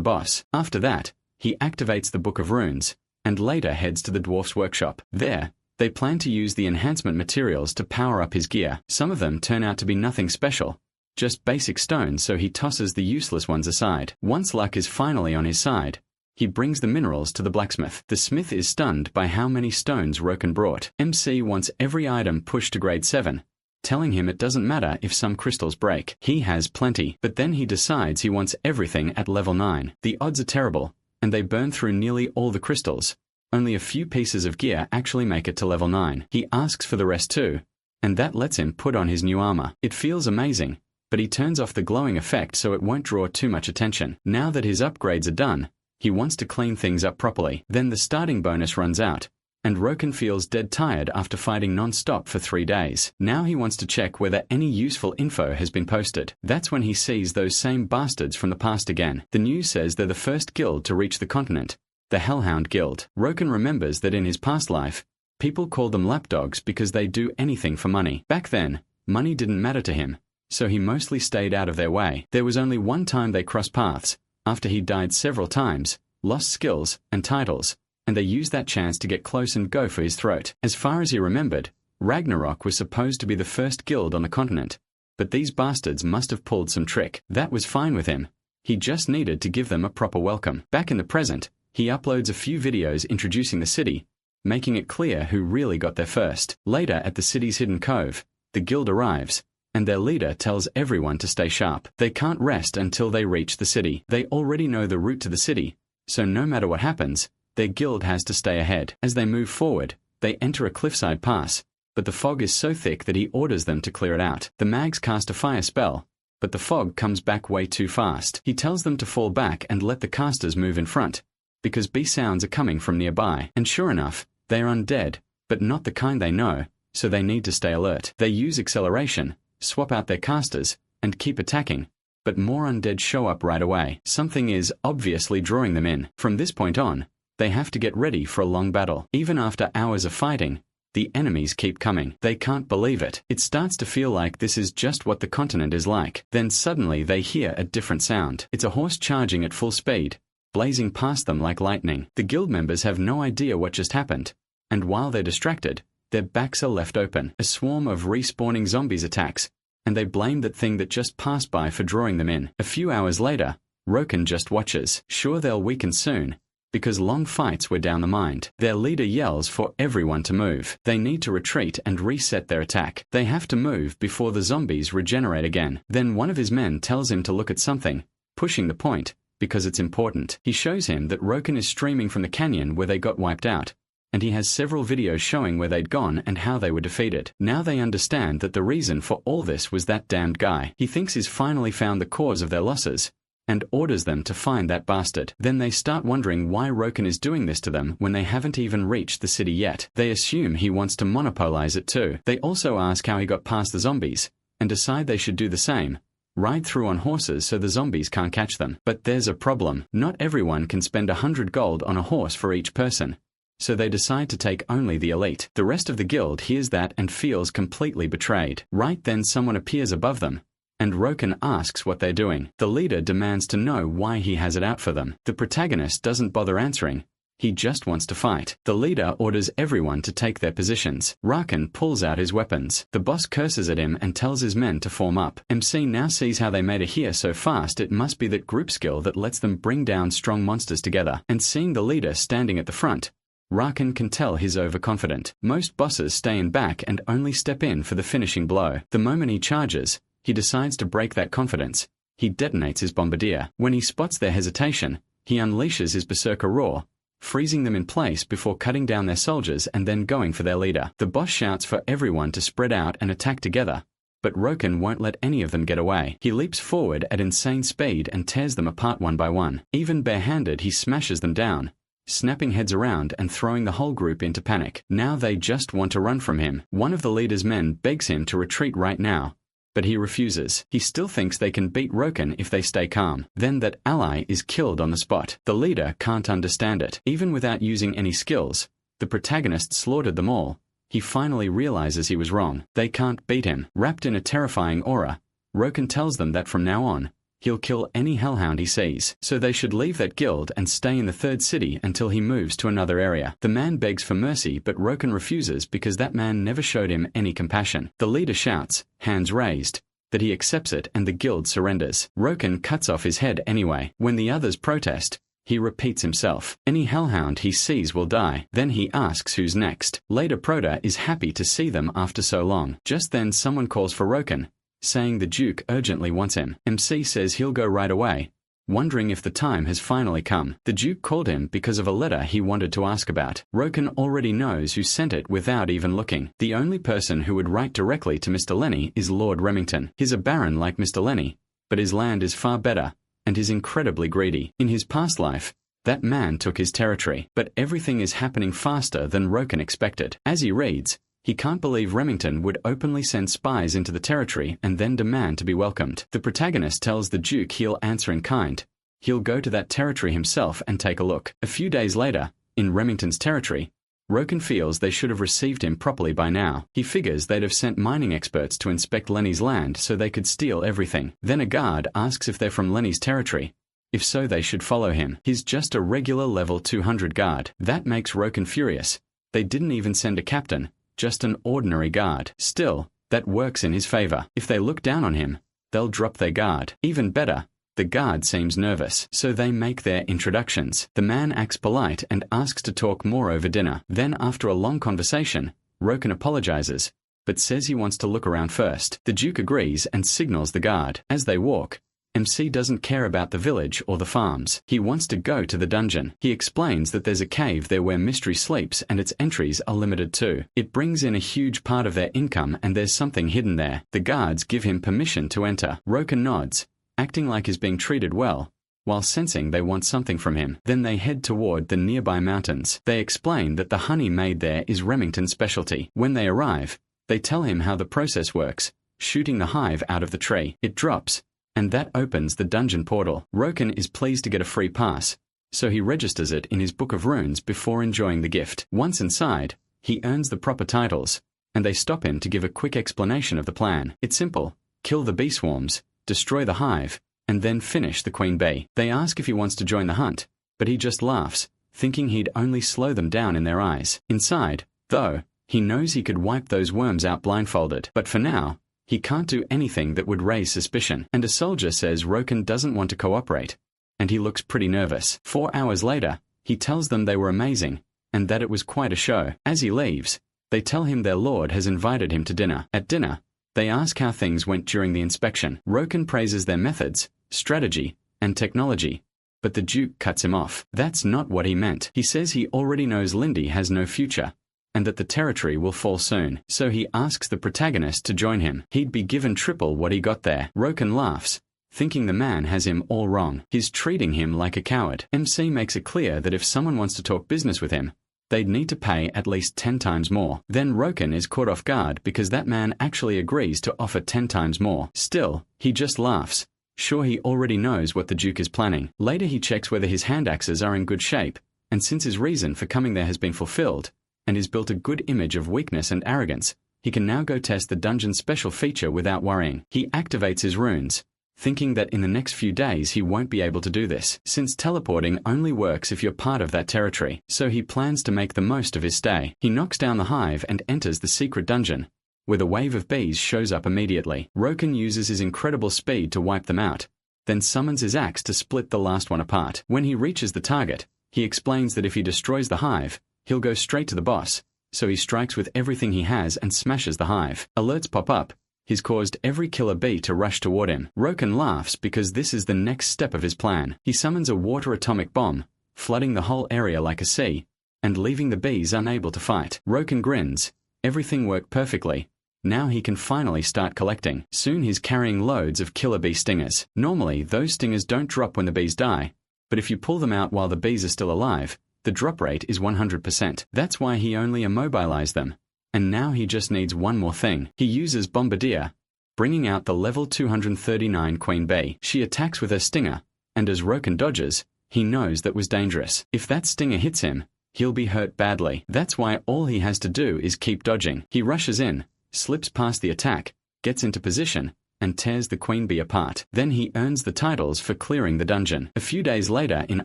boss. After that, he activates the Book of Runes, and later heads to the dwarf's workshop. There, they plan to use the enhancement materials to power up his gear. Some of them turn out to be nothing special, just basic stones, so he tosses the useless ones aside. Once luck is finally on his side, he brings the minerals to the blacksmith. The smith is stunned by how many stones Roken brought. MC wants every item pushed to grade 7, telling him it doesn't matter if some crystals break. He has plenty, but then he decides he wants everything at level 9. The odds are terrible, and they burn through nearly all the crystals. Only a few pieces of gear actually make it to level 9. He asks for the rest too, and that lets him put on his new armor. It feels amazing, but he turns off the glowing effect so it won't draw too much attention. Now that his upgrades are done, he wants to clean things up properly. Then the starting bonus runs out, and Roken feels dead tired after fighting non-stop for 3 days. Now he wants to check whether any useful info has been posted. That's when he sees those same bastards from the past again. The news says they're the first guild to reach the continent, the Hellhound Guild. Roken remembers that in his past life, people called them lapdogs because they do anything for money. Back then, money didn't matter to him, so he mostly stayed out of their way. There was only one time they crossed paths, after he died several times, lost skills and titles, and they used that chance to get close and go for his throat. As far as he remembered, Ragnarok was supposed to be the first guild on the continent, but these bastards must have pulled some trick. That was fine with him. He just needed to give them a proper welcome. Back in the present, he uploads a few videos introducing the city, making it clear who really got there first. Later, at the city's hidden cove, the guild arrives, and their leader tells everyone to stay sharp. They can't rest until they reach the city. They already know the route to the city, so no matter what happens, their guild has to stay ahead. As they move forward, they enter a cliffside pass, but the fog is so thick that he orders them to clear it out. The mags cast a fire spell, but the fog comes back way too fast. He tells them to fall back and let the casters move in front, because B sounds are coming from nearby. And sure enough, they are undead, but not the kind they know, so they need to stay alert. They use acceleration, swap out their casters, and keep attacking, but more undead show up right away. Something is obviously drawing them in. From this point on, they have to get ready for a long battle. Even after hours of fighting, the enemies keep coming. They can't believe it. It starts to feel like this is just what the continent is like. Then suddenly they hear a different sound. It's a horse charging at full speed, blazing past them like lightning. The guild members have no idea what just happened, and while they're distracted, their backs are left open. A swarm of respawning zombies attacks, and they blame that thing that just passed by for drawing them in. A few hours later, Roken just watches. Sure, they'll weaken soon, because long fights were down the mind. Their leader yells for everyone to move. They need to retreat and reset their attack. They have to move before the zombies regenerate again. Then one of his men tells him to look at something, pushing the point, because it's important. He shows him that Roken is streaming from the canyon where they got wiped out, and he has several videos showing where they'd gone and how they were defeated. Now they understand that the reason for all this was that damned guy. He thinks he's finally found the cause of their losses, and orders them to find that bastard. Then they start wondering why Roken is doing this to them when they haven't even reached the city yet. They assume he wants to monopolize it too. They also ask how he got past the zombies, and decide they should do the same, ride through on horses so the zombies can't catch them. But there's a problem. Not everyone can spend 100 gold on a horse for each person, so they decide to take only the elite. The rest of the guild hears that and feels completely betrayed. Right then someone appears above them, and Roken asks what they're doing. The leader demands to know why he has it out for them. The protagonist doesn't bother answering. He just wants to fight. The leader orders everyone to take their positions. Roken pulls out his weapons. The boss curses at him and tells his men to form up. MC now sees how they made it here so fast. It must be that group skill that lets them bring down strong monsters together. And seeing the leader standing at the front, Roken can tell he's overconfident. Most bosses stay in back and only step in for the finishing blow. The moment he charges, he decides to break that confidence. He detonates his bombardier. When he spots their hesitation, he unleashes his berserker roar, freezing them in place before cutting down their soldiers and then going for their leader. The boss shouts for everyone to spread out and attack together, but Roken won't let any of them get away. He leaps forward at insane speed and tears them apart one by one. Even barehanded, he smashes them down, snapping heads around and throwing the whole group into panic. Now they just want to run from him. One of the leader's men begs him to retreat right now, but he refuses. He still thinks they can beat Roken if they stay calm. Then that ally is killed on the spot. The leader can't understand it. Even without using any skills, the protagonist slaughtered them all. He finally realizes he was wrong. They can't beat him. Wrapped in a terrifying aura, Roken tells them that from now on, he'll kill any hellhound he sees, so they should leave that guild and stay in the third city until he moves to another area. The man begs for mercy, but Roken refuses because that man never showed him any compassion. The leader shouts, hands raised, that he accepts it and the guild surrenders. Roken cuts off his head anyway. When the others protest, he repeats himself. Any hellhound he sees will die. Then he asks who's next. Later Prota is happy to see them after so long. Just then someone calls for Roken, saying the Duke urgently wants him. MC says he'll go right away, wondering if the time has finally come. The Duke called him because of a letter he wanted to ask about. Roken already knows who sent it without even looking. The only person who would write directly to Mr. Lenny is Lord Remington. He's a baron like Mr. Lenny, but his land is far better, and is incredibly greedy. In his past life, That man took his territory, but everything is happening faster than Roken expected. As he reads, he can't believe Remington would openly send spies into the territory and then demand to be welcomed. The protagonist tells the Duke he'll answer in kind. He'll go to that territory himself and take a look. A few days later, in Remington's territory, Roken feels they should have received him properly by now. He figures they'd have sent mining experts to inspect Lenny's land so they could steal everything. Then a guard asks if they're from Lenny's territory. If so, they should follow him. He's just a regular level 200 guard. That makes Roken furious. They didn't even send a captain, just an ordinary guard. Still, that works in his favor. If they look down on him, they'll drop their guard. Even better, the guard seems nervous, so they make their introductions. The man acts polite and asks to talk more over dinner. Then, after a long conversation, Roken apologizes, but says he wants to look around first. The Duke agrees and signals the guard. As they walk, MC doesn't care about the village or the farms. He wants to go to the dungeon. He explains that there's a cave there where Mystery sleeps and its entries are limited too. It brings in a huge part of their income and there's something hidden there. The guards give him permission to enter. Roken nods, acting like he's being treated well, while sensing they want something from him. Then they head toward the nearby mountains. They explain that the honey made there is Remington's specialty. When they arrive, they tell him how the process works, shooting the hive out of the tree. It drops, and that opens the dungeon portal. Roken is pleased to get a free pass, so he registers it in his book of runes before enjoying the gift. Once inside, he earns the proper titles, and they stop him to give a quick explanation of the plan. It's simple: kill the bee swarms, destroy the hive, and then finish the queen bee. They ask if he wants to join the hunt, but he just laughs, thinking he'd only slow them down in their eyes. Inside, though, he knows he could wipe those worms out blindfolded, but for now, he can't do anything that would raise suspicion. And a soldier says Roken doesn't want to cooperate, and he looks pretty nervous. 4 hours later, he tells them they were amazing, and that it was quite a show. As he leaves, they tell him their lord has invited him to dinner. At dinner, they ask how things went during the inspection. Roken praises their methods, strategy, and technology, but the Duke cuts him off. That's not what he meant. He says he already knows Lindy has no future, and that the territory will fall soon, so he asks the protagonist to join him. He'd be given triple what he got there. Roken laughs, thinking the man has him all wrong. He's treating him like a coward. MC makes it clear that if someone wants to talk business with him, they'd need to pay at least 10 times more. Then Roken is caught off guard because that man actually agrees to offer 10 times more. Still, he just laughs, sure he already knows what the Duke is planning. Later he checks whether his hand axes are in good shape, and since his reason for coming there has been fulfilled, and he's built a good image of weakness and arrogance, he can now go test the dungeon's special feature without worrying. He activates his runes, thinking that in the next few days he won't be able to do this, since teleporting only works if you're part of that territory, so he plans to make the most of his stay. He knocks down the hive and enters the secret dungeon, where the wave of bees shows up immediately. Roken uses his incredible speed to wipe them out, then summons his axe to split the last one apart. When he reaches the target, he explains that if he destroys the hive, he'll go straight to the boss, so he strikes with everything he has and smashes the hive. Alerts pop up. He's caused every killer bee to rush toward him. Roken laughs because this is the next step of his plan. He summons a water atomic bomb, flooding the whole area like a sea, and leaving the bees unable to fight. Roken grins. Everything worked perfectly. Now he can finally start collecting. Soon he's carrying loads of killer bee stingers. Normally, those stingers don't drop when the bees die, but if you pull them out while the bees are still alive, the drop rate is 100%. That's why he only immobilized them. And now he just needs one more thing. He uses Bombardier, bringing out the level 239 queen bee. She attacks with her stinger, and as Roken dodges, he knows that was dangerous. If that stinger hits him, he'll be hurt badly. That's why all he has to do is keep dodging. He rushes in, slips past the attack, gets into position, and tears the queen bee apart. Then he earns the titles for clearing the dungeon. A few days later in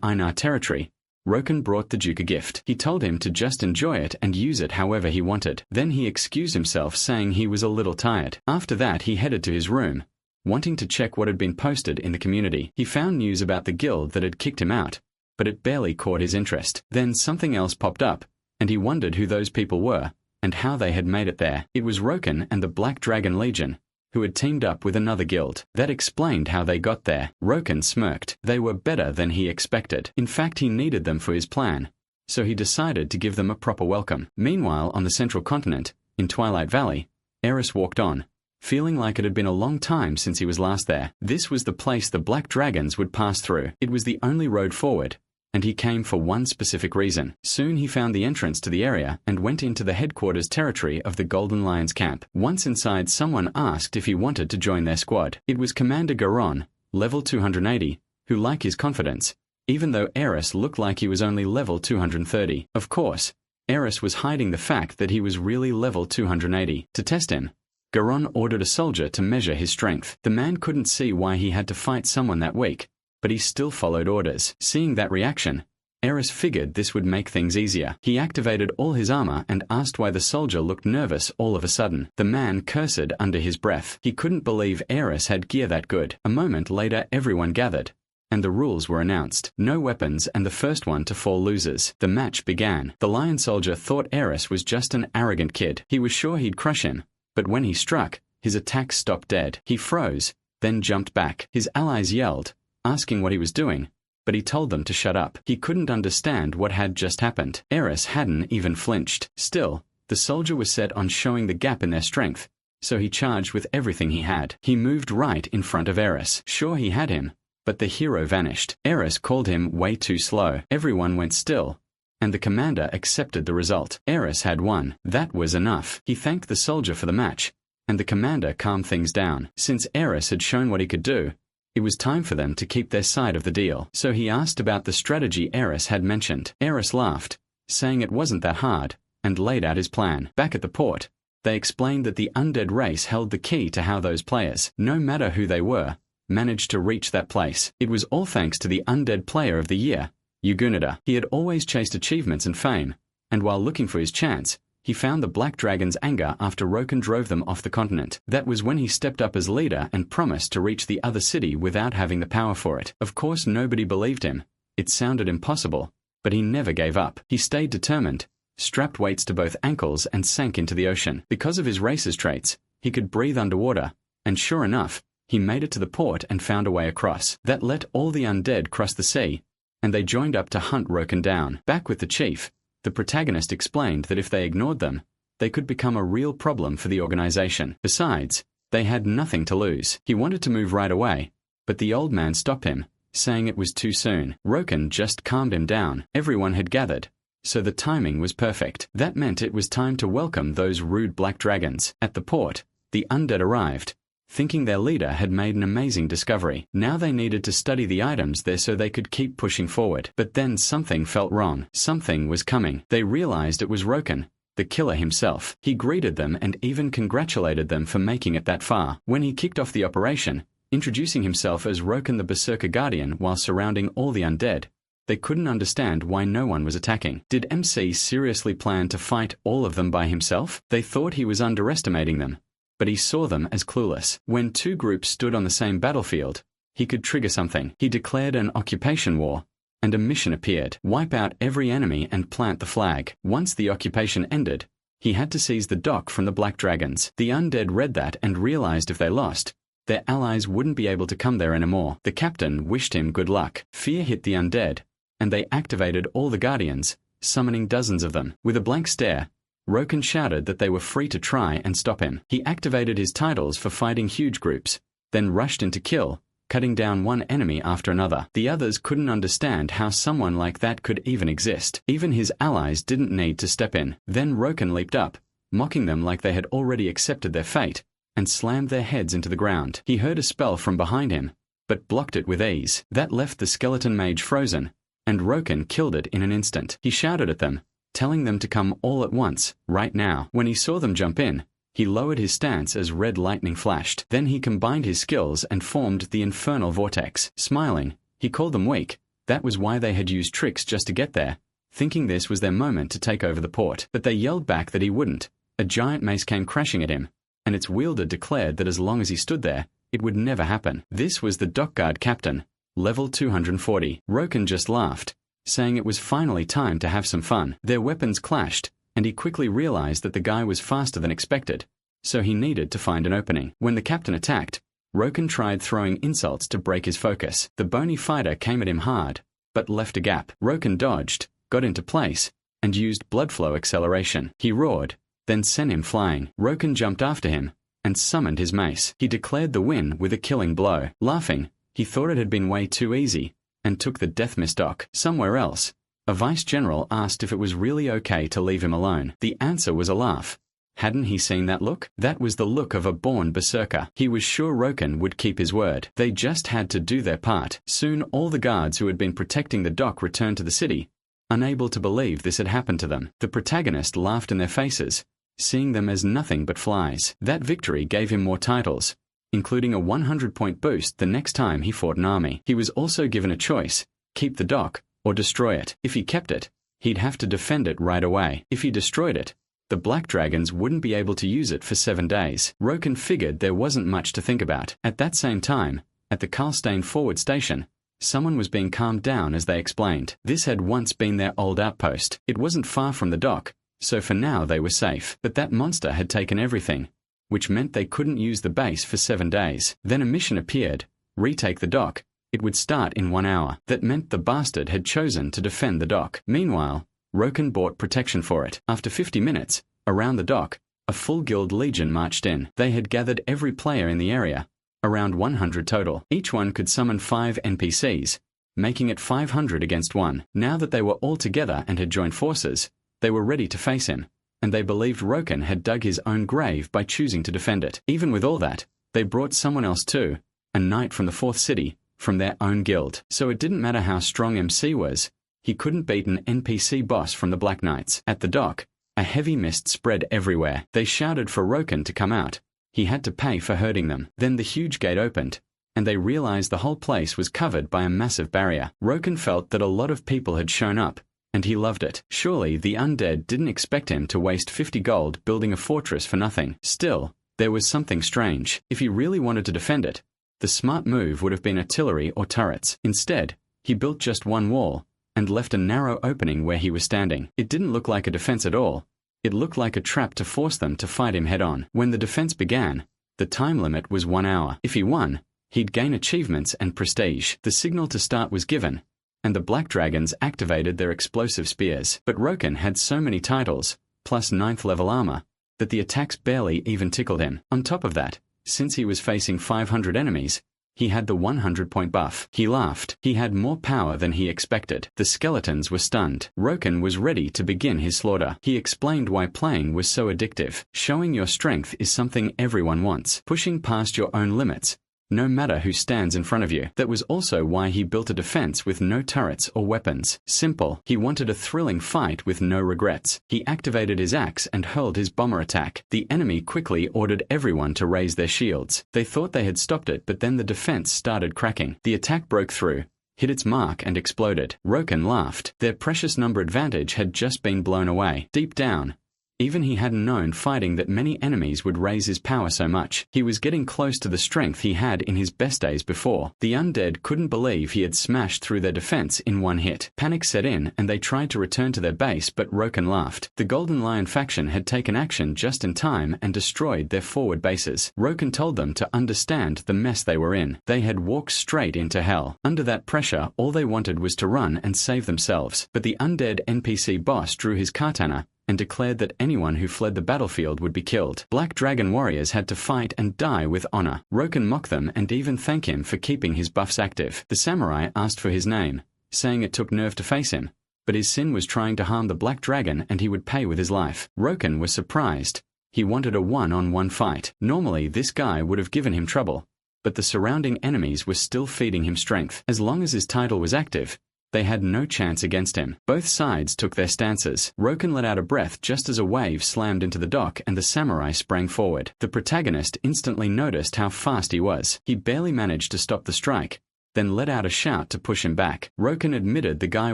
Einar territory, Roken brought the Duke a gift. He told him to just enjoy it and use it however he wanted. Then he excused himself, saying he was a little tired. After that he headed to his room, wanting to check what had been posted in the community. He found news about the guild that had kicked him out, but it barely caught his interest. Then something else popped up, and he wondered who those people were, and how they had made it there. It was Roken and the Black Dragon Legion, who had teamed up with another guild. That explained how they got there. Roken smirked. They were better than he expected. In fact, he needed them for his plan, so he decided to give them a proper welcome. Meanwhile, on the central continent, in Twilight Valley, Eris walked on, feeling like it had been a long time since he was last there. This was the place the Black Dragons would pass through. It was the only road forward, and he came for one specific reason. Soon he found the entrance to the area and went into the headquarters territory of the Golden Lion's camp. Once inside, someone asked if he wanted to join their squad. It was Commander Garon, level 280, who liked his confidence, even though Eris looked like he was only level 230. Of course, Eris was hiding the fact that he was really level 280. To test him, Garon ordered a soldier to measure his strength. The man couldn't see why he had to fight someone that weak, but he still followed orders. Seeing that reaction, Eris figured this would make things easier. He activated all his armor and asked why the soldier looked nervous all of a sudden. The man cursed under his breath. He couldn't believe Eris had gear that good. A moment later, everyone gathered, and the rules were announced. No weapons, and the first one to fall loses. The match began. The lion soldier thought Eris was just an arrogant kid. He was sure he'd crush him, but when he struck, his attack stopped dead. He froze, then jumped back. His allies yelled, asking what he was doing, but he told them to shut up. He couldn't understand what had just happened. Eris hadn't even flinched. Still, the soldier was set on showing the gap in their strength, so he charged with everything he had. He moved right in front of Eris. Sure, he had him, but the hero vanished. Eris called him way too slow. Everyone went still, and the commander accepted the result. Eris had won. That was enough. He thanked the soldier for the match, and the commander calmed things down. Since Eris had shown what he could do, it was time for them to keep their side of the deal. So he asked about the strategy Eris had mentioned. Eris laughed, saying it wasn't that hard, and laid out his plan. Back at the port, they explained that the undead race held the key to how those players, no matter who they were, managed to reach that place. It was all thanks to the undead player of the year, Yugunada. He had always chased achievements and fame, and while looking for his chance, he found the Black Dragon's anger after Roken drove them off the continent. That was when he stepped up as leader and promised to reach the other city without having the power for it. Of course, nobody believed him. It sounded impossible, but he never gave up. He stayed determined, strapped weights to both ankles, and sank into the ocean. Because of his racer's traits, he could breathe underwater, and sure enough, he made it to the port and found a way across. That let all the undead cross the sea, and they joined up to hunt Roken down. Back with the chief, the protagonist explained that if they ignored them, they could become a real problem for the organization. Besides, they had nothing to lose. He wanted to move right away, but the old man stopped him, saying it was too soon. Roken just calmed him down. Everyone had gathered, so the timing was perfect. That meant it was time to welcome those rude black dragons. At the port, the undead arrived, thinking their leader had made an amazing discovery. Now they needed to study the items there so they could keep pushing forward. But then something felt wrong. Something was coming. They realized it was Roken, the killer himself. He greeted them and even congratulated them for making it that far. When he kicked off the operation, introducing himself as Roken the Berserker Guardian while surrounding all the undead, they couldn't understand why no one was attacking. Did MC seriously plan to fight all of them by himself? They thought he was underestimating them, but he saw them as clueless. When two groups stood on the same battlefield, he could trigger something. He declared an occupation war, and a mission appeared: wipe out every enemy and plant the flag. Once the occupation ended, he had to seize the dock from the Black Dragons. The undead read that and realized if they lost, their allies wouldn't be able to come there anymore. The captain wished him good luck. Fear hit the undead, and they activated all the guardians, summoning dozens of them. With a blank stare, Roken shouted that they were free to try and stop him. He activated his titles for fighting huge groups, then rushed in to kill, cutting down one enemy after another. The others couldn't understand how someone like that could even exist. Even his allies didn't need to step in. Then Roken leaped up, mocking them like they had already accepted their fate, and slammed their heads into the ground. He heard a spell from behind him, but blocked it with ease. That left the skeleton mage frozen, and Roken killed it in an instant. He shouted at them, telling them to come all at once, right now. When he saw them jump in, he lowered his stance as red lightning flashed. Then he combined his skills and formed the infernal vortex. Smiling, he called them weak. That was why they had used tricks just to get there, thinking this was their moment to take over the port. But they yelled back that he wouldn't. A giant mace came crashing at him, and its wielder declared that as long as he stood there, it would never happen. This was the dockguard captain, level 240. Roken just laughed, saying it was finally time to have some fun. Their weapons clashed, and he quickly realized that the guy was faster than expected, so he needed to find an opening. When the captain attacked, Roken tried throwing insults to break his focus. The bony fighter came at him hard, but left a gap. Roken dodged, got into place, and used blood flow acceleration. He roared, then sent him flying. Roken jumped after him, and summoned his mace. He declared the win with a killing blow. Laughing, he thought it had been way too easy, and took the death miss dock. Somewhere else, a vice general asked if it was really okay to leave him alone. The answer was a laugh. Hadn't he seen that look? That was the look of a born berserker. He was sure Roken would keep his word. They just had to do their part. Soon all the guards who had been protecting the dock returned to the city, unable to believe this had happened to them. The protagonist laughed in their faces, seeing them as nothing but flies. That victory gave him more titles, including a 100-point boost the next time he fought an army. He was also given a choice: keep the dock or destroy it. If he kept it, he'd have to defend it right away. If he destroyed it, the Black Dragons wouldn't be able to use it for 7 days. Roken figured there wasn't much to think about. At that same time, at the Karlstein forward station, someone was being calmed down as they explained. This had once been their old outpost. It wasn't far from the dock, so for now they were safe. But that monster had taken everything, which meant they couldn't use the base for 7 days. Then a mission appeared: retake the dock. It would start in 1 hour. That meant the bastard had chosen to defend the dock. Meanwhile, Roken bought protection for it. After 50 minutes, around the dock, a full guild legion marched in. They had gathered every player in the area, around 100 total. Each one could summon 5 NPCs, making it 500 against 1. Now that they were all together and had joined forces, they were ready to face him, and they believed Roken had dug his own grave by choosing to defend it. Even with all that, they brought someone else too, a knight from the 4th city, from their own guild. So it didn't matter how strong MC was, he couldn't beat an NPC boss from the Black Knights. At the dock, a heavy mist spread everywhere. They shouted for Roken to come out. He had to pay for hurting them. Then the huge gate opened, and they realized the whole place was covered by a massive barrier. Roken felt that a lot of people had shown up, and he loved it. Surely the undead didn't expect him to waste 50 gold building a fortress for nothing. Still, there was something strange. If he really wanted to defend it, the smart move would have been artillery or turrets. Instead, he built just one wall, and left a narrow opening where he was standing. It didn't look like a defense at all. It looked like a trap to force them to fight him head-on. When the defense began, the time limit was 1 hour. If he won, he'd gain achievements and prestige. The signal to start was given, and the Black Dragons activated their explosive spears. But Roken had so many titles, plus 9th level armor, that the attacks barely even tickled him. On top of that, since he was facing 500 enemies, he had the 100-point buff. He laughed. He had more power than he expected. The skeletons were stunned. Roken was ready to begin his slaughter. He explained why playing was so addictive. Showing your strength is something everyone wants. Pushing past your own limits, no matter who stands in front of you. That was also why he built a defense with no turrets or weapons. Simple. He wanted a thrilling fight with no regrets. He activated his axe and hurled his bomber attack. The enemy quickly ordered everyone to raise their shields. They thought they had stopped it, but then the defense started cracking. The attack broke through, hit its mark and exploded. Roken laughed. Their precious number advantage had just been blown away. Deep down, even he hadn't known fighting that many enemies would raise his power so much. He was getting close to the strength he had in his best days before. The undead couldn't believe he had smashed through their defense in one hit. Panic set in and they tried to return to their base, but Roken laughed. The Golden Lion faction had taken action just in time and destroyed their forward bases. Roken told them to understand the mess they were in. They had walked straight into hell. Under that pressure, all they wanted was to run and save themselves. But the undead NPC boss drew his katana and declared that anyone who fled the battlefield would be killed. Black Dragon warriors had to fight and die with honor. Roken mocked them and even thanked him for keeping his buffs active. The samurai asked for his name, saying it took nerve to face him, but his sin was trying to harm the Black Dragon and he would pay with his life. Roken was surprised. He wanted a one-on-one fight. Normally this guy would have given him trouble, but the surrounding enemies were still feeding him strength. As long as his title was active, they had no chance against him. Both sides took their stances. Roken let out a breath just as a wave slammed into the dock and the samurai sprang forward. The protagonist instantly noticed how fast he was. He barely managed to stop the strike, then let out a shout to push him back. Roken admitted the guy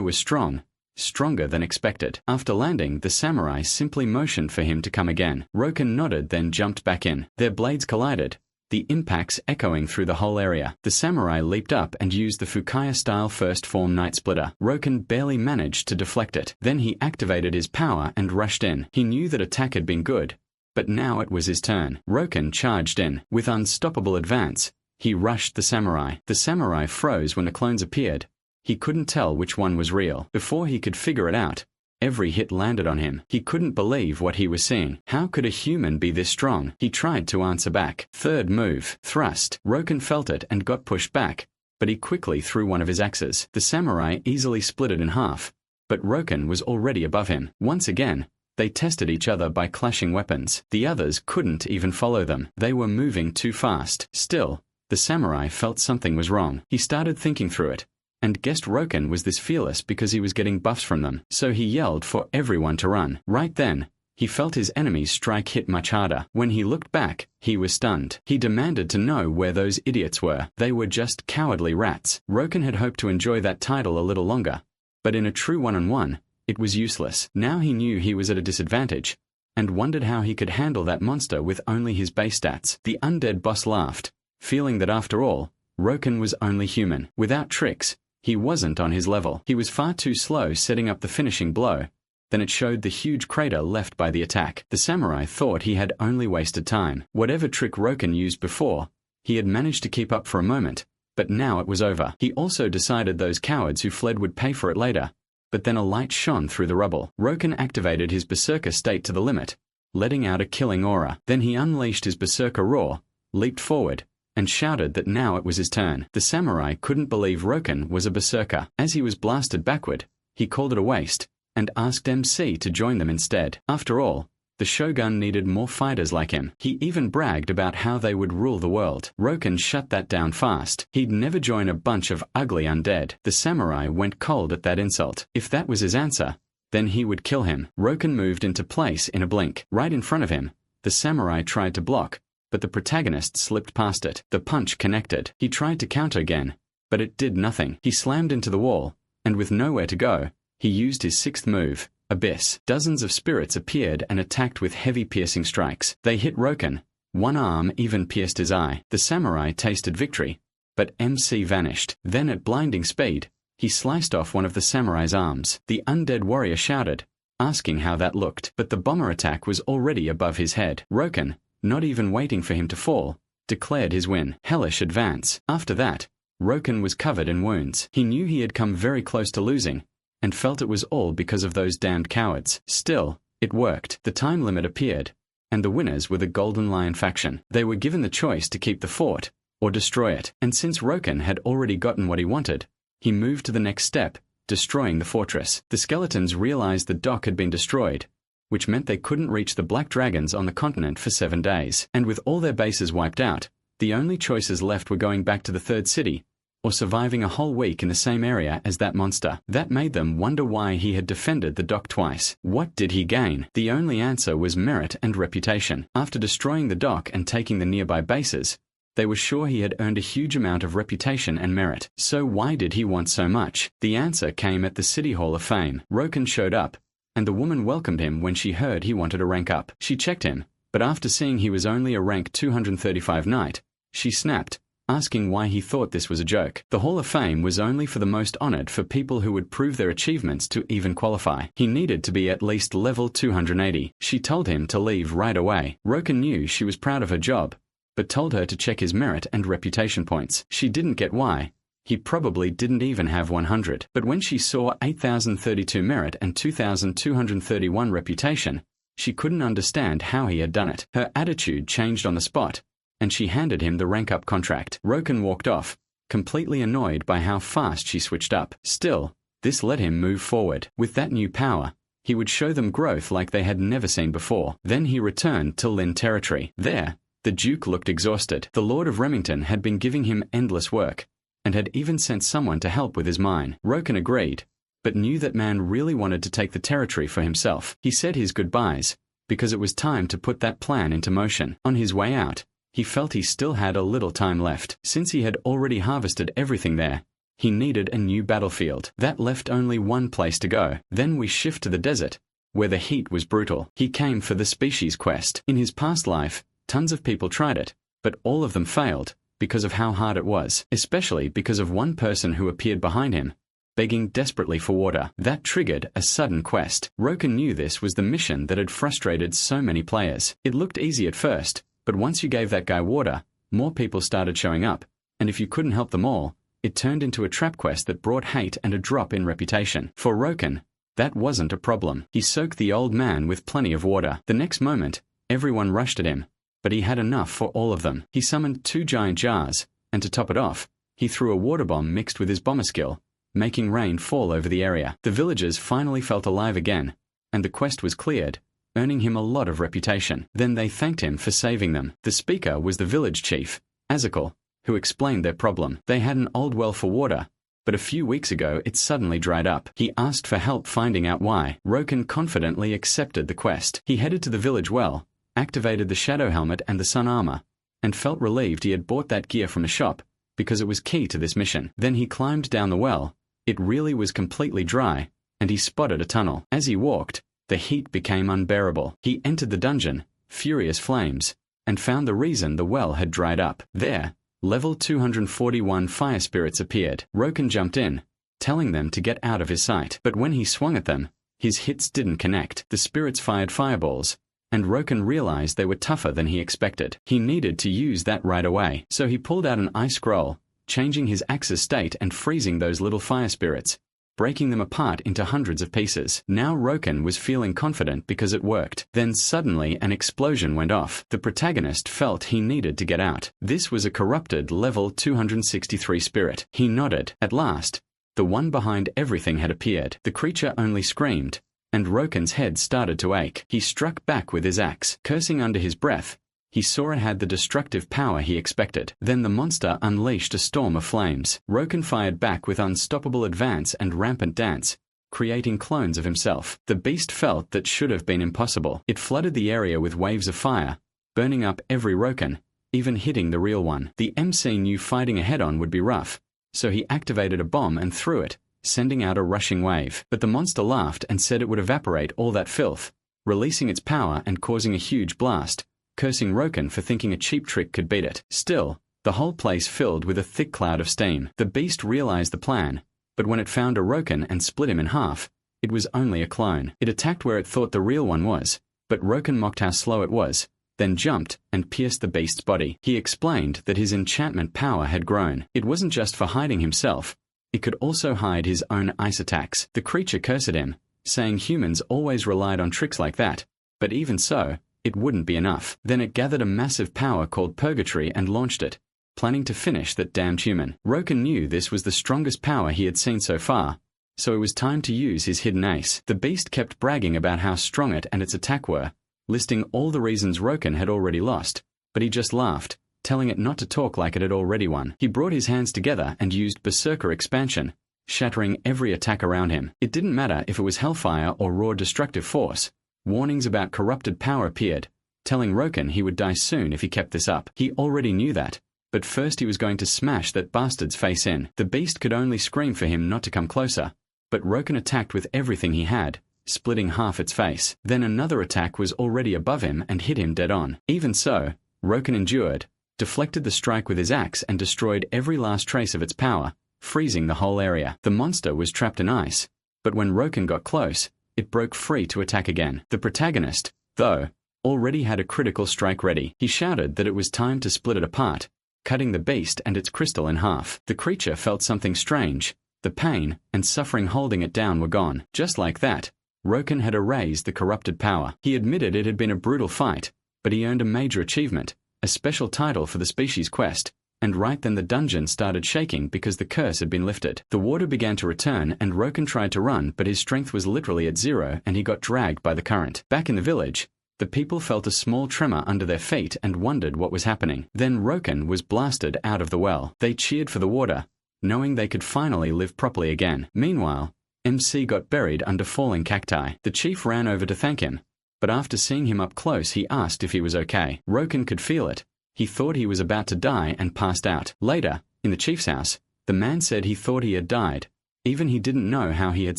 was strong, stronger than expected. After landing, the samurai simply motioned for him to come again. Roken nodded, then jumped back in. Their blades collided, the impacts echoing through the whole area. The samurai leaped up and used the Fukaya-style first form Night Splitter. Roken barely managed to deflect it. Then he activated his power and rushed in. He knew that attack had been good, but now it was his turn. Roken charged in. With unstoppable advance, he rushed the samurai. The samurai froze when the clones appeared. He couldn't tell which one was real. Before he could figure it out, every hit landed on him. He couldn't believe what he was seeing. How could a human be this strong? He tried to answer back. Third move, thrust. Roken felt it and got pushed back, but he quickly threw one of his axes. The samurai easily split it in half, but Roken was already above him. Once again, they tested each other by clashing weapons. The others couldn't even follow them. They were moving too fast. Still, the samurai felt something was wrong. He started thinking through it, and guessed Roken was this fearless because he was getting buffs from them. So he yelled for everyone to run. Right then, he felt his enemy's strike hit much harder. When he looked back, he was stunned. He demanded to know where those idiots were. They were just cowardly rats. Roken had hoped to enjoy that title a little longer, but in a true one-on-one, it was useless. Now he knew he was at a disadvantage, and wondered how he could handle that monster with only his base stats. The undead boss laughed, feeling that after all, Roken was only human. Without tricks, he wasn't on his level. He was far too slow setting up the finishing blow. Then it showed the huge crater left by the attack. The samurai thought he had only wasted time. Whatever trick Roken used before, he had managed to keep up for a moment, but now it was over. He also decided those cowards who fled would pay for it later. But then a light shone through the rubble. Roken activated his berserker state to the limit, letting out a killing aura. Then he unleashed his berserker roar, leaped forward, and shouted that now it was his turn. The samurai couldn't believe Roken was a berserker. As he was blasted backward, he called it a waste, and asked MC to join them instead. After all, the shogun needed more fighters like him. He even bragged about how they would rule the world. Roken shut that down fast. He'd never join a bunch of ugly undead. The samurai went cold at that insult. If that was his answer, then he would kill him. Roken moved into place in a blink. Right in front of him, the samurai tried to block, but the protagonist slipped past it. The punch connected. He tried to counter again, but it did nothing. He slammed into the wall, and with nowhere to go, he used his sixth move, Abyss. Dozens of spirits appeared and attacked with heavy piercing strikes. They hit Roken. One arm even pierced his eye. The samurai tasted victory, but MC vanished. Then at blinding speed, he sliced off one of the samurai's arms. The undead warrior shouted, asking how that looked, but the bomber attack was already above his head. Roken, not even waiting for him to fall, declared his win. Hellish advance. After that, Roken was covered in wounds. He knew he had come very close to losing, and felt it was all because of those damned cowards. Still, it worked. The time limit appeared, and the winners were the Golden Lion faction. They were given the choice to keep the fort, or destroy it. And since Roken had already gotten what he wanted, he moved to the next step, destroying the fortress. The skeletons realized the dock had been destroyed, which meant they couldn't reach the Black Dragons on the continent for 7 days. And with all their bases wiped out, the only choices left were going back to the third city, or surviving a whole week in the same area as that monster. That made them wonder why he had defended the dock twice. What did he gain? The only answer was merit and reputation. After destroying the dock and taking the nearby bases, they were sure he had earned a huge amount of reputation and merit. So why did he want so much? The answer came at the City Hall of Fame. Roken showed up, and the woman welcomed him when she heard he wanted to rank up. She checked him, but after seeing he was only a rank 235 knight, she snapped, asking why he thought this was a joke. The Hall of Fame was only for the most honored for people who would prove their achievements to even qualify. He needed to be at least level 280. She told him to leave right away. Roken knew she was proud of her job, but told her to check his merit and reputation points. She didn't get why. He probably didn't even have 100. But when she saw 8,032 merit and 2,231 reputation, she couldn't understand how he had done it. Her attitude changed on the spot, and she handed him the rank-up contract. Roken walked off, completely annoyed by how fast she switched up. Still, this let him move forward. With that new power, he would show them growth like they had never seen before. Then he returned to Lin territory. There, the Duke looked exhausted. The Lord of Remington had been giving him endless work, and had even sent someone to help with his mine. Roken agreed, but knew that man really wanted to take the territory for himself. He said his goodbyes, because it was time to put that plan into motion. On his way out, he felt he still had a little time left. Since he had already harvested everything there, he needed a new battlefield. That left only one place to go. Then we shift to the desert, where the heat was brutal. He came for the species quest. In his past life, tons of people tried it, but all of them failed, because of how hard it was, especially because of one person who appeared behind him, begging desperately for water. That triggered a sudden quest. Roken knew this was the mission that had frustrated so many players. It looked easy at first, but once you gave that guy water, more people started showing up, and if you couldn't help them all, it turned into a trap quest that brought hate and a drop in reputation. For Roken, that wasn't a problem. He soaked the old man with plenty of water. The next moment, everyone rushed at him, but he had enough for all of them. He summoned 2 giant jars, and to top it off, he threw a water bomb mixed with his bomber skill, making rain fall over the area. The villagers finally felt alive again, and the quest was cleared, earning him a lot of reputation. Then they thanked him for saving them. The speaker was the village chief, Asura, who explained their problem. They had an old well for water, but a few weeks ago it suddenly dried up. He asked for help finding out why. Roken confidently accepted the quest. He headed to the village well, activated the shadow helmet and the sun armor, and felt relieved he had bought that gear from a shop, because it was key to this mission. Then he climbed down the well. It really was completely dry, and he spotted a tunnel. As he walked, the heat became unbearable. He entered the dungeon, furious flames, and found the reason the well had dried up. There, level 241 fire spirits appeared. Roken jumped in, telling them to get out of his sight. But when he swung at them, his hits didn't connect. The spirits fired fireballs, and Roken realized they were tougher than he expected. He needed to use that right away. So he pulled out an ice scroll, changing his axe's state and freezing those little fire spirits, breaking them apart into hundreds of pieces. Now Roken was feeling confident because it worked. Then suddenly an explosion went off. The protagonist felt he needed to get out. This was a corrupted level 263 spirit. He nodded. At last, the one behind everything had appeared. The creature only screamed, and Roken's head started to ache. He struck back with his axe. Cursing under his breath, he saw it had the destructive power he expected. Then the monster unleashed a storm of flames. Roken fired back with unstoppable advance and rampant dance, creating clones of himself. The beast felt that should have been impossible. It flooded the area with waves of fire, burning up every Roken, even hitting the real one. The MC knew fighting a head-on would be rough, so he activated a bomb and threw it, sending out a rushing wave. But the monster laughed and said it would evaporate all that filth, releasing its power and causing a huge blast, cursing Roken for thinking a cheap trick could beat it. Still, the whole place filled with a thick cloud of steam. The beast realized the plan, but when it found a Roken and split him in half, it was only a clone. It attacked where it thought the real one was, but Roken mocked how slow it was, then jumped and pierced the beast's body. He explained that his enchantment power had grown. It wasn't just for hiding himself, it could also hide his own ice attacks. The creature cursed him, saying humans always relied on tricks like that, but even so, it wouldn't be enough. Then it gathered a massive power called Purgatory and launched it, planning to finish that damned human. Roken knew this was the strongest power he had seen so far, so it was time to use his hidden ace. The beast kept bragging about how strong it and its attack were, listing all the reasons Roken had already lost, but he just laughed, telling it not to talk like it had already won. He brought his hands together and used Berserker expansion, shattering every attack around him. It didn't matter if it was hellfire or raw destructive force. Warnings about corrupted power appeared, telling Roken he would die soon if he kept this up. He already knew that, but first he was going to smash that bastard's face in. The beast could only scream for him not to come closer, but Roken attacked with everything he had, splitting half its face. Then another attack was already above him and hit him dead on. Even so, Roken endured, deflected the strike with his axe and destroyed every last trace of its power, freezing the whole area. The monster was trapped in ice, but when Roken got close, it broke free to attack again. The protagonist, though, already had a critical strike ready. He shouted that it was time to split it apart, cutting the beast and its crystal in half. The creature felt something strange. The pain and suffering holding it down were gone. Just like that, Roken had erased the corrupted power. He admitted it had been a brutal fight, but he earned a major achievement, a special title for the species quest, and right then the dungeon started shaking because the curse had been lifted. The water began to return and Roken tried to run, but his strength was literally at zero and he got dragged by the current. Back in the village, the people felt a small tremor under their feet and wondered what was happening. Then Roken was blasted out of the well. They cheered for the water, knowing they could finally live properly again. Meanwhile, MC got buried under falling cacti. The chief ran over to thank him, but after seeing him up close he asked if he was okay. Roken could feel it. He thought he was about to die and passed out. Later, in the chief's house, the man said he thought he had died. Even he didn't know how he had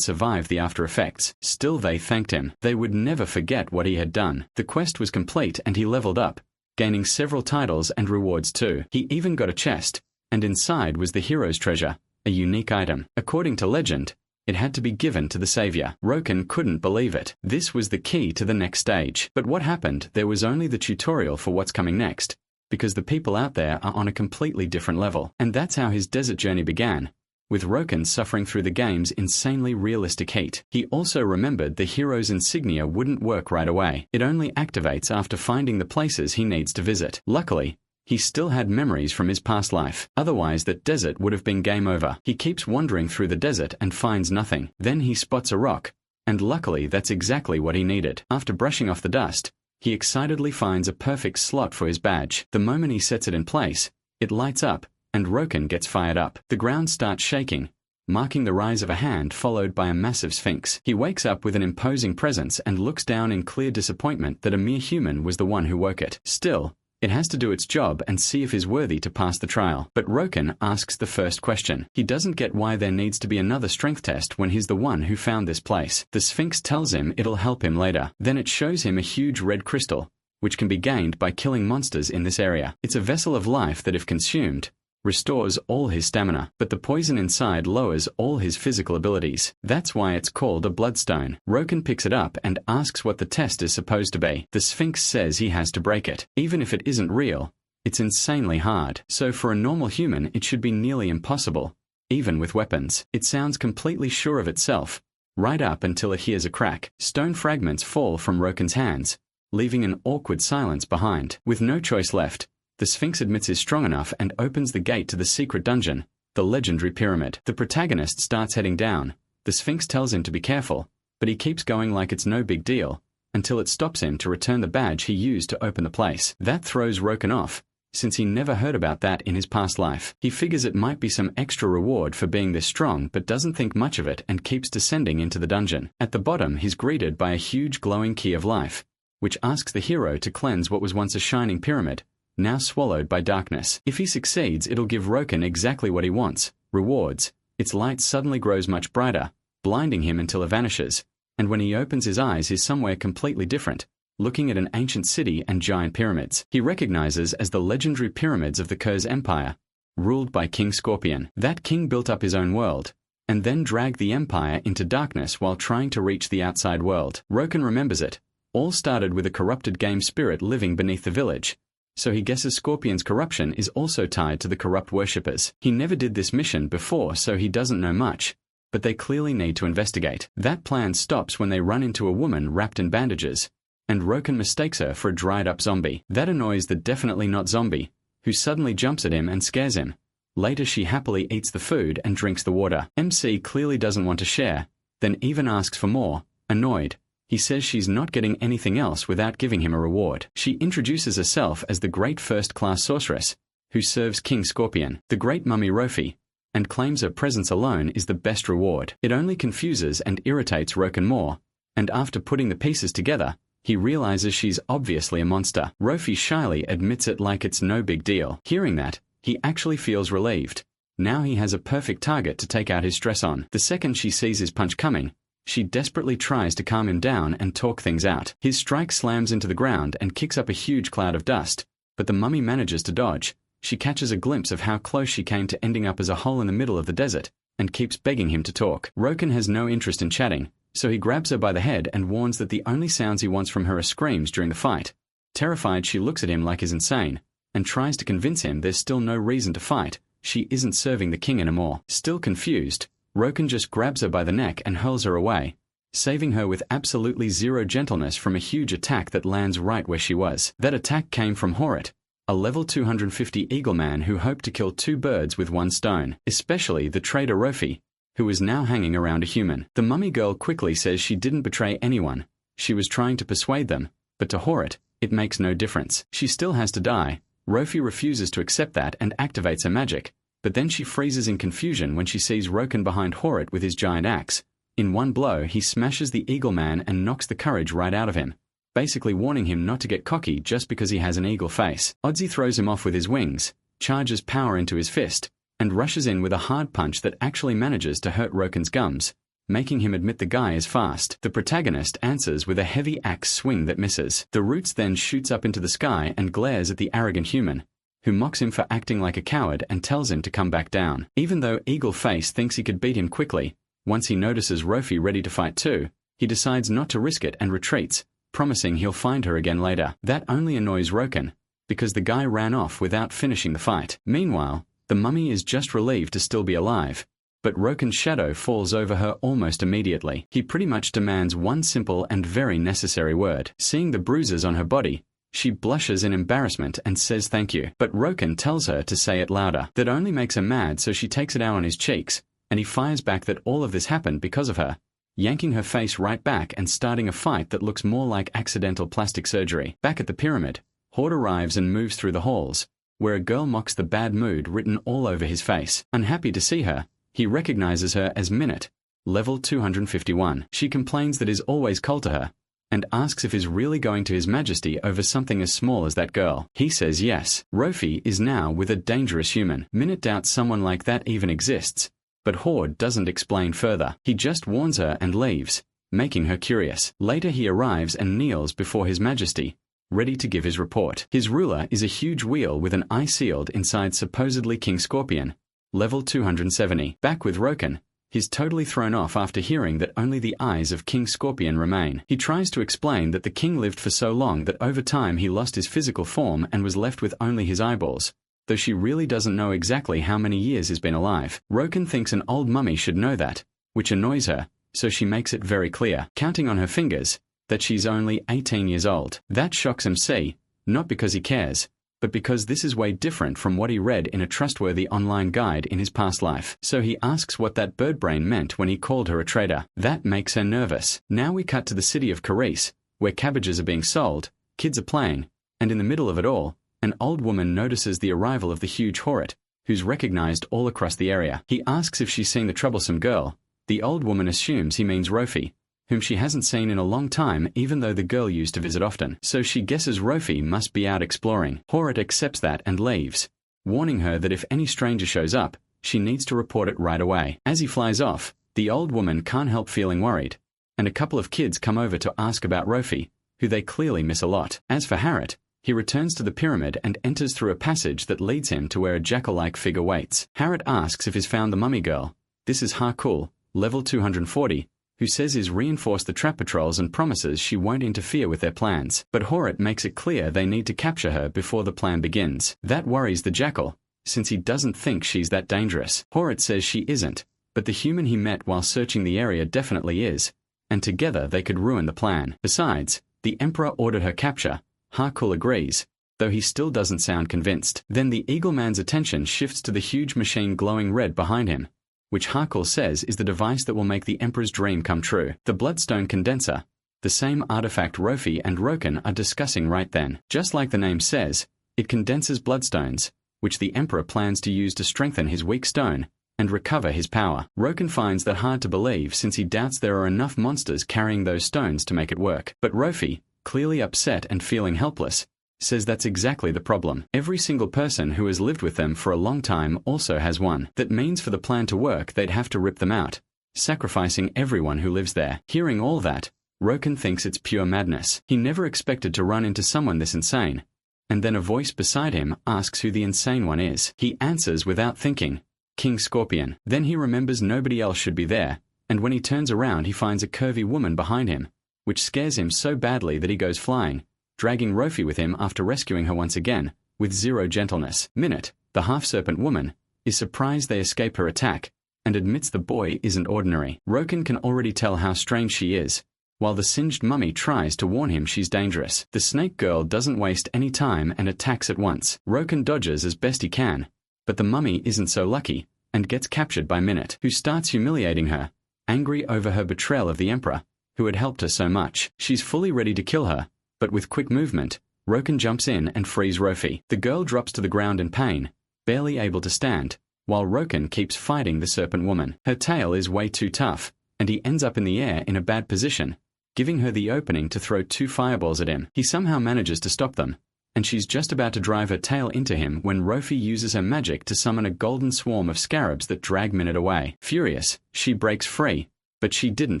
survived the after effects. Still they thanked him. They would never forget what he had done. The quest was complete and he leveled up, gaining several titles and rewards too. He even got a chest, and inside was the hero's treasure, a unique item. According to legend, it had to be given to the savior. Roken couldn't believe it. This was the key to the next stage. But what happened? There was only the tutorial for what's coming next, because the people out there are on a completely different level. And that's how his desert journey began, with Roken suffering through the game's insanely realistic heat. He also remembered the hero's insignia wouldn't work right away. It only activates after finding the places he needs to visit. Luckily, He still had memories from his past life. Otherwise, that desert would have been game over. He keeps wandering through the desert and finds nothing. Then he spots a rock, and luckily that's exactly what he needed. After brushing off the dust, he excitedly finds a perfect slot for his badge. The moment he sets it in place, it lights up, and Roken gets fired up. The ground starts shaking, marking the rise of a hand followed by a massive sphinx. He wakes up with an imposing presence and looks down in clear disappointment that a mere human was the one who woke it. Still, it has to do its job and see if is worthy to pass the trial. But Roken asks the first question. He doesn't get why there needs to be another strength test when he's the one who found this place. The Sphinx tells him it'll help him later. Then it shows him a huge red crystal, which can be gained by killing monsters in this area. It's a vessel of life that, if consumed, restores all his stamina, but the poison inside lowers all his physical abilities. That's why it's called a bloodstone. Roken picks it up and asks what the test is supposed to be. The Sphinx says he has to break it. Even if it isn't real, it's insanely hard. So for a normal human, it should be nearly impossible, even with weapons. It sounds completely sure of itself, right up until it hears a crack. Stone fragments fall from Roken's hands, leaving an awkward silence behind. With no choice left, the Sphinx admits is strong enough and opens the gate to the secret dungeon, the legendary pyramid. The protagonist starts heading down. The Sphinx tells him to be careful, but he keeps going like it's no big deal, until it stops him to return the badge he used to open the place. That throws Roken off, since he never heard about that in his past life. He figures it might be some extra reward for being this strong but doesn't think much of it and keeps descending into the dungeon. At the bottom, he's greeted by a huge glowing key of life, which asks the hero to cleanse what was once a shining pyramid, now swallowed by darkness. If he succeeds, it'll give Roken exactly what he wants, rewards. Its light suddenly grows much brighter, blinding him until it vanishes, and when he opens his eyes he's somewhere completely different, looking at an ancient city and giant pyramids. He recognizes as the legendary pyramids of the Curse Empire, ruled by King Scorpion. That king built up his own world, and then dragged the empire into darkness while trying to reach the outside world. Roken remembers it. All started with a corrupted game spirit living beneath the village, so he guesses Scorpion's corruption is also tied to the corrupt worshippers. He never did this mission before, so he doesn't know much, but they clearly need to investigate. That plan stops when they run into a woman wrapped in bandages, and Roken mistakes her for a dried-up zombie. That annoys the definitely not zombie, who suddenly jumps at him and scares him. Later she happily eats the food and drinks the water. MC clearly doesn't want to share, then even asks for more, annoyed. He says she's not getting anything else without giving him a reward. She introduces herself as the great first-class sorceress, who serves King Scorpion, the great mummy Rofi, and claims her presence alone is the best reward. It only confuses and irritates Roken more, and after putting the pieces together, he realizes she's obviously a monster. Rofi shyly admits it like it's no big deal. Hearing that, he actually feels relieved. Now he has a perfect target to take out his stress on. The second she sees his punch coming, she desperately tries to calm him down and talk things out. His strike slams into the ground and kicks up a huge cloud of dust, but the mummy manages to dodge. She catches a glimpse of how close she came to ending up as a hole in the middle of the desert, and keeps begging him to talk. Roken has no interest in chatting, so he grabs her by the head and warns that the only sounds he wants from her are screams during the fight. Terrified, she looks at him like he's insane, and tries to convince him there's still no reason to fight. She isn't serving the king anymore. Still confused, Roken just grabs her by the neck and hurls her away, saving her with absolutely zero gentleness from a huge attack that lands right where she was. That attack came from Horit, a level 250 eagle man who hoped to kill two birds with one stone, especially the traitor Rofi, who is now hanging around a human. The mummy girl quickly says she didn't betray anyone. She was trying to persuade them, but to Horit, it makes no difference. She still has to die. Rofi refuses to accept that and activates her magic, but then she freezes in confusion when she sees Roken behind Horit with his giant axe. In one blow, he smashes the eagle man and knocks the courage right out of him, basically warning him not to get cocky just because he has an eagle face. Odzi throws him off with his wings, charges power into his fist, and rushes in with a hard punch that actually manages to hurt Roken's gums, making him admit the guy is fast. The protagonist answers with a heavy axe swing that misses. The Roots then shoots up into the sky and glares at the arrogant human, who mocks him for acting like a coward and tells him to come back down. Even though Eagle Face thinks he could beat him quickly, once he notices Rofi ready to fight too, he decides not to risk it and retreats, promising he'll find her again later. That only annoys Roken, because the guy ran off without finishing the fight. Meanwhile, the mummy is just relieved to still be alive, but Roken's shadow falls over her almost immediately. He pretty much demands one simple and very necessary word. Seeing the bruises on her body, She blushes in embarrassment and says thank you, but Roken tells her to say it louder. That only makes her mad, so she takes it out on his cheeks, and he fires back that all of this happened because of her, yanking her face right back and starting a fight that looks more like accidental plastic surgery. Back at the pyramid, Horde arrives and moves through the halls, where a girl mocks the bad mood written all over his face. Unhappy to see her, he recognizes her as Minute, level 251. She complains that is always cold to her, and asks if he's really going to His Majesty over something as small as that girl. He says yes. Rofi is now with a dangerous human. Minute doubts someone like that even exists, but Horde doesn't explain further. He just warns her and leaves, making her curious. Later he arrives and kneels before His Majesty, ready to give his report. His ruler is a huge wheel with an eye sealed inside supposedly King Scorpion, level 270. Back with Roken, he's totally thrown off after hearing that only the eyes of King Scorpion remain. He tries to explain that the king lived for so long that over time he lost his physical form and was left with only his eyeballs, though she really doesn't know exactly how many years he's been alive. Roken thinks an old mummy should know that, which annoys her, so she makes it very clear, counting on her fingers, that she's only 18 years old. That shocks MC, not because he cares, but because this is way different from what he read in a trustworthy online guide in his past life. So he asks what that bird brain meant when he called her a traitor. That makes her nervous. Now we cut to the city of Carice, where cabbages are being sold, kids are playing, and in the middle of it all, an old woman notices the arrival of the huge Horret, who's recognized all across the area. He asks if she's seen the troublesome girl. The old woman assumes he means Rofi, whom she hasn't seen in a long time even though the girl used to visit often. So she guesses Rofi must be out exploring. Horret accepts that and leaves, warning her that if any stranger shows up, she needs to report it right away. As he flies off, the old woman can't help feeling worried, and a couple of kids come over to ask about Rofi, who they clearly miss a lot. As for Harriet, he returns to the pyramid and enters through a passage that leads him to where a jackal-like figure waits. Harriet asks if he's found the mummy girl. This is Harkul, level 240, who says he's reinforced the trap patrols and promises she won't interfere with their plans. But Horret makes it clear they need to capture her before the plan begins. That worries the jackal, since he doesn't think she's that dangerous. Horret says she isn't, but the human he met while searching the area definitely is, and together they could ruin the plan. Besides, the Emperor ordered her capture. Harkul agrees, though he still doesn't sound convinced. Then the Eagle Man's attention shifts to the huge machine glowing red behind him, which Harkul says is the device that will make the Emperor's dream come true. The Bloodstone Condenser, the same artifact Rofi and Roken are discussing right then. Just like the name says, it condenses bloodstones, which the Emperor plans to use to strengthen his weak stone and recover his power. Roken finds that hard to believe since he doubts there are enough monsters carrying those stones to make it work. But Rofi, clearly upset and feeling helpless, says that's exactly the problem. Every single person who has lived with them for a long time also has one. That means for the plan to work they'd have to rip them out, sacrificing everyone who lives there. Hearing all that, Roken thinks it's pure madness. He never expected to run into someone this insane. And then a voice beside him asks who the insane one is. He answers without thinking, King Scorpion. Then he remembers nobody else should be there, and when he turns around he finds a curvy woman behind him, which scares him so badly that he goes flying, dragging Rofi with him after rescuing her once again, with zero gentleness. Minute, the half-serpent woman, is surprised they escape her attack, and admits the boy isn't ordinary. Roken can already tell how strange she is, while the singed mummy tries to warn him she's dangerous. The snake girl doesn't waste any time and attacks at once. Roken dodges as best he can, but the mummy isn't so lucky, and gets captured by Minute, who starts humiliating her, angry over her betrayal of the Emperor, who had helped her so much. She's fully ready to kill her, but with quick movement, Roken jumps in and frees Rofi. The girl drops to the ground in pain, barely able to stand, while Roken keeps fighting the serpent woman. Her tail is way too tough, and he ends up in the air in a bad position, giving her the opening to throw 2 fireballs at him. He somehow manages to stop them, and she's just about to drive her tail into him when Rofi uses her magic to summon a golden swarm of scarabs that drag Minute away. Furious, she breaks free, but she didn't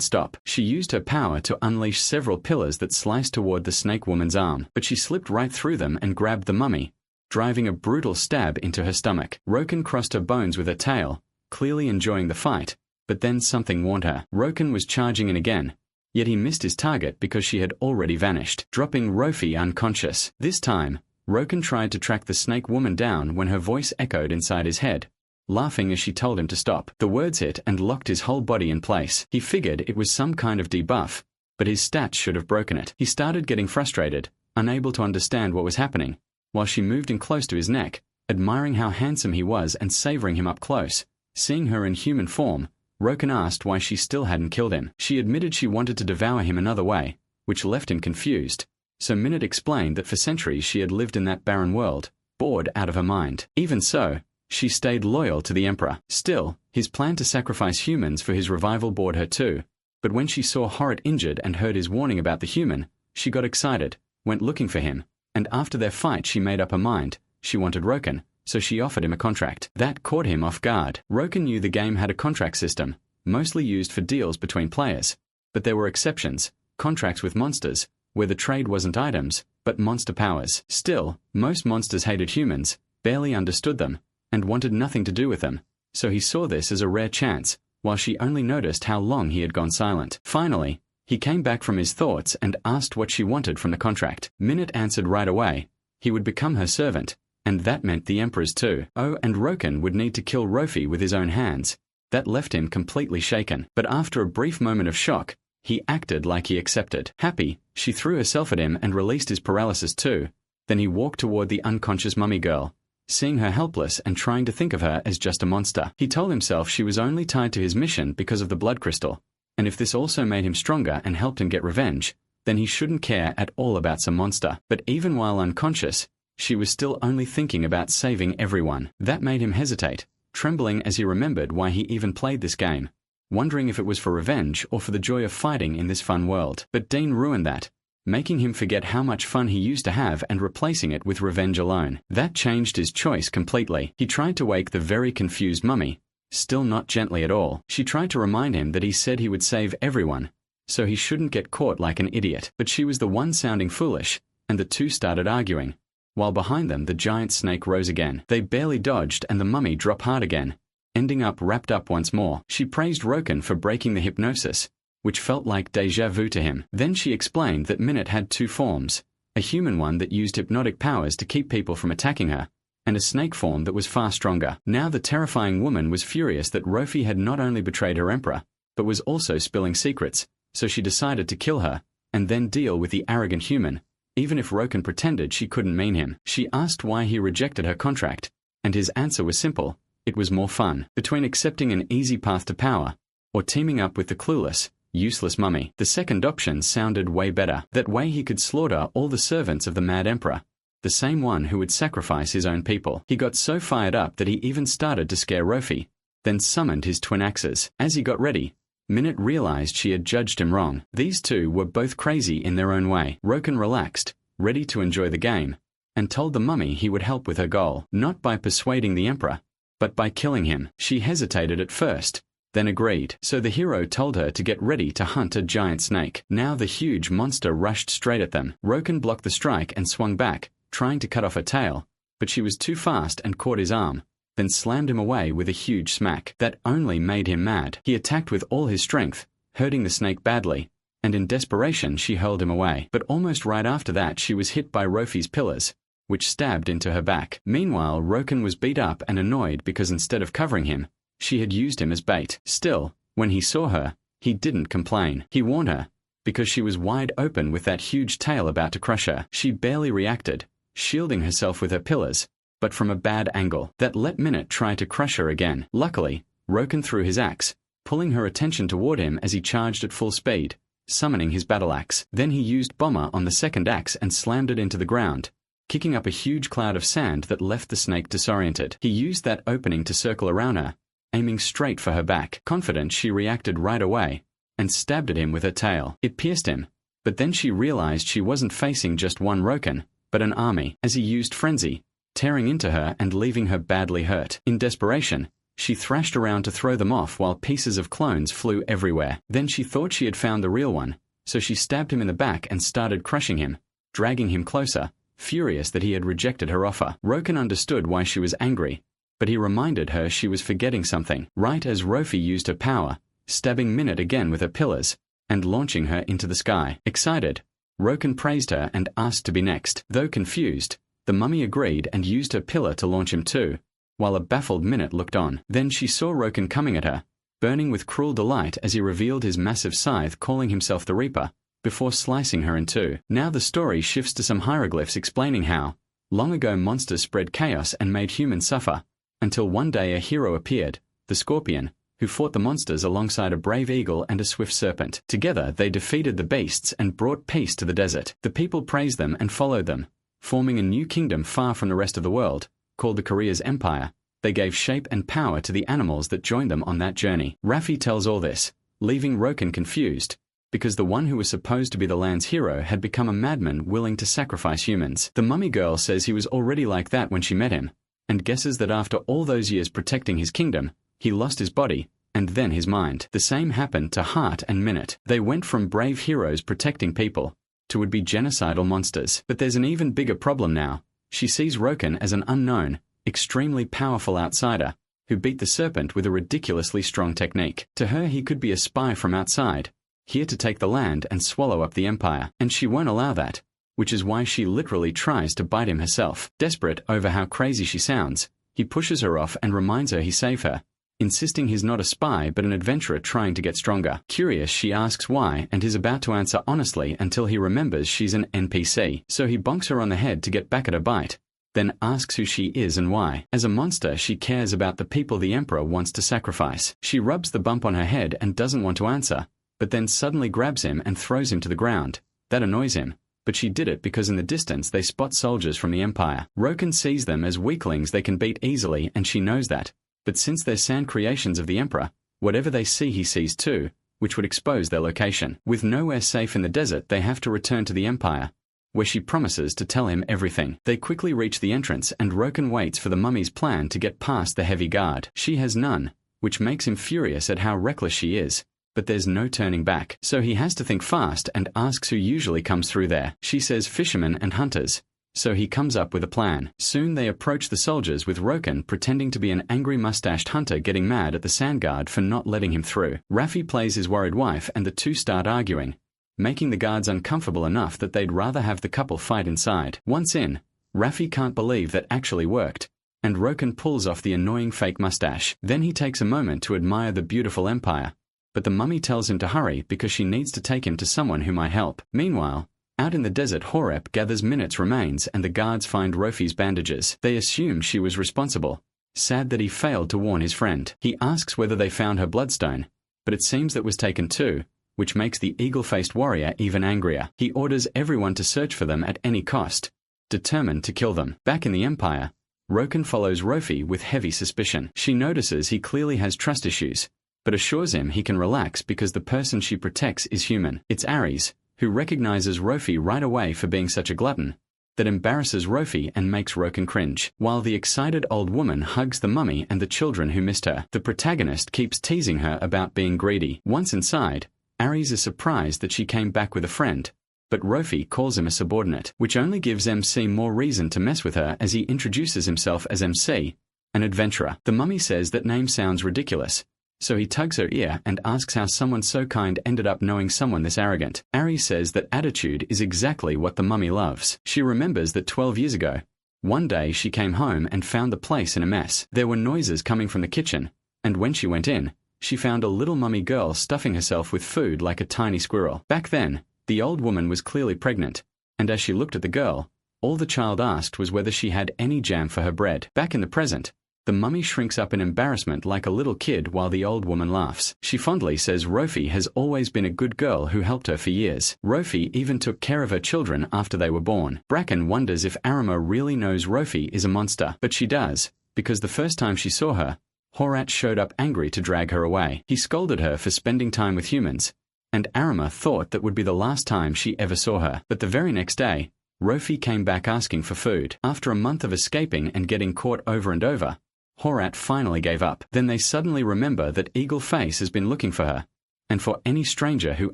stop. She used her power to unleash several pillars that sliced toward the snake woman's arm, but she slipped right through them and grabbed the mummy, driving a brutal stab into her stomach. Roken crossed her bones with her tail, clearly enjoying the fight, but then something warned her. Roken was charging in again, yet he missed his target because she had already vanished, dropping Rofi unconscious. This time, Roken tried to track the snake woman down when her voice echoed inside his head, laughing as she told him to stop. The words hit and locked his whole body in place. He figured it was some kind of debuff, but his stats should have broken it. He started getting frustrated, unable to understand what was happening, while she moved in close to his neck, admiring how handsome he was and savoring him up close. Seeing her in human form, Roken asked why she still hadn't killed him. She admitted she wanted to devour him another way, which left him confused. So Minute explained that for centuries she had lived in that barren world, bored out of her mind. Even so, she stayed loyal to the Emperor. Still, his plan to sacrifice humans for his revival bored her too. But when she saw Horrit injured and heard his warning about the human, she got excited, went looking for him, and after their fight she made up her mind. She wanted Roken, so she offered him a contract. That caught him off guard. Roken knew the game had a contract system, mostly used for deals between players. But there were exceptions, contracts with monsters, where the trade wasn't items, but monster powers. Still, most monsters hated humans, barely understood them, and wanted nothing to do with them, so he saw this as a rare chance, while she only noticed how long he had gone silent. Finally, he came back from his thoughts and asked what she wanted from the contract. Minute answered right away. He would become her servant, and that meant the Emperor's too. Oh, and Roken would need to kill Rofi with his own hands. That left him completely shaken. But after a brief moment of shock, he acted like he accepted. Happy, she threw herself at him and released his paralysis too. Then he walked toward the unconscious mummy girl, seeing her helpless and trying to think of her as just a monster. He told himself she was only tied to his mission because of the blood crystal, and if this also made him stronger and helped him get revenge, then he shouldn't care at all about some monster. But even while unconscious, she was still only thinking about saving everyone. That made him hesitate, trembling as he remembered why he even played this game, wondering if it was for revenge or for the joy of fighting in this fun world. But Dean ruined that, making him forget how much fun he used to have and replacing it with revenge alone. That changed his choice completely. He tried to wake the very confused mummy, still not gently at all. She tried to remind him that he said he would save everyone, so he shouldn't get caught like an idiot. But she was the one sounding foolish, and the two started arguing. While behind them the giant snake rose again. They barely dodged and the mummy dropped hard again, ending up wrapped up once more. She praised Roken for breaking the hypnosis, which felt like déjà vu to him. Then she explained that Minute had two forms, a human one that used hypnotic powers to keep people from attacking her, and a snake form that was far stronger. Now the terrifying woman was furious that Rofi had not only betrayed her emperor, but was also spilling secrets, so she decided to kill her, and then deal with the arrogant human, even if Roken pretended she couldn't mean him. She asked why he rejected her contract, and his answer was simple: it was more fun. Between accepting an easy path to power, or teaming up with the clueless, useless mummy, the second option sounded way better. That way he could slaughter all the servants of the mad emperor, the same one who would sacrifice his own people. He got so fired up that he even started to scare Rofi, then summoned his twin axes. As he got ready, Minute realized she had judged him wrong. These two were both crazy in their own way. Roken relaxed, ready to enjoy the game, and told the mummy he would help with her goal, not by persuading the emperor, but by killing him. She hesitated at first, then agreed. So the hero told her to get ready to hunt a giant snake. Now the huge monster rushed straight at them. Roken blocked the strike and swung back, trying to cut off her tail, but she was too fast and caught his arm, then slammed him away with a huge smack. That only made him mad. He attacked with all his strength, hurting the snake badly, and in desperation she hurled him away. But almost right after that she was hit by Rofi's pillars, which stabbed into her back. Meanwhile, Roken was beat up and annoyed because instead of covering him, she had used him as bait. Still, when he saw her, he didn't complain. He warned her, because she was wide open with that huge tail about to crush her. She barely reacted, shielding herself with her pillars, but from a bad angle. That let Minute try to crush her again. Luckily, Roken threw his axe, pulling her attention toward him as he charged at full speed, summoning his battle axe. Then he used Bomber on the second axe and slammed it into the ground, kicking up a huge cloud of sand that left the snake disoriented. He used that opening to circle around her, aiming straight for her back. Confident, she reacted right away, and stabbed at him with her tail. It pierced him, but then she realized she wasn't facing just one Roken, but an army. As he used Frenzy, tearing into her and leaving her badly hurt. In desperation, she thrashed around to throw them off while pieces of clones flew everywhere. Then she thought she had found the real one, so she stabbed him in the back and started crushing him, dragging him closer, furious that he had rejected her offer. Roken understood why she was angry, but he reminded her she was forgetting something. Right as Rofi used her power, stabbing Minute again with her pillars, and launching her into the sky. Excited, Roken praised her and asked to be next. Though confused, the mummy agreed and used her pillar to launch him too, while a baffled Minute looked on. Then she saw Roken coming at her, burning with cruel delight as he revealed his massive scythe, calling himself the Reaper, before slicing her in two. Now the story shifts to some hieroglyphs explaining how, long ago monsters spread chaos and made humans suffer, until one day a hero appeared, the Scorpion, who fought the monsters alongside a brave eagle and a swift serpent. Together they defeated the beasts and brought peace to the desert. The people praised them and followed them, forming a new kingdom far from the rest of the world, called the Korea's Empire. They gave shape and power to the animals that joined them on that journey. Raffi tells all this, leaving Roken confused, because the one who was supposed to be the land's hero had become a madman willing to sacrifice humans. The mummy girl says he was already like that when she met him, and guesses that after all those years protecting his kingdom, he lost his body, and then his mind. The same happened to Hart and Minute. They went from brave heroes protecting people to would-be genocidal monsters. But there's an even bigger problem now. She sees Roken as an unknown, extremely powerful outsider, who beat the serpent with a ridiculously strong technique. To her he could be a spy from outside, here to take the land and swallow up the empire. And she won't allow that, which is why she literally tries to bite him herself. Desperate over how crazy she sounds, he pushes her off and reminds her he saved her, insisting he's not a spy but an adventurer trying to get stronger. Curious, she asks why and is about to answer honestly until he remembers she's an NPC. So he bonks her on the head to get back at her bite, then asks who she is and why. As a monster, she cares about the people the Emperor wants to sacrifice. She rubs the bump on her head and doesn't want to answer, but then suddenly grabs him and throws him to the ground. That annoys him, but she did it because in the distance they spot soldiers from the Empire. Roken sees them as weaklings they can beat easily, and she knows that. But since they're sand creations of the Emperor, whatever they see he sees too, which would expose their location. With nowhere safe in the desert, they have to return to the Empire, where she promises to tell him everything. They quickly reach the entrance and Roken waits for the mummy's plan to get past the heavy guard. She has none, which makes him furious at how reckless she is. But there's no turning back, so he has to think fast and asks who usually comes through there. She says fishermen and hunters, so he comes up with a plan. Soon they approach the soldiers with Roken pretending to be an angry mustached hunter getting mad at the sand guard for not letting him through. Raffi plays his worried wife and the two start arguing, making the guards uncomfortable enough that they'd rather have the couple fight inside. Once in, Raffi can't believe that actually worked, and Roken pulls off the annoying fake mustache. Then he takes a moment to admire the beautiful empire, but the mummy tells him to hurry because she needs to take him to someone who might help. Meanwhile, out in the desert, Horep gathers Minute's remains and the guards find Rofi's bandages. They assume she was responsible, sad that he failed to warn his friend. He asks whether they found her bloodstone, but it seems that was taken too, which makes the eagle-faced warrior even angrier. He orders everyone to search for them at any cost, determined to kill them. Back in the Empire, Roken follows Rofi with heavy suspicion. She notices he clearly has trust issues, but assures him he can relax because the person she protects is human. It's Ares, who recognizes Rofi right away for being such a glutton, that embarrasses Rofi and makes Roken cringe. While the excited old woman hugs the mummy and the children who missed her, the protagonist keeps teasing her about being greedy. Once inside, Ares is surprised that she came back with a friend, but Rofi calls him a subordinate, which only gives MC more reason to mess with her as he introduces himself as MC, an adventurer. The mummy says that name sounds ridiculous, so he tugs her ear and asks how someone so kind ended up knowing someone this arrogant. Ares says that attitude is exactly what the mummy loves. She remembers that 12 years ago, one day she came home and found the place in a mess. There were noises coming from the kitchen, and when she went in, she found a little mummy girl stuffing herself with food like a tiny squirrel. Back then, the old woman was clearly pregnant, and as she looked at the girl, all the child asked was whether she had any jam for her bread. Back in the present, the mummy shrinks up in embarrassment like a little kid while the old woman laughs. She fondly says Rofi has always been a good girl who helped her for years. Rofi even took care of her children after they were born. Bracken wonders if Arima really knows Rofi is a monster, but she does, because the first time she saw her, Horat showed up angry to drag her away. He scolded her for spending time with humans, and Arima thought that would be the last time she ever saw her. But the very next day, Rofi came back asking for food. After a month of escaping and getting caught over and over, Horat finally gave up. Then they suddenly remember that Eagle Face has been looking for her, and for any stranger who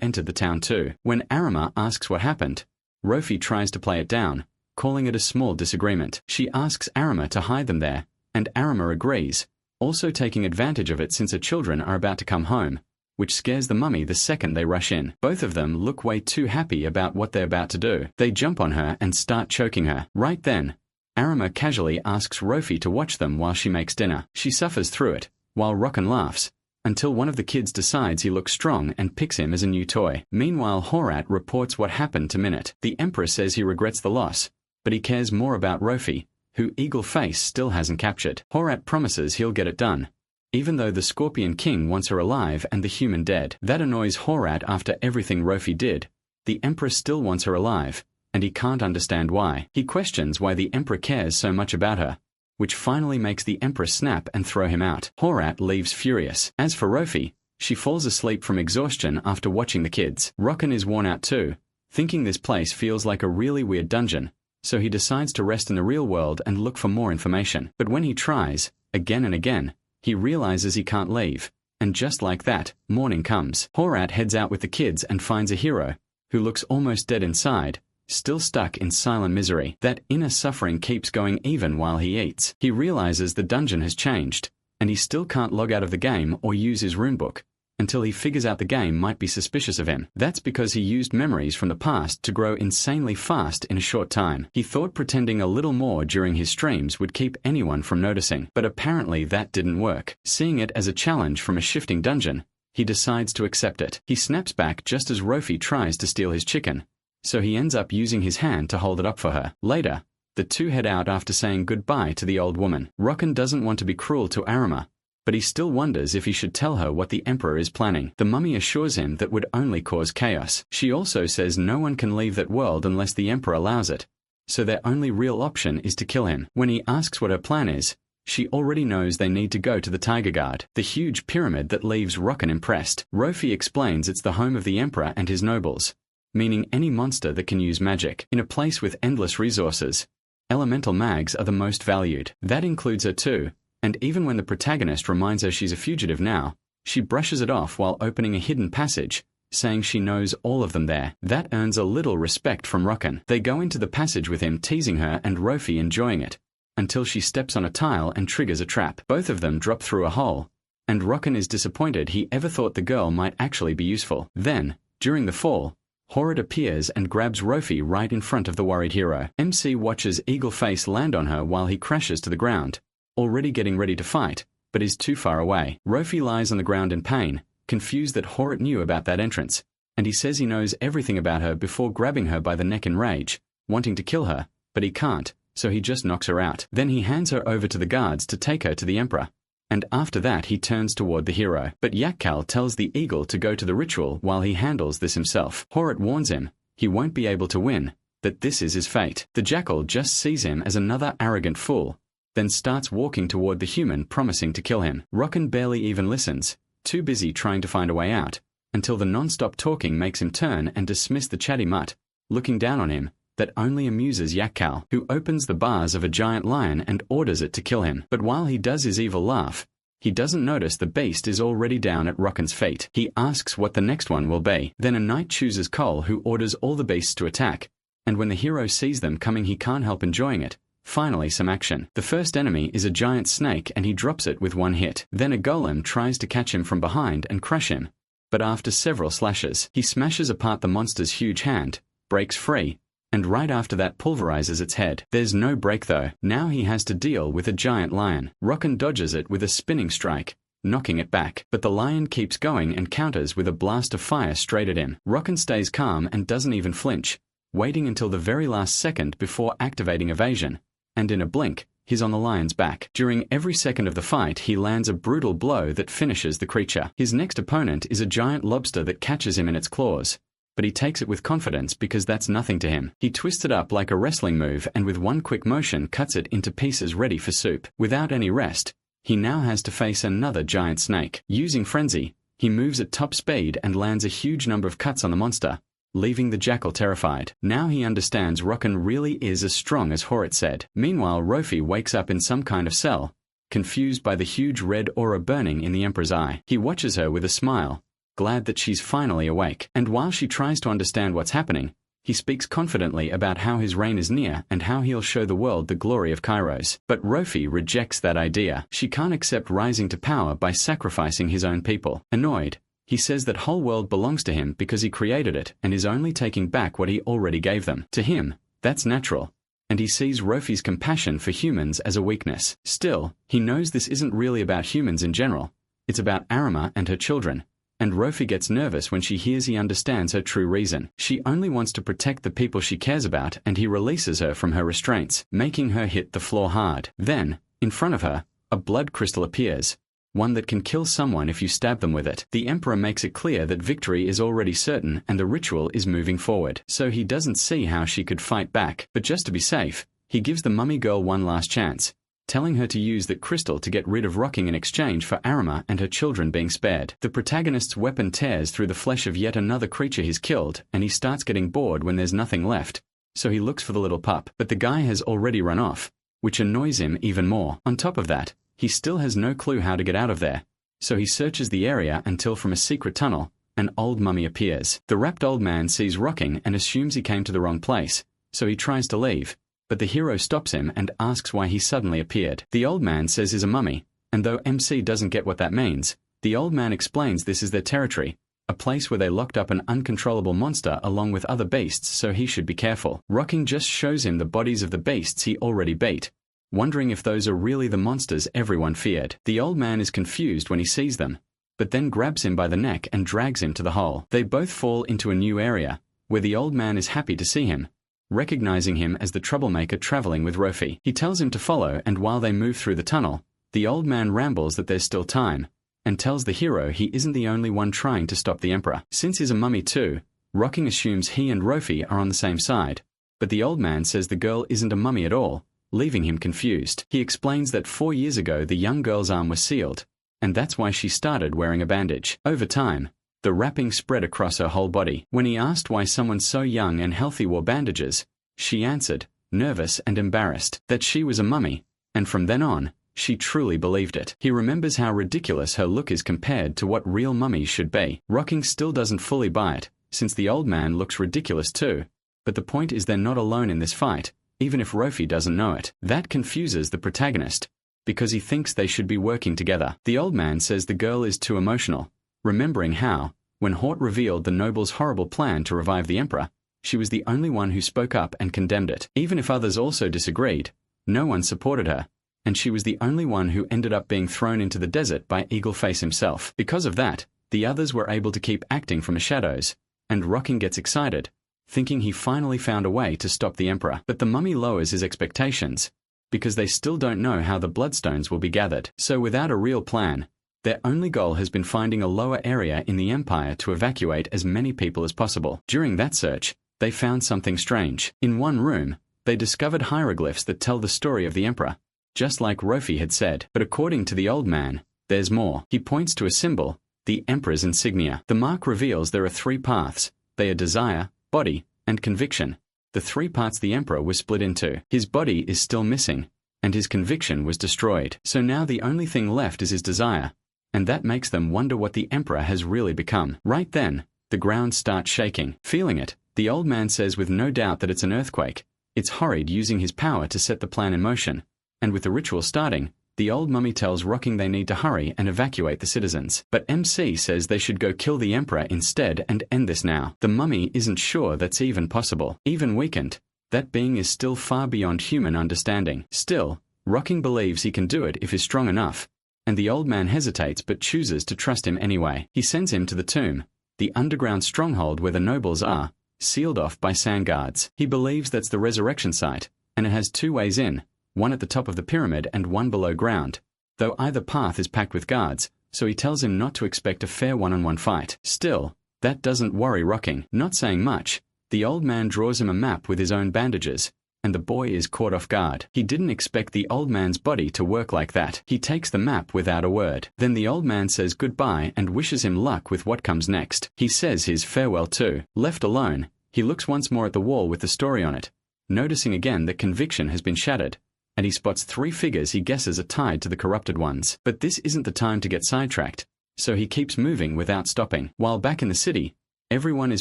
entered the town too. When Arima asks what happened, Rofi tries to play it down, calling it a small disagreement. She asks Arima to hide them there, and Arima agrees, also taking advantage of it since her children are about to come home, which scares the mummy the second they rush in. Both of them look way too happy about what they're about to do. They jump on her and start choking her. Right then, Arima casually asks Rofi to watch them while she makes dinner. She suffers through it, while Rocken laughs, until one of the kids decides he looks strong and picks him as a new toy. Meanwhile, Horat reports what happened to Minute. The Emperor says he regrets the loss, but he cares more about Rofi, who Eagle Face still hasn't captured. Horat promises he'll get it done, even though the Scorpion King wants her alive and the human dead. That annoys Horat. After everything Rofi did, the Emperor still wants her alive, and he can't understand why. He questions why the Emperor cares so much about her, which finally makes the Emperor snap and throw him out. Horat leaves furious. As for Rofi, she falls asleep from exhaustion after watching the kids. Rocken is worn out too, thinking this place feels like a really weird dungeon, so he decides to rest in the real world and look for more information. But when he tries, again and again, he realizes he can't leave, and just like that, morning comes. Horat heads out with the kids and finds a hero, who looks almost dead inside, still stuck in silent misery. That inner suffering keeps going even while he eats. He realizes the dungeon has changed, and he still can't log out of the game or use his runebook, until he figures out the game might be suspicious of him. That's because he used memories from the past to grow insanely fast in a short time. He thought pretending a little more during his streams would keep anyone from noticing, but apparently that didn't work. Seeing it as a challenge from a shifting dungeon, he decides to accept it. He snaps back just as Rofi tries to steal his chicken, so he ends up using his hand to hold it up for her. Later, the two head out after saying goodbye to the old woman. Rocken doesn't want to be cruel to Arima, but he still wonders if he should tell her what the Emperor is planning. The mummy assures him that would only cause chaos. She also says no one can leave that world unless the Emperor allows it, so their only real option is to kill him. When he asks what her plan is, she already knows they need to go to the Tiger Guard, the huge pyramid that leaves Rocken impressed. Rofi explains it's the home of the Emperor and his nobles, meaning any monster that can use magic. In a place with endless resources, elemental mags are the most valued. That includes her too. And even when the protagonist reminds her she's a fugitive now, she brushes it off while opening a hidden passage, saying she knows all of them there. That earns a little respect from Rocken. They go into the passage with him teasing her and Rofi enjoying it, until she steps on a tile and triggers a trap. Both of them drop through a hole, and Rocken is disappointed he ever thought the girl might actually be useful. Then, during the fall, Horat appears and grabs Rofi right in front of the worried hero. MC watches Eagle Face land on her while he crashes to the ground, already getting ready to fight, but is too far away. Rofi lies on the ground in pain, confused that Horat knew about that entrance, and he says he knows everything about her before grabbing her by the neck in rage, wanting to kill her, but he can't, so he just knocks her out. Then he hands her over to the guards to take her to the Emperor, and after that he turns toward the hero. But Yahello tells the eagle to go to the ritual while he handles this himself. Horat warns him he won't be able to win, that this is his fate. The jackal just sees him as another arrogant fool, then starts walking toward the human, promising to kill him. Rocken barely even listens, too busy trying to find a way out, until the non-stop talking makes him turn and dismiss the chatty mutt, looking down on him, that only amuses Yahello, who opens the bars of a giant lion and orders it to kill him. But while he does his evil laugh, he doesn't notice the beast is already down at Rocken's feet. He asks what the next one will be. Then a knight chooses Cole, who orders all the beasts to attack, and when the hero sees them coming he can't help enjoying it. Finally, some action. The first enemy is a giant snake and he drops it with one hit. Then a golem tries to catch him from behind and crush him, but after several slashes, he smashes apart the monster's huge hand, breaks free, and right after that pulverizes its head. There's no break though. Now he has to deal with a giant lion. Rocken dodges it with a spinning strike, knocking it back, but the lion keeps going and counters with a blast of fire straight at him. Rocken stays calm and doesn't even flinch, waiting until the very last second before activating evasion, and in a blink, he's on the lion's back. During every second of the fight, he lands a brutal blow that finishes the creature. His next opponent is a giant lobster that catches him in its claws, but he takes it with confidence because that's nothing to him. He twists it up like a wrestling move and with one quick motion cuts it into pieces ready for soup. Without any rest, he now has to face another giant snake. Using frenzy, he moves at top speed and lands a huge number of cuts on the monster, leaving the jackal terrified. Now he understands Rocken really is as strong as Horat said. Meanwhile, Rofi wakes up in some kind of cell, confused by the huge red aura burning in the Emperor's eye. He watches her with a smile, glad that she's finally awake. And while she tries to understand what's happening, he speaks confidently about how his reign is near and how he'll show the world the glory of Kairos. But Rofi rejects that idea. She can't accept rising to power by sacrificing his own people. Annoyed, he says that whole world belongs to him because he created it and is only taking back what he already gave them. To him, that's natural, and he sees Rofi's compassion for humans as a weakness. Still, he knows this isn't really about humans in general, It's about Arima and her children, and Rofi gets nervous when she hears he understands her true reason. She only wants to protect the people she cares about, and he releases her from her restraints, making her hit the floor hard. Then, in front of her, a blood crystal appears, one that can kill someone if you stab them with it. The Emperor makes it clear that victory is already certain and the ritual is moving forward, so he doesn't see how she could fight back. But just to be safe, he gives the mummy girl one last chance, telling her to use that crystal to get rid of Rocking in exchange for Arima and her children being spared. The protagonist's weapon tears through the flesh of yet another creature he's killed, and he starts getting bored when there's nothing left, so he looks for the little pup. But the guy has already run off, which annoys him even more. On top of that, he still has no clue how to get out of there, so he searches the area until from a secret tunnel, an old mummy appears. The wrapped old man sees Rocking and assumes he came to the wrong place, so he tries to leave, but the hero stops him and asks why he suddenly appeared. The old man says he's a mummy, and though MC doesn't get what that means, the old man explains this is their territory, a place where they locked up an uncontrollable monster along with other beasts, so he should be careful. Rocking just shows him the bodies of the beasts he already beat, wondering if those are really the monsters everyone feared. The old man is confused when he sees them, but then grabs him by the neck and drags him to the hole. They both fall into a new area, where the old man is happy to see him, recognizing him as the troublemaker traveling with Rofi. He tells him to follow, and while they move through the tunnel, the old man rambles that there's still time, and tells the hero he isn't the only one trying to stop the Emperor. Since he's a mummy too, Rocking assumes he and Rofi are on the same side, but the old man says the girl isn't a mummy at all, leaving him confused. He explains that 4 years ago the young girl's arm was sealed, and that's why she started wearing a bandage. Over time, the wrapping spread across her whole body. When he asked why someone so young and healthy wore bandages, she answered, nervous and embarrassed, that she was a mummy, and from then on, she truly believed it. He remembers how ridiculous her look is compared to what real mummies should be. Rocking still doesn't fully buy it, since the old man looks ridiculous too, but the point is they're not alone in this fight, even if Rofi doesn't know it. That confuses the protagonist, because he thinks they should be working together. The old man says the girl is too emotional, remembering how, when Hort revealed the noble's horrible plan to revive the Emperor, she was the only one who spoke up and condemned it. Even if others also disagreed, no one supported her, and she was the only one who ended up being thrown into the desert by Eagleface himself. Because of that, the others were able to keep acting from the shadows, and Rocking gets excited, thinking he finally found a way to stop the Emperor. But the mummy lowers his expectations, because they still don't know how the bloodstones will be gathered. So without a real plan, their only goal has been finding a lower area in the Empire to evacuate as many people as possible. During that search, they found something strange. In one room, they discovered hieroglyphs that tell the story of the Emperor, just like Rofi had said. But according to the old man, there's more. He points to a symbol, the Emperor's insignia. The mark reveals there are 3 paths. They are desire, body, and conviction. The 3 parts the Emperor was split into. His body is still missing, and his conviction was destroyed. So now the only thing left is his desire, and that makes them wonder what the Emperor has really become. Right then, the ground starts shaking. Feeling it, the old man says with no doubt that it's an earthquake. It's Horrid using his power to set the plan in motion, and with the ritual starting, the old mummy tells Rocking they need to hurry and evacuate the citizens. But MC says they should go kill the Emperor instead and end this now. The mummy isn't sure that's even possible. Even weakened, that being is still far beyond human understanding. Still, Rocking believes he can do it if he's strong enough, and the old man hesitates but chooses to trust him anyway. He sends him to the tomb, the underground stronghold where the nobles are, sealed off by sand guards. He believes that's the resurrection site, and it has 2 ways in, one at the top of the pyramid and one below ground, though either path is packed with guards, so he tells him not to expect a fair one-on-one fight. Still, that doesn't worry Rocking. Not saying much, the old man draws him a map with his own bandages, and the boy is caught off guard. He didn't expect the old man's body to work like that. He takes the map without a word. Then the old man says goodbye and wishes him luck with what comes next. He says his farewell too. Left alone, he looks once more at the wall with the story on it, noticing again that conviction has been shattered, and he spots 3 figures he guesses are tied to the corrupted ones. But this isn't the time to get sidetracked, so he keeps moving without stopping. While back in the city, everyone is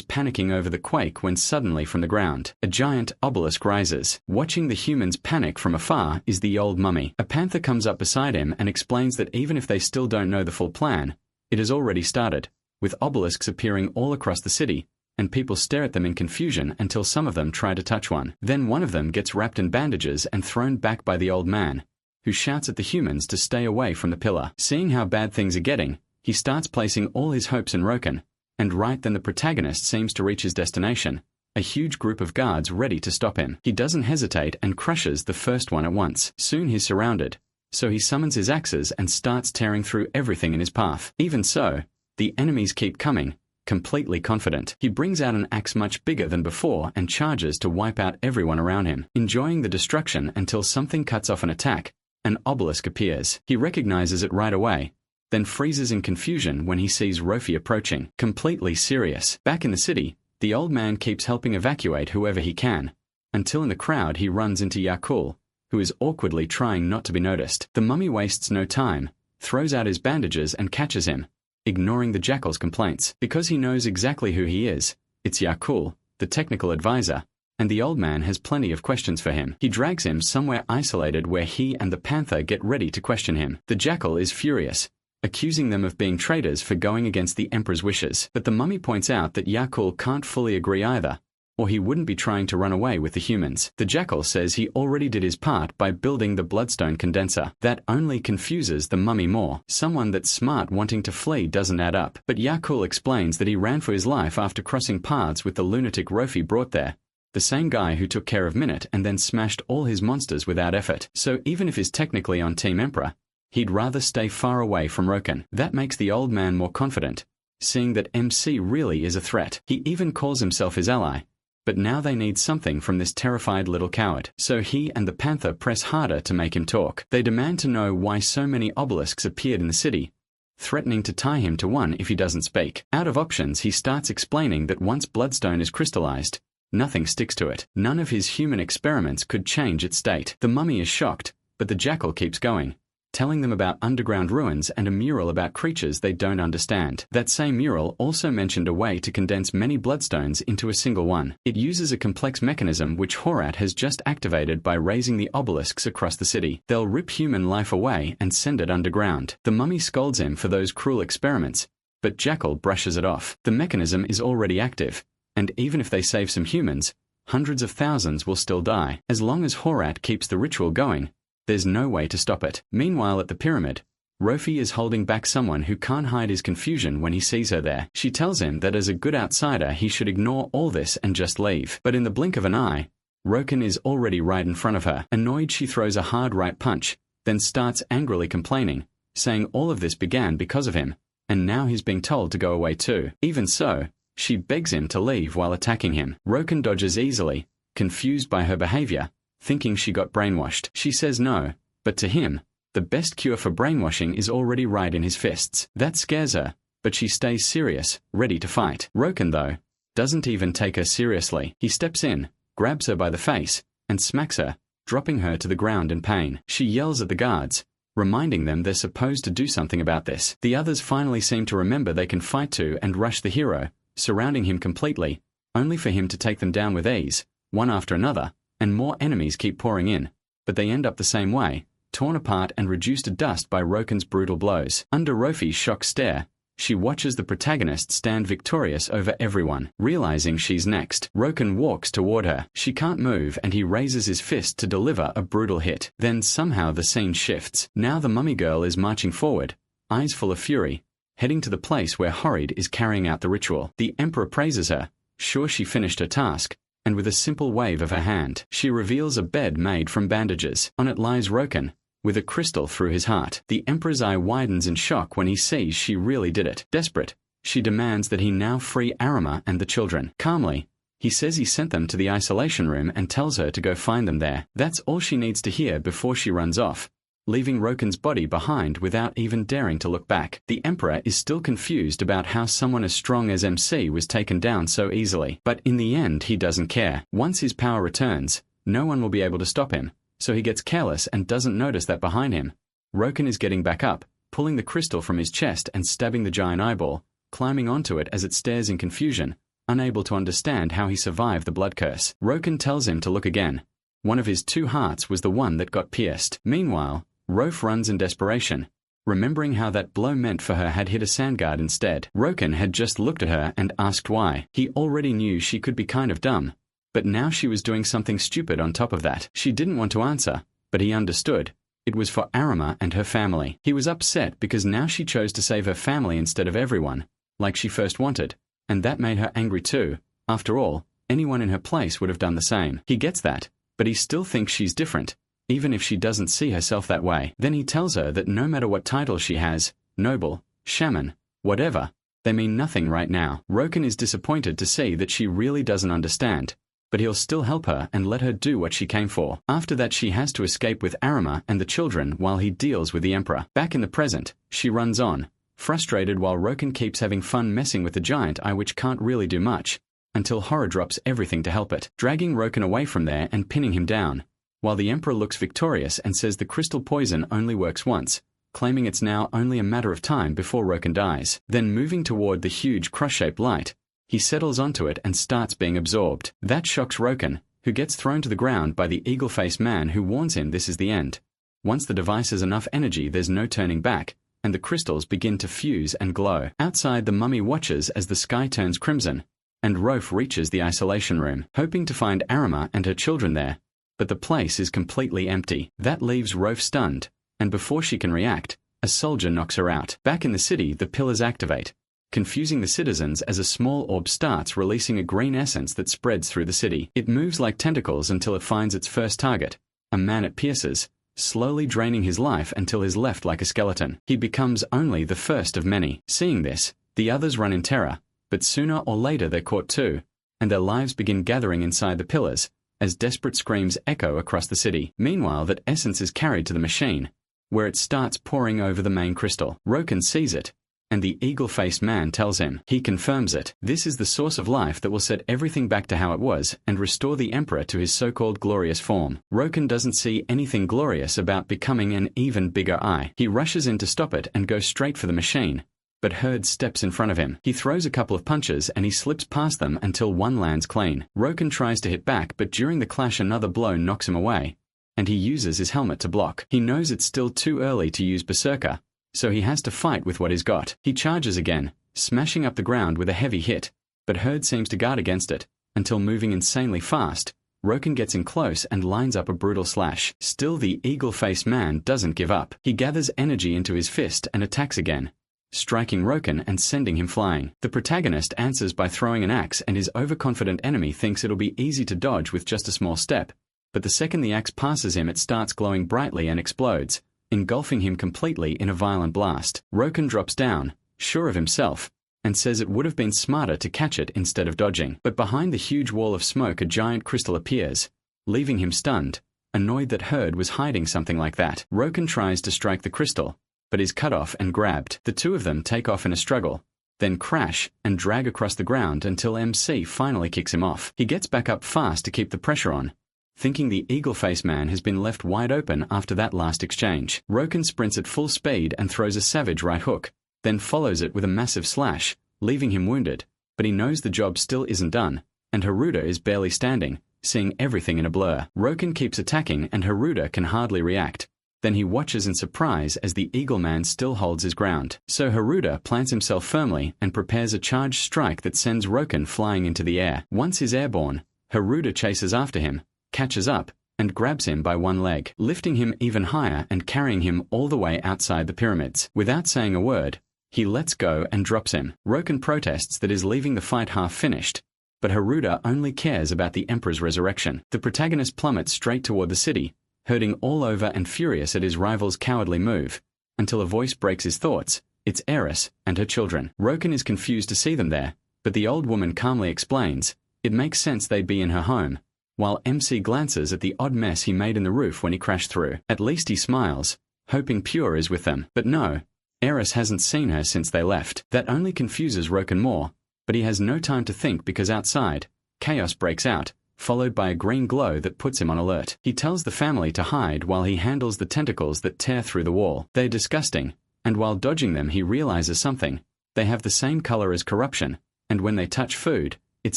panicking over the quake when suddenly from the ground, a giant obelisk rises. Watching the humans panic from afar is the old mummy. A panther comes up beside him and explains that even if they still don't know the full plan, it has already started, with obelisks appearing all across the city, and people stare at them in confusion until some of them try to touch one. Then one of them gets wrapped in bandages and thrown back by the old man, who shouts at the humans to stay away from the pillar. Seeing how bad things are getting, he starts placing all his hopes in Roken, and right then the protagonist seems to reach his destination, a huge group of guards ready to stop him. He doesn't hesitate and crushes the first one at once. Soon he's surrounded, so he summons his axes and starts tearing through everything in his path. Even so, the enemies keep coming, completely confident. He brings out an axe much bigger than before and charges to wipe out everyone around him, enjoying the destruction until something cuts off an attack. An obelisk appears. He recognizes it right away, then freezes in confusion when he sees Rofi approaching, completely serious. Back in the city, the old man keeps helping evacuate whoever he can, until in the crowd he runs into Yakul, who is awkwardly trying not to be noticed. The mummy wastes no time, throws out his bandages and catches him, ignoring the jackal's complaints. Because he knows exactly who he is, it's Yakul, the technical advisor, and the old man has plenty of questions for him. He drags him somewhere isolated where he and the panther get ready to question him. The jackal is furious, accusing them of being traitors for going against the emperor's wishes. But the mummy points out that Yakul can't fully agree either, or he wouldn't be trying to run away with the humans. The jackal says he already did his part by building the bloodstone condenser. That only confuses the mummy more. Someone that's smart wanting to flee doesn't add up. But Yakul explains that he ran for his life after crossing paths with the lunatic Rofi brought there, the same guy who took care of Minute and then smashed all his monsters without effort. So even if he's technically on Team Emperor, he'd rather stay far away from Roken. That makes the old man more confident, seeing that MC really is a threat. He even calls himself his ally. But now they need something from this terrified little coward. So he and the panther press harder to make him talk. They demand to know why so many obelisks appeared in the city, threatening to tie him to one if he doesn't speak. Out of options, he starts explaining that once bloodstone is crystallized, nothing sticks to it. None of his human experiments could change its state. The mummy is shocked, but the jackal keeps going, telling them about underground ruins and a mural about creatures they don't understand. That same mural also mentioned a way to condense many bloodstones into a single one. It uses a complex mechanism which Horat has just activated by raising the obelisks across the city. They'll rip human life away and send it underground. The mummy scolds him for those cruel experiments, but Jackal brushes it off. The mechanism is already active, and even if they save some humans, hundreds of thousands will still die. As long as Horat keeps the ritual going, there's no way to stop it. Meanwhile at the pyramid, Rofi is holding back someone who can't hide his confusion when he sees her there. She tells him that as a good outsider he should ignore all this and just leave. But in the blink of an eye, Roken is already right in front of her. Annoyed, she throws a hard right punch, then starts angrily complaining, saying all of this began because of him, and now he's being told to go away too. Even so, she begs him to leave while attacking him. Roken dodges easily, confused by her behavior, thinking she got brainwashed. She says no, but to him, the best cure for brainwashing is already right in his fists. That scares her, but she stays serious, ready to fight. Roken, though, doesn't even take her seriously. He steps in, grabs her by the face, and smacks her, dropping her to the ground in pain. She yells at the guards, reminding them they're supposed to do something about this. The others finally seem to remember they can fight too and rush the hero, surrounding him completely, only for him to take them down with ease, one after another, and more enemies keep pouring in, but they end up the same way, torn apart and reduced to dust by Roken's brutal blows. Under Rofi's shocked stare, she watches the protagonist stand victorious over everyone. Realizing she's next, Roken walks toward her. She can't move and he raises his fist to deliver a brutal hit. Then somehow the scene shifts. Now the mummy girl is marching forward, eyes full of fury, heading to the place where Horrid is carrying out the ritual. The Emperor praises her, sure she finished her task, and with a simple wave of her hand, she reveals a bed made from bandages. On it lies Roken, with a crystal through his heart. The Emperor's eye widens in shock when he sees she really did it. Desperate, she demands that he now free Arima and the children. Calmly, he says he sent them to the isolation room and tells her to go find them there. That's all she needs to hear before she runs off, leaving Roken's body behind without even daring to look back. The Emperor is still confused about how someone as strong as MC was taken down so easily, but in the end he doesn't care. Once his power returns, no one will be able to stop him, so he gets careless and doesn't notice that behind him, Roken is getting back up, pulling the crystal from his chest and stabbing the giant eyeball, climbing onto it as it stares in confusion, unable to understand how he survived the blood curse. Roken tells him to look again. One of his two hearts was the one that got pierced. Meanwhile, Rof runs in desperation, remembering how that blow meant for her had hit a sandguard instead. Roken had just looked at her and asked why. He already knew she could be kind of dumb, but now she was doing something stupid on top of that. She didn't want to answer, but he understood, It was for Arima and her family. He was upset because now she chose to save her family instead of everyone, like she first wanted, and that made her angry too. After all, anyone in her place would have done the same. He gets that, but he still thinks she's different, even if she doesn't see herself that way. Then he tells her that no matter what title she has, noble, shaman, whatever, they mean nothing right now. Roken is disappointed to see that she really doesn't understand, but he'll still help her and let her do what she came for. After that, she has to escape with Arima and the children while he deals with the Emperor. Back in the present, she runs on, frustrated while Roken keeps having fun messing with the giant eye, which can't really do much, until Horror drops everything to help it, dragging Roken away from there and pinning him down, while the Emperor looks victorious and says the crystal poison only works once, claiming it's now only a matter of time before Roken dies. Then moving toward the huge cross-shaped light, he settles onto it and starts being absorbed. That shocks Roken, who gets thrown to the ground by the eagle-faced man who warns him this is the end. Once the device has enough energy, there's no turning back, and the crystals begin to fuse and glow. Outside, the mummy watches as the sky turns crimson, and Rofe reaches the isolation room, hoping to find Arima and her children there, but the place is completely empty. That leaves Rofe stunned, and before she can react, a soldier knocks her out. Back in the city, the pillars activate, confusing the citizens as a small orb starts releasing a green essence that spreads through the city. It moves like tentacles until it finds its first target, a man it pierces, slowly draining his life until he's left like a skeleton. He becomes only the first of many. Seeing this, the others run in terror, but sooner or later they're caught too, and their lives begin gathering inside the pillars, as desperate screams echo across the city. Meanwhile, that essence is carried to the machine, where it starts pouring over the main crystal. Roken sees it, and the eagle-faced man tells him. He confirms it. This is the source of life that will set everything back to how it was and restore the Emperor to his so-called glorious form. Roken doesn't see anything glorious about becoming an even bigger eye. He rushes in to stop it and goes straight for the machine, but Herd steps in front of him. He throws a couple of punches and he slips past them until one lands clean. Roken tries to hit back, but during the clash another blow knocks him away, and he uses his helmet to block. He knows it's still too early to use Berserker, so he has to fight with what he's got. He charges again, smashing up the ground with a heavy hit, but Herd seems to guard against it, until moving insanely fast, Roken gets in close and lines up a brutal slash. Still, the eagle-faced man doesn't give up. He gathers energy into his fist and attacks again, striking Roken and sending him flying. The protagonist answers by throwing an axe, and his overconfident enemy thinks it'll be easy to dodge with just a small step, but the second the axe passes him it starts glowing brightly and explodes, engulfing him completely in a violent blast. Roken drops down, sure of himself, and says it would have been smarter to catch it instead of dodging. But behind the huge wall of smoke a giant crystal appears, leaving him stunned, annoyed that Herd was hiding something like that. Roken tries to strike the crystal, but is cut off and grabbed. The two of them take off in a struggle, then crash and drag across the ground until MC finally kicks him off. He gets back up fast to keep the pressure on, thinking the eagle-faced man has been left wide open after that last exchange. Roken sprints at full speed and throws a savage right hook, then follows it with a massive slash, leaving him wounded, but he knows the job still isn't done, and Haruda is barely standing, seeing everything in a blur. Roken keeps attacking and Haruda can hardly react. Then he watches in surprise as the eagle man still holds his ground. So Haruda plants himself firmly and prepares a charged strike that sends Roken flying into the air. Once he's airborne, Haruda chases after him, catches up, and grabs him by one leg, lifting him even higher and carrying him all the way outside the pyramids. Without saying a word, he lets go and drops him. Roken protests that is leaving the fight half finished, but Haruda only cares about the Emperor's resurrection. The protagonist plummets straight toward the city, hurting all over and furious at his rival's cowardly move, until a voice breaks his thoughts. It's Eris and her children. Roken is confused to see them there, but the old woman calmly explains it makes sense they'd be in her home, while MC glances at the odd mess he made in the roof when he crashed through. At least he smiles, hoping Pure is with them. But no, Eris hasn't seen her since they left. That only confuses Roken more, but he has no time to think because outside, chaos breaks out, followed by a green glow that puts him on alert. He tells the family to hide while he handles the tentacles that tear through the wall. They're disgusting, and while dodging them he realizes something. They have the same color as corruption, and when they touch food, it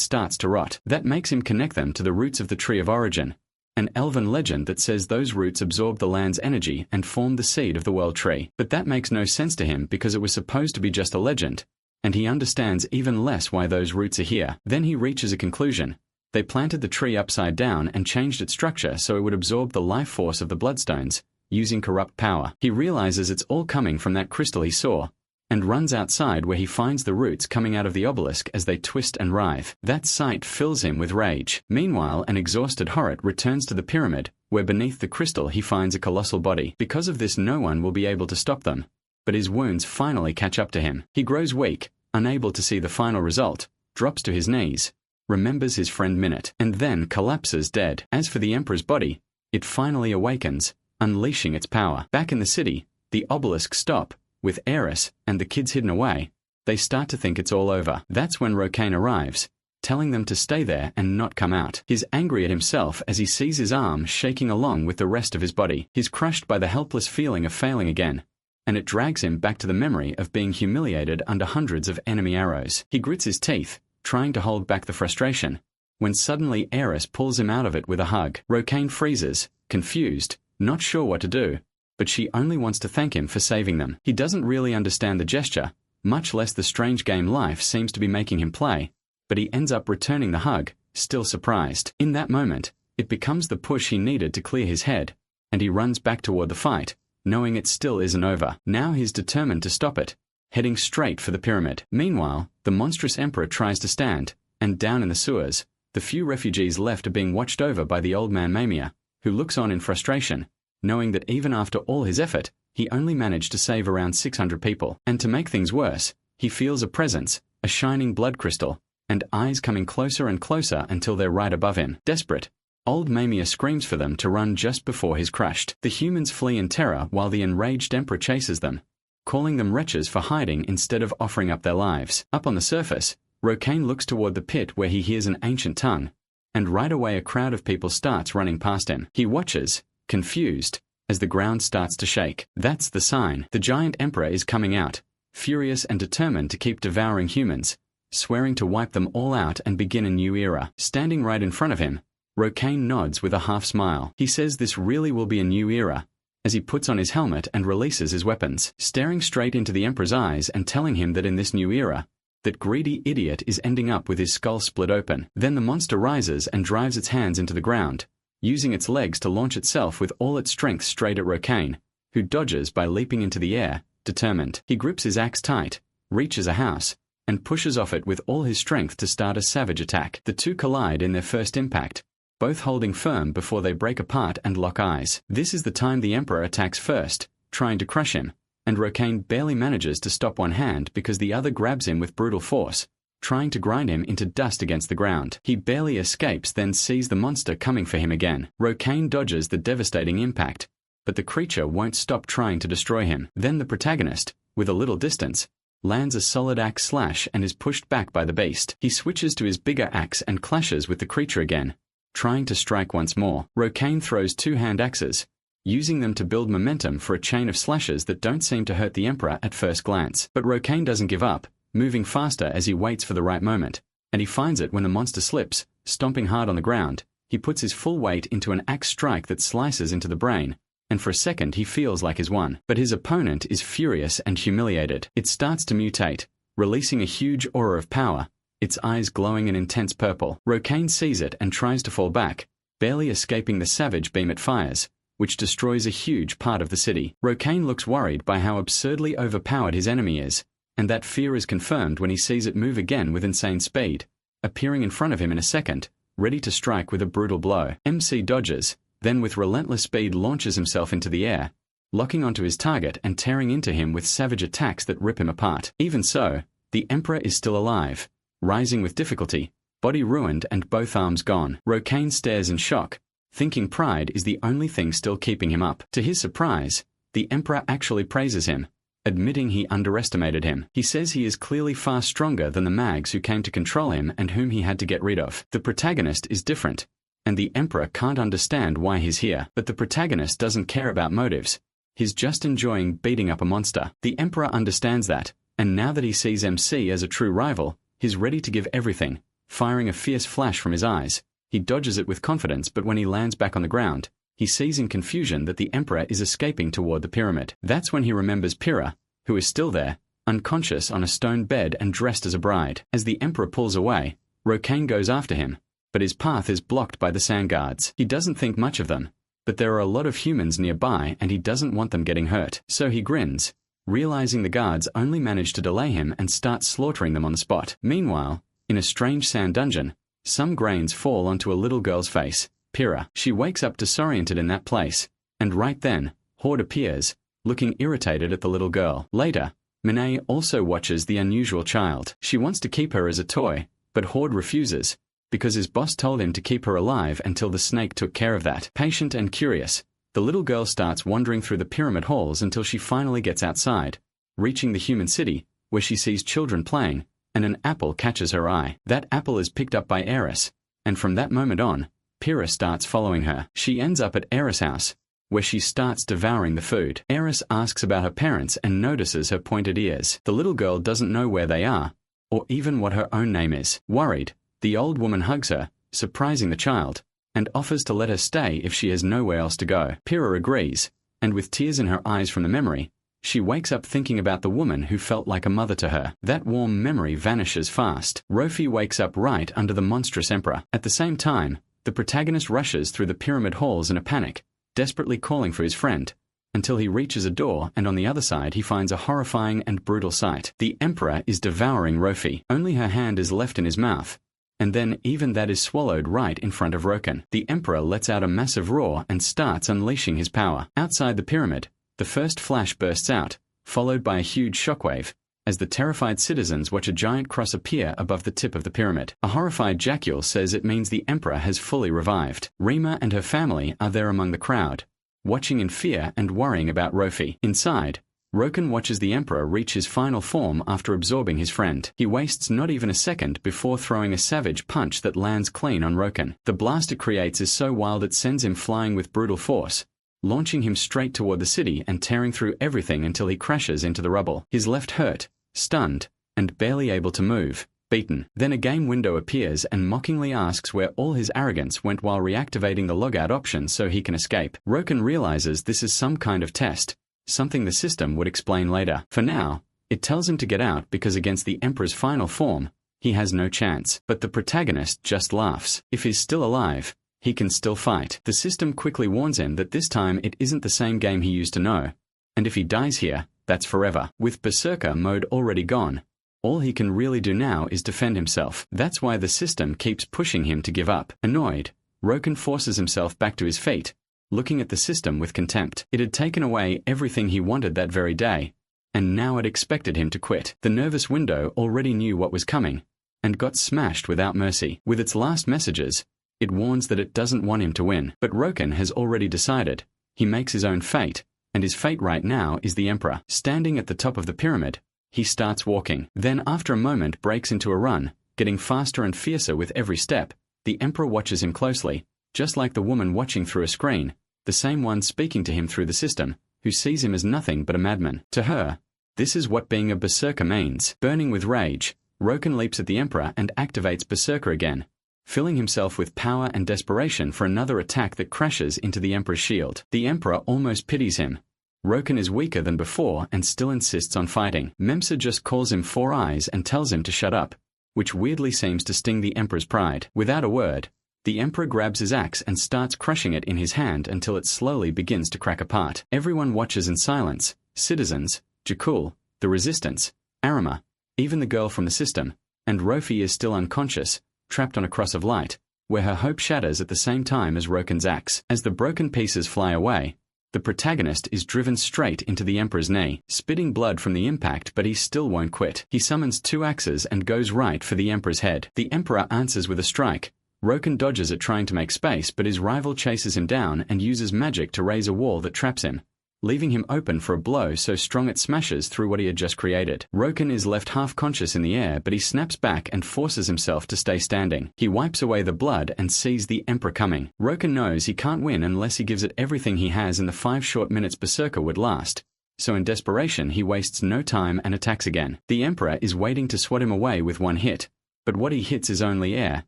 starts to rot. That makes him connect them to the roots of the Tree of Origin, an elven legend that says those roots absorb the land's energy and form the seed of the World Tree. But that makes no sense to him because it was supposed to be just a legend, and he understands even less why those roots are here. Then he reaches a conclusion. They planted the tree upside down and changed its structure so it would absorb the life force of the Bloodstones, using corrupt power. He realizes it's all coming from that crystal he saw, and runs outside where he finds the roots coming out of the obelisk as they twist and writhe. That sight fills him with rage. Meanwhile, an exhausted Horit returns to the pyramid, where beneath the crystal he finds a colossal body. Because of this, no one will be able to stop them, but his wounds finally catch up to him. He grows weak, unable to see the final result, drops to his knees, remembers his friend Minute, and then collapses dead. As for the Emperor's body, it finally awakens, unleashing its power. Back in the city, the obelisks stop. With Eris and the kids hidden away, they start to think it's all over. That's when Rocaine arrives, telling them to stay there and not come out. He's angry at himself as he sees his arm shaking along with the rest of his body. He's crushed by the helpless feeling of failing again, and it drags him back to the memory of being humiliated under hundreds of enemy arrows. He grits his teeth, trying to hold back the frustration, when suddenly Eris pulls him out of it with a hug. Rocaine freezes, confused, not sure what to do, but she only wants to thank him for saving them. He doesn't really understand the gesture, much less the strange game life seems to be making him play, but he ends up returning the hug, still surprised. In that moment, it becomes the push he needed to clear his head, and he runs back toward the fight, knowing it still isn't over. Now he's determined to stop it, heading straight for the pyramid. Meanwhile, the monstrous Emperor tries to stand, and down in the sewers, the few refugees left are being watched over by the old man Mamiya, who looks on in frustration, knowing that even after all his effort, he only managed to save around 600 people. And to make things worse, he feels a presence, a shining blood crystal, and eyes coming closer and closer until they're right above him. Desperate, old Mamiya screams for them to run just before he's crushed. The humans flee in terror while the enraged Emperor chases them, calling them wretches for hiding instead of offering up their lives. Up on the surface, Rocaine looks toward the pit where he hears an ancient tongue, and right away a crowd of people starts running past him. He watches, confused, as the ground starts to shake. That's the sign. The giant Emperor is coming out, furious and determined to keep devouring humans, swearing to wipe them all out and begin a new era. Standing right in front of him, Rocaine nods with a half smile. He says this really will be a new era, as he puts on his helmet and releases his weapons, staring straight into the Emperor's eyes and telling him that in this new era, that greedy idiot is ending up with his skull split open. Then the monster rises and drives its hands into the ground, using its legs to launch itself with all its strength straight at Rocaine, who dodges by leaping into the air, determined. He grips his axe tight, reaches a house, and pushes off it with all his strength to start a savage attack. The two collide in their first impact, both holding firm before they break apart and lock eyes. This is the time the Emperor attacks first, trying to crush him, and Rocaine barely manages to stop one hand because the other grabs him with brutal force, trying to grind him into dust against the ground. He barely escapes, then sees the monster coming for him again. Rocaine dodges the devastating impact, but the creature won't stop trying to destroy him. Then the protagonist, with a little distance, lands a solid axe slash and is pushed back by the beast. He switches to his bigger axe and clashes with the creature again, trying to strike once more. Rocaine throws two hand axes, using them to build momentum for a chain of slashes that don't seem to hurt the Emperor at first glance. But Rocaine doesn't give up, moving faster as he waits for the right moment, and he finds it when the monster slips, stomping hard on the ground. He puts his full weight into an axe strike that slices into the brain, and for a second he feels like he's won. But his opponent is furious and humiliated. It starts to mutate, releasing a huge aura of power, its eyes glowing an intense purple. Rocaine sees it and tries to fall back, barely escaping the savage beam it fires, which destroys a huge part of the city. Rocaine looks worried by how absurdly overpowered his enemy is, and that fear is confirmed when he sees it move again with insane speed, appearing in front of him in a second, ready to strike with a brutal blow. MC dodges, then with relentless speed launches himself into the air, locking onto his target and tearing into him with savage attacks that rip him apart. Even so, the Emperor is still alive, rising with difficulty, body ruined and both arms gone. Rocaine stares in shock, thinking pride is the only thing still keeping him up. To his surprise, the Emperor actually praises him, admitting he underestimated him. He says he is clearly far stronger than the mags who came to control him and whom he had to get rid of. The protagonist is different, and the Emperor can't understand why he's here. But the protagonist doesn't care about motives. He's just enjoying beating up a monster. The Emperor understands that, and now that he sees MC as a true rival, he's ready to give everything, firing a fierce flash from his eyes. He dodges it with confidence, but when he lands back on the ground, he sees in confusion that the Emperor is escaping toward the pyramid. That's when he remembers Pyrrha, who is still there, unconscious on a stone bed and dressed as a bride. As the Emperor pulls away, Rocaine goes after him, but his path is blocked by the sand guards. He doesn't think much of them, but there are a lot of humans nearby and he doesn't want them getting hurt. So he grins, realizing the guards only manage to delay him and start slaughtering them on the spot. Meanwhile, in a strange sand dungeon, some grains fall onto a little girl's face, Pyrrha. She wakes up disoriented in that place, and right then, Horde appears, looking irritated at the little girl. Later, Monet also watches the unusual child. She wants to keep her as a toy, but Horde refuses, because his boss told him to keep her alive until the snake took care of that. Patient and curious, the little girl starts wandering through the pyramid halls until she finally gets outside, reaching the human city, where she sees children playing, and an apple catches her eye. That apple is picked up by Eris, and from that moment on, Pyrrha starts following her. She ends up at Eris' house, where she starts devouring the food. Eris asks about her parents and notices her pointed ears. The little girl doesn't know where they are, or even what her own name is. Worried, the old woman hugs her, surprising the child, and offers to let her stay if she has nowhere else to go. Pyrrha agrees, and with tears in her eyes from the memory, she wakes up thinking about the woman who felt like a mother to her. That warm memory vanishes fast. Rofi wakes up right under the monstrous emperor. At the same time, the protagonist rushes through the pyramid halls in a panic, desperately calling for his friend, until he reaches a door and on the other side he finds a horrifying and brutal sight. The emperor is devouring Rofi. Only her hand is left in his mouth, and then even that is swallowed right in front of Roken. The emperor lets out a massive roar and starts unleashing his power. Outside the pyramid, the first flash bursts out, followed by a huge shockwave, as the terrified citizens watch a giant cross appear above the tip of the pyramid. A horrified Jackal says it means the emperor has fully revived. Rima and her family are there among the crowd, watching in fear and worrying about Rofi. Inside, Roken watches the emperor reach his final form after absorbing his friend. He wastes not even a second before throwing a savage punch that lands clean on Roken. The blast it creates is so wild it sends him flying with brutal force, launching him straight toward the city and tearing through everything until he crashes into the rubble. His left hurt, stunned, and barely able to move, beaten. Then a game window appears and mockingly asks where all his arrogance went while reactivating the logout option so he can escape. Roken realizes this is some kind of test, something the system would explain later. For now, it tells him to get out because against the Emperor's final form, he has no chance. But the protagonist just laughs. If he's still alive, he can still fight. The system quickly warns him that this time it isn't the same game he used to know, and if he dies here, that's forever. With Berserker mode already gone, all he can really do now is defend himself. That's why the system keeps pushing him to give up. Annoyed, Roken forces himself back to his feet, looking at the system with contempt. It had taken away everything he wanted that very day, and now it expected him to quit. The nervous window already knew what was coming, and got smashed without mercy. With its last messages, it warns that it doesn't want him to win. But Roken has already decided. He makes his own fate, and his fate right now is the Emperor. Standing at the top of the pyramid, he starts walking. Then after a moment breaks into a run, getting faster and fiercer with every step. The Emperor watches him closely, just like the woman watching through a screen, the same one speaking to him through the system, who sees him as nothing but a madman. To her, this is what being a berserker means. Burning with rage, Roken leaps at the Emperor and activates Berserker again, filling himself with power and desperation for another attack that crashes into the Emperor's shield. The Emperor almost pities him. Roken is weaker than before and still insists on fighting. Memsa just calls him Four Eyes and tells him to shut up, which weirdly seems to sting the Emperor's pride. Without a word, the Emperor grabs his axe and starts crushing it in his hand until it slowly begins to crack apart. Everyone watches in silence: citizens, Jakul, the Resistance, Arima, even the girl from the system, and Rofi is still unconscious, trapped on a cross of light, where her hope shatters at the same time as Roken's axe. As the broken pieces fly away, the protagonist is driven straight into the Emperor's knee, spitting blood from the impact, but he still won't quit. He summons two axes and goes right for the Emperor's head. The Emperor answers with a strike. Roken dodges it trying to make space, but his rival chases him down and uses magic to raise a wall that traps him, leaving him open for a blow so strong it smashes through what he had just created. Roken is left half-conscious in the air, but he snaps back and forces himself to stay standing. He wipes away the blood and sees the Emperor coming. Roken knows he can't win unless he gives it everything he has in the 5 short minutes Berserker would last, so in desperation he wastes no time and attacks again. The Emperor is waiting to swat him away with one hit, but what he hits is only air,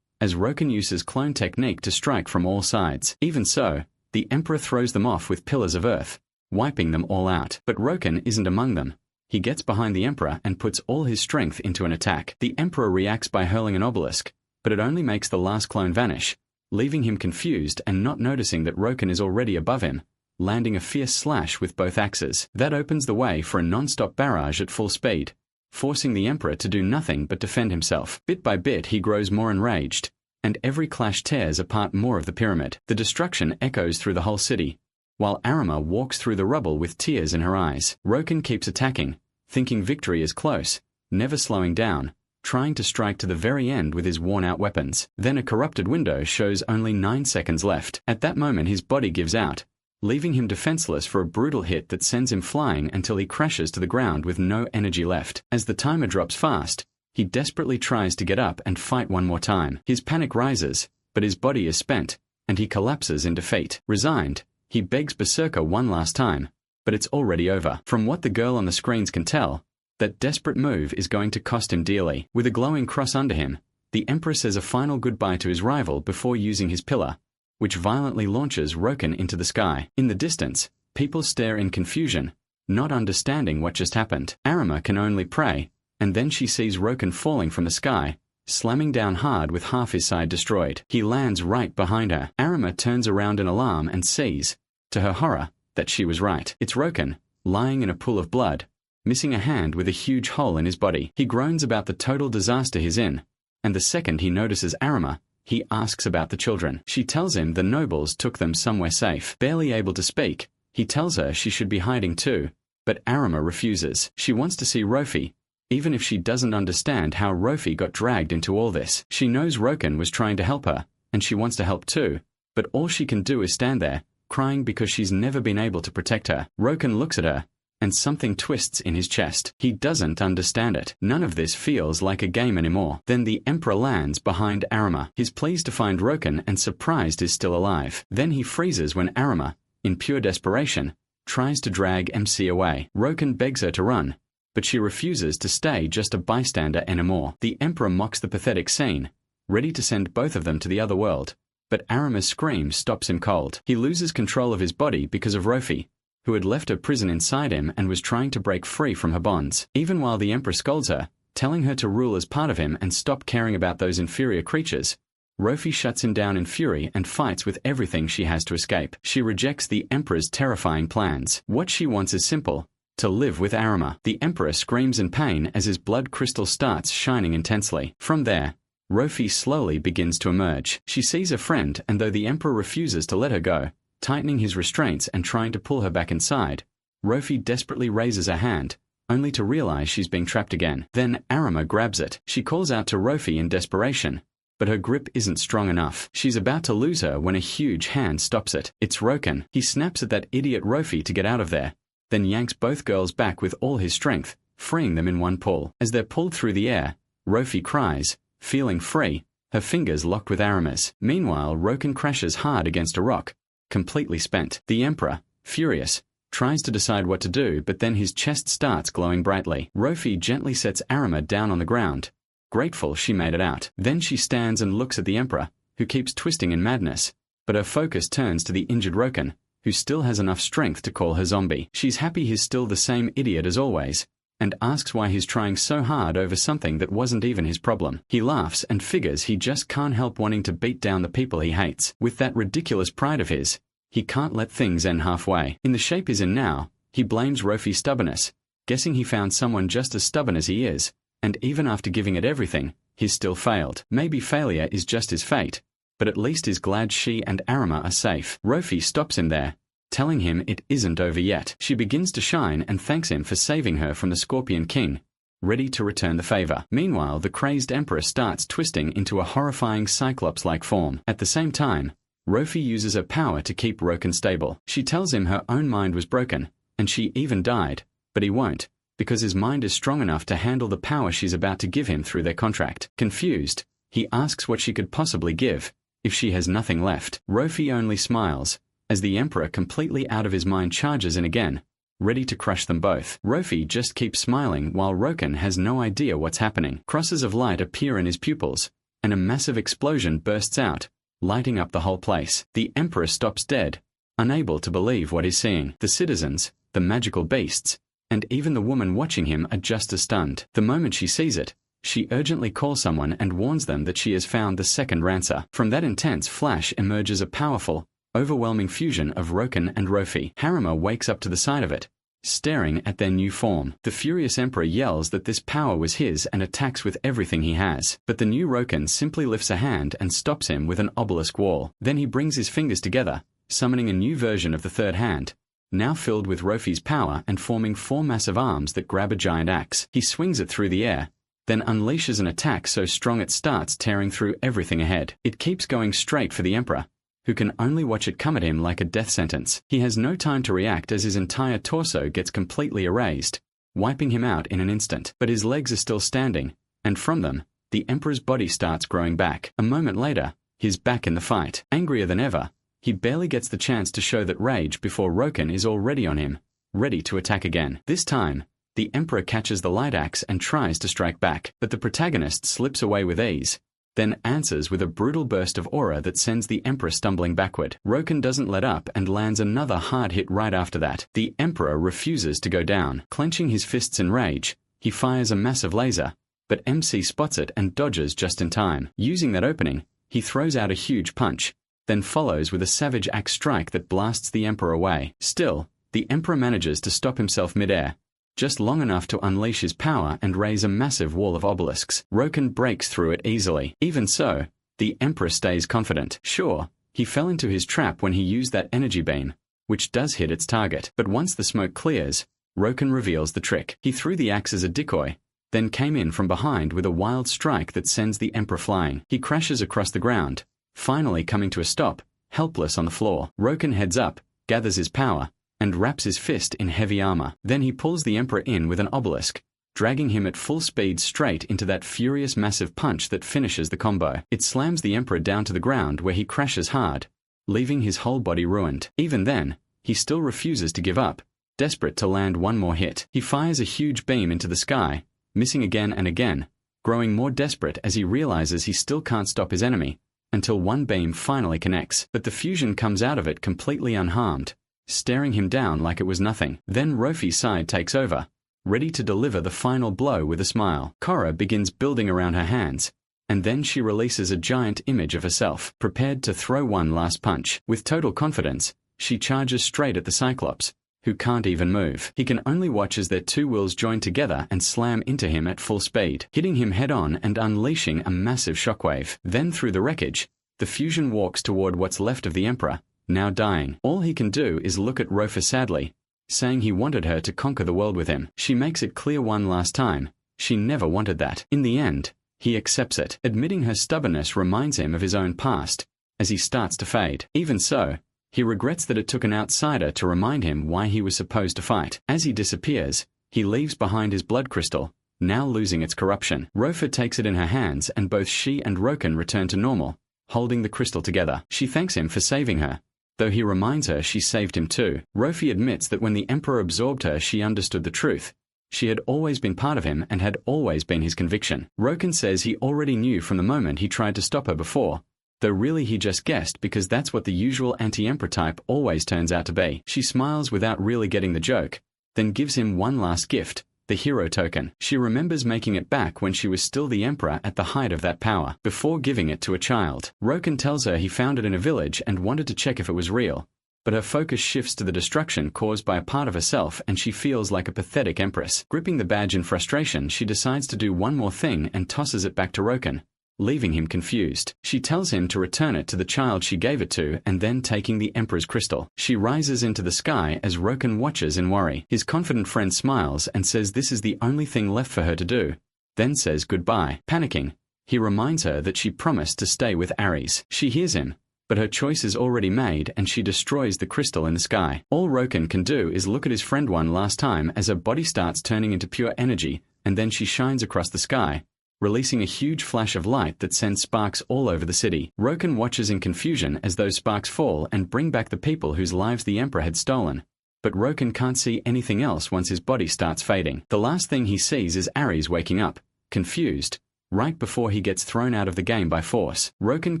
as Roken uses clone technique to strike from all sides. Even so, the Emperor throws them off with pillars of earth, wiping them all out. But Roken isn't among them. He gets behind the Emperor and puts all his strength into an attack. The Emperor reacts by hurling an obelisk, but it only makes the last clone vanish, leaving him confused and not noticing that Roken is already above him, landing a fierce slash with both axes. That opens the way for a non-stop barrage at full speed, forcing the Emperor to do nothing but defend himself. Bit by bit he grows more enraged, and every clash tears apart more of the pyramid. The destruction echoes through the whole city, while Arima walks through the rubble with tears in her eyes. Roken keeps attacking, thinking victory is close, never slowing down, trying to strike to the very end with his worn-out weapons. Then a corrupted window shows only 9 seconds left. At that moment his body gives out, leaving him defenseless for a brutal hit that sends him flying until he crashes to the ground with no energy left. As the timer drops fast, he desperately tries to get up and fight one more time. His panic rises, but his body is spent, and he collapses in defeat. Resigned, he begs Berserker one last time, but it's already over. From what the girl on the screens can tell, that desperate move is going to cost him dearly. With a glowing cross under him, the Emperor says a final goodbye to his rival before using his pillar, which violently launches Roken into the sky. In the distance, people stare in confusion, not understanding what just happened. Arima can only pray, and then she sees Roken falling from the sky, slamming down hard with half his side destroyed. He lands right behind her. Arima turns around in alarm and sees, to her horror, that she was right. It's Roken, lying in a pool of blood, missing a hand with a huge hole in his body. He groans about the total disaster he's in, and the second he notices Arima, he asks about the children. She tells him the nobles took them somewhere safe. Barely able to speak, he tells her she should be hiding too, but Arima refuses. She wants to see Rofi, even if she doesn't understand how Rofi got dragged into all this. She knows Roken was trying to help her, and she wants to help too, but all she can do is stand there, crying because she's never been able to protect her. Roken looks at her, and something twists in his chest. He doesn't understand it. None of this feels like a game anymore. Then the Emperor lands behind Arima. He's pleased to find Roken and surprised is still alive. Then he freezes when Arima, in pure desperation, tries to drag MC away. Roken begs her to run, but she refuses to stay just a bystander anymore. The Emperor mocks the pathetic scene, ready to send both of them to the other world, but Arima's scream stops him cold. He loses control of his body because of Rofi, who had left her prison inside him and was trying to break free from her bonds. Even while the Emperor scolds her, telling her to rule as part of him and stop caring about those inferior creatures, Rofi shuts him down in fury and fights with everything she has to escape. She rejects the Emperor's terrifying plans. What she wants is simple: to live with Arima. The Emperor screams in pain as his blood crystal starts shining intensely. From there, Rofi slowly begins to emerge. She sees a friend, and though the Emperor refuses to let her go, tightening his restraints and trying to pull her back inside, Rofi desperately raises her hand, only to realize she's being trapped again. Then Arima grabs it. She calls out to Rofi in desperation, but her grip isn't strong enough. She's about to lose her when a huge hand stops it. It's Roken. He snaps at that idiot Rofi to get out of there, then yanks both girls back with all his strength, freeing them in one pull. As they're pulled through the air, Rofi cries, feeling free, her fingers locked with Arima's. Meanwhile, Roken crashes hard against a rock, completely spent. The Emperor, furious, tries to decide what to do, but then his chest starts glowing brightly. Rofi gently sets Arima down on the ground, grateful she made it out. Then she stands and looks at the Emperor, who keeps twisting in madness, but her focus turns to the injured Roken, who still has enough strength to call her zombie. She's happy he's still the same idiot as always, and asks why he's trying so hard over something that wasn't even his problem. He laughs and figures he just can't help wanting to beat down the people he hates. With that ridiculous pride of his, he can't let things end halfway. In the shape he's in now, he blames Rofi's stubbornness, guessing he found someone just as stubborn as he is, and even after giving it everything, he's still failed. Maybe failure is just his fate, but at least he's glad she and Arima are safe. Rofi stops him there, telling him it isn't over yet. She begins to shine and thanks him for saving her from the Scorpion King, ready to return the favor. Meanwhile, the crazed Emperor starts twisting into a horrifying Cyclops-like form. At the same time, Rofi uses her power to keep Roken stable. She tells him her own mind was broken, and she even died, but he won't, because his mind is strong enough to handle the power she's about to give him through their contract. Confused, he asks what she could possibly give, if she has nothing left. Rofi only smiles, as the Emperor, completely out of his mind, charges in again, ready to crush them both. Rofi just keeps smiling while Roken has no idea what's happening. Crosses of light appear in his pupils, and a massive explosion bursts out, lighting up the whole place. The Emperor stops dead, unable to believe what he's seeing. The citizens, the magical beasts, and even the woman watching him are just as stunned. The moment she sees it, She urgently calls someone and warns them that she has found the second Rancer. From that intense flash emerges a powerful, overwhelming fusion of Roken and Rofi. Harima wakes up to the sight of it, staring at their new form. The furious Emperor yells that this power was his and attacks with everything he has. But the new Roken simply lifts a hand and stops him with an obelisk wall. Then he brings his fingers together, summoning a new version of the third hand, now filled with Rofi's power and forming 4 massive arms that grab a giant axe. He swings it through the air, then unleashes an attack so strong it starts tearing through everything ahead. It keeps going straight for the Emperor, who can only watch it come at him like a death sentence. He has no time to react as his entire torso gets completely erased, wiping him out in an instant. But his legs are still standing, and from them, the Emperor's body starts growing back. A moment later, he's back in the fight. Angrier than ever, he barely gets the chance to show that rage before Roken is already on him, ready to attack again. This time, the Emperor catches the light axe and tries to strike back, but the protagonist slips away with ease, then answers with a brutal burst of aura that sends the Emperor stumbling backward. Roken doesn't let up and lands another hard hit right after that. The Emperor refuses to go down. Clenching his fists in rage, he fires a massive laser, but MC spots it and dodges just in time. Using that opening, he throws out a huge punch, then follows with a savage axe strike that blasts the Emperor away. Still, the Emperor manages to stop himself mid-air, just long enough to unleash his power and raise a massive wall of obelisks. Roken breaks through it easily. Even so, the Emperor stays confident. Sure, he fell into his trap when he used that energy beam, which does hit its target. But once the smoke clears, Roken reveals the trick. He threw the axe as a decoy, then came in from behind with a wild strike that sends the Emperor flying. He crashes across the ground, finally coming to a stop, helpless on the floor. Roken heads up, gathers his power, and wraps his fist in heavy armor. Then he pulls the Emperor in with an obelisk, dragging him at full speed straight into that furious massive punch that finishes the combo. It slams the Emperor down to the ground where he crashes hard, leaving his whole body ruined. Even then, he still refuses to give up, desperate to land one more hit. He fires a huge beam into the sky, missing again and again, growing more desperate as he realizes he still can't stop his enemy, until one beam finally connects. But the fusion comes out of it completely unharmed, staring him down like it was nothing. Then Rofi's side takes over, ready to deliver the final blow with a smile. Korra begins building around her hands, and then she releases a giant image of herself, prepared to throw one last punch. With total confidence, she charges straight at the Cyclops, who can't even move. He can only watch as their two wills join together and slam into him at full speed, hitting him head-on and unleashing a massive shockwave. Then through the wreckage, the fusion walks toward what's left of the Emperor, now dying. All he can do is look at Rofa sadly, saying he wanted her to conquer the world with him. She makes it clear one last time, she never wanted that. In the end, he accepts it. Admitting her stubbornness reminds him of his own past, as he starts to fade. Even so, he regrets that it took an outsider to remind him why he was supposed to fight. As he disappears, he leaves behind his blood crystal, now losing its corruption. Rofa takes it in her hands and both she and Roken return to normal, holding the crystal together. She thanks him for saving her, though he reminds her she saved him too. Rofi admits that when the Emperor absorbed her she understood the truth. She had always been part of him and had always been his conviction. Roken says he already knew from the moment he tried to stop her before, though really he just guessed because that's what the usual anti-Emperor type always turns out to be. She smiles without really getting the joke, then gives him one last gift, the hero token. She remembers making it back when she was still the Emperor at the height of that power, before giving it to a child. Roken tells her he found it in a village and wanted to check if it was real, but her focus shifts to the destruction caused by a part of herself and she feels like a pathetic empress. Gripping the badge in frustration, she decides to do one more thing and tosses it back to Roken, leaving him confused. She tells him to return it to the child she gave it to and then taking the Emperor's crystal. She rises into the sky as Roken watches in worry. His confident friend smiles and says this is the only thing left for her to do, then says goodbye. Panicking, he reminds her that she promised to stay with Ares. She hears him, but her choice is already made and she destroys the crystal in the sky. All Roken can do is look at his friend one last time as her body starts turning into pure energy, and then she shines across the sky, releasing a huge flash of light that sends sparks all over the city. Roken watches in confusion as those sparks fall and bring back the people whose lives the Emperor had stolen. But Roken can't see anything else once his body starts fading. The last thing he sees is Ares waking up, confused, right before he gets thrown out of the game by force. Roken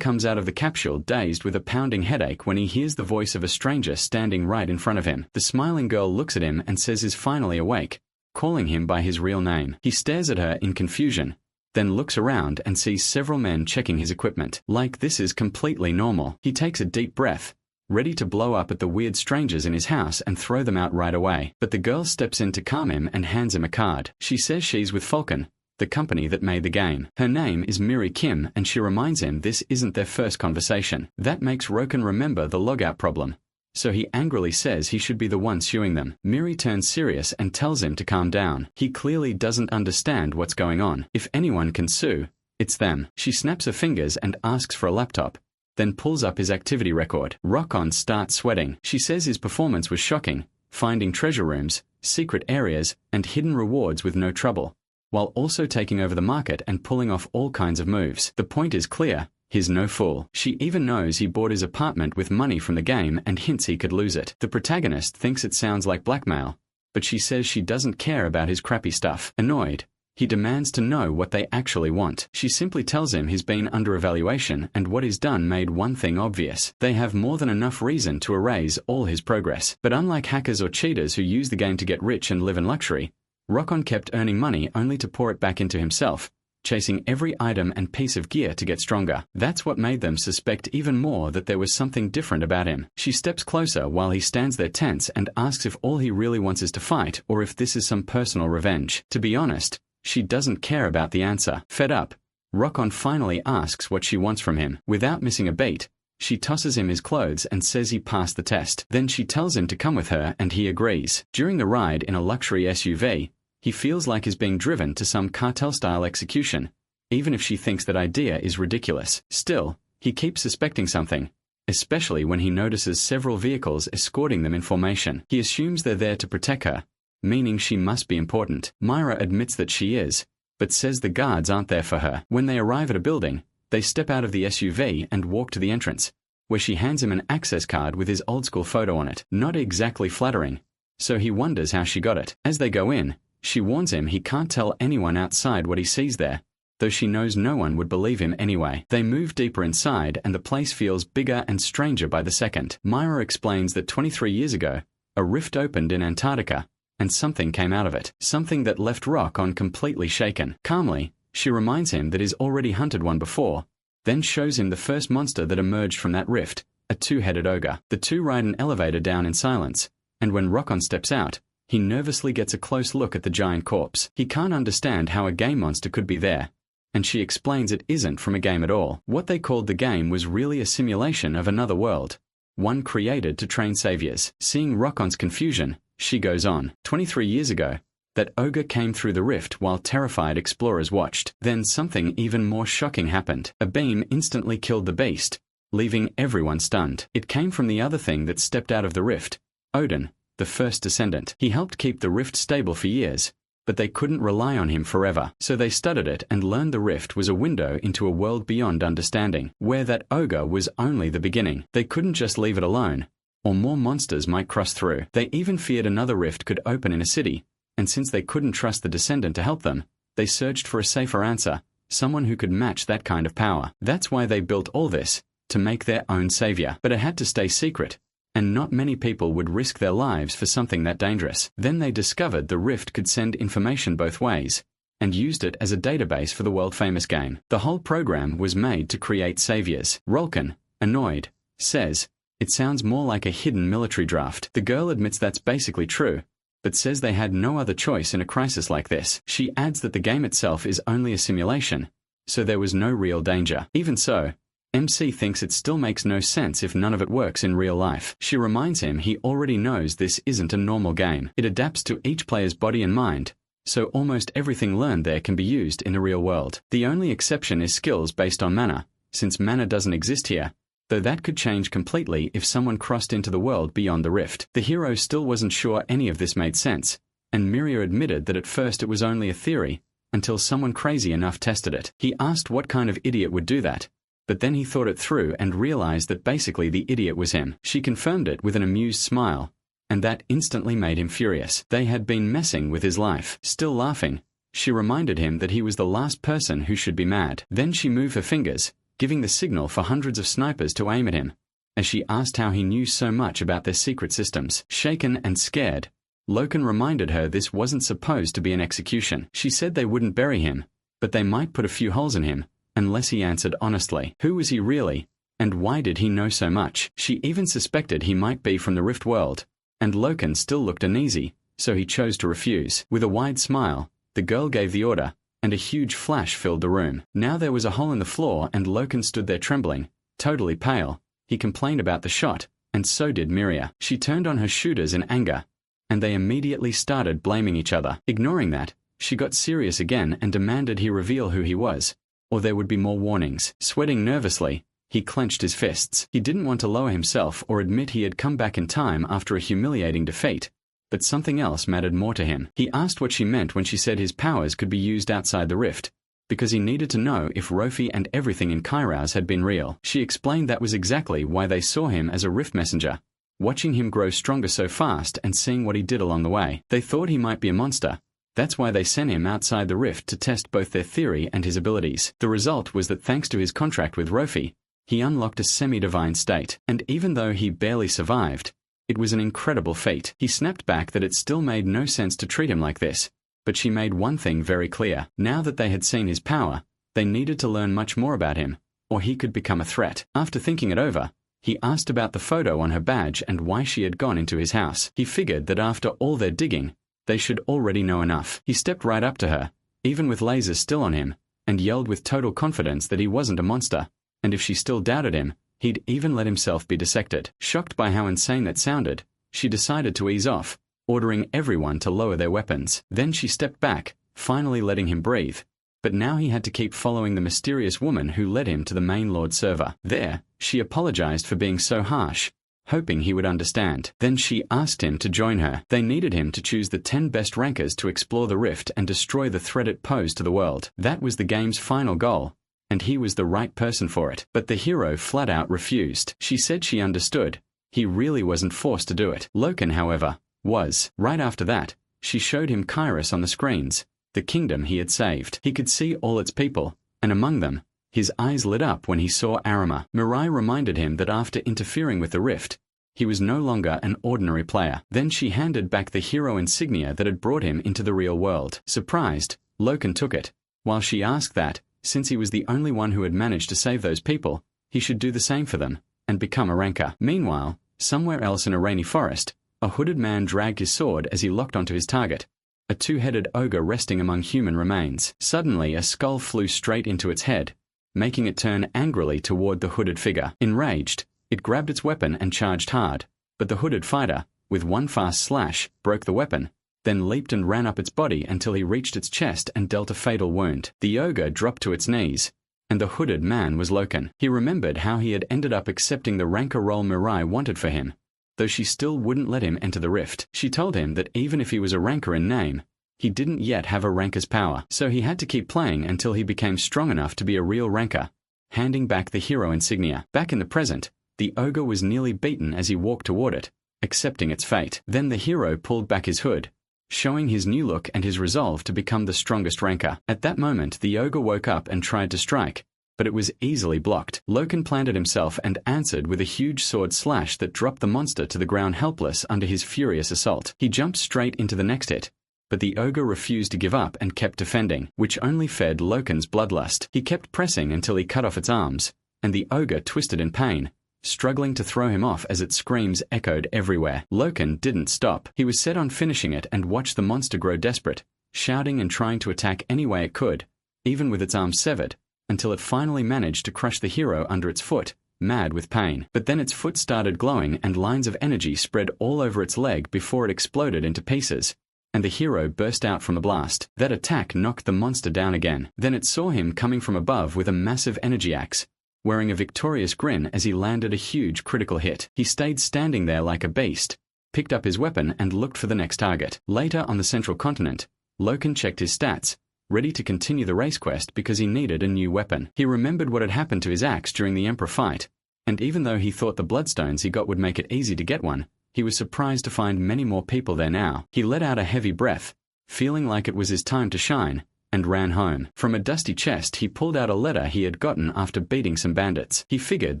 comes out of the capsule dazed with a pounding headache when he hears the voice of a stranger standing right in front of him. The smiling girl looks at him and says he's finally awake, calling him by his real name. He stares at her in confusion, then looks around and sees several men checking his equipment. Like this is completely normal. He takes a deep breath, ready to blow up at the weird strangers in his house and throw them out right away. But the girl steps in to calm him and hands him a card. She says she's with Falcon, the company that made the game. Her name is Miri Kim, and she reminds him this isn't their first conversation. That makes Roken remember the logout problem, so he angrily says he should be the one suing them. Miri turns serious and tells him to calm down. He clearly doesn't understand what's going on. If anyone can sue, it's them. She snaps her fingers and asks for a laptop, then pulls up his activity record. Rokon starts sweating. She says his performance was shocking, finding treasure rooms, secret areas, and hidden rewards with no trouble, while also taking over the market and pulling off all kinds of moves. The point is clear. He's no fool. She even knows he bought his apartment with money from the game and hints he could lose it. The protagonist thinks it sounds like blackmail, but she says she doesn't care about his crappy stuff. Annoyed, he demands to know what they actually want. She simply tells him he's been under evaluation and what he's done made one thing obvious. They have more than enough reason to erase all his progress. But unlike hackers or cheaters who use the game to get rich and live in luxury, Rokon kept earning money only to pour it back into himself, chasing every item and piece of gear to get stronger. That's what made them suspect even more that there was something different about him. She steps closer while he stands there tense and asks if all he really wants is to fight or if this is some personal revenge. To be honest, she doesn't care about the answer. Fed up, Rokon finally asks what she wants from him. Without missing a beat, she tosses him his clothes and says he passed the test. Then she tells him to come with her and he agrees. During the ride in a luxury SUV, he feels like he's being driven to some cartel-style execution, even if she thinks that idea is ridiculous. Still, he keeps suspecting something, especially when he notices several vehicles escorting them in formation. He assumes they're there to protect her, meaning she must be important. Myra admits that she is, but says the guards aren't there for her. When they arrive at a building, they step out of the SUV and walk to the entrance, where she hands him an access card with his old-school photo on it. Not exactly flattering, so he wonders how she got it. As they go in, she warns him he can't tell anyone outside what he sees there, though she knows no one would believe him anyway. They move deeper inside and the place feels bigger and stranger by the second. Myra explains that 23 years ago, a rift opened in Antarctica, and something came out of it. Something that left Rokon completely shaken. Calmly, she reminds him that he's already hunted one before, then shows him the first monster that emerged from that rift, a two-headed ogre. The two ride an elevator down in silence, and when Rokon steps out, he nervously gets a close look at the giant corpse. He can't understand how a game monster could be there, and she explains it isn't from a game at all. What they called the game was really a simulation of another world, one created to train saviors. Seeing Rokon's confusion, she goes on. 23 years ago, that ogre came through the rift while terrified explorers watched. Then something even more shocking happened. A beam instantly killed the beast, leaving everyone stunned. It came from the other thing that stepped out of the rift, Odin, the first descendant. He helped keep the rift stable for years, but they couldn't rely on him forever. So they studied it and learned the rift was a window into a world beyond understanding, where that ogre was only the beginning. They couldn't just leave it alone, or more monsters might cross through. They even feared another rift could open in a city, and since they couldn't trust the descendant to help them, they searched for a safer answer, someone who could match that kind of power. That's why they built all this, to make their own savior. But it had to stay secret, and not many people would risk their lives for something that dangerous. Then they discovered the rift could send information both ways, and used it as a database for the world-famous game. The whole program was made to create saviors. Rolken, annoyed, says, "It sounds more like a hidden military draft." The girl admits that's basically true, but says they had no other choice in a crisis like this. She adds that the game itself is only a simulation, so there was no real danger. Even so, MC thinks it still makes no sense if none of it works in real life. She reminds him he already knows this isn't a normal game. It adapts to each player's body and mind, so almost everything learned there can be used in the real world. The only exception is skills based on mana, since mana doesn't exist here, though that could change completely if someone crossed into the world beyond the rift. The hero still wasn't sure any of this made sense, and Miria admitted that at first it was only a theory, until someone crazy enough tested it. He asked what kind of idiot would do that, but then he thought it through and realized that basically the idiot was him. She confirmed it with an amused smile, and that instantly made him furious. They had been messing with his life. Still laughing, she reminded him that he was the last person who should be mad. Then she moved her fingers, giving the signal for hundreds of snipers to aim at him, as she asked how he knew so much about their secret systems. Shaken and scared, Loken reminded her this wasn't supposed to be an execution. She said they wouldn't bury him, but they might put a few holes in him, unless he answered honestly. Who was he really? And why did he know so much? She even suspected he might be from the Rift world, and Loken still looked uneasy, so he chose to refuse. With a wide smile, the girl gave the order, and a huge flash filled the room. Now there was a hole in the floor and Loken stood there trembling, totally pale. He complained about the shot, and so did Miria. She turned on her shooters in anger, and they immediately started blaming each other. Ignoring that, she got serious again and demanded he reveal who he was, or there would be more warnings. Sweating nervously, he clenched his fists. He didn't want to lower himself or admit he had come back in time after a humiliating defeat, but something else mattered more to him. He asked what she meant when she said his powers could be used outside the rift, because he needed to know if Rofi and everything in Kairos had been real. She explained that was exactly why they saw him as a rift messenger, watching him grow stronger so fast and seeing what he did along the way. They thought he might be a monster. That's why they sent him outside the rift to test both their theory and his abilities. The result was that thanks to his contract with Rofi, he unlocked a semi-divine state, and even though he barely survived, it was an incredible feat. He snapped back that it still made no sense to treat him like this, but she made one thing very clear. Now that they had seen his power, they needed to learn much more about him, or he could become a threat. After thinking it over, he asked about the photo on her badge and why she had gone into his house. He figured that after all their digging, they should already know enough. He stepped right up to her, even with lasers still on him, and yelled with total confidence that he wasn't a monster, and if she still doubted him, he'd even let himself be dissected. Shocked by how insane that sounded, she decided to ease off, ordering everyone to lower their weapons. Then she stepped back, finally letting him breathe. But now he had to keep following the mysterious woman who led him to the main Lord server. There, she apologized for being so harsh, hoping he would understand. Then she asked him to join her. They needed him to choose the 10 best rankers to explore the rift and destroy the threat it posed to the world. That was the game's final goal, and he was the right person for it. But the hero flat out refused. She said she understood. He really wasn't forced to do it. Loken, however, was. Right after that, she showed him Kairos on the screens, the kingdom he had saved. He could see all its people, and among them, his eyes lit up when he saw Arima. Mirai reminded him that after interfering with the rift, he was no longer an ordinary player. Then she handed back the hero insignia that had brought him into the real world. Surprised, Loken took it, while she asked that, since he was the only one who had managed to save those people, he should do the same for them, and become a ranker. Meanwhile, somewhere else in a rainy forest, a hooded man dragged his sword as he locked onto his target, a two-headed ogre resting among human remains. Suddenly a skull flew straight into its head, making it turn angrily toward the hooded figure. Enraged, it grabbed its weapon and charged hard, but the hooded fighter, with one fast slash, broke the weapon, then leaped and ran up its body until he reached its chest and dealt a fatal wound. The ogre dropped to its knees, and the hooded man was Loken. He remembered how he had ended up accepting the ranker role Mirai wanted for him, though she still wouldn't let him enter the rift. She told him that even if he was a ranker in name, he didn't yet have a ranker's power, so he had to keep playing until he became strong enough to be a real ranker, handing back the hero insignia. Back in the present, the ogre was nearly beaten as he walked toward it, accepting its fate. Then the hero pulled back his hood, showing his new look and his resolve to become the strongest ranker. At that moment the ogre woke up and tried to strike, but it was easily blocked. Loken planted himself and answered with a huge sword slash that dropped the monster to the ground helpless under his furious assault. He jumped straight into the next hit, but the ogre refused to give up and kept defending, which only fed Loken's bloodlust. He kept pressing until he cut off its arms, and the ogre twisted in pain, struggling to throw him off as its screams echoed everywhere. Loken didn't stop. He was set on finishing it and watched the monster grow desperate, shouting and trying to attack any way it could, even with its arms severed, until it finally managed to crush the hero under its foot, mad with pain. But then its foot started glowing and lines of energy spread all over its leg before it exploded into pieces, and the hero burst out from the blast. That attack knocked the monster down again. Then it saw him coming from above with a massive energy axe, wearing a victorious grin as he landed a huge critical hit. He stayed standing there like a beast, picked up his weapon and looked for the next target. Later on the central continent, Loken checked his stats, ready to continue the race quest because he needed a new weapon. He remembered what had happened to his axe during the Emperor fight, and even though he thought the bloodstones he got would make it easy to get one, he was surprised to find many more people there now. He let out a heavy breath, feeling like it was his time to shine, and ran home. From a dusty chest he pulled out a letter he had gotten after beating some bandits. He figured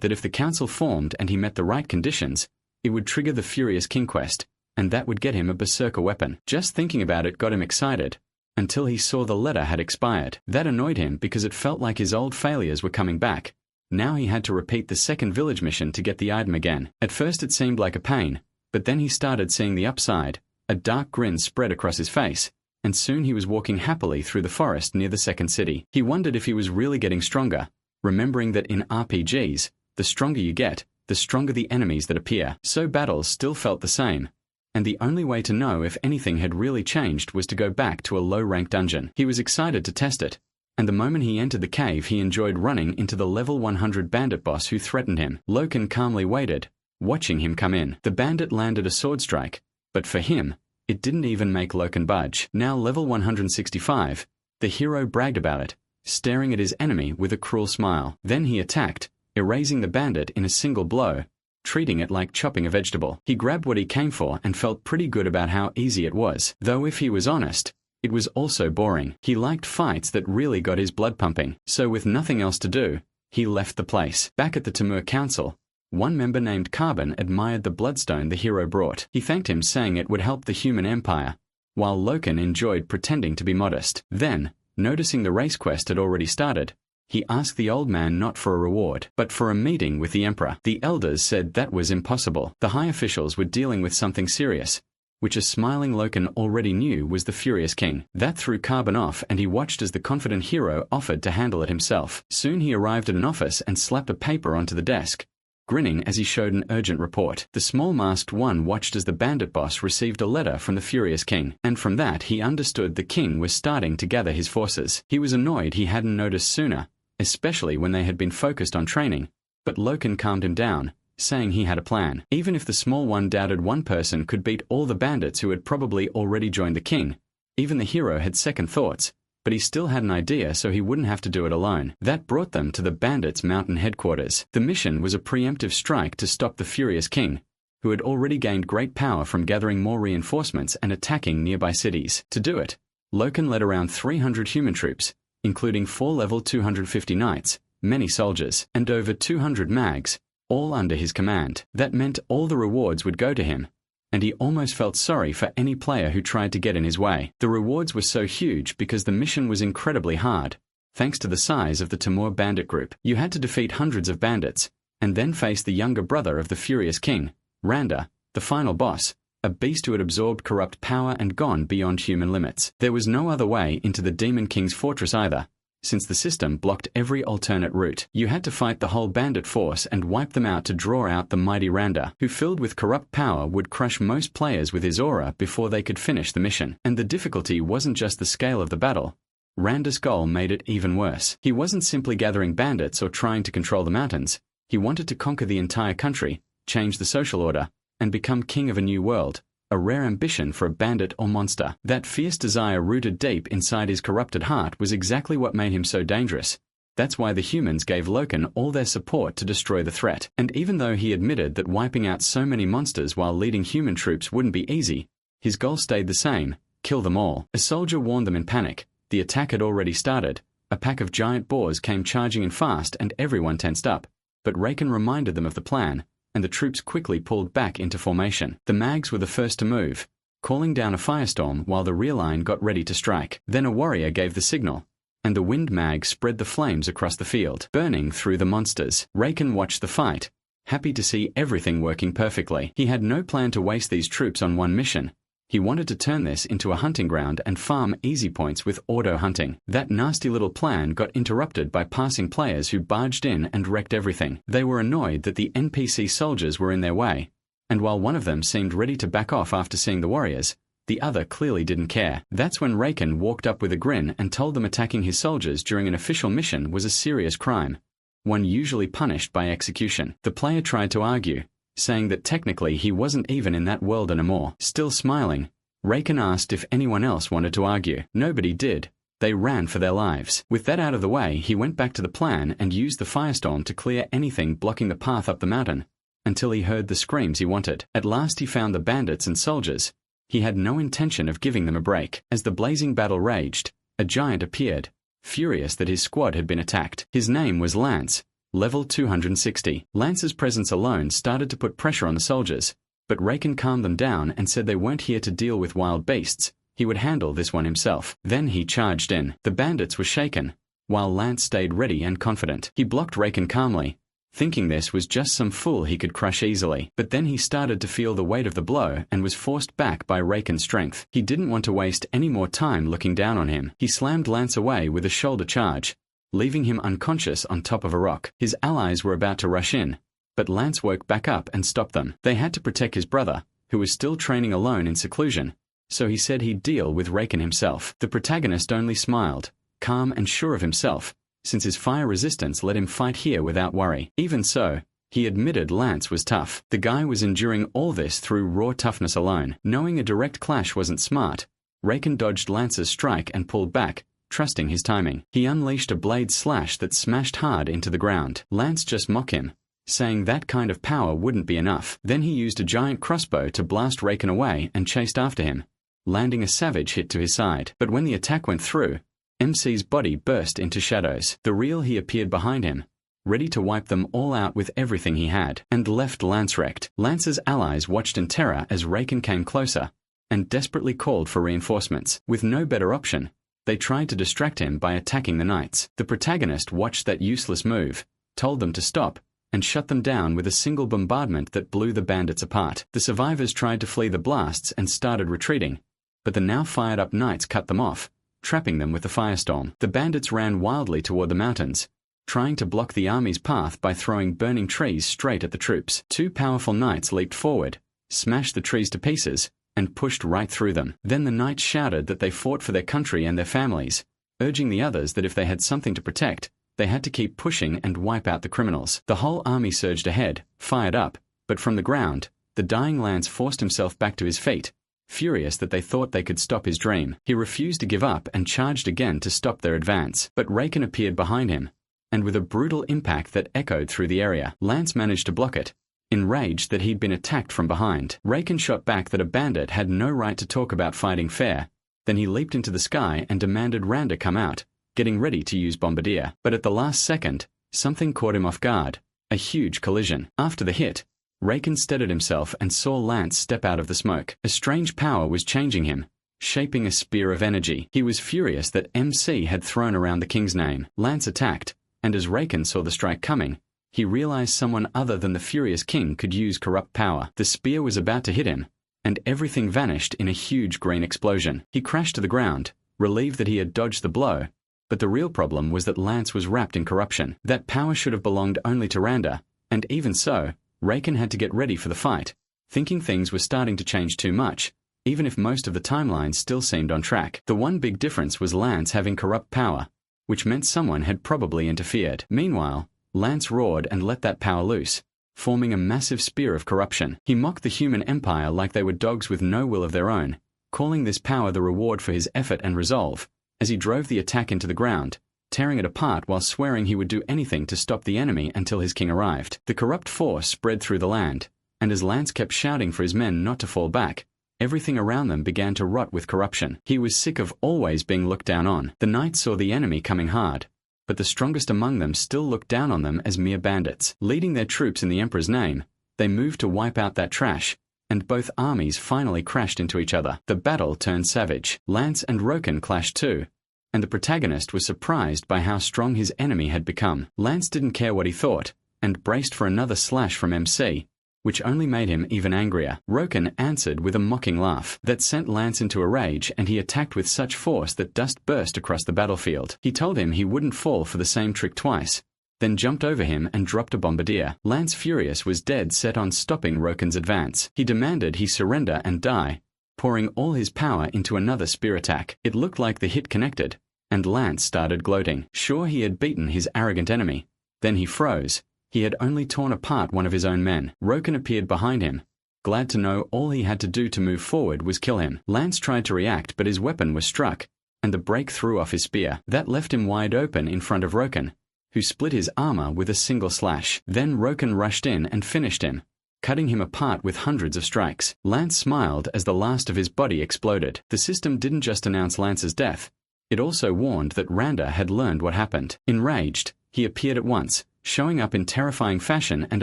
that if the council formed and he met the right conditions, it would trigger the Furious King quest, and that would get him a berserker weapon. Just thinking about it got him excited, until he saw the letter had expired. That annoyed him because it felt like his old failures were coming back. Now he had to repeat the second village mission to get the item again. At first it seemed like a pain, but then he started seeing the upside. A dark grin spread across his face, and soon he was walking happily through the forest near the second city. He wondered if he was really getting stronger, remembering that in RPGs, the stronger you get, the stronger the enemies that appear. So battles still felt the same, and the only way to know if anything had really changed was to go back to a low-rank dungeon. He was excited to test it, and the moment he entered the cave he enjoyed running into the level 100 bandit boss who threatened him. Loken calmly waited, watching him come in. The bandit landed a sword strike, but for him, it didn't even make Loken budge. Now level 165, the hero bragged about it, staring at his enemy with a cruel smile. Then he attacked, erasing the bandit in a single blow, treating it like chopping a vegetable. He grabbed what he came for and felt pretty good about how easy it was. Though if he was honest, it was also boring. He liked fights that really got his blood pumping. So with nothing else to do, he left the place. Back at the Temur Council, one member named Carbon admired the bloodstone the hero brought. He thanked him, saying it would help the human empire, while Loken enjoyed pretending to be modest. Then, noticing the race quest had already started, he asked the old man not for a reward, but for a meeting with the emperor. The elders said that was impossible. The high officials were dealing with something serious, which a smiling Loken already knew was the Furious King. That threw Carbon off, and he watched as the confident hero offered to handle it himself. Soon he arrived at an office and slapped a paper onto the desk, grinning as he showed an urgent report. The small masked one watched as the bandit boss received a letter from the Furious King, and from that he understood the king was starting to gather his forces. He was annoyed he hadn't noticed sooner, especially when they had been focused on training, but Loken calmed him down, saying he had a plan. Even if the small one doubted one person could beat all the bandits who had probably already joined the king, even the hero had second thoughts, but he still had an idea so he wouldn't have to do it alone. That brought them to the bandits' mountain headquarters. The mission was a preemptive strike to stop the Furious King, who had already gained great power from gathering more reinforcements and attacking nearby cities. To do it, Loken led around 300 human troops, including 4 level 250 knights, many soldiers, and over 200 mags, all under his command. That meant all the rewards would go to him, and he almost felt sorry for any player who tried to get in his way. The rewards were so huge because the mission was incredibly hard, thanks to the size of the Temur bandit group. You had to defeat hundreds of bandits, and then face the younger brother of the Furious King, Randa, the final boss, a beast who had absorbed corrupt power and gone beyond human limits. There was no other way into the Demon King's fortress either, since the system blocked every alternate route. You had to fight the whole bandit force and wipe them out to draw out the mighty Randa, who filled with corrupt power would crush most players with his aura before they could finish the mission. And the difficulty wasn't just the scale of the battle. Randa's goal made it even worse. He wasn't simply gathering bandits or trying to control the mountains. He wanted to conquer the entire country, change the social order, and become king of a new world, a rare ambition for a bandit or monster. That fierce desire rooted deep inside his corrupted heart was exactly what made him so dangerous. That's why the humans gave Loken all their support to destroy the threat. And even though he admitted that wiping out so many monsters while leading human troops wouldn't be easy, his goal stayed the same: kill them all. A soldier warned them in panic. The attack had already started. A pack of giant boars came charging in fast and everyone tensed up. But Raken reminded them of the plan, and the troops quickly pulled back into formation. The mags were the first to move, calling down a firestorm while the rear line got ready to strike. Then a warrior gave the signal, and the wind mag spread the flames across the field, burning through the monsters. Raken watched the fight, happy to see everything working perfectly. He had no plan to waste these troops on one mission. He wanted to turn this into a hunting ground and farm easy points with auto-hunting. That nasty little plan got interrupted by passing players who barged in and wrecked everything. They were annoyed that the NPC soldiers were in their way, and while one of them seemed ready to back off after seeing the warriors, the other clearly didn't care. That's when Raken walked up with a grin and told them attacking his soldiers during an official mission was a serious crime, one usually punished by execution. The player tried to argue, saying that technically he wasn't even in that world anymore. Still smiling, Raken asked if anyone else wanted to argue. Nobody did. They ran for their lives. With that out of the way, he went back to the plan and used the firestorm to clear anything blocking the path up the mountain, until he heard the screams he wanted. At last he found the bandits and soldiers. He had no intention of giving them a break. As the blazing battle raged, a giant appeared, furious that his squad had been attacked. His name was Lance, level 260. Lance's presence alone started to put pressure on the soldiers, but Raken calmed them down and said they weren't here to deal with wild beasts. He would handle this one himself. Then he charged in. The bandits were shaken, while Lance stayed ready and confident. He blocked Raken calmly, thinking this was just some fool he could crush easily. But then he started to feel the weight of the blow and was forced back by Raken's strength. He didn't want to waste any more time looking down on him. He slammed Lance away with a shoulder charge, leaving him unconscious on top of a rock. His allies were about to rush in, but Lance woke back up and stopped them. They had to protect his brother, who was still training alone in seclusion, so he said he'd deal with Raken himself. The protagonist only smiled, calm and sure of himself, since his fire resistance let him fight here without worry. Even so, he admitted Lance was tough. The guy was enduring all this through raw toughness alone. Knowing a direct clash wasn't smart, Raken dodged Lance's strike and pulled back, trusting his timing. He unleashed a blade slash that smashed hard into the ground. Lance just mocked him, saying that kind of power wouldn't be enough. Then he used a giant crossbow to blast Raken away and chased after him, landing a savage hit to his side. But when the attack went through, MC's body burst into shadows. The real he appeared behind him, ready to wipe them all out with everything he had, and left Lance wrecked. Lance's allies watched in terror as Raken came closer, and desperately called for reinforcements. With no better option, they tried to distract him by attacking the knights. The protagonist watched that useless move, told them to stop, and shut them down with a single bombardment that blew the bandits apart. The survivors tried to flee the blasts and started retreating, but the now fired-up knights cut them off, trapping them with the firestorm. The bandits ran wildly toward the mountains, trying to block the army's path by throwing burning trees straight at the troops. Two powerful knights leaped forward, smashed the trees to pieces, and pushed right through them. Then the knights shouted that they fought for their country and their families, urging the others that if they had something to protect, they had to keep pushing and wipe out the criminals. The whole army surged ahead, fired up, but from the ground, the dying Lance forced himself back to his feet, furious that they thought they could stop his dream. He refused to give up and charged again to stop their advance. But Raken appeared behind him, and with a brutal impact that echoed through the area, Lance managed to block it, enraged that he'd been attacked from behind. Raken shot back that a bandit had no right to talk about fighting fair. Then he leaped into the sky and demanded Randa come out, getting ready to use Bombardier. But at the last second, something caught him off guard, a huge collision. After the hit, Raken steadied himself and saw Lance step out of the smoke. A strange power was changing him, shaping a spear of energy. He was furious that MC had thrown around the king's name. Lance attacked, and as Raken saw the strike coming, he realized someone other than the furious king could use corrupt power. The spear was about to hit him, and everything vanished in a huge green explosion. He crashed to the ground, relieved that he had dodged the blow, but the real problem was that Lance was wrapped in corruption. That power should have belonged only to Randa, and even so, Raken had to get ready for the fight, thinking things were starting to change too much, even if most of the timelines still seemed on track. The one big difference was Lance having corrupt power, which meant someone had probably interfered. Meanwhile, Lance roared and let that power loose, forming a massive spear of corruption. He mocked the human empire like they were dogs with no will of their own, calling this power the reward for his effort and resolve, as he drove the attack into the ground, tearing it apart while swearing he would do anything to stop the enemy until his king arrived. The corrupt force spread through the land, and as Lance kept shouting for his men not to fall back, everything around them began to rot with corruption. He was sick of always being looked down on. The knights saw the enemy coming hard, but the strongest among them still looked down on them as mere bandits. Leading their troops in the Emperor's name, they moved to wipe out that trash, and both armies finally crashed into each other. The battle turned savage. Lance and Raken clashed too, and the protagonist was surprised by how strong his enemy had become. Lance didn't care what he thought, and braced for another slash from MC, which only made him even angrier. Raken answered with a mocking laugh that sent Lance into a rage, and he attacked with such force that dust burst across the battlefield. He told him he wouldn't fall for the same trick twice, then jumped over him and dropped a bombardier. Lance, furious, was dead set on stopping Raken's advance. He demanded he surrender and die, pouring all his power into another spear attack. It looked like the hit connected, and Lance started gloating. Sure, he had beaten his arrogant enemy. Then he froze. He had only torn apart one of his own men. Raken appeared behind him, glad to know all he had to do to move forward was kill him. Lance tried to react, but his weapon was struck, and the break threw off his spear. That left him wide open in front of Raken, who split his armor with a single slash. Then Raken rushed in and finished him, cutting him apart with hundreds of strikes. Lance smiled as the last of his body exploded. The system didn't just announce Lance's death, it also warned that Randa had learned what happened. Enraged, he appeared at once, showing up in terrifying fashion and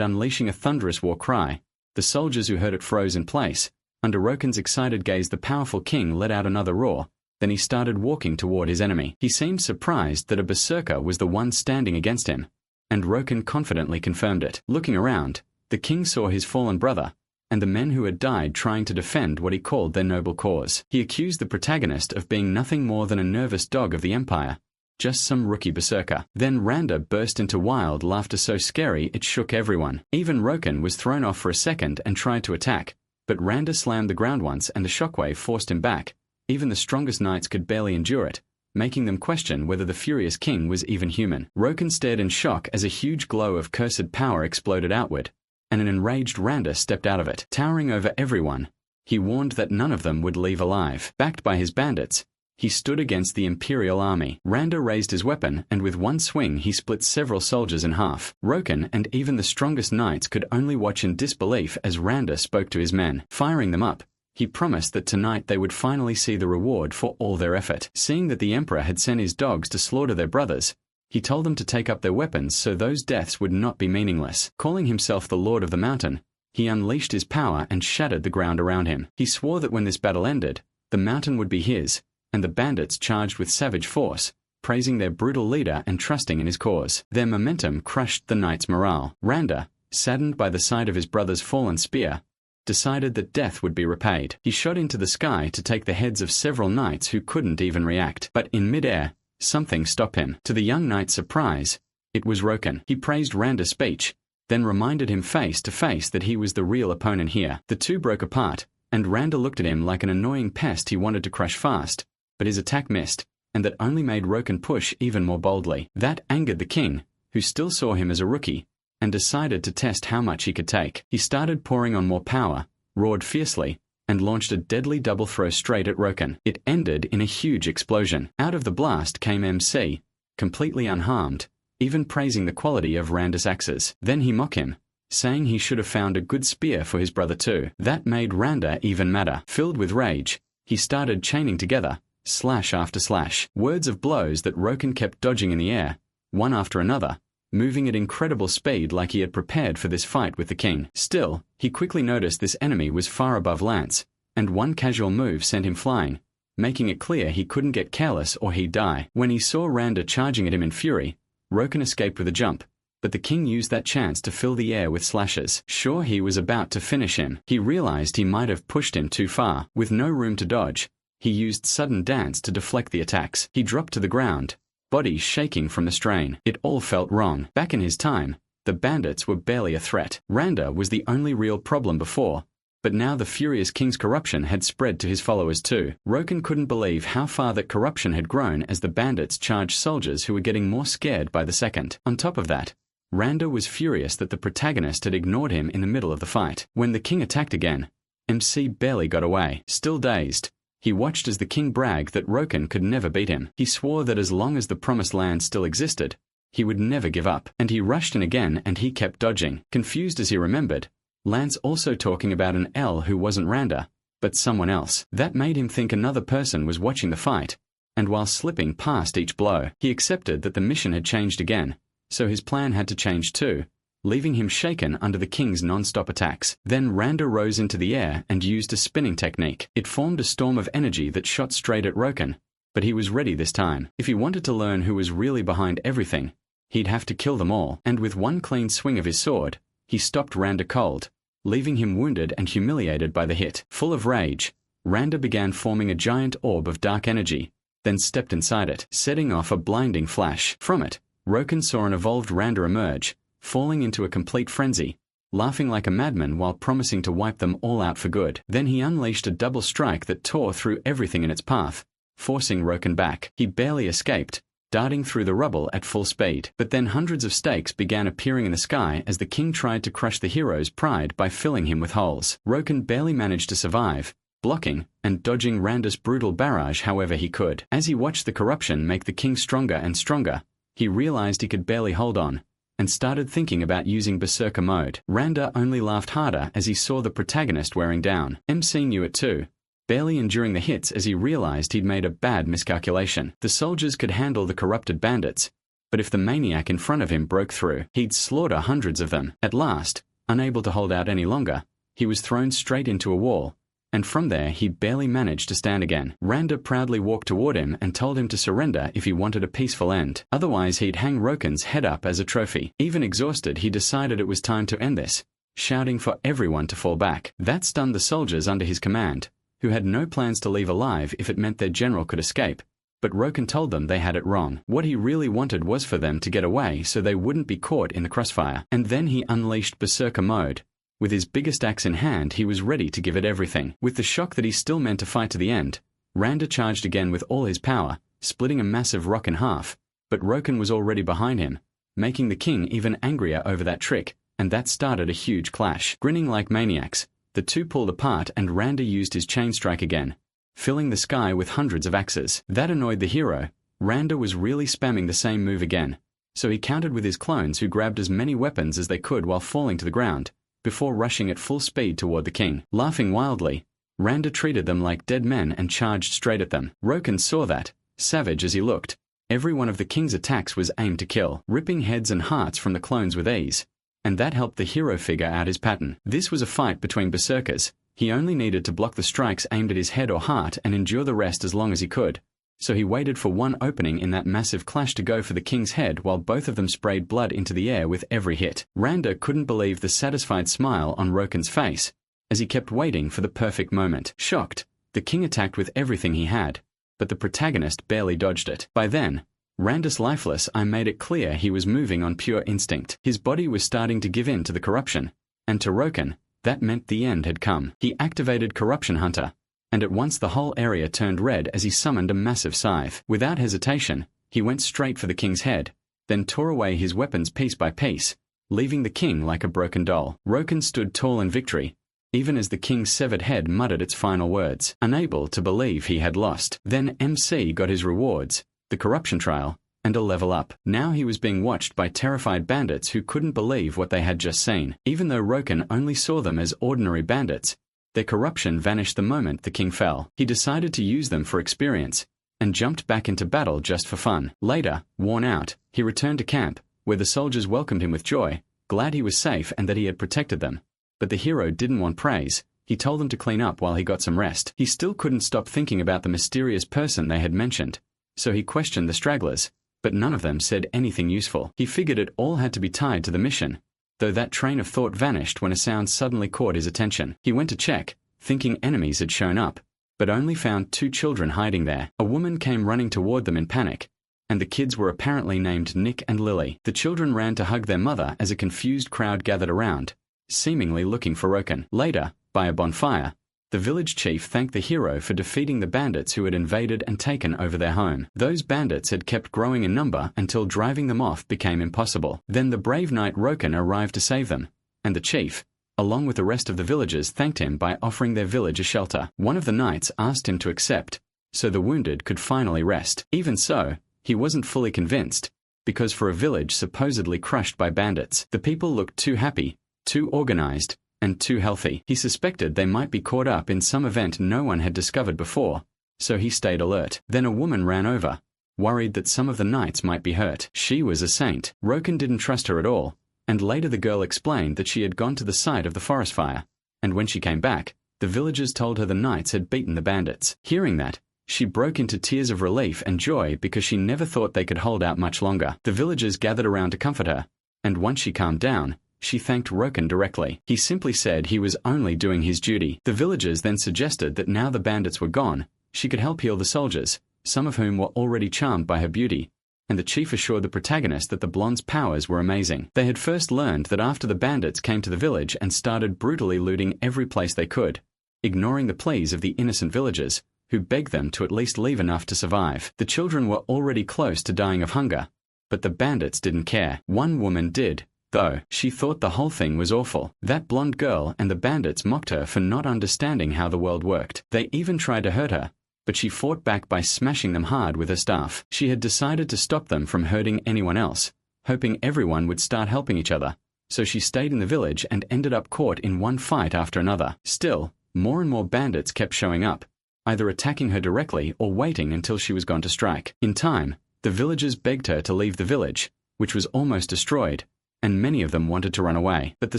unleashing a thunderous war cry. The soldiers who heard it froze in place, Under Roken's excited gaze, the powerful king let out another roar. Then he started walking toward his enemy. He seemed surprised that a berserker was the one standing against him, and Roken confidently confirmed it. Looking around, the king saw his fallen brother, and the men who had died trying to defend what he called their noble cause. He accused the protagonist of being nothing more than a nervous dog of the empire, just some rookie berserker. Then Randa burst into wild laughter so scary it shook everyone. Even Roken was thrown off for a second and tried to attack, but Randa slammed the ground once and the shockwave forced him back. Even the strongest knights could barely endure it, making them question whether the furious king was even human. Roken stared in shock as a huge glow of cursed power exploded outward, and an enraged Randa stepped out of it. Towering over everyone, he warned that none of them would leave alive. Backed by his bandits, he stood against the Imperial army. Randa raised his weapon, and with one swing he split several soldiers in half. Roken and even the strongest knights could only watch in disbelief as Randa spoke to his men. Firing them up, he promised that tonight they would finally see the reward for all their effort. Seeing that the Emperor had sent his dogs to slaughter their brothers, he told them to take up their weapons so those deaths would not be meaningless. Calling himself the Lord of the Mountain, he unleashed his power and shattered the ground around him. He swore that when this battle ended, the mountain would be his, and the bandits charged with savage force, praising their brutal leader and trusting in his cause. Their momentum crushed the knights' morale. Randa, saddened by the sight of his brother's fallen spear, decided that death would be repaid. He shot into the sky to take the heads of several knights who couldn't even react. But in midair, something stopped him. To the young knight's surprise, it was Roken. He praised Randa's speech, then reminded him face to face that he was the real opponent here. The two broke apart, and Randa looked at him like an annoying pest he wanted to crush fast, but his attack missed, and that only made Roken push even more boldly. That angered the king, who still saw him as a rookie, and decided to test how much he could take. He started pouring on more power, roared fiercely, and launched a deadly double throw straight at Roken. It ended in a huge explosion. Out of the blast came MC, completely unharmed, even praising the quality of Randa's axes. Then he mocked him, saying he should have found a good spear for his brother too. That made Randa even madder. Filled with rage, he started chaining together, slash after slash, words of blows that Roken kept dodging in the air, one after another, moving at incredible speed like he had prepared for this fight with the king. Still, he quickly noticed this enemy was far above Lance, and one casual move sent him flying, making it clear he couldn't get careless or he'd die. When he saw Randa charging at him in fury, Roken escaped with a jump, but the king used that chance to fill the air with slashes. Sure, he was about to finish him. He realized he might have pushed him too far. With no room to dodge, he used sudden dance to deflect the attacks. He dropped to the ground, body shaking from the strain. It all felt wrong. Back in his time, the bandits were barely a threat. Randa was the only real problem before, but now the furious king's corruption had spread to his followers too. Roken couldn't believe how far that corruption had grown as the bandits charged soldiers who were getting more scared by the second. On top of that, Randa was furious that the protagonist had ignored him in the middle of the fight. When the king attacked again, MC barely got away. Still dazed, he watched as the king bragged that Roken could never beat him. He swore that as long as the promised land still existed, he would never give up. And he rushed in again and he kept dodging. Confused as he remembered, Lance also talking about an L who wasn't Randa, but someone else. That made him think another person was watching the fight, and while slipping past each blow, he accepted that the mission had changed again, so his plan had to change too, leaving him shaken under the king's non-stop attacks. Then Randa rose into the air and used a spinning technique. It formed a storm of energy that shot straight at Roken, but he was ready this time. If he wanted to learn who was really behind everything, he'd have to kill them all. And with one clean swing of his sword, he stopped Randa cold, leaving him wounded and humiliated by the hit. Full of rage, Randa began forming a giant orb of dark energy, then stepped inside it, setting off a blinding flash. From it, Roken saw an evolved Randa emerge, falling into a complete frenzy, laughing like a madman while promising to wipe them all out for good. Then he unleashed a double strike that tore through everything in its path, forcing Roken back. He barely escaped, darting through the rubble at full speed. But then hundreds of stakes began appearing in the sky as the king tried to crush the hero's pride by filling him with holes. Roken barely managed to survive, blocking and dodging Randa's brutal barrage however he could. As he watched the corruption make the king stronger and stronger, he realized he could barely hold on, and started thinking about using Berserker mode. Randa only laughed harder as he saw the protagonist wearing down. MC knew it too, barely enduring the hits as he realized he'd made a bad miscalculation. The soldiers could handle the corrupted bandits, but if the maniac in front of him broke through, he'd slaughter hundreds of them. At last, unable to hold out any longer, he was thrown straight into a wall, and from there he barely managed to stand again. Randa proudly walked toward him and told him to surrender if he wanted a peaceful end. Otherwise he'd hang Roken's head up as a trophy. Even exhausted, he decided it was time to end this, shouting for everyone to fall back. That stunned the soldiers under his command, who had no plans to leave alive if it meant their general could escape. But Roken told them they had it wrong. What he really wanted was for them to get away so they wouldn't be caught in the crossfire. And then he unleashed Berserker mode. With his biggest axe in hand, he was ready to give it everything. With the shock that he still meant to fight to the end, Randa charged again with all his power, splitting a massive rock in half. But Roken was already behind him, making the king even angrier over that trick, and that started a huge clash. Grinning like maniacs, the two pulled apart and Randa used his chain strike again, filling the sky with hundreds of axes. That annoyed the hero. Randa was really spamming the same move again, so he countered with his clones who grabbed as many weapons as they could while falling to the ground, before rushing at full speed toward the king. Laughing wildly, Randa treated them like dead men and charged straight at them. Roken saw that, savage as he looked. Every one of the king's attacks was aimed to kill, ripping heads and hearts from the clones with ease, and that helped the hero figure out his pattern. This was a fight between berserkers. He only needed to block the strikes aimed at his head or heart and endure the rest as long as he could. So he waited for one opening in that massive clash to go for the king's head while both of them sprayed blood into the air with every hit. Randa couldn't believe the satisfied smile on Roken's face as he kept waiting for the perfect moment. Shocked, the king attacked with everything he had, but the protagonist barely dodged it. By then, Randa's lifeless eye made it clear he was moving on pure instinct. His body was starting to give in to the corruption, and to Roken, that meant the end had come. He activated Corruption Hunter, and at once the whole area turned red as he summoned a massive scythe. Without hesitation, he went straight for the king's head, then tore away his weapons piece by piece, leaving the king like a broken doll. Roken stood tall in victory, even as the king's severed head muttered its final words, unable to believe he had lost. Then MC got his rewards, the corruption trial, and a level up. Now he was being watched by terrified bandits who couldn't believe what they had just seen. Even though Roken only saw them as ordinary bandits, their corruption vanished the moment the king fell. He decided to use them for experience, and jumped back into battle just for fun. Later, worn out, he returned to camp, where the soldiers welcomed him with joy, glad he was safe and that he had protected them. But the hero didn't want praise. He told them to clean up while he got some rest. He still couldn't stop thinking about the mysterious person they had mentioned, so he questioned the stragglers, but none of them said anything useful. He figured it all had to be tied to the mission, though that train of thought vanished when a sound suddenly caught his attention. He went to check, thinking enemies had shown up, but only found two children hiding there. A woman came running toward them in panic, and the kids were apparently named Nick and Lily. The children ran to hug their mother as a confused crowd gathered around, seemingly looking for Roken. Later, by a bonfire, the village chief thanked the hero for defeating the bandits who had invaded and taken over their home. Those bandits had kept growing in number until driving them off became impossible. Then the brave knight Roken arrived to save them, and the chief, along with the rest of the villagers, thanked him by offering their village a shelter. One of the knights asked him to accept, so the wounded could finally rest. Even so, he wasn't fully convinced, because for a village supposedly crushed by bandits, the people looked too happy, too organized, and too healthy. He suspected they might be caught up in some event no one had discovered before, so he stayed alert. Then a woman ran over, worried that some of the knights might be hurt. She was a saint. Roken didn't trust her at all, and later the girl explained that she had gone to the site of the forest fire, and when she came back, the villagers told her the knights had beaten the bandits. Hearing that, she broke into tears of relief and joy because she never thought they could hold out much longer. The villagers gathered around to comfort her, and once she calmed down, she thanked Roken directly. He simply said he was only doing his duty. The villagers then suggested that now the bandits were gone, she could help heal the soldiers, some of whom were already charmed by her beauty, and the chief assured the protagonist that the blonde's powers were amazing. They had first learned that after the bandits came to the village and started brutally looting every place they could, ignoring the pleas of the innocent villagers, who begged them to at least leave enough to survive. The children were already close to dying of hunger, but the bandits didn't care. One woman did, though. She thought the whole thing was awful. That blonde girl and the bandits mocked her for not understanding how the world worked. They even tried to hurt her, but she fought back by smashing them hard with her staff. She had decided to stop them from hurting anyone else, hoping everyone would start helping each other, so she stayed in the village and ended up caught in one fight after another. Still, more and more bandits kept showing up, either attacking her directly or waiting until she was gone to strike. In time, the villagers begged her to leave the village, which was almost destroyed, and many of them wanted to run away. But the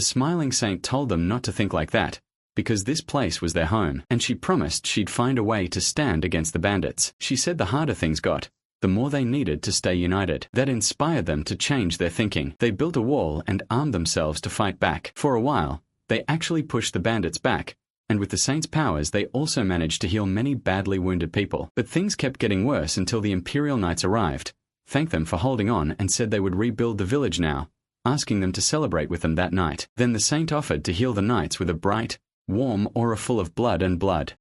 smiling saint told them not to think like that, because this place was their home, and she promised she'd find a way to stand against the bandits. She said the harder things got, the more they needed to stay united. That inspired them to change their thinking. They built a wall and armed themselves to fight back. For a while, they actually pushed the bandits back, and with the Saints' powers they also managed to heal many badly wounded people. But things kept getting worse until the Imperial Knights arrived, thanked them for holding on, and said they would rebuild the village now, asking them to celebrate with them that night. Then the Saint offered to heal the Knights with a bright, warm aura full of blood and blood.